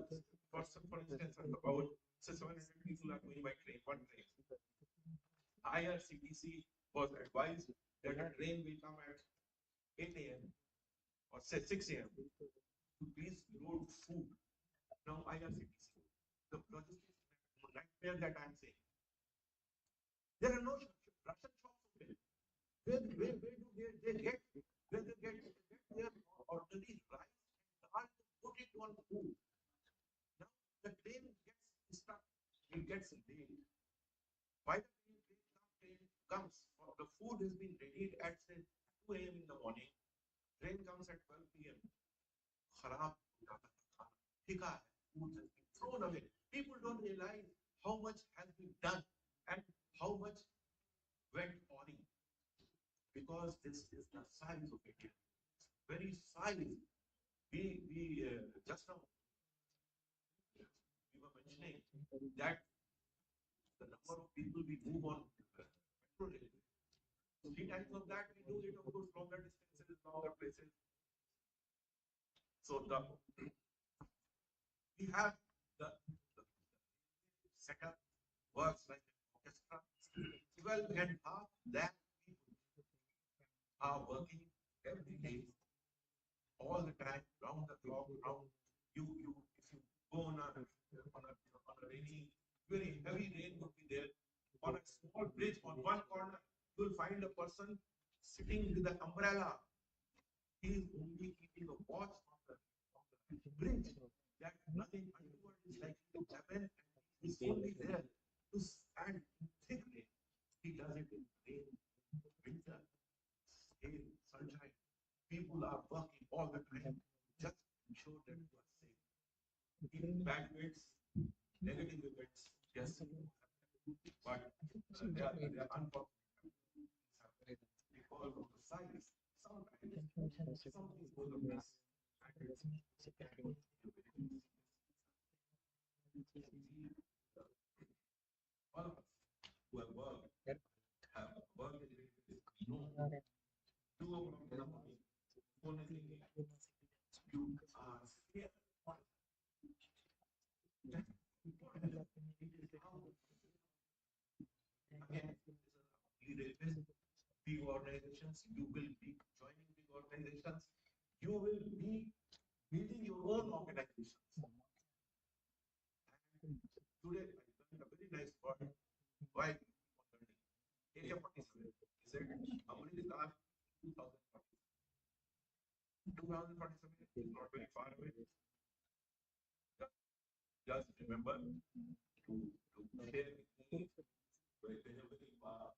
for instance about 700 people are going by train, one train. IRCTC was advised that a train will come at 8 a.m. or say 6 a.m. to please load food. Now IRCTC, the logistics nightmare that I am saying. There are no Russian shops open. Where do they get their ordinary rice and dal to put it on food? Now the train gets stuck. It gets late. By the train comes, the food has been readied at say 2 a.m. in the morning. Train comes at 12 p.m. Kharab, phika hai, food has been thrown away. People don't realize how much has been done and how much went awry. Because this is the size of India. Very size. We just now we were mentioning that the number of people we move on metro rail. 3 times of that we do it, of course, longer distances, longer places. So we have the setup works like an orchestra. 12.5 lakh people are working every day, all the time, round the clock, round. If you go on a rainy, very heavy rain would be there. On a small bridge, on one corner, you will find a person sitting with an umbrella. He is only keeping a watch on the bridge that nothing untoward is likely to happen. He is only there to stand in thick rain. He does it in rain, winter, hail, sunshine. People are working all the time just to ensure that you are safe. In bad events, negative events, yes, but they are unfortunate. Because of the size, sometimes something goes amiss. All of us organizations, you will be joining big organizations, you will be building your own organizations. And today I learned a very nice word. Why learning? Area 47. Is it America 2047? 2047 is not very far away. Just remember to share with me wherever you are.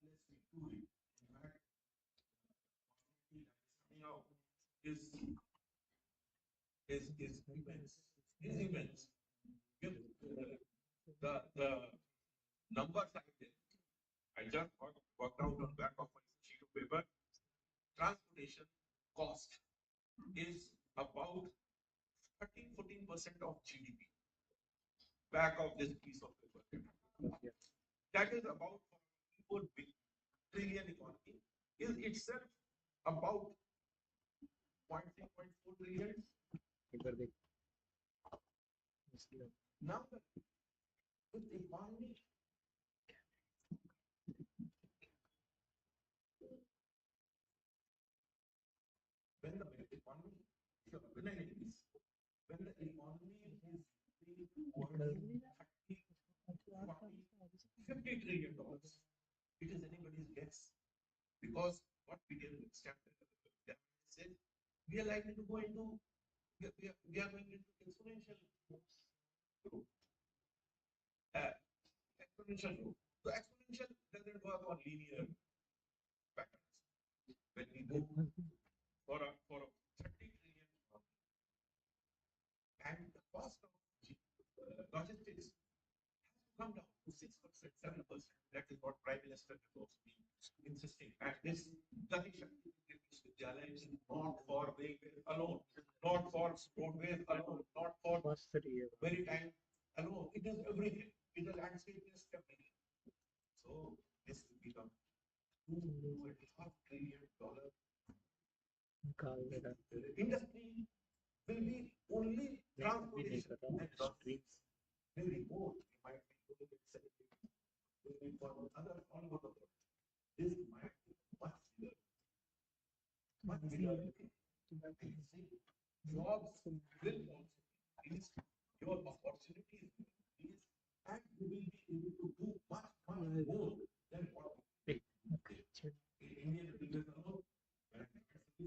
Unless we do it, in fact, coming out is immense. Is immense. The numbers are there. I just worked out on back of my sheet of paper. Transportation cost is about 13-14% of GDP. Back of this piece of paper. That is about 4 trillion economy. Is itself about 0.3, 0.4 trillion. Now, with the economy, when the economy, when the economy is being towards 50 trillion dollars, it is anybody's guess. Because what we did with said, we are likely to go into, we are going into exponential growth. Exponential growth. So exponential doesn't work on linear patterns. When we go for a 30 trillion and the cost of logistics has come down to 6%, 7%. That is what Prime Minister has also been insisting. And this Gati Shakti Vishwavidyalaya is not for railways alone, not for roadways alone, not for maritime alone. It is everything. It is landscape is everything. So this will become $2.5 trillion. Industry will be only transportation and logistics. Maybe more. We might be doing it separately. Maybe for other all over the world. This might be much bigger. Much bigger. Jobs will also increase. Your opportunities will increase. And you will be able to do much more than what we did. In Indian business alone, when I think 30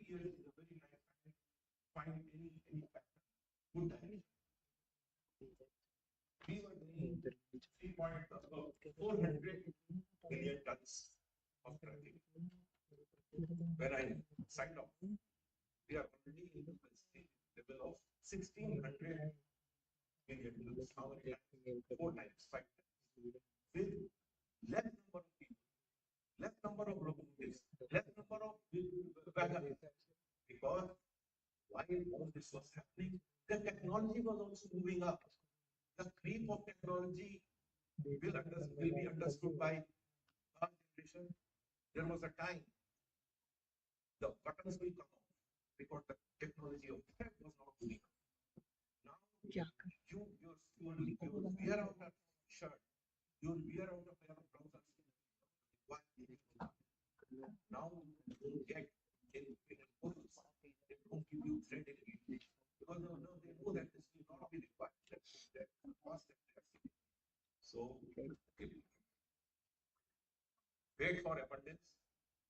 years is a very nice time to find any factor. Good time. We were doing 400 million tons of trucking. When I signed off, we are already in the level of 1600 million tons. Now we are 4 times, 5 times. With less number of people, less number of locomotives, less number of wagons. Because while all this was happening, the technology was also moving up. The creep of technology will be understood by our generation. There was a time the buttons will come off because the technology of thread was not good enough. Now you wear out a shirt, you wear out a pair of trousers. Why? Now you get in pulls. They don't give you thread immediately because they know that this will not be required. That cost that they are seeing. So wait for abundance.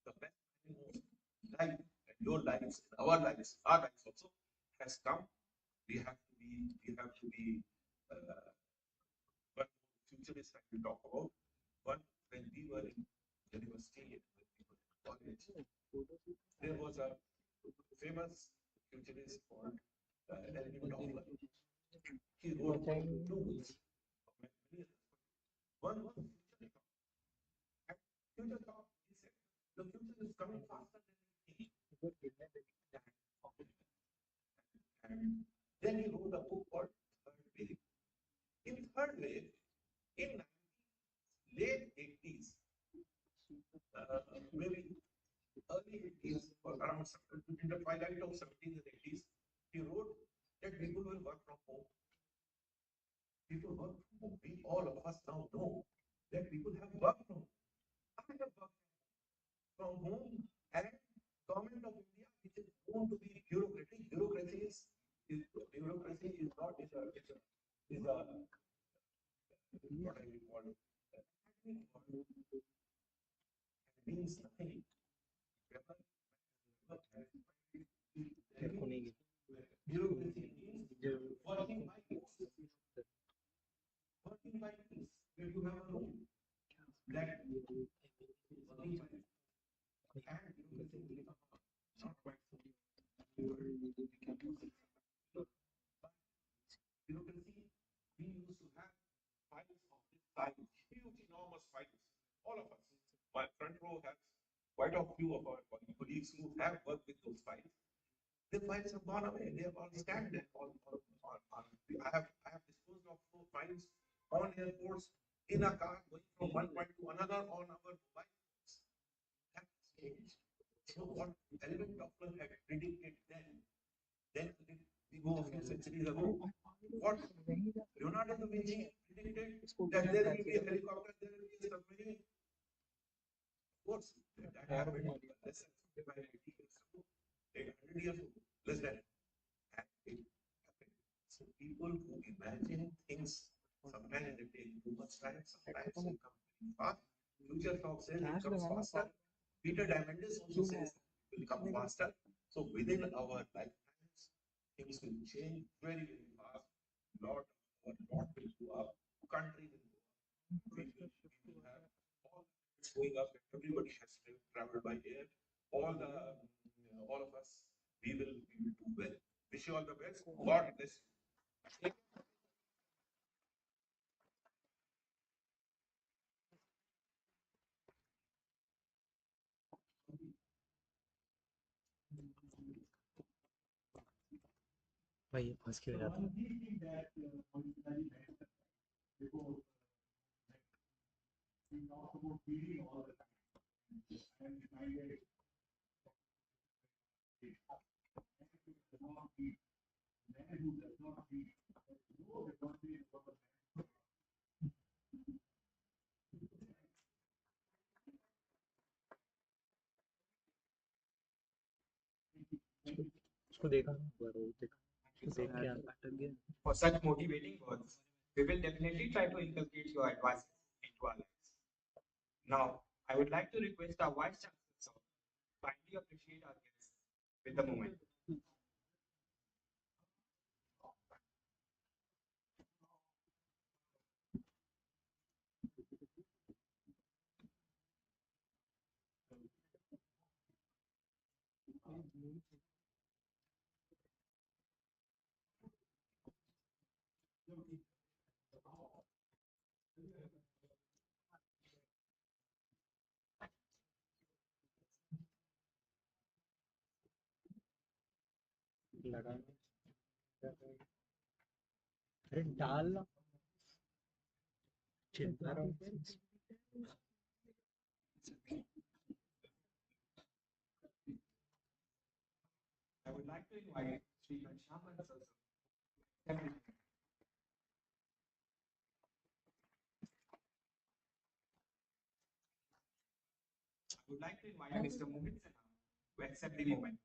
The best life and your lives, our lives also has come. We have to be but futurists that we talk about. But when we were in university and when we were in college, there was a famous futurist called he wrote 2 books. One was Future Talk. And Future Talk, he said, the future is coming faster than we think. And then he wrote a book called Third Wave. In Third Wave, in late 80s, maybe early 80s, or around in the twilight of 70s and 80s, he wrote that people will work from home. People work from home. We all of us now know that people have work from home. I have worked from home, and government of India, which is known to be bureaucratic. Bureaucracy is not is a what I will call it. It means nothing. Bureaucracy means working by rules. Working by rules. Where you have a rule that working by and bureaucracy not quite so. Bureaucracy, we used to have files of this size, huge, enormous files. All of us. My front row has quite a few of our colleagues who have worked with those files. The files have gone away. They have all scanned there. I have disposed of those files on airports, in a car, going from one point to another on our mobile phones. That's changed. So what element of had predicted then we go a few centuries ago. What Leonardo da Vinci predicted that there will be a helicopter, there will be a submarine. Of course, that happened less than 80 years ago, 800 years ago, less than. And it happened. So people who imagine things, sometimes they take too much time, sometimes they come very fast. Future talk says it comes faster. Peter Diamandis also says it will come faster. So within our lifetimes, things will change very, very fast. Lot will go up. Country will go up. We will have all it's going up. Everybody has traveled by air. All of us, we will do well. Wish you all the best. God bless you. भाई ये फंस के हो जाता है उसको देखा देख के अटक गया For such motivating words, we will definitely try to inculcate your advice into our lives. Now, I would like to request our Vice Chancellor sir to kindly appreciate our guests with the moment. लगा अरे डाल ना चिंता रहो I would like to invite Sri Shaman sir. I would like to invite Mr. Mohit Sinha to accept the moment.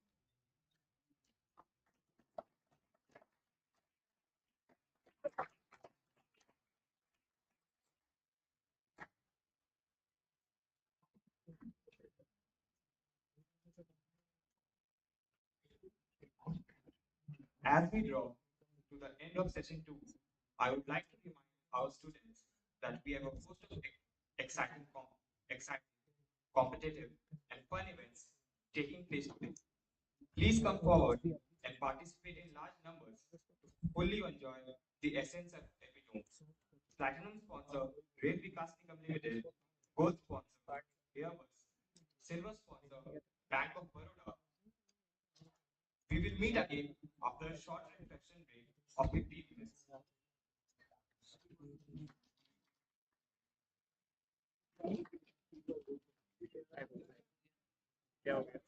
As we draw to the end of session 2, I would like to remind our students that we have a host of exciting, competitive, and fun events taking place today. Please come forward and participate in large numbers to fully enjoy the essence of Epitomes. Platinum sponsor Rail Vikas Nigam Limited, Gold sponsor Airbus, Silver sponsor Bank of Baroda. We will meet again after a short reflection break of 15 minutes. क्या हो गया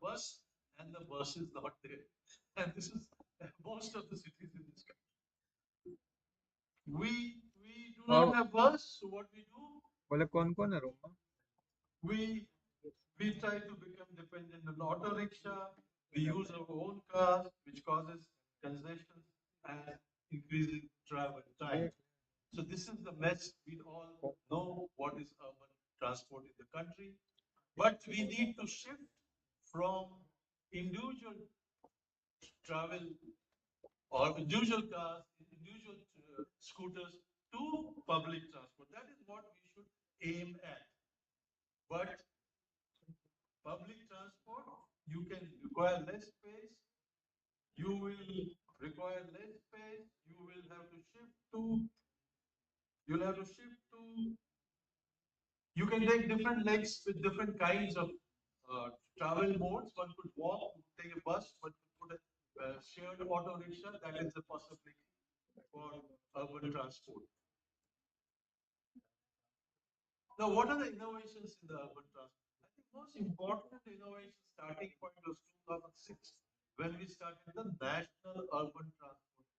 bus and the bus is not there. And this is most of the cities in this country. We do not have bus, so what we do? बोले कौन-कौन है room में? We try to become dependent on auto rickshaw. We use our own cars, which causes congestion and increasing travel time. So this is the mess. We all know what is urban transport in the country, but we need to shift from individual travel or individual cars, individual scooters to public transport. That is what we should aim at. But public transport, you can require less space. You will require less space. You will have to shift to. You'll have to shift to. You can take different legs with different kinds of travel modes. One could walk, take a bus, one could put a shared auto rickshaw. That is a possibility for urban transport. Now, what are the innovations in the urban transport? I think most important innovation starting point was 2006 when we started the National Urban Transport.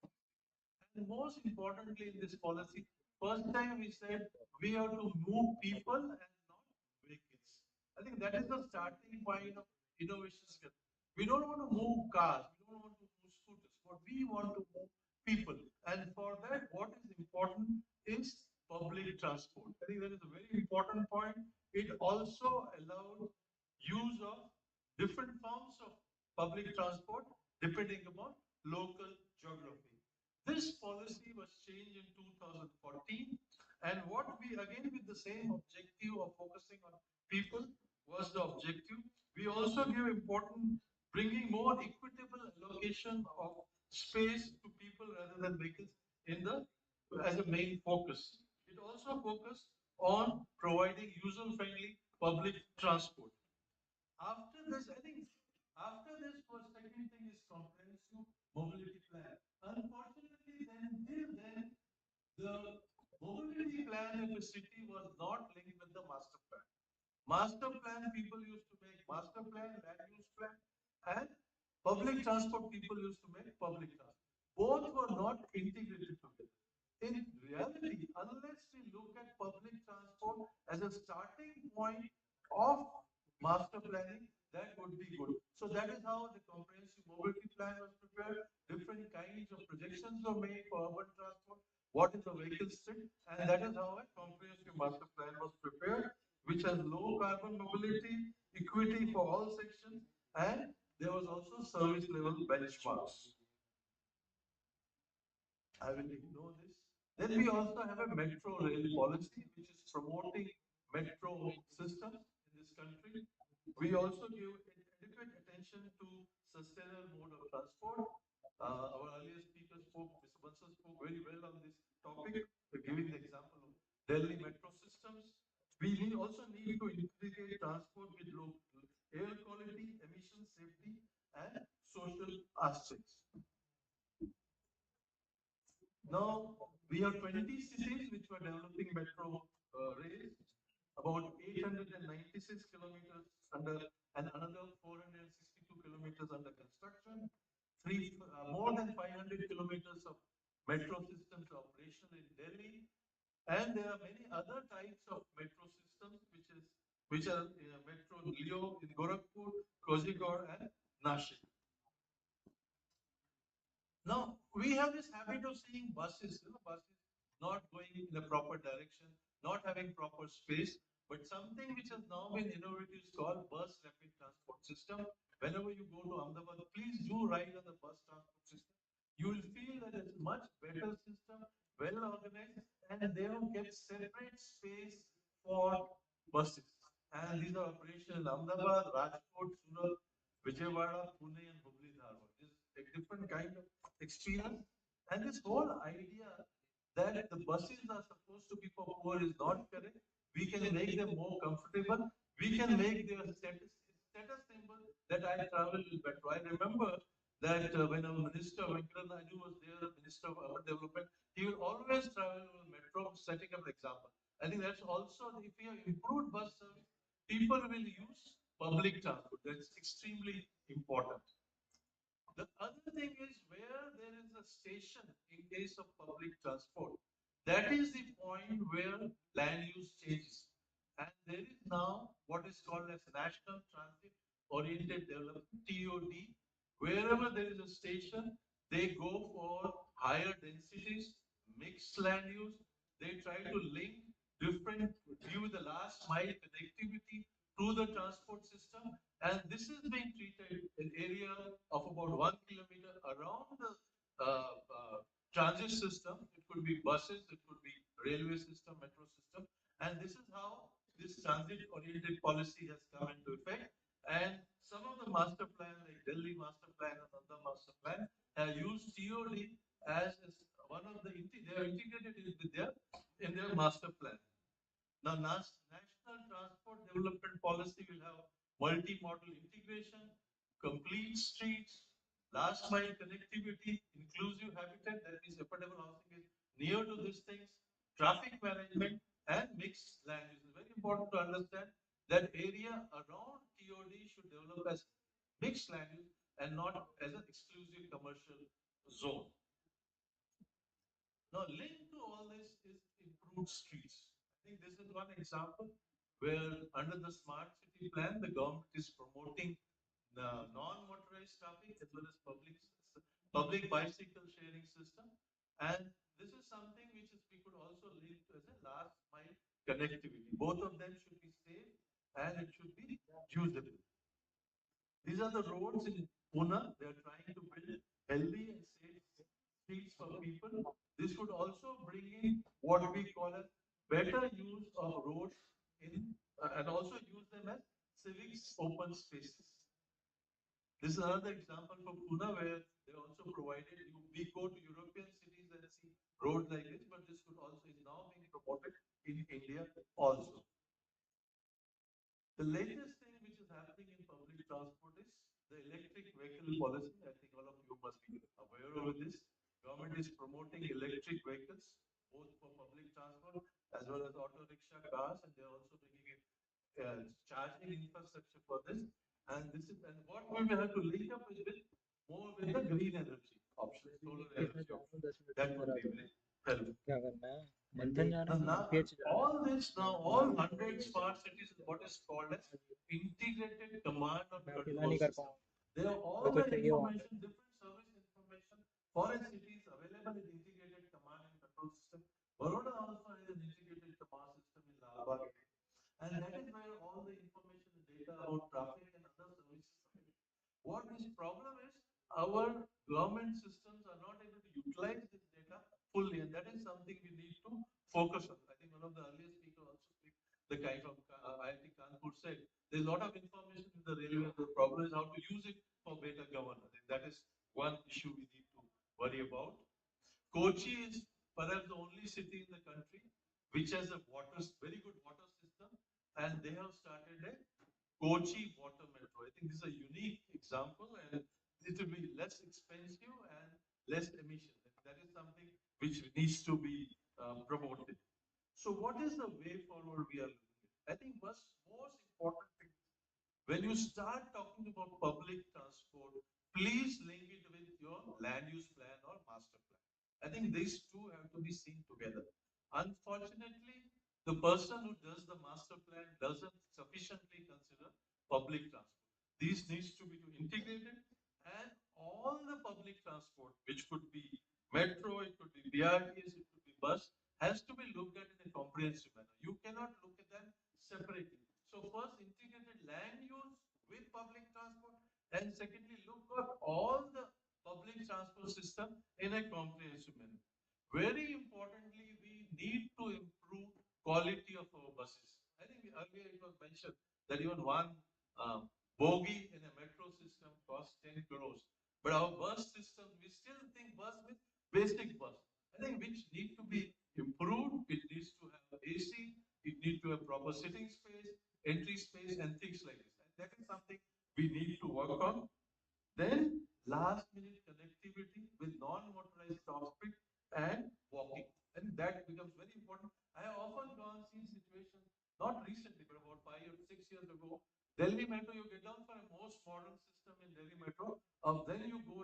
And most importantly in this policy, first time we said we have to move people and not vehicles. I think that is the starting point of innovation. We don't want to move cars, we don't want to move scooters, but we want to move people. And for that, what is important is public transport. I think that is a very important point. It also allowed use of different forms of public transport depending upon local geography. This policy was changed in 2014, and what we again with the same objective of focusing on people was the objective. We also give important bringing more equitable allocation of space to people rather than vehicles in the as a main focus. It also focused on providing user-friendly public transport. After this, I think, after this, the second thing is comprehensive mobility plan. Unfortunately, till then, the mobility plan of the city was not linked with the master plan. Master plan, people used to make master plan, land use plan, and public transport, people used to make public transport. Both were not integrated together. In reality, unless we look at public transport as a starting point of master planning, that would be good. So that is how the comprehensive mobility plan was prepared. Different kinds of projections were made for urban transport. What is the vehicle stream? And that is how a comprehensive master plan was prepared, which has low carbon mobility, equity for all sections, and there was also service level benchmarks. I will ignore this. Then we also have a metro rail policy, which is promoting metro systems in this country. We also give adequate attention to sustainable mode of transport. Our earlier speaker spoke, Mr. Bansal spoke very well on this topic, giving the example of Delhi metro systems. We also need to integrate transport with low air quality, emission safety, and social aspects. Now, we have 20 cities which were developing metro rails, about 896 kilometers under, and another 462 kilometers under construction. More than 500 kilometers of metro systems operational in Delhi, and there are many other types of metro systems which are Metro Leo in Gorakhpur, Kozhikode, and Nashik. Now, we have this habit of seeing buses, buses not going in the proper direction, not having proper space, but something which has now been innovated is called bus rapid transport system. Whenever you go to Ahmedabad, please do ride on the bus transport system. You will feel that it's much better system, well organized, and they have kept separate space for buses. And these are operational in Ahmedabad, Rajkot, Surat, Vijayawada, Pune, and Hubli Dharwad. This is a different kind of experience. And this whole idea that the buses are supposed to be for poor is not correct. We can make them more comfortable. We can make their status symbol that I travel with metro. I remember that when our Minister Venkata Naidu was there, Minister of Urban Development, he will always travel with metro, setting up an example. I think that's also, if we have improved bus service, people will use public transport. That's extremely important. The other thing is where there is a station in case of public transport. That is the point where land use changes. And there is now what is called as National Transit Oriented Development, TOD. Wherever there is a station, they go for higher densities, mixed land use. They try to link different, view the last mile connectivity to the transport system, and this is being treated an area of about 1 kilometer around the transit system. It could be buses, it could be railway system, metro system, and this is how this transit-oriented policy has come into effect. And some of the master plan, like Delhi master plan and other master plan, have used TOD as one of the they have integrated it with in their master plan. Now, National Transport Development Policy will have multi-modal integration, complete streets, last mile connectivity, inclusive habitat, that means affordable housing is near to these things, traffic management, and mixed land use. It's very important to understand that area around TOD should develop as mixed land use and not as an exclusive commercial zone. Now, linked to all this is improved streets. I think this is one example where under the smart city plan, the government is promoting the non-motorized traffic as well as public bicycle sharing system. And this is something which is we could also link to as a last mile connectivity. Both of them should be safe and it should be usable. These are the roads in Pune. They are trying to build healthy and safe streets for people. This would also bring in what we call a better use of roads in and also use them as civic open spaces. This is another example for Pune where they also provided we go to European cities and see roads like this, but this could also is now being promoted in India also. The latest thing which is happening in public transport is the electric vehicle policy. I think all of you must be aware of this. Government is promoting electric vehicles both for public transport as well as auto rickshaw cars, and they're also bringing in charging infrastructure for this. And this is and what we will have to link up with more with the green energy option, solar energy option. That would be very helpful. All this now, all 100 smart cities is what is called as integrated command and control system. They have all the information, different service information for a city is available in integrated command and control system. Vadodara also has an integrated command system in Lalbagh, and that is where all the information and data about traffic and other services are. What this problem is, our government systems are not able to utilize this data fully, and that is something we need to focus on. I think one of the earlier speakers also speak, the guy from IIT Kanpur said, there's a lot of information in the railway. The problem is how to use it for better governance. That is one issue we need to worry about. Kochi is perhaps the only city in the country which has a very good water system, and they have started a Kochi water metro. I think this is a unique example, and it will be less expensive and less emission. That is something which needs to be promoted. So, what is the way forward we are looking at? I think most important thing, when you start talking about public transport, please link it with your land use plan or master plan. I think these two have to be seen together. Unfortunately, the person who does the master plan doesn't sufficiently consider public transport. These needs to be integrated, and all the public transport, which could be metro, it could be BRTs, it could be bus, has to be looked at in a comprehensive manner. You cannot look at them separately. So first, integrated land use with public transport, and secondly, look at all the public transport system in a comprehensive manner. Very importantly, we need to improve quality of our buses. I think earlier it was mentioned that even one bogie in a metro system costs 10 crores. But our bus system, we still think bus with basic bus. I think which need to be improved. It needs to have AC, it needs to have proper sitting space, entry space, and things like this. And that is something we need to work on. Then last minute connectivity with non-motorized traffic and walking. And that becomes very important. I have often seen situations, not recently, but about 5 or 6 years ago, Delhi Metro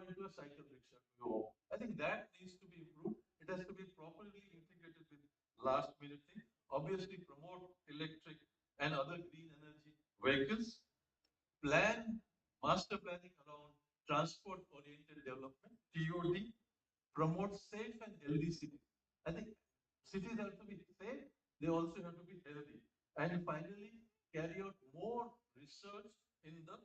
into a cycle rickshaw to go home. I think that needs to be improved. It has to be properly integrated with last minute thing. Obviously, promote electric and other green energy vehicles. Plan master planning around transport oriented development, TOD. Promote safe and healthy cities. I think cities have to be safe, they also have to be healthy. And finally, carry out more research in the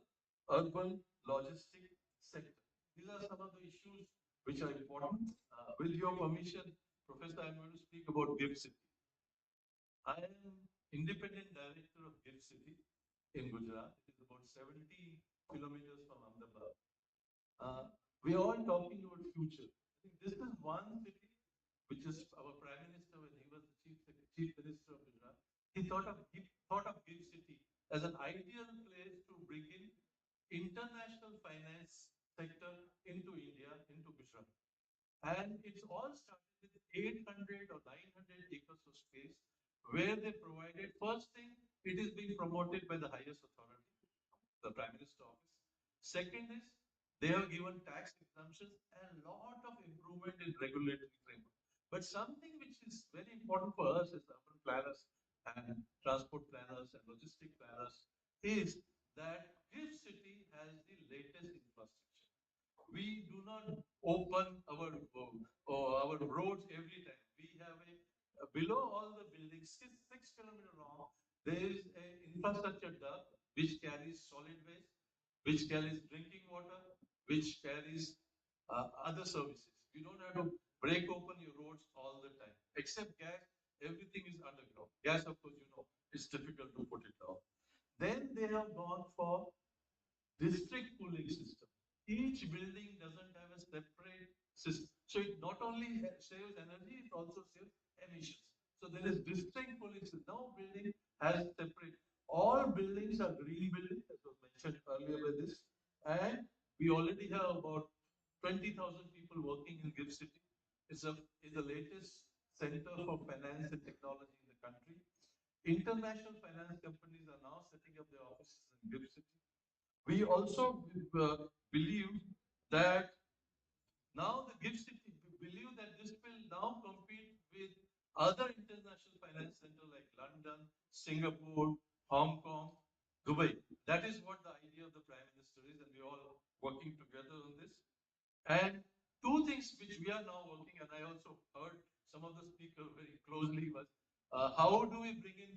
urban logistic sector. These are some of the issues which are important. With your permission, Professor, I'm going to speak about GIFT City. I am independent director of GIFT City in Gujarat. It is about 70 kilometers from Ahmedabad. We are all talking about future. I think this is one city which is our Prime Minister, when he was the Chief Minister of Gujarat, he thought of GIFT City as an ideal place to bring in international finance sector into India, into Gujarat. And it's all started with 800 or 900 acres of space where they provided, first thing, it is being promoted by the highest authority, the Prime Minister office. Second is, they have given tax exemptions and a lot of improvement in regulatory framework. But something which is very important for us as urban planners and transport planners and logistic planners is that GIFT City has the latest infrastructure. We do not open our roads every time. We have below all the buildings, 6 kilometers long, there is an infrastructure duct which carries solid waste, which carries drinking water, which carries other services. You don't have to break open your roads all the time. Except gas, everything is underground. Gas, of course, you know, it's difficult to put it down. Then they have gone for district cooling system. Each building doesn't have a separate system. So it not only saves energy, it also saves emissions. So there is district cooling system. No building has separate. All buildings are green buildings, as was mentioned earlier by this. And we already have about 20,000 people working in GIFT City. It's the latest center for finance and technology in the country. International finance companies are now setting up their offices in GIFT City. We also believe that now the GIFT City, believe that this will now compete with other international finance centers like London, Singapore, Hong Kong, Dubai. That is what the idea of the Prime Minister is, and we're all working together on this. And two things which we are now working, and I also heard some of the speakers very closely, was how do we bring in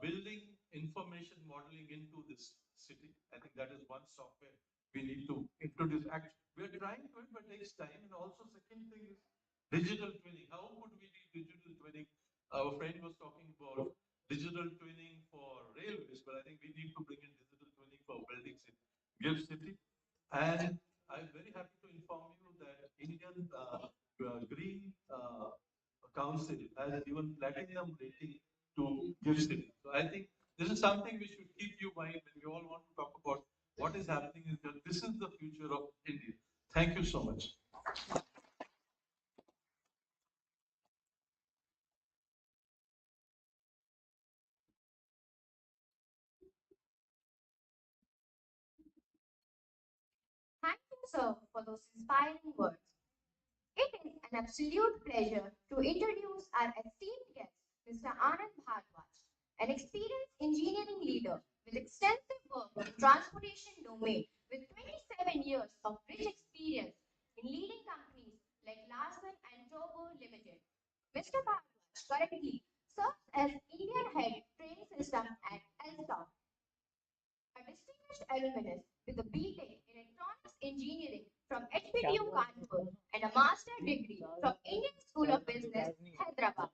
building information modeling into this city? I think that is one software we need to introduce. Actually, we are trying to it, but it takes time. And also, second thing is digital twinning. How could we do digital twinning? Our friend was talking about digital twinning for railways, but I think we need to bring in digital twinning for buildings in GIFT City. And I'm very happy to inform you that Indian Green Council has given platinum rating to GIFT City. So I think this is something we should keep you in mind when we all want to talk about what is happening. Is that this is the future of India. Thank you so much. Thank you, sir, for those inspiring words. It is an absolute pleasure to introduce our esteemed guest, Mr. Anand Bhardwaj, an experienced engineering leader with extensive work in the transportation domain with 27 years of rich experience in leading companies like Larsen and Toubro Limited. Mr. Bhardwaj currently serves as Indian Head Train System at Alstom, a distinguished alumnus with a BTech in Electronics Engineering from HPTU Kanpur and a master's degree from Indian School of Business, Hyderabad.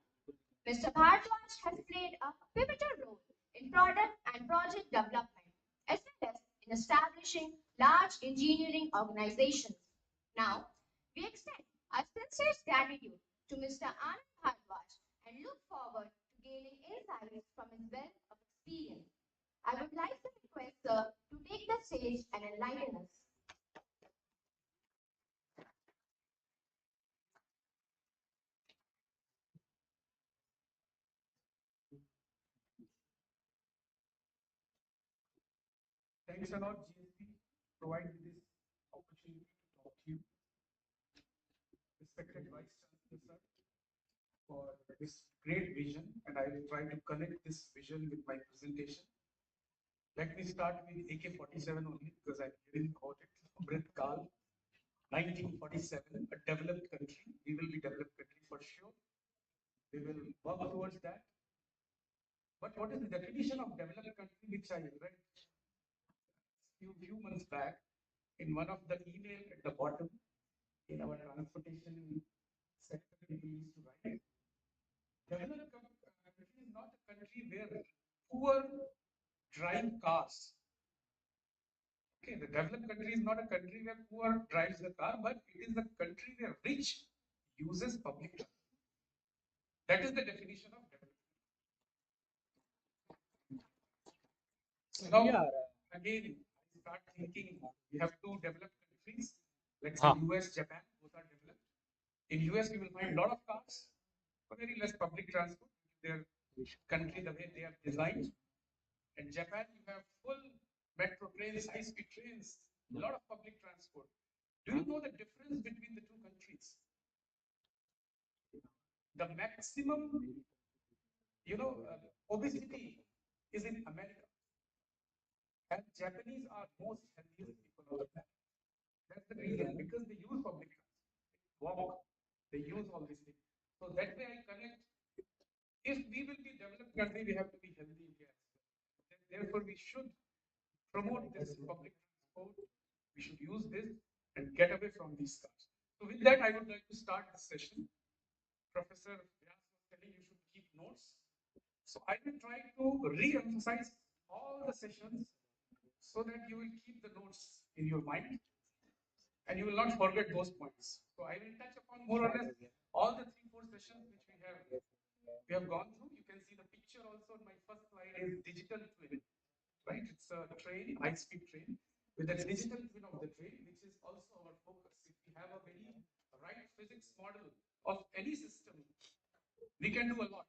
Mr. Bhardwaj has played a pivotal role in product and project development, as well as in establishing large engineering organizations. Now, we extend our sincerest gratitude to Mr. Anand Bhardwaj and look forward to gaining insights from his wealth of experience. I would like to request Sir to take the stage and enlighten us. Thanks a lot, GSP, for providing this opportunity to about you, respected Vice Chancellor, for this great vision, and I will try to connect this vision with my presentation. Let me start with AK-47 only because I'm hearing about it. Brit Kal, 1947, a developed country. We will be developed country for sure. We will work towards that. But what is the definition of developed country, which I read few months back in one of the email at the bottom in our transportation sector, people used to write. Developed country is not a country where poor drive cars. Okay, the developed country is not a country where poor drives the car, but it is a country where rich uses public transport. That is the definition of development. So now, again, I start thinking we have two developed countries. Let's say US, Japan, both are developed. In US, you will find a lot of cars, but very less public transport. Their country, the way they are designed. In Japan, you have full metro trains, high-speed trains, a lot of public transport. Do you know the difference between the two countries? The maximum, obesity is in America. And Japanese are most healthiest people on the planet. That's the reason, because they use public transport, walk, they use all these things. So that way I connect. If we will be developed country, we have to be healthy India. Therefore, we should promote this public transport. We should use this and get away from these cars. So with that, I would like to start the session. Professor Vyas was telling you should keep notes. So I will try to re-emphasize all the sessions so that you will keep the notes in your mind and you will not forget those points. So I will touch upon more or less all the 3-4 sessions which we have gone through. You can see the picture also on my first slide is digital twin, right? It's a train, high-speed train with a digital twin of the train, which is also our focus. If we have a very right physics model of any system, we can do a lot.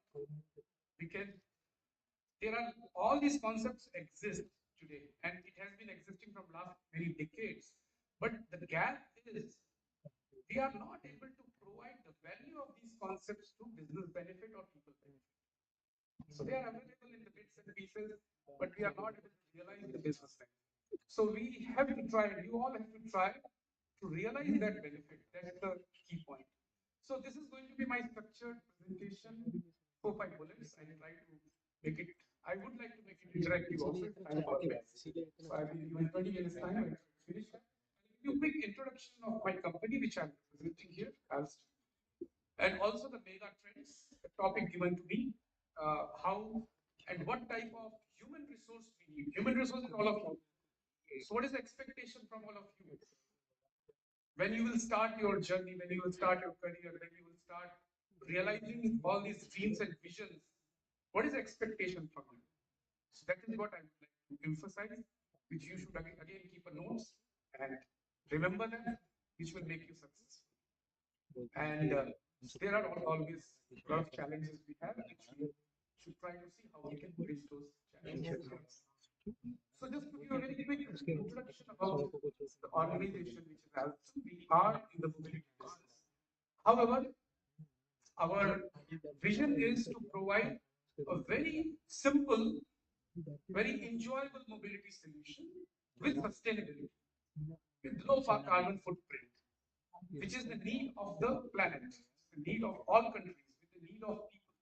All these concepts exist today, and it has been existing from last many decades. But the gap is we are not able to provide the value of these concepts to business benefit or people benefit. So they are available in the bits and pieces, but we are not able to realize the business benefit. So we have to try, you all have to try to realize that benefit. That's the key point. So this is going to be my structured presentation, 4-5 bullets. I will try to make it, I would like to make it interactive also. So I will give you 20 minutes time and finish that. I'll give you a quick introduction of my company, which I'm presenting here, and also the mega trends, the topic given to me, how and what type of human resource we need. Human resource is all of you. So what is the expectation from all of you? When you will start your journey, when you will start your career, when you will start realizing all these dreams and visions, what is the expectation from you? So that is what I would like to emphasize, which you should again keep a notes and remember that, which will make you successful. And there are always a lot of challenges we have, which we should try to see how we can bridge those challenges. So just to give you a very quick introduction about the organization which is Alstom, we are in the mobility business. However, our vision is to provide a very simple, very enjoyable mobility solution with sustainability, with low carbon footprint, which is the need of the planet, the need of all countries, with the need of people.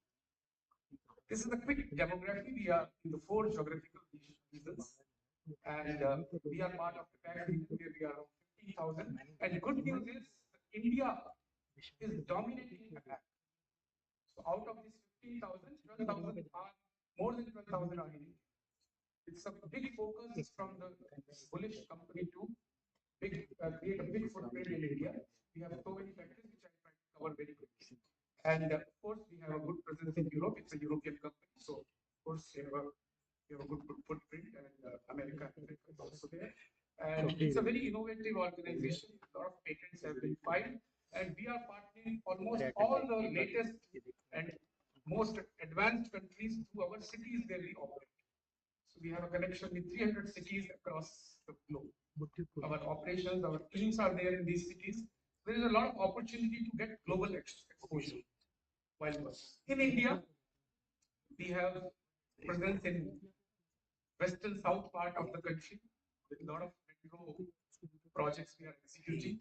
This is a quick demography. We are in the 4 geographical regions, and we are part of the PAC region where we are around 15,000. And good news is India is dominating the PAC. So out of these 15,000, 12,000 are more than 12,000 are in India. It's a big focus from the bullish company to create a big footprint in India. We have so many factories which I try to cover very quickly. And of course, we have a good presence in Europe. It's a European company, so of course we have a good footprint, and America is also there. And it's a very innovative organization. A lot of patents have been filed, and we are partnering almost all the latest and most advanced countries through our cities where we operate. So we have a connection with 300 cities across the globe. our operations, our teams are there in these cities. There is a lot of opportunity to get global exposure. While in India, we have presence in western south part of the country with a lot of metro projects we are executing.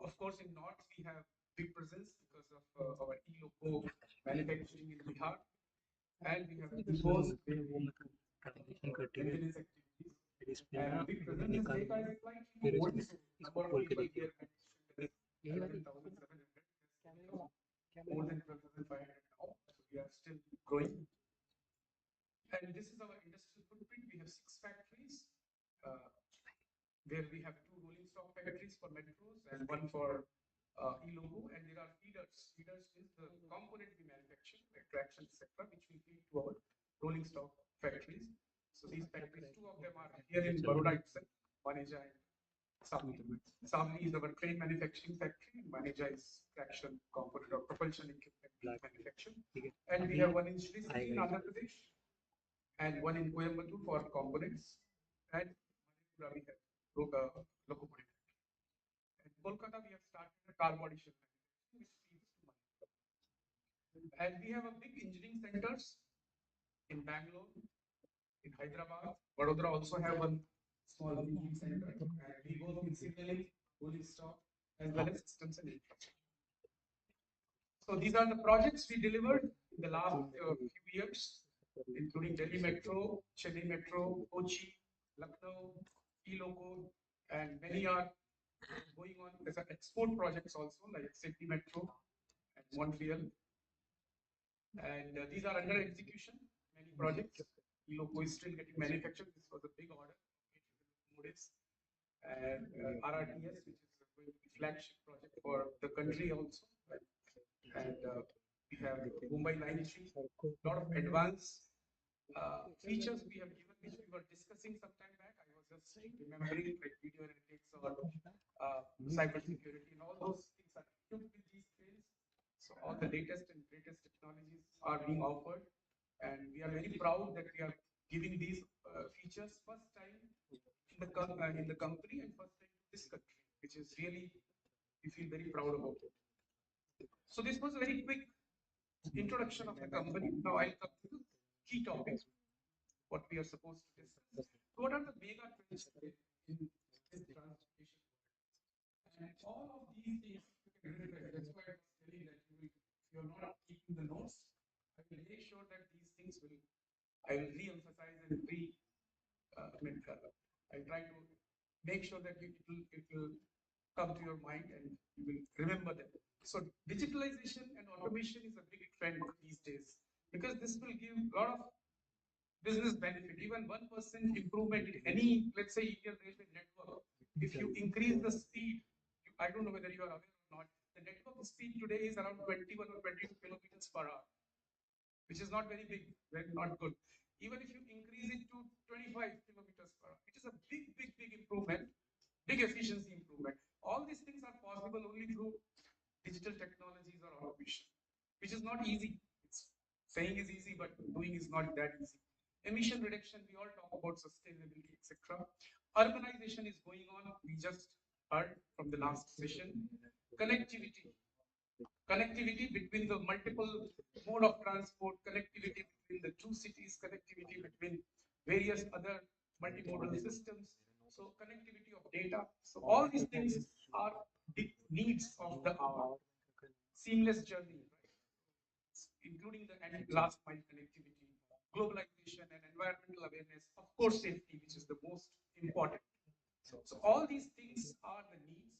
Of course, in north we have big presence because of our e-loco manufacturing in Bihar, and we have imposed maintenance activities. And big presence in data is slightly more. Number of people here is 11,700, more than 12,500 now. So we are still growing. And this is our industrial footprint. We have 6 factories, where we have 2 rolling stock factories for metros and 1 for e-logo. And there are feeders. Feeders is the component we manufacture, like traction, etc., which we feed to our rolling stock factories. So these factories, 2 of them are here in Vadodara itself, Maneja and Shakti. Shakti is our train manufacturing factory, and Maneja is traction component or propulsion equipment manufacturing. And we have 1 in Shri City in Andhra Pradesh, and 1 in Coimbatore for components, and we have locomotive. In Kolkata, we have started a car body shell manufacturing, which feeds to Manipur. And we have a big engineering centers in Bangalore, in Hyderabad. Vadodara also have 1 small engineering center, and we work in signaling, rolling stock, as well as systems and infrastructure. So these are the projects we delivered in the last few years, including Delhi Metro, Chennai Metro, Kochi, Lucknow, e-loco, and many are going on as export projects also, like Sydney Metro and Montreal. And these are under execution, many projects. E-loco is still getting manufactured. This was a big order, and RRTS, which is going to be flagship project for the country also. And we have Mumbai Line 3, a lot of advanced features we have given, which we were discussing some time back. I was just remembering, like video analytics or cyber security, and all those things are equipped with these trains. So all the latest and greatest technologies are being offered, and we are very proud that we are giving these features first time in the company, and first time in this country, which is really, we feel very proud about it. So this was a very quick introduction of the company. Now I'll come to the key topics, what we are supposed to discuss. What are the mega trends in this transportation? And all of these things you can reflect. That's why I was telling that if you're not keeping the notes, I will make sure that these things will, I will re-emphasize and I'll try to make sure that it will come to your mind and you will remember them. So digitalization and automation is a big trend these days, because this will give a lot of business benefit. Even 1% improvement in any, let's say, Indian railway network, if you increase the speed, I don't know whether you are aware or not, the network speed today is around 21 or 22 kilometers per hour, which is not very big, not good. Even if you increase it to 25 kilometers per hour, it is a big improvement, big efficiency improvement. All these things are possible only through digital technologies or automation, which is not easy. Saying is easy, but doing is not that easy. Emission reduction, we all talk about sustainability, etc. Urbanization is going on. We just heard from the last session. Connectivity between the multiple mode of transport, connectivity between the 2 cities, connectivity between various other multimodal systems, so connectivity of data. So all these things are big needs of the hour. Seamless journey, right? Including the last mile connectivity, globalization and environmental awareness, of course safety, which is the most important. So all these things are the needs,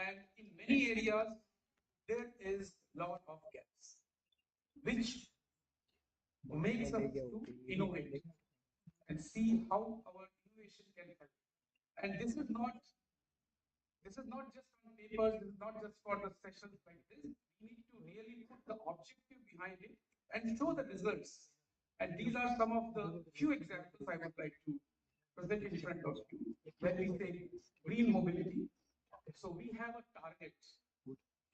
and in many areas there is lot of gaps, which makes us to innovate and see how our innovation can help. And this is not just on paper, this is not just for the sessions like this. We need to really put the objective behind it and show the results. And these are some of the few examples I would like to present in front of you. When we say green mobility, so we have a target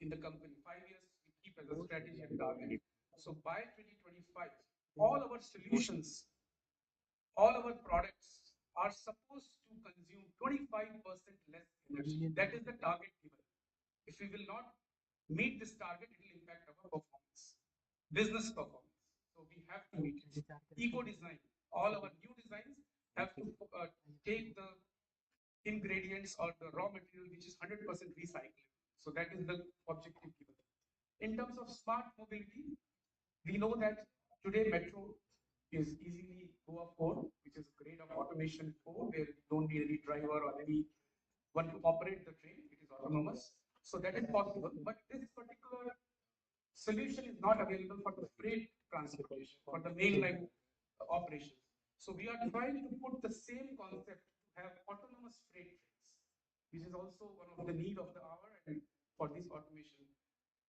in the company, 5 years we keep as a strategy and target. So by 2025, all our solutions, all our products are supposed to consume 25% less energy. That is the target given. If we will not meet this target, it will impact our performance, business performance. So we have to meet it. Eco design. All our new designs have to take the ingredients or the raw material which is 100% recyclable. So that is the objective given. In terms of smart mobility, we know that today metro is easily go code, which is a grade of automation code where you don't need any driver or any one to operate the train. It is autonomous. So that is possible. But this particular solution is not available for the freight transportation, for the mainline operations. So we are trying to put the same concept to have autonomous freight trains, which is also one of the need of the hour and for this automation.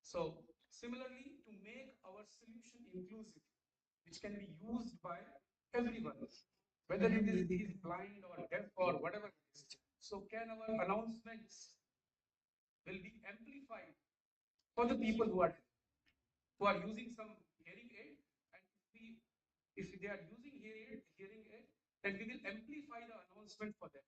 So similarly, to make our solution inclusive, which can be used by everyone, whether it is blind or deaf or whatever it is. So can our announcements will be amplified for the people who are using some hearing aid, and if they are using hearing aid, then we will amplify the announcement for them.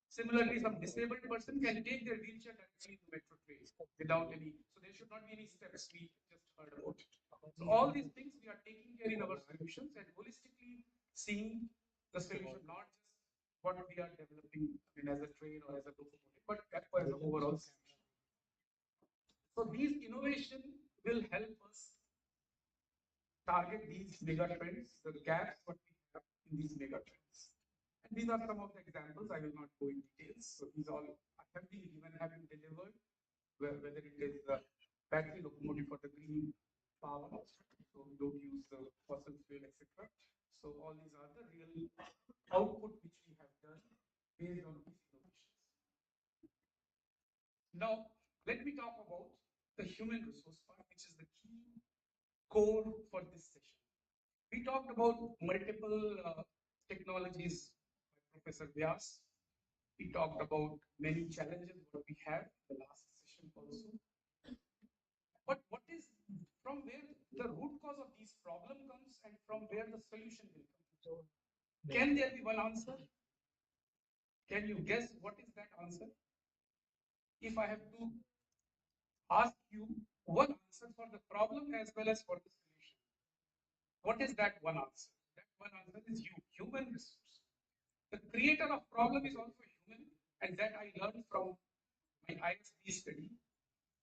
Similarly, some disabled person can take their wheelchair directly to metro trains without any, so there should not be any steps. We just heard about it. So all these things we are taking care in our solutions and holistically seeing the solution, not just what we are developing as a train or as a locomotive, but as an overall solution. So these innovation will help us target these mega trends, the gaps what we have in these mega trends. And these are some of the examples. I will not go in details. So these all have been given, have been delivered, whether it is the battery locomotive for the green power, so we don't use the fossil fuel, etc. So all these are the real output which we have done based on these innovations. Now, let me talk about the human resource part, which is the key core for this session. We talked about multiple technologies by Professor Vyas. We talked about many challenges that we have in the last session also. But what is from where the root cause of these problem comes and from where the solution will come? Can there be one answer? Can you guess what is that answer? If I have to ask you one answer for the problem as well as for the solution, what is that one answer? That one answer is you, human resource. The creator of problem is also human, and that I learned from my ISB study.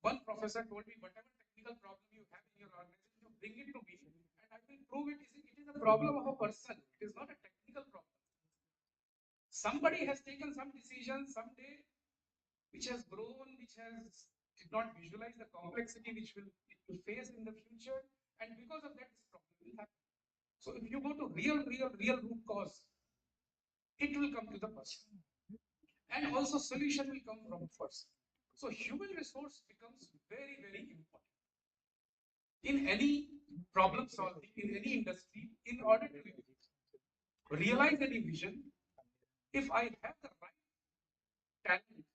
One professor told me, whatever technical problem you have in your organization, you bring it to me, and I will prove it. It is a problem of a person. It is not a technical problem. Somebody has taken some decision someday, which has grown, which has did not visualize the complexity which it will face in the future, and because of that, this problem will happen. So if you go to real root cause, it will come to the person, and also solution will come from the person. So human resource becomes very important in any problem solving, in any industry. In order to realize any vision, if I have the right talent,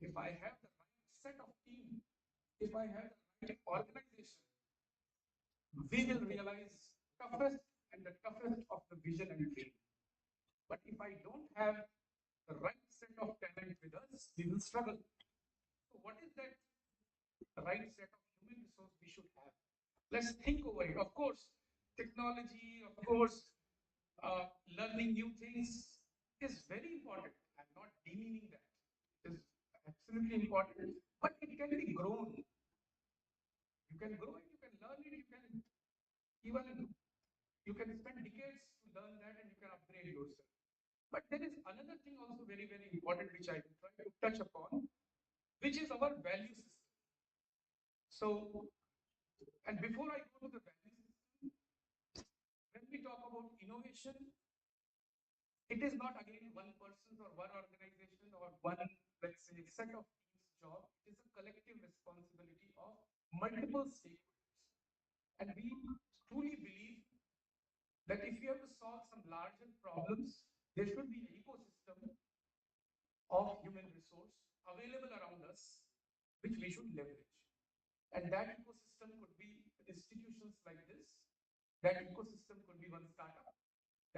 if I have the right set of team, if I have the right organization, we will realize toughest and the toughest of the vision and dream. But if I don't have the right set of talent with us, we will struggle. So what is that right set of human resource we should have? Let's think over it. Of course, technology, of course, learning new things is very important. I'm not demeaning that. It is absolutely important, but it can be grown. You can grow it, you can learn it, you can spend decades to learn that, and you can upgrade yourself. But there is another thing also very important which I will try to touch upon, which is our value system. So, and before I go to the value system, when we talk about innovation, it is not again one person's or one organization or one, let's say, set of teams' job. It is a collective responsibility of multiple stakeholders. And we truly believe that if you have to solve some larger problems, there should be an ecosystem of human resource available around us, which we should leverage. And that ecosystem could be institutions like this. That ecosystem could be one startup.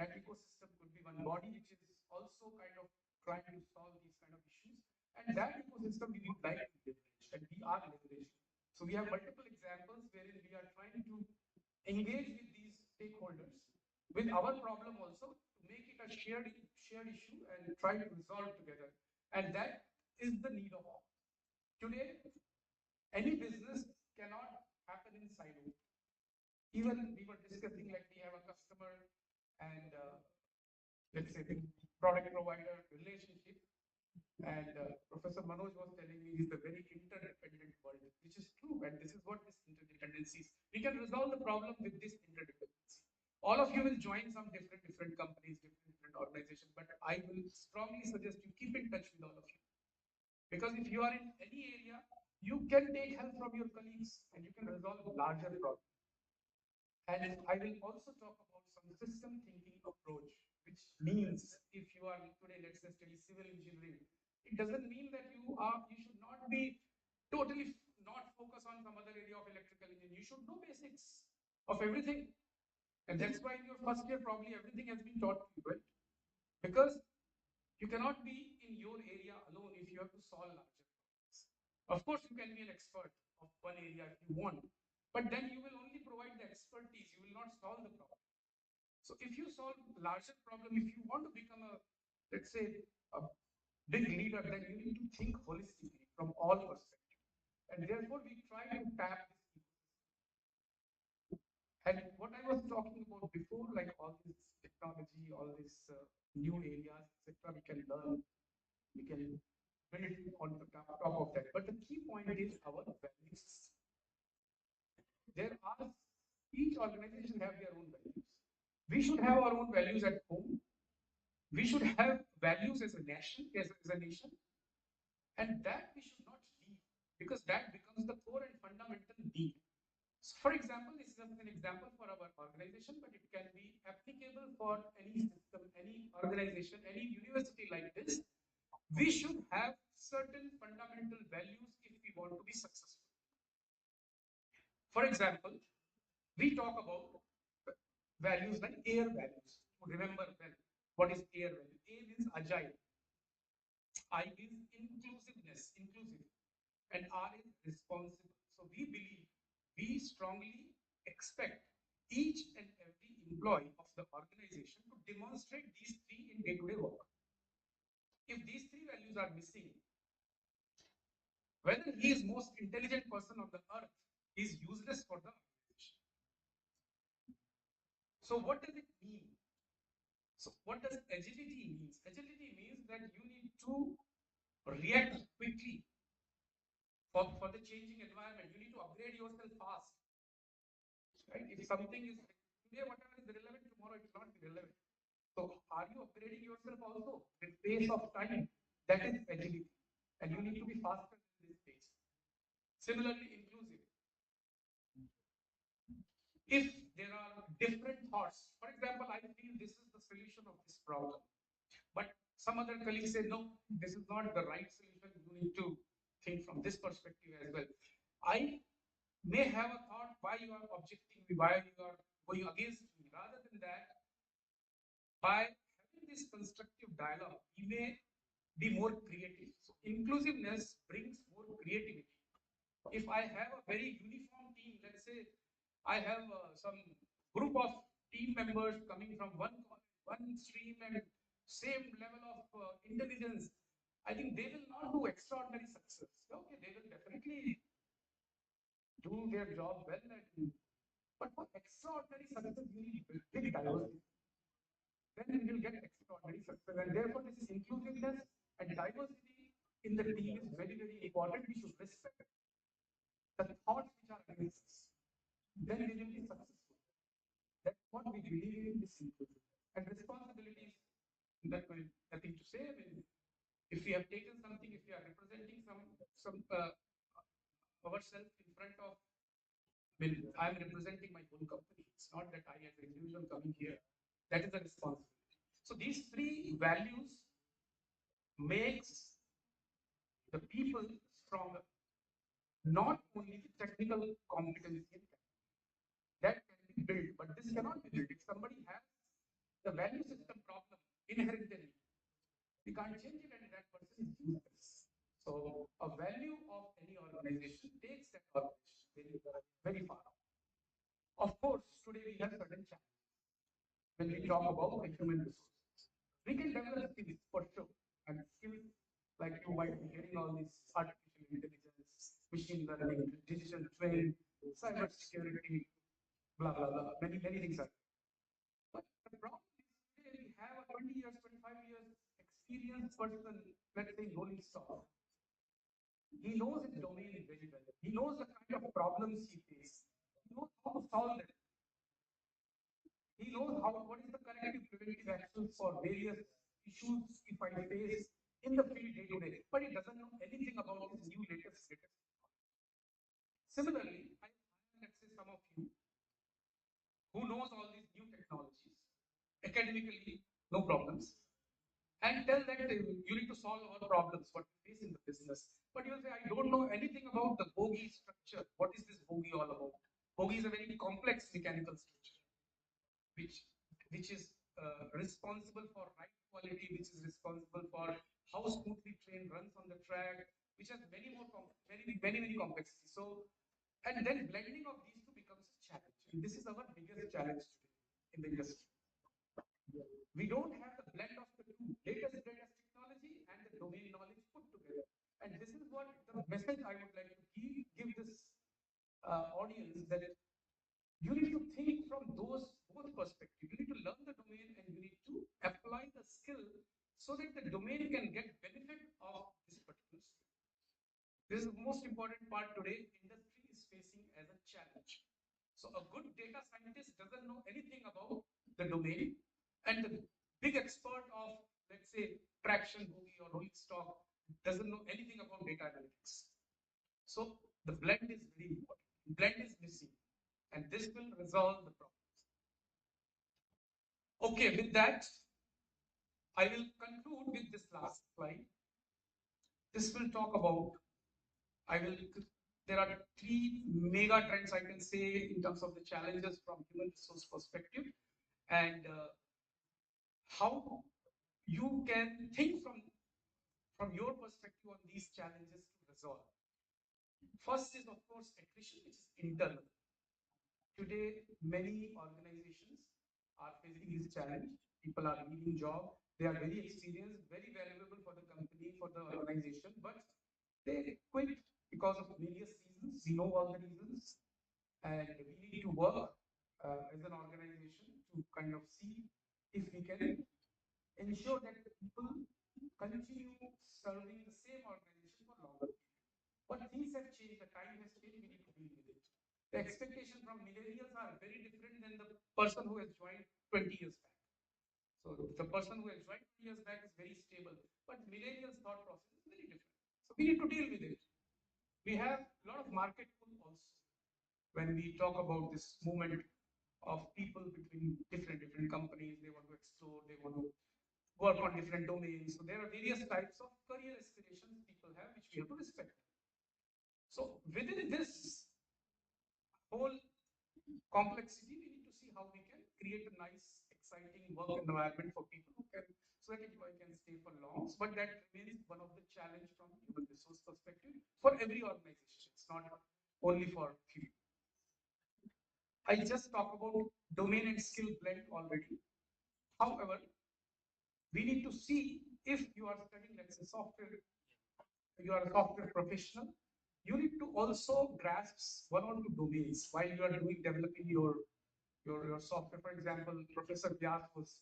That ecosystem could be one body which is also kind of trying to solve these kind of issues. And that ecosystem we would like to leverage, and we are leveraging. So we have multiple examples wherein we are trying to engage with these stakeholders with our problem also to make it a shared issue and try to resolve together. And that is the need of all. Today, any business cannot happen in silo. Even we were discussing, like we have a customer and let's say the product provider relationship, and Professor Manoj was telling me it's a very interdependent world, which is true, and this is what this interdependency is. We can resolve the problem with this interdependency. All of you will join some different companies, different organizations, but I will strongly suggest you keep in touch with all of you. Because if you are in any area, you can take help from your colleagues and you can resolve larger problems. And I will also talk about some system thinking approach, which means if you are today, let's say, study civil engineering, it doesn't mean that you should not be totally not focus on some other area of electrical engineering. You should know basics of everything. And that's why in your first year, probably everything has been taught to you, right? Because you cannot be in your area alone if you have to solve larger problems. Of course, you can be an expert of one area if you want, but then you will only provide the expertise, you will not solve the problem. So if you solve larger problem, if you want to become a, let's say, a big leader, then you need to think holistically from all perspectives. And therefore, we try to tap this. And what I was talking about before, like all this technology, all these new areas, etc., we can learn, we can build on the top of that. But the key point is our values. There are, each organization have their own values. We should have our own values at home. We should have values as a nation, and that we should not leave, because that becomes the core and fundamental need. So for example, this is an example for our organization, but it can be applicable for any system, any organization, any university like this. We should have certain fundamental values if we want to be successful. For example, we talk about values like AIR values. Remember well, what is AIR value? A means agile, I is inclusiveness, inclusive, and R is responsible. So we strongly expect each and every employee of the organization to demonstrate these three in day-to-day work. If these three values are missing, whether he is most intelligent person on the earth, he is useless for the organization. So what does it mean? So what does agility mean? Agility means that you need to react quickly for the changing environment. You need to upgrade yourself fast. Right? If something is today, whatever is relevant, tomorrow it will not be relevant. So are you upgrading yourself also with pace of time? That is agility. And you need to be faster in this pace. Similarly, inclusive. If there are different thoughts, for example, I feel this is the solution of this problem, but some other colleagues say, no, this is not the right solution. You need to think from this perspective as well. I may have a thought why you are objecting me, why you are going against me. Rather than that, by having this constructive dialogue, we may be more creative. So inclusiveness brings more creativity. If I have a very uniform team, let's say I have some group of team members coming from one stream and same level of intelligence, I think they will not do extraordinary success. Okay, they will definitely do their job well, but for extraordinary success, you need big diversity. Then you will get extraordinary success. And therefore, this inclusiveness and diversity in the team is very, very important. We should respect the thoughts which are against us. Then we will be successful. That's what we believe in this inclusion. And responsibilities, that will nothing to say. I mean, if we have taken something, if we are representing ourselves in front of, I mean, I'm representing my own company. It's not that I as an individual coming here. That is the responsibility. So these three values makes the people stronger. Not only the technical competency that can be built, but this cannot be built. If somebody has the value system problem inherently. We can't change it and that person is useless. So a value of any organization takes that organization very far. Of course, today we have certain challenges. When we talk about the human resources, we can develop skills for sure. And skills like you might be hearing all these artificial intelligence, machine learning, digital twin, cyber security, blah blah blah. Many things are. But the problem is today we have a 20 years, 25 years experienced person, let's say rolling stock. He knows his domain very well. He knows the kind of problems he faces. He knows how to solve them. He knows what is the corrective preventive actions for various issues if I face in the field day to day, but he doesn't know anything about his new latest. Similarly, I let's say some of you who knows all these new technologies, academically, no problems, and tell that you need to solve all problems what you face in the business. But you'll say, I don't know anything about the bogey structure. What is this bogey all about? Bogey is a very complex mechanical structure, which is responsible for ride quality, which is responsible for how smoothly train runs on the track, which has many complexities. So, and then blending of these two becomes a challenge. And this is our biggest challenge today in the industry. We don't have the blend of the two, latest technology and the domain knowledge put together. And this is what the message I would like to give this audience, that you need to think from both perspectives. You need to learn the domain and you need to apply the skill so that the domain can get benefit of this particular skill. This is the most important part today industry is facing as a challenge. So a good data scientist doesn't know anything about the domain, and the big expert of, let's say, traction bogey or rolling stock doesn't know anything about data analytics. So the blend is very important. Blend is missing, and this will resolve the problems. Okay, with that, I will conclude with this last slide. This will talk about, there are three mega trends I can say in terms of the challenges from human resource perspective, and how you can think from your perspective on these challenges to resolve. First is, of course, attrition, which is internal. Today, many organizations are facing this challenge. People are leaving job. They are very experienced, very valuable for the company, for the organization, but they quit because of various reasons. We know all the reasons, and we need to work as an organization to kind of see if we can ensure that people continue serving the same organization for longer. But things have changed, the time has changed, we need to deal with it. The expectation from millennials are very different than the person who has joined 20 years back. So the person who has joined 20 years back is very stable, but millennials' thought process is very different. So we need to deal with it. We have a lot of market pull also. When we talk about this movement of people between different companies, they want to explore, they want to work on different domains. So there are various types of career aspirations people have, which we have to respect. So within this whole complexity, we need to see how we can create a nice, exciting work environment for people who can, so that employee can stay for long. But that remains one of the challenge from human resource perspective for every organization. It's not only for few. I just talked about domain and skill blend already. However, we need to see if you are studying, let's say, software, you are a software professional, you need to also grasp one or two domains while you are developing your software. For example, Professor Vyas was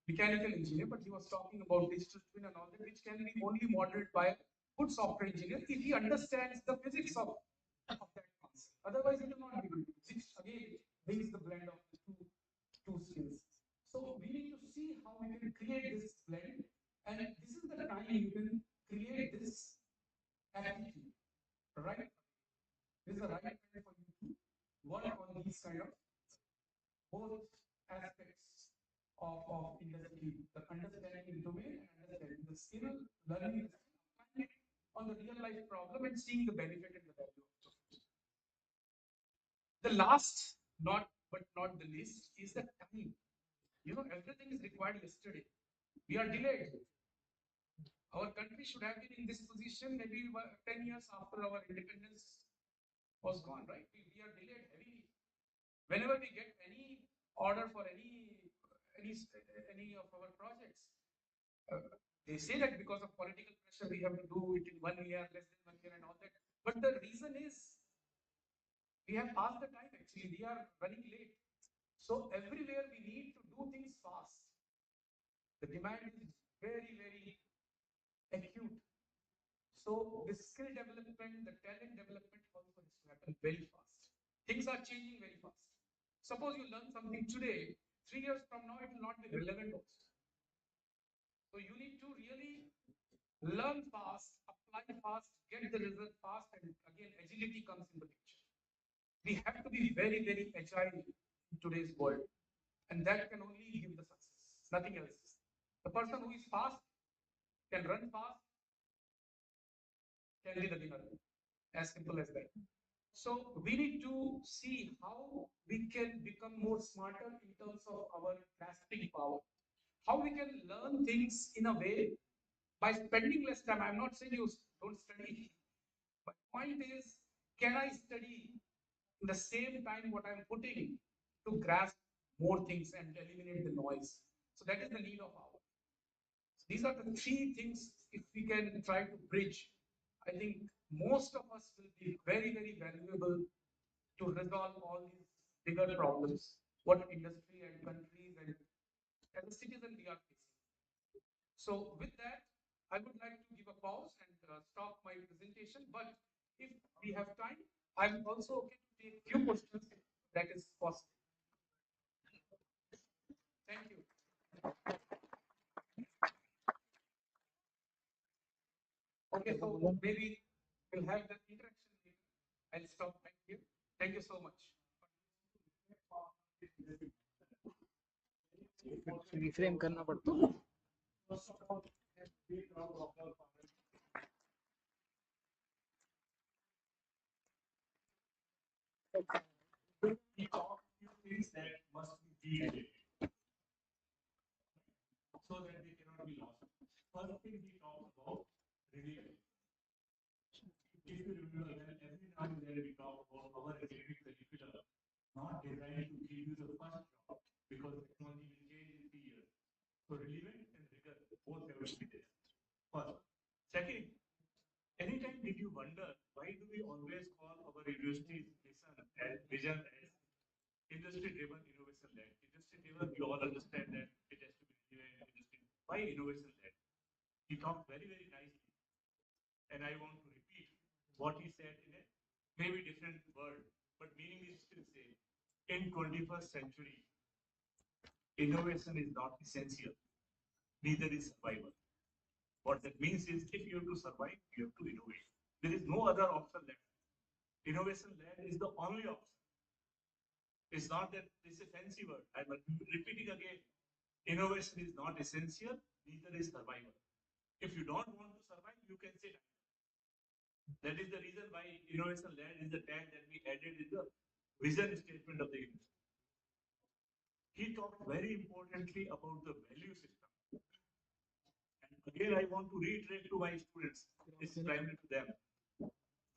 mechanical engineer, but he was talking about digital twin and all that, which can be only modeled by a good software engineer if he understands the physics of that concept. Otherwise, he will not be able to. Which again brings the blend of the two skills. So we need to see how we can create this blend, and this is the time you can create this attitude, right? This is the right time for you to work on these kind of both aspects of industry, the understanding the domain and understanding the skill, learning the skill, applying it on the real life problem and seeing the benefit and the value of it. The last, but not the least, is the time. everything is required yesterday. We are delayed. Our country should have been in this position maybe 10 years after our independence was gone, right? We are delayed heavily. Whenever we get any order for any of our projects, they say that because of political pressure we have to do it in 1 year, less than 1 year, and all that. But the reason is we have passed the time. Actually, we are running late. So everywhere we need to do things fast. The demand is very, very acute. So the skill development, the talent development also has to happen very fast. Things are changing very fast. Suppose you learn something today, 3 years from now it will not be relevant also. So you need to really learn fast, apply fast, get the result fast, and again agility comes in the picture. We have to be very, very agile in today's world, and that can only give the success, nothing else. The person who is fast, can run fast, can be the winner. As simple as that. So we need to see how we can become more smarter in terms of our grasping power. How we can learn things in a way by spending less time. I'm not saying you don't study. But point is, can I study in the same time what I'm putting to grasp more things and eliminate the noise? So that is the need of ours. So these are the three things. If we can try to bridge, I think most of us will be very, very valuable to resolve all these bigger problems, what industry and countries and as a citizen we are facing. So with that, I would like to give a pause and stop my presentation. But if we have time, I'm also okay to take few questions if that is possible. Thank you. Okay, so maybe we'll have the interaction later. I'll stop right here. Thank you so much. Reframe करना पड़ता है. We talk few things that must be related so that they cannot be lost. First thing we talk about relevance. If you remember, when every now and then we talk about our academic curriculum, not designed to give you the first job because technology will change in 3 years. So relevant and rigor both have to be there. First. Second, anytime did you wonder why do we always call our university's vision as industry-driven, innovation-led? Industry-driven, we all understand that it has to be industry. Why innovation-led? He talked very, very nicely, and I want to repeat what he said in a maybe different word, but meaning is still same. In 21st century, innovation is not essential, neither is survival. What that means is if you have to survive, you have to innovate. There is no other option left. Innovation-led is the only option. It's not that this is a fancy word. I'm repeating again. Innovation is not essential, neither is survival. If you don't want to survive, you can say that. That is the reason why innovation-led is the tag that we added in the vision statement of the university. He talked very importantly about the value system. And again, I want to reiterate to my students, this is primarily to them.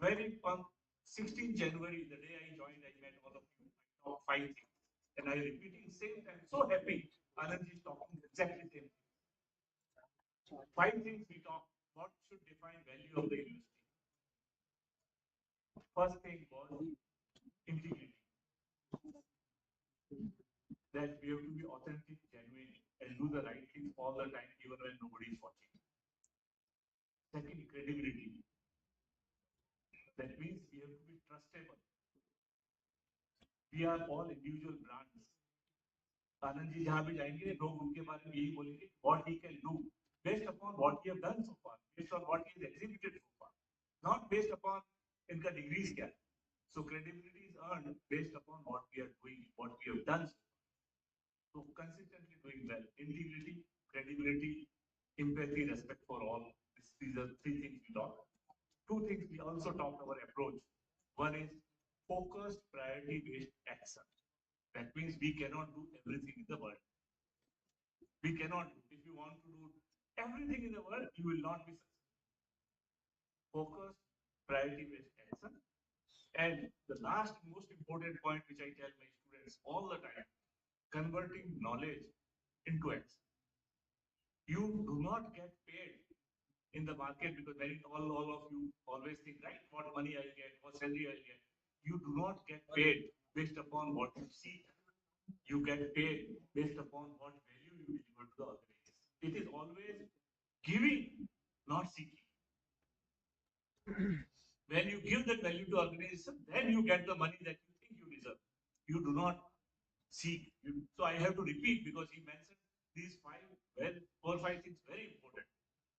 Very on 16 January, the day I joined, I met all of you. I talked 5 things. And I repeating same time. So happy. Anand is talking exactly same thing. 5 things we talked. What should define value of the university? First thing was integrity. That we have to be authentic, genuine, and do the right things all the time, even when nobody is watching. Second, credibility. That means we have to be trustable. We are all individual brands. Anand ji jahan bhi jayenge, log unke bare mein yahi bolenge what he can do based upon what he have done so far, based on what he has exhibited so far, not based upon inka degrees kya. So credibility is earned based upon what we are doing, what we have done so far. So consistently doing well. Integrity, credibility, empathy, respect for all. These are 3 things we talked. 2 things we also talked our approach. One is focused, priority-based action. That means we cannot do everything in the world. We cannot do. If you want to do everything in the world, you will not be successful. Focus, priority-based action. And the last most important point which I tell my students all the time, converting knowledge into action. You do not get paid in the market because all of you always think, right, what money I'll get, what salary I'll get. You do not get paid based upon what you see. You get paid based upon what value you deliver to the organization. It is always giving, not seeking. When you give that value to organization, then you get the money that you think you deserve. You do not seek. So I have to repeat because he mentioned these four or five things very important.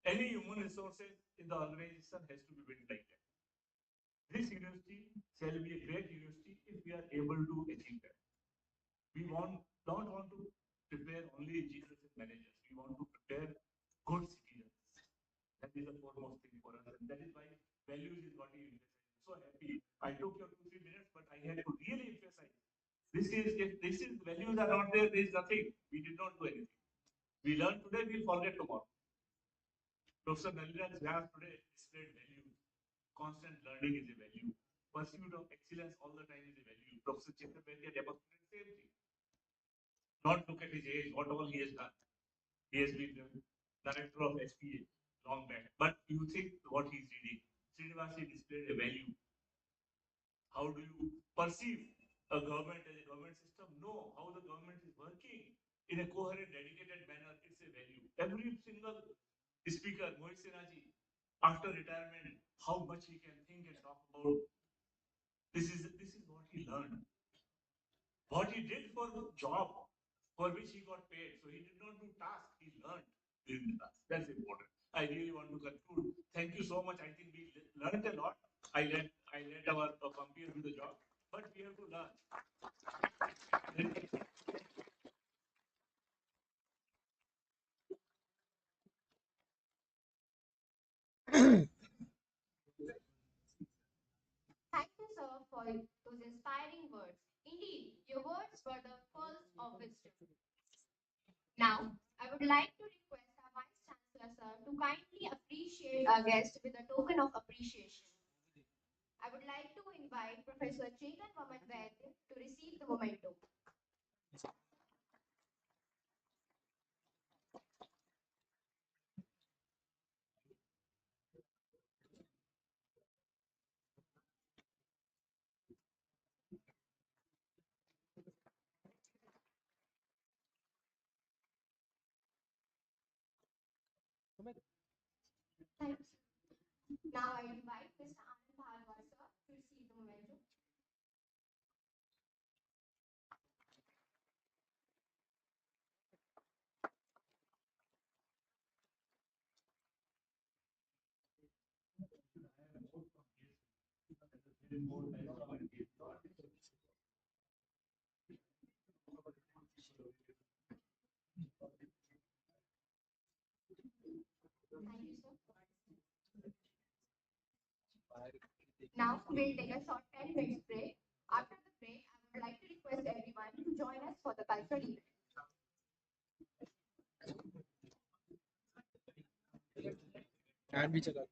Any human resources in the organization has to be built like that. This university shall be a great university if we are able to achieve that. We don't want to prepare only engineers and managers. We want to prepare good citizens. That is the foremost thing for us, and that is why values is what you emphasize. So happy. I took your 2-3 minutes, but I had to really emphasize. If values are not there, there is nothing. We did not do anything. We learn today, we'll forget tomorrow. Professor Naliraj Vyas today displayed values. Constant learning is a value. Pursuit of excellence all the time is a value. Professor Chakrabarty demonstrated the same thing. Not look at his age, what all he has done. He has been the director of SPA long back. But you think what he's reading. Srinivasi displayed a value. How do you perceive a government as a government system? Know how the government is working in a coherent, dedicated manner. It's a value. Every single speaker, Mohit Sinhaji, after retirement, how much he can think and talk about. This is what he learned. What he did for the job for which he got paid. So he did not do tasks, he learned during the task. That's important. I really want to conclude. Thank you so much. I think we learned a lot. I let our compeers do the job, but we have to learn. Thank you, sir, for those inspiring words. Indeed, your words were the pearls of wisdom. Now, I would like to request our Vice Chancellor, sir, to kindly appreciate our guest with a token of appreciation. I would like to invite Professor Chetan Vaman Vaidya to receive the memento. Thanks. Now I invite Mr. Anand Bhargava, sir, to receive the memento. Thank you, sir. Now we'll take a short 10 minutes break. After the break, I would like to request everyone to join us for the cultural event. Fan भी चला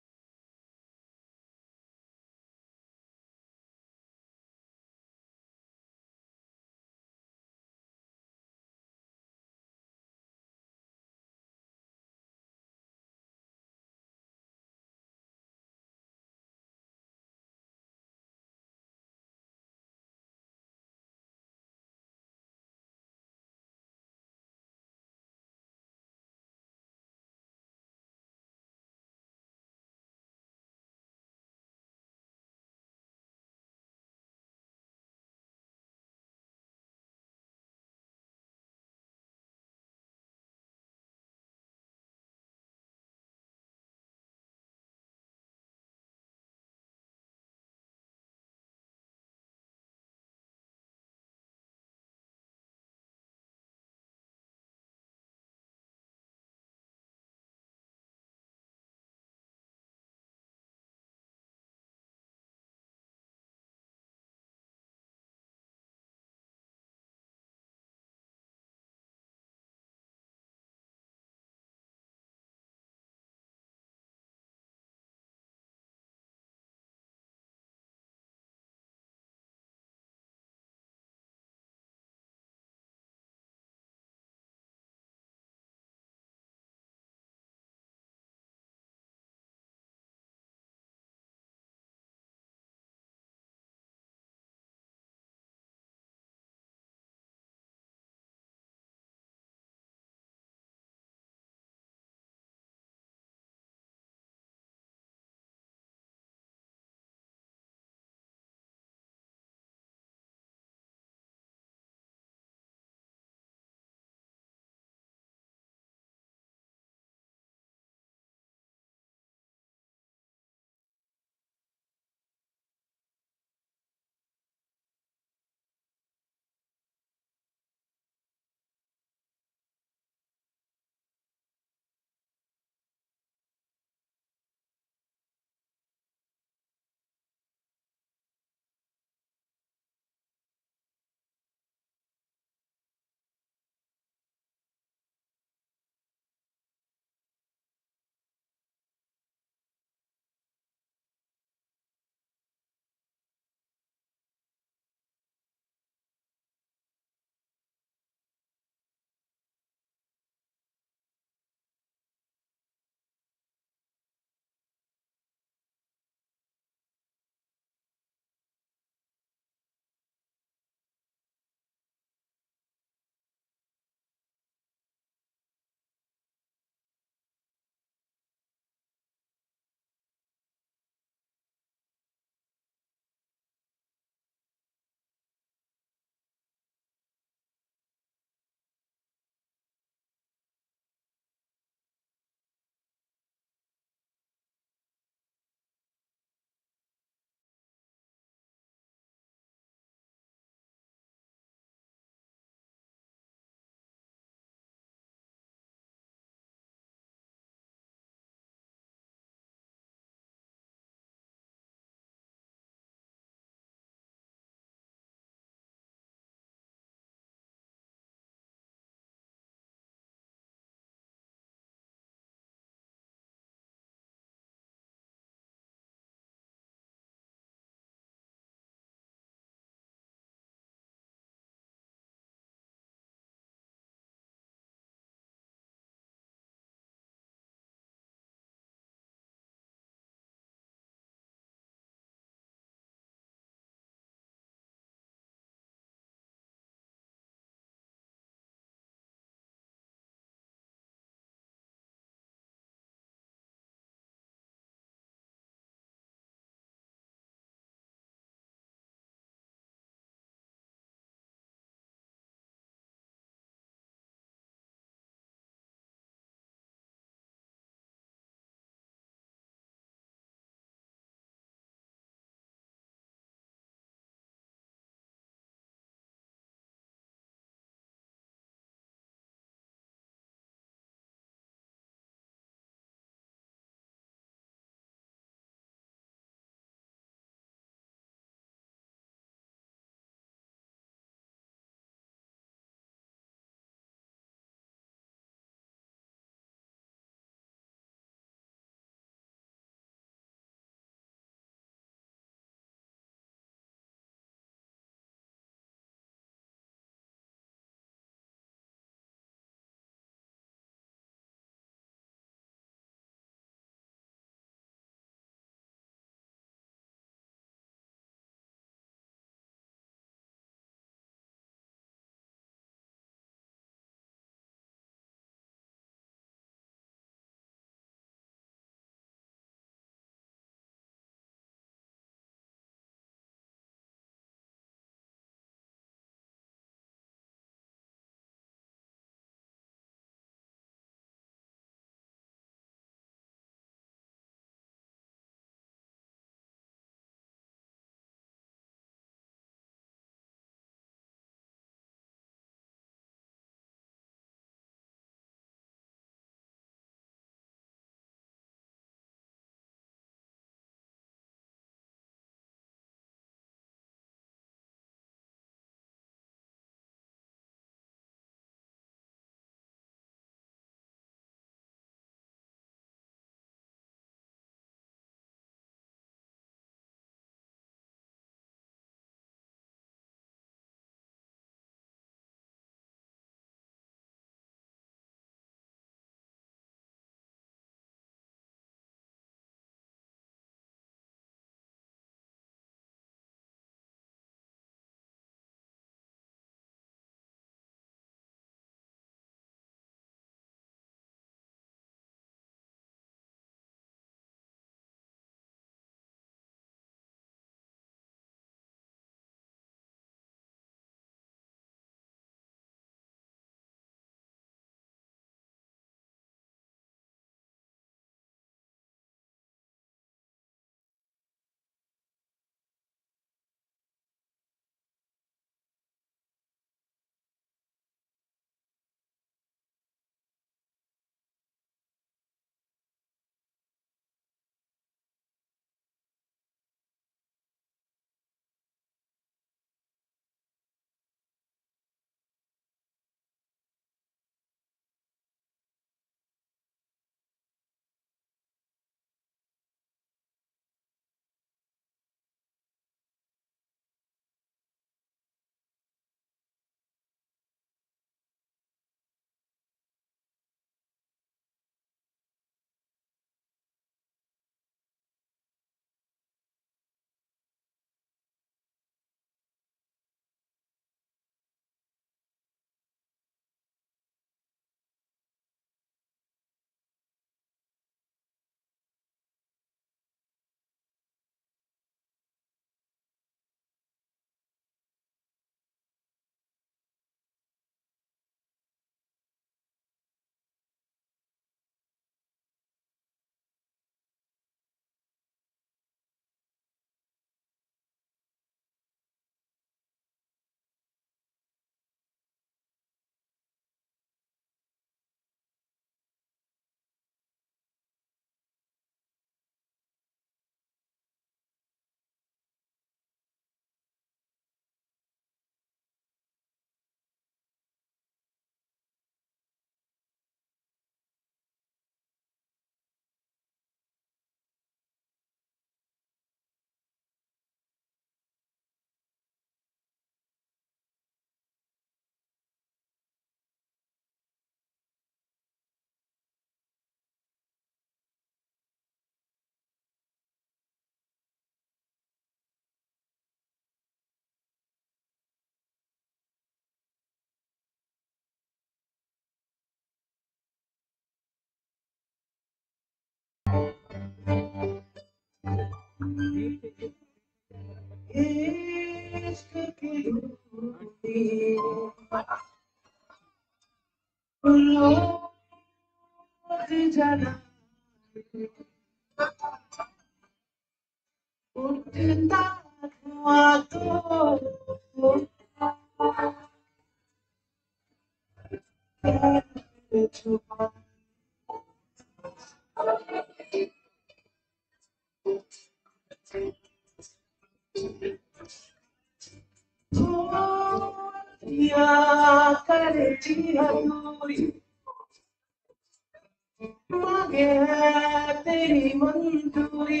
तेरी मंजूरी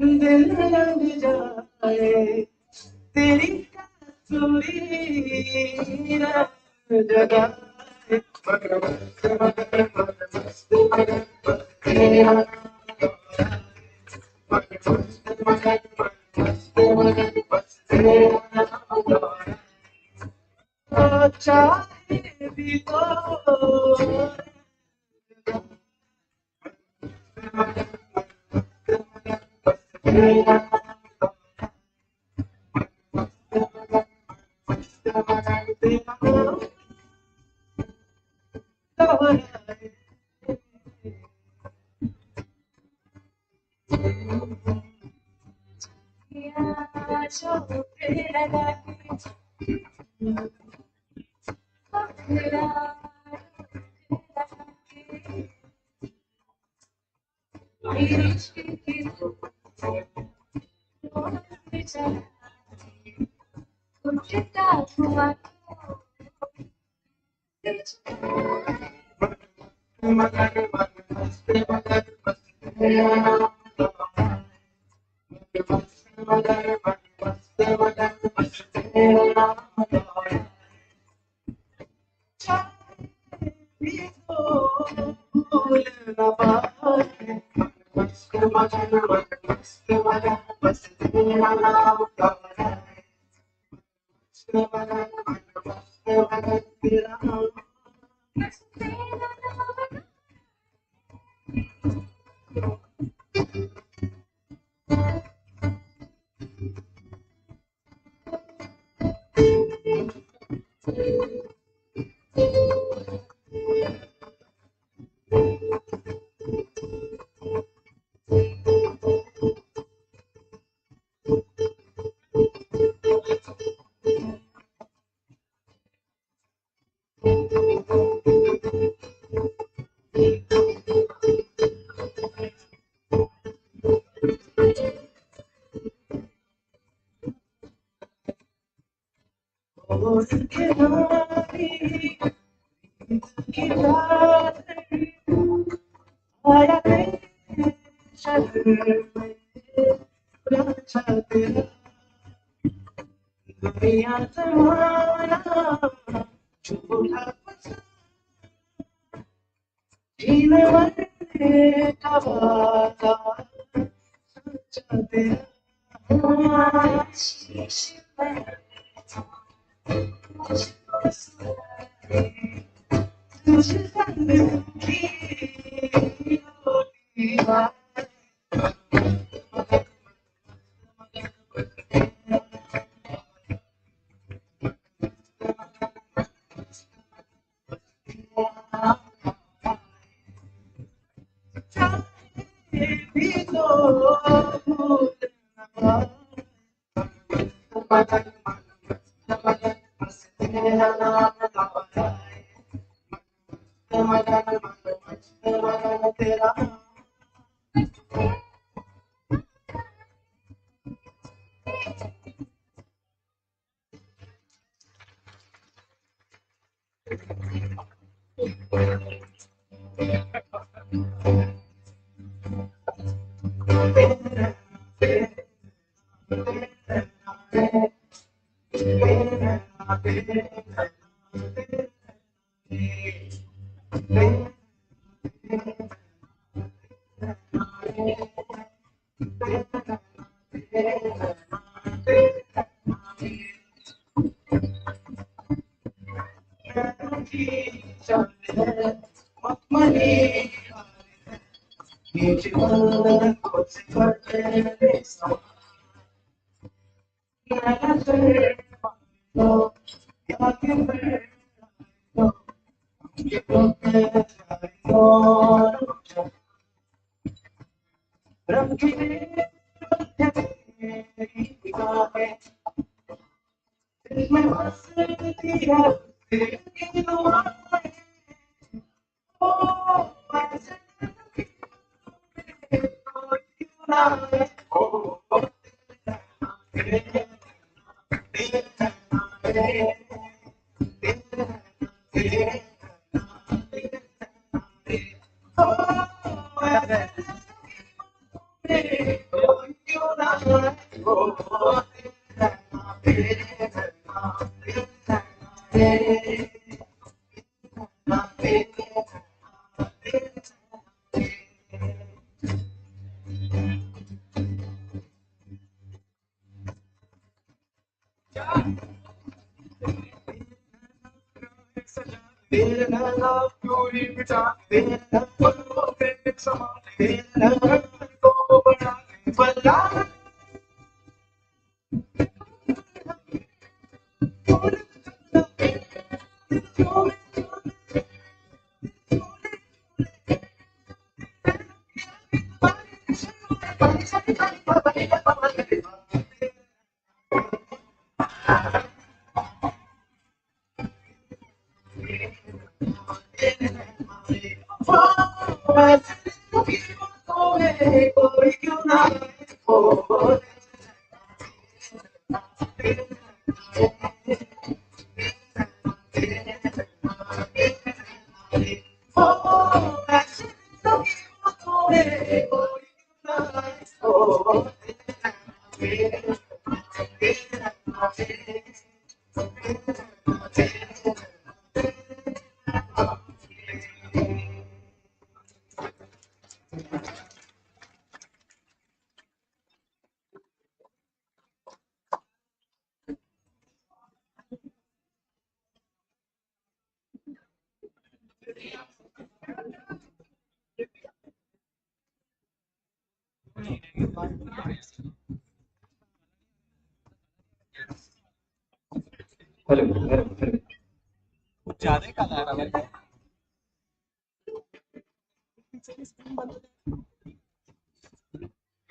दिल लग जाए तेरी कसूरी चाहे भी तो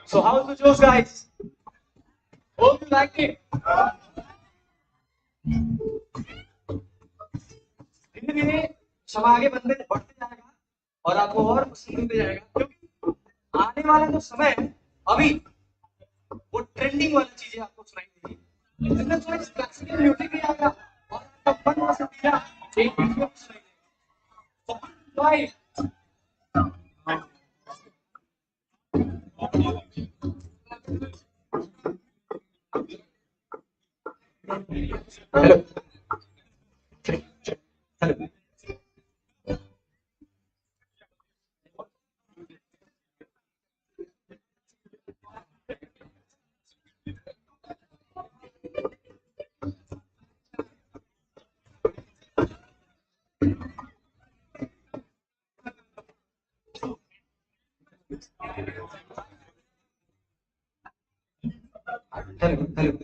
So how's the Joes, guys? Hope you liked it. धीरे धीरे सब आगे बढ़ते जाएगा और आपको और पसंद होते जाएगा, क्योंकि आने वाला जो समय है अभी वो ट्रेंडिंग वाली चीजें आपको सुनाई देगी, जिसमें थोड़ा क्लासिकल म्यूजिक भी आएगा और आपका मन पसंदीदा एक वीडियो सुनाई देगा। So enjoy. Hello. Hello. Hello. Hello. Hello. Hello.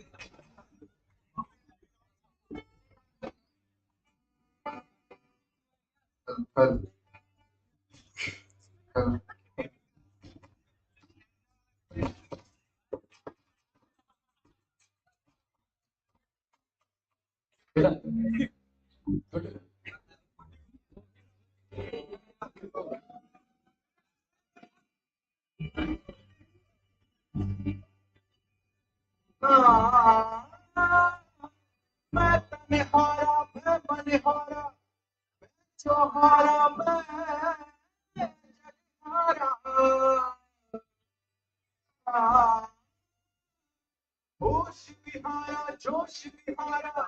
होश विहारा जोश विहारा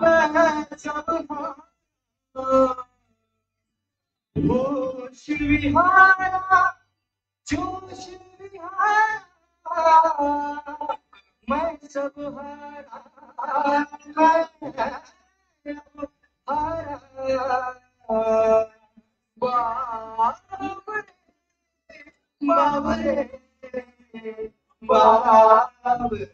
मैं सब होश विहारा जोश विहारा मैं सब हारा मैं हारा बाबरे बाबरे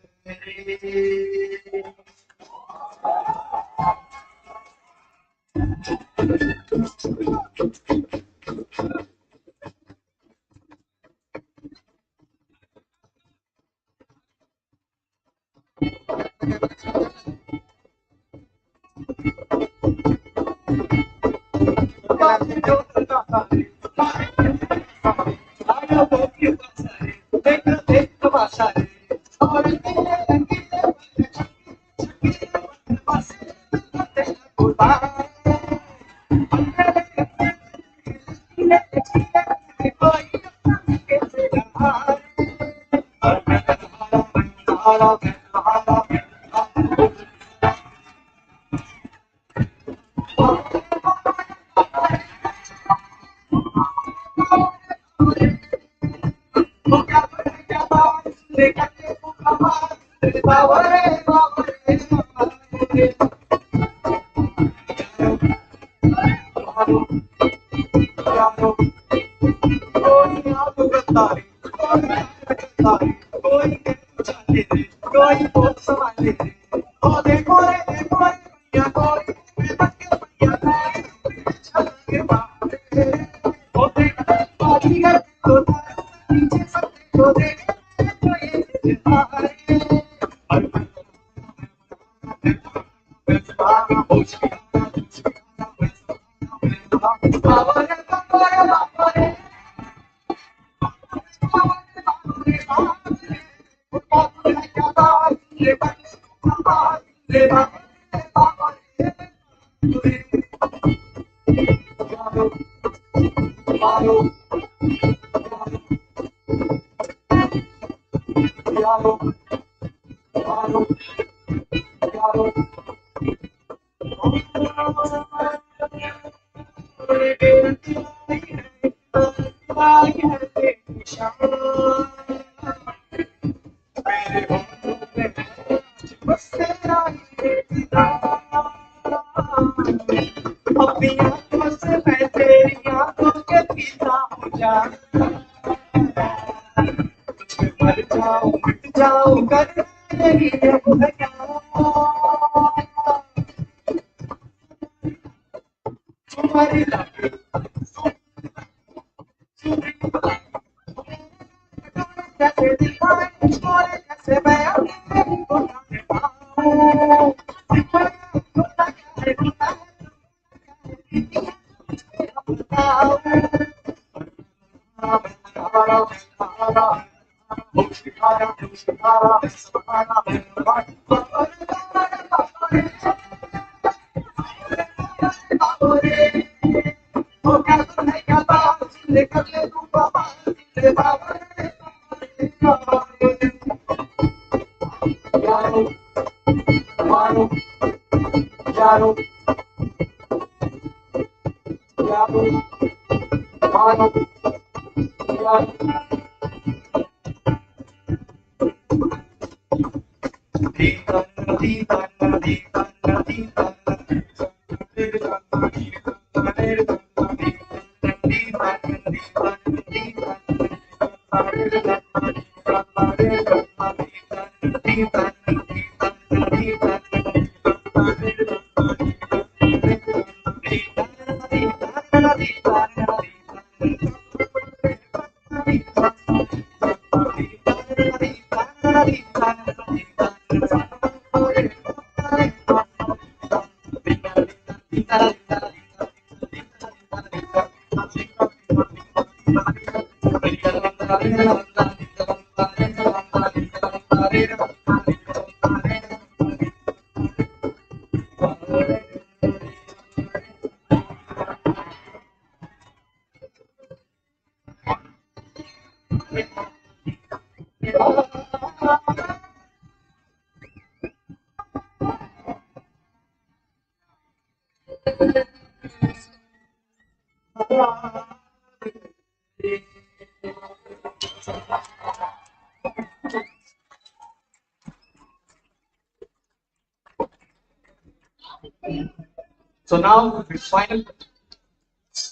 So now final,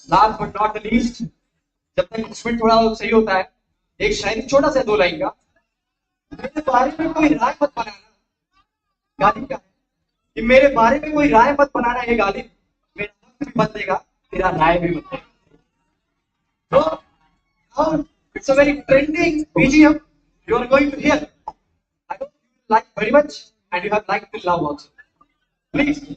last but not the least, जब तक इंस्ट्रूमेंट थोड़ा सही होता है, एक शायरी छोटा सा 2 लाइन का, मेरे बारे में कोई राय मत बनाना, गालिब का कि मेरे बारे में कोई राय मत बनाना, ये गालिब, मेरा भी बदलेगा, तेरा राय भी बदलेगा. So now it's a very trending BGM you are going to hear. I hope you like very much and you have liked the love also. Please.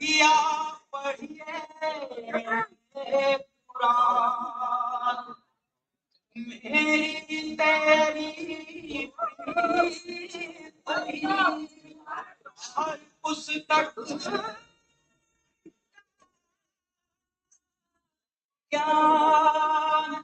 या पढ़िए कुरान मेरी तेरी प्रीत हर पुस्तक ज्ञान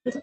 Get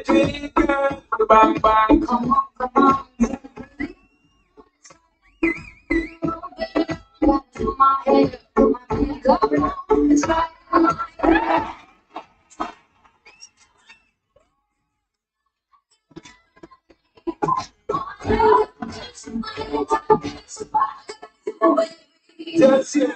ready, girl. Bang, bang, come on, come on. To my head, to my head, go. It's right on my head. Just you.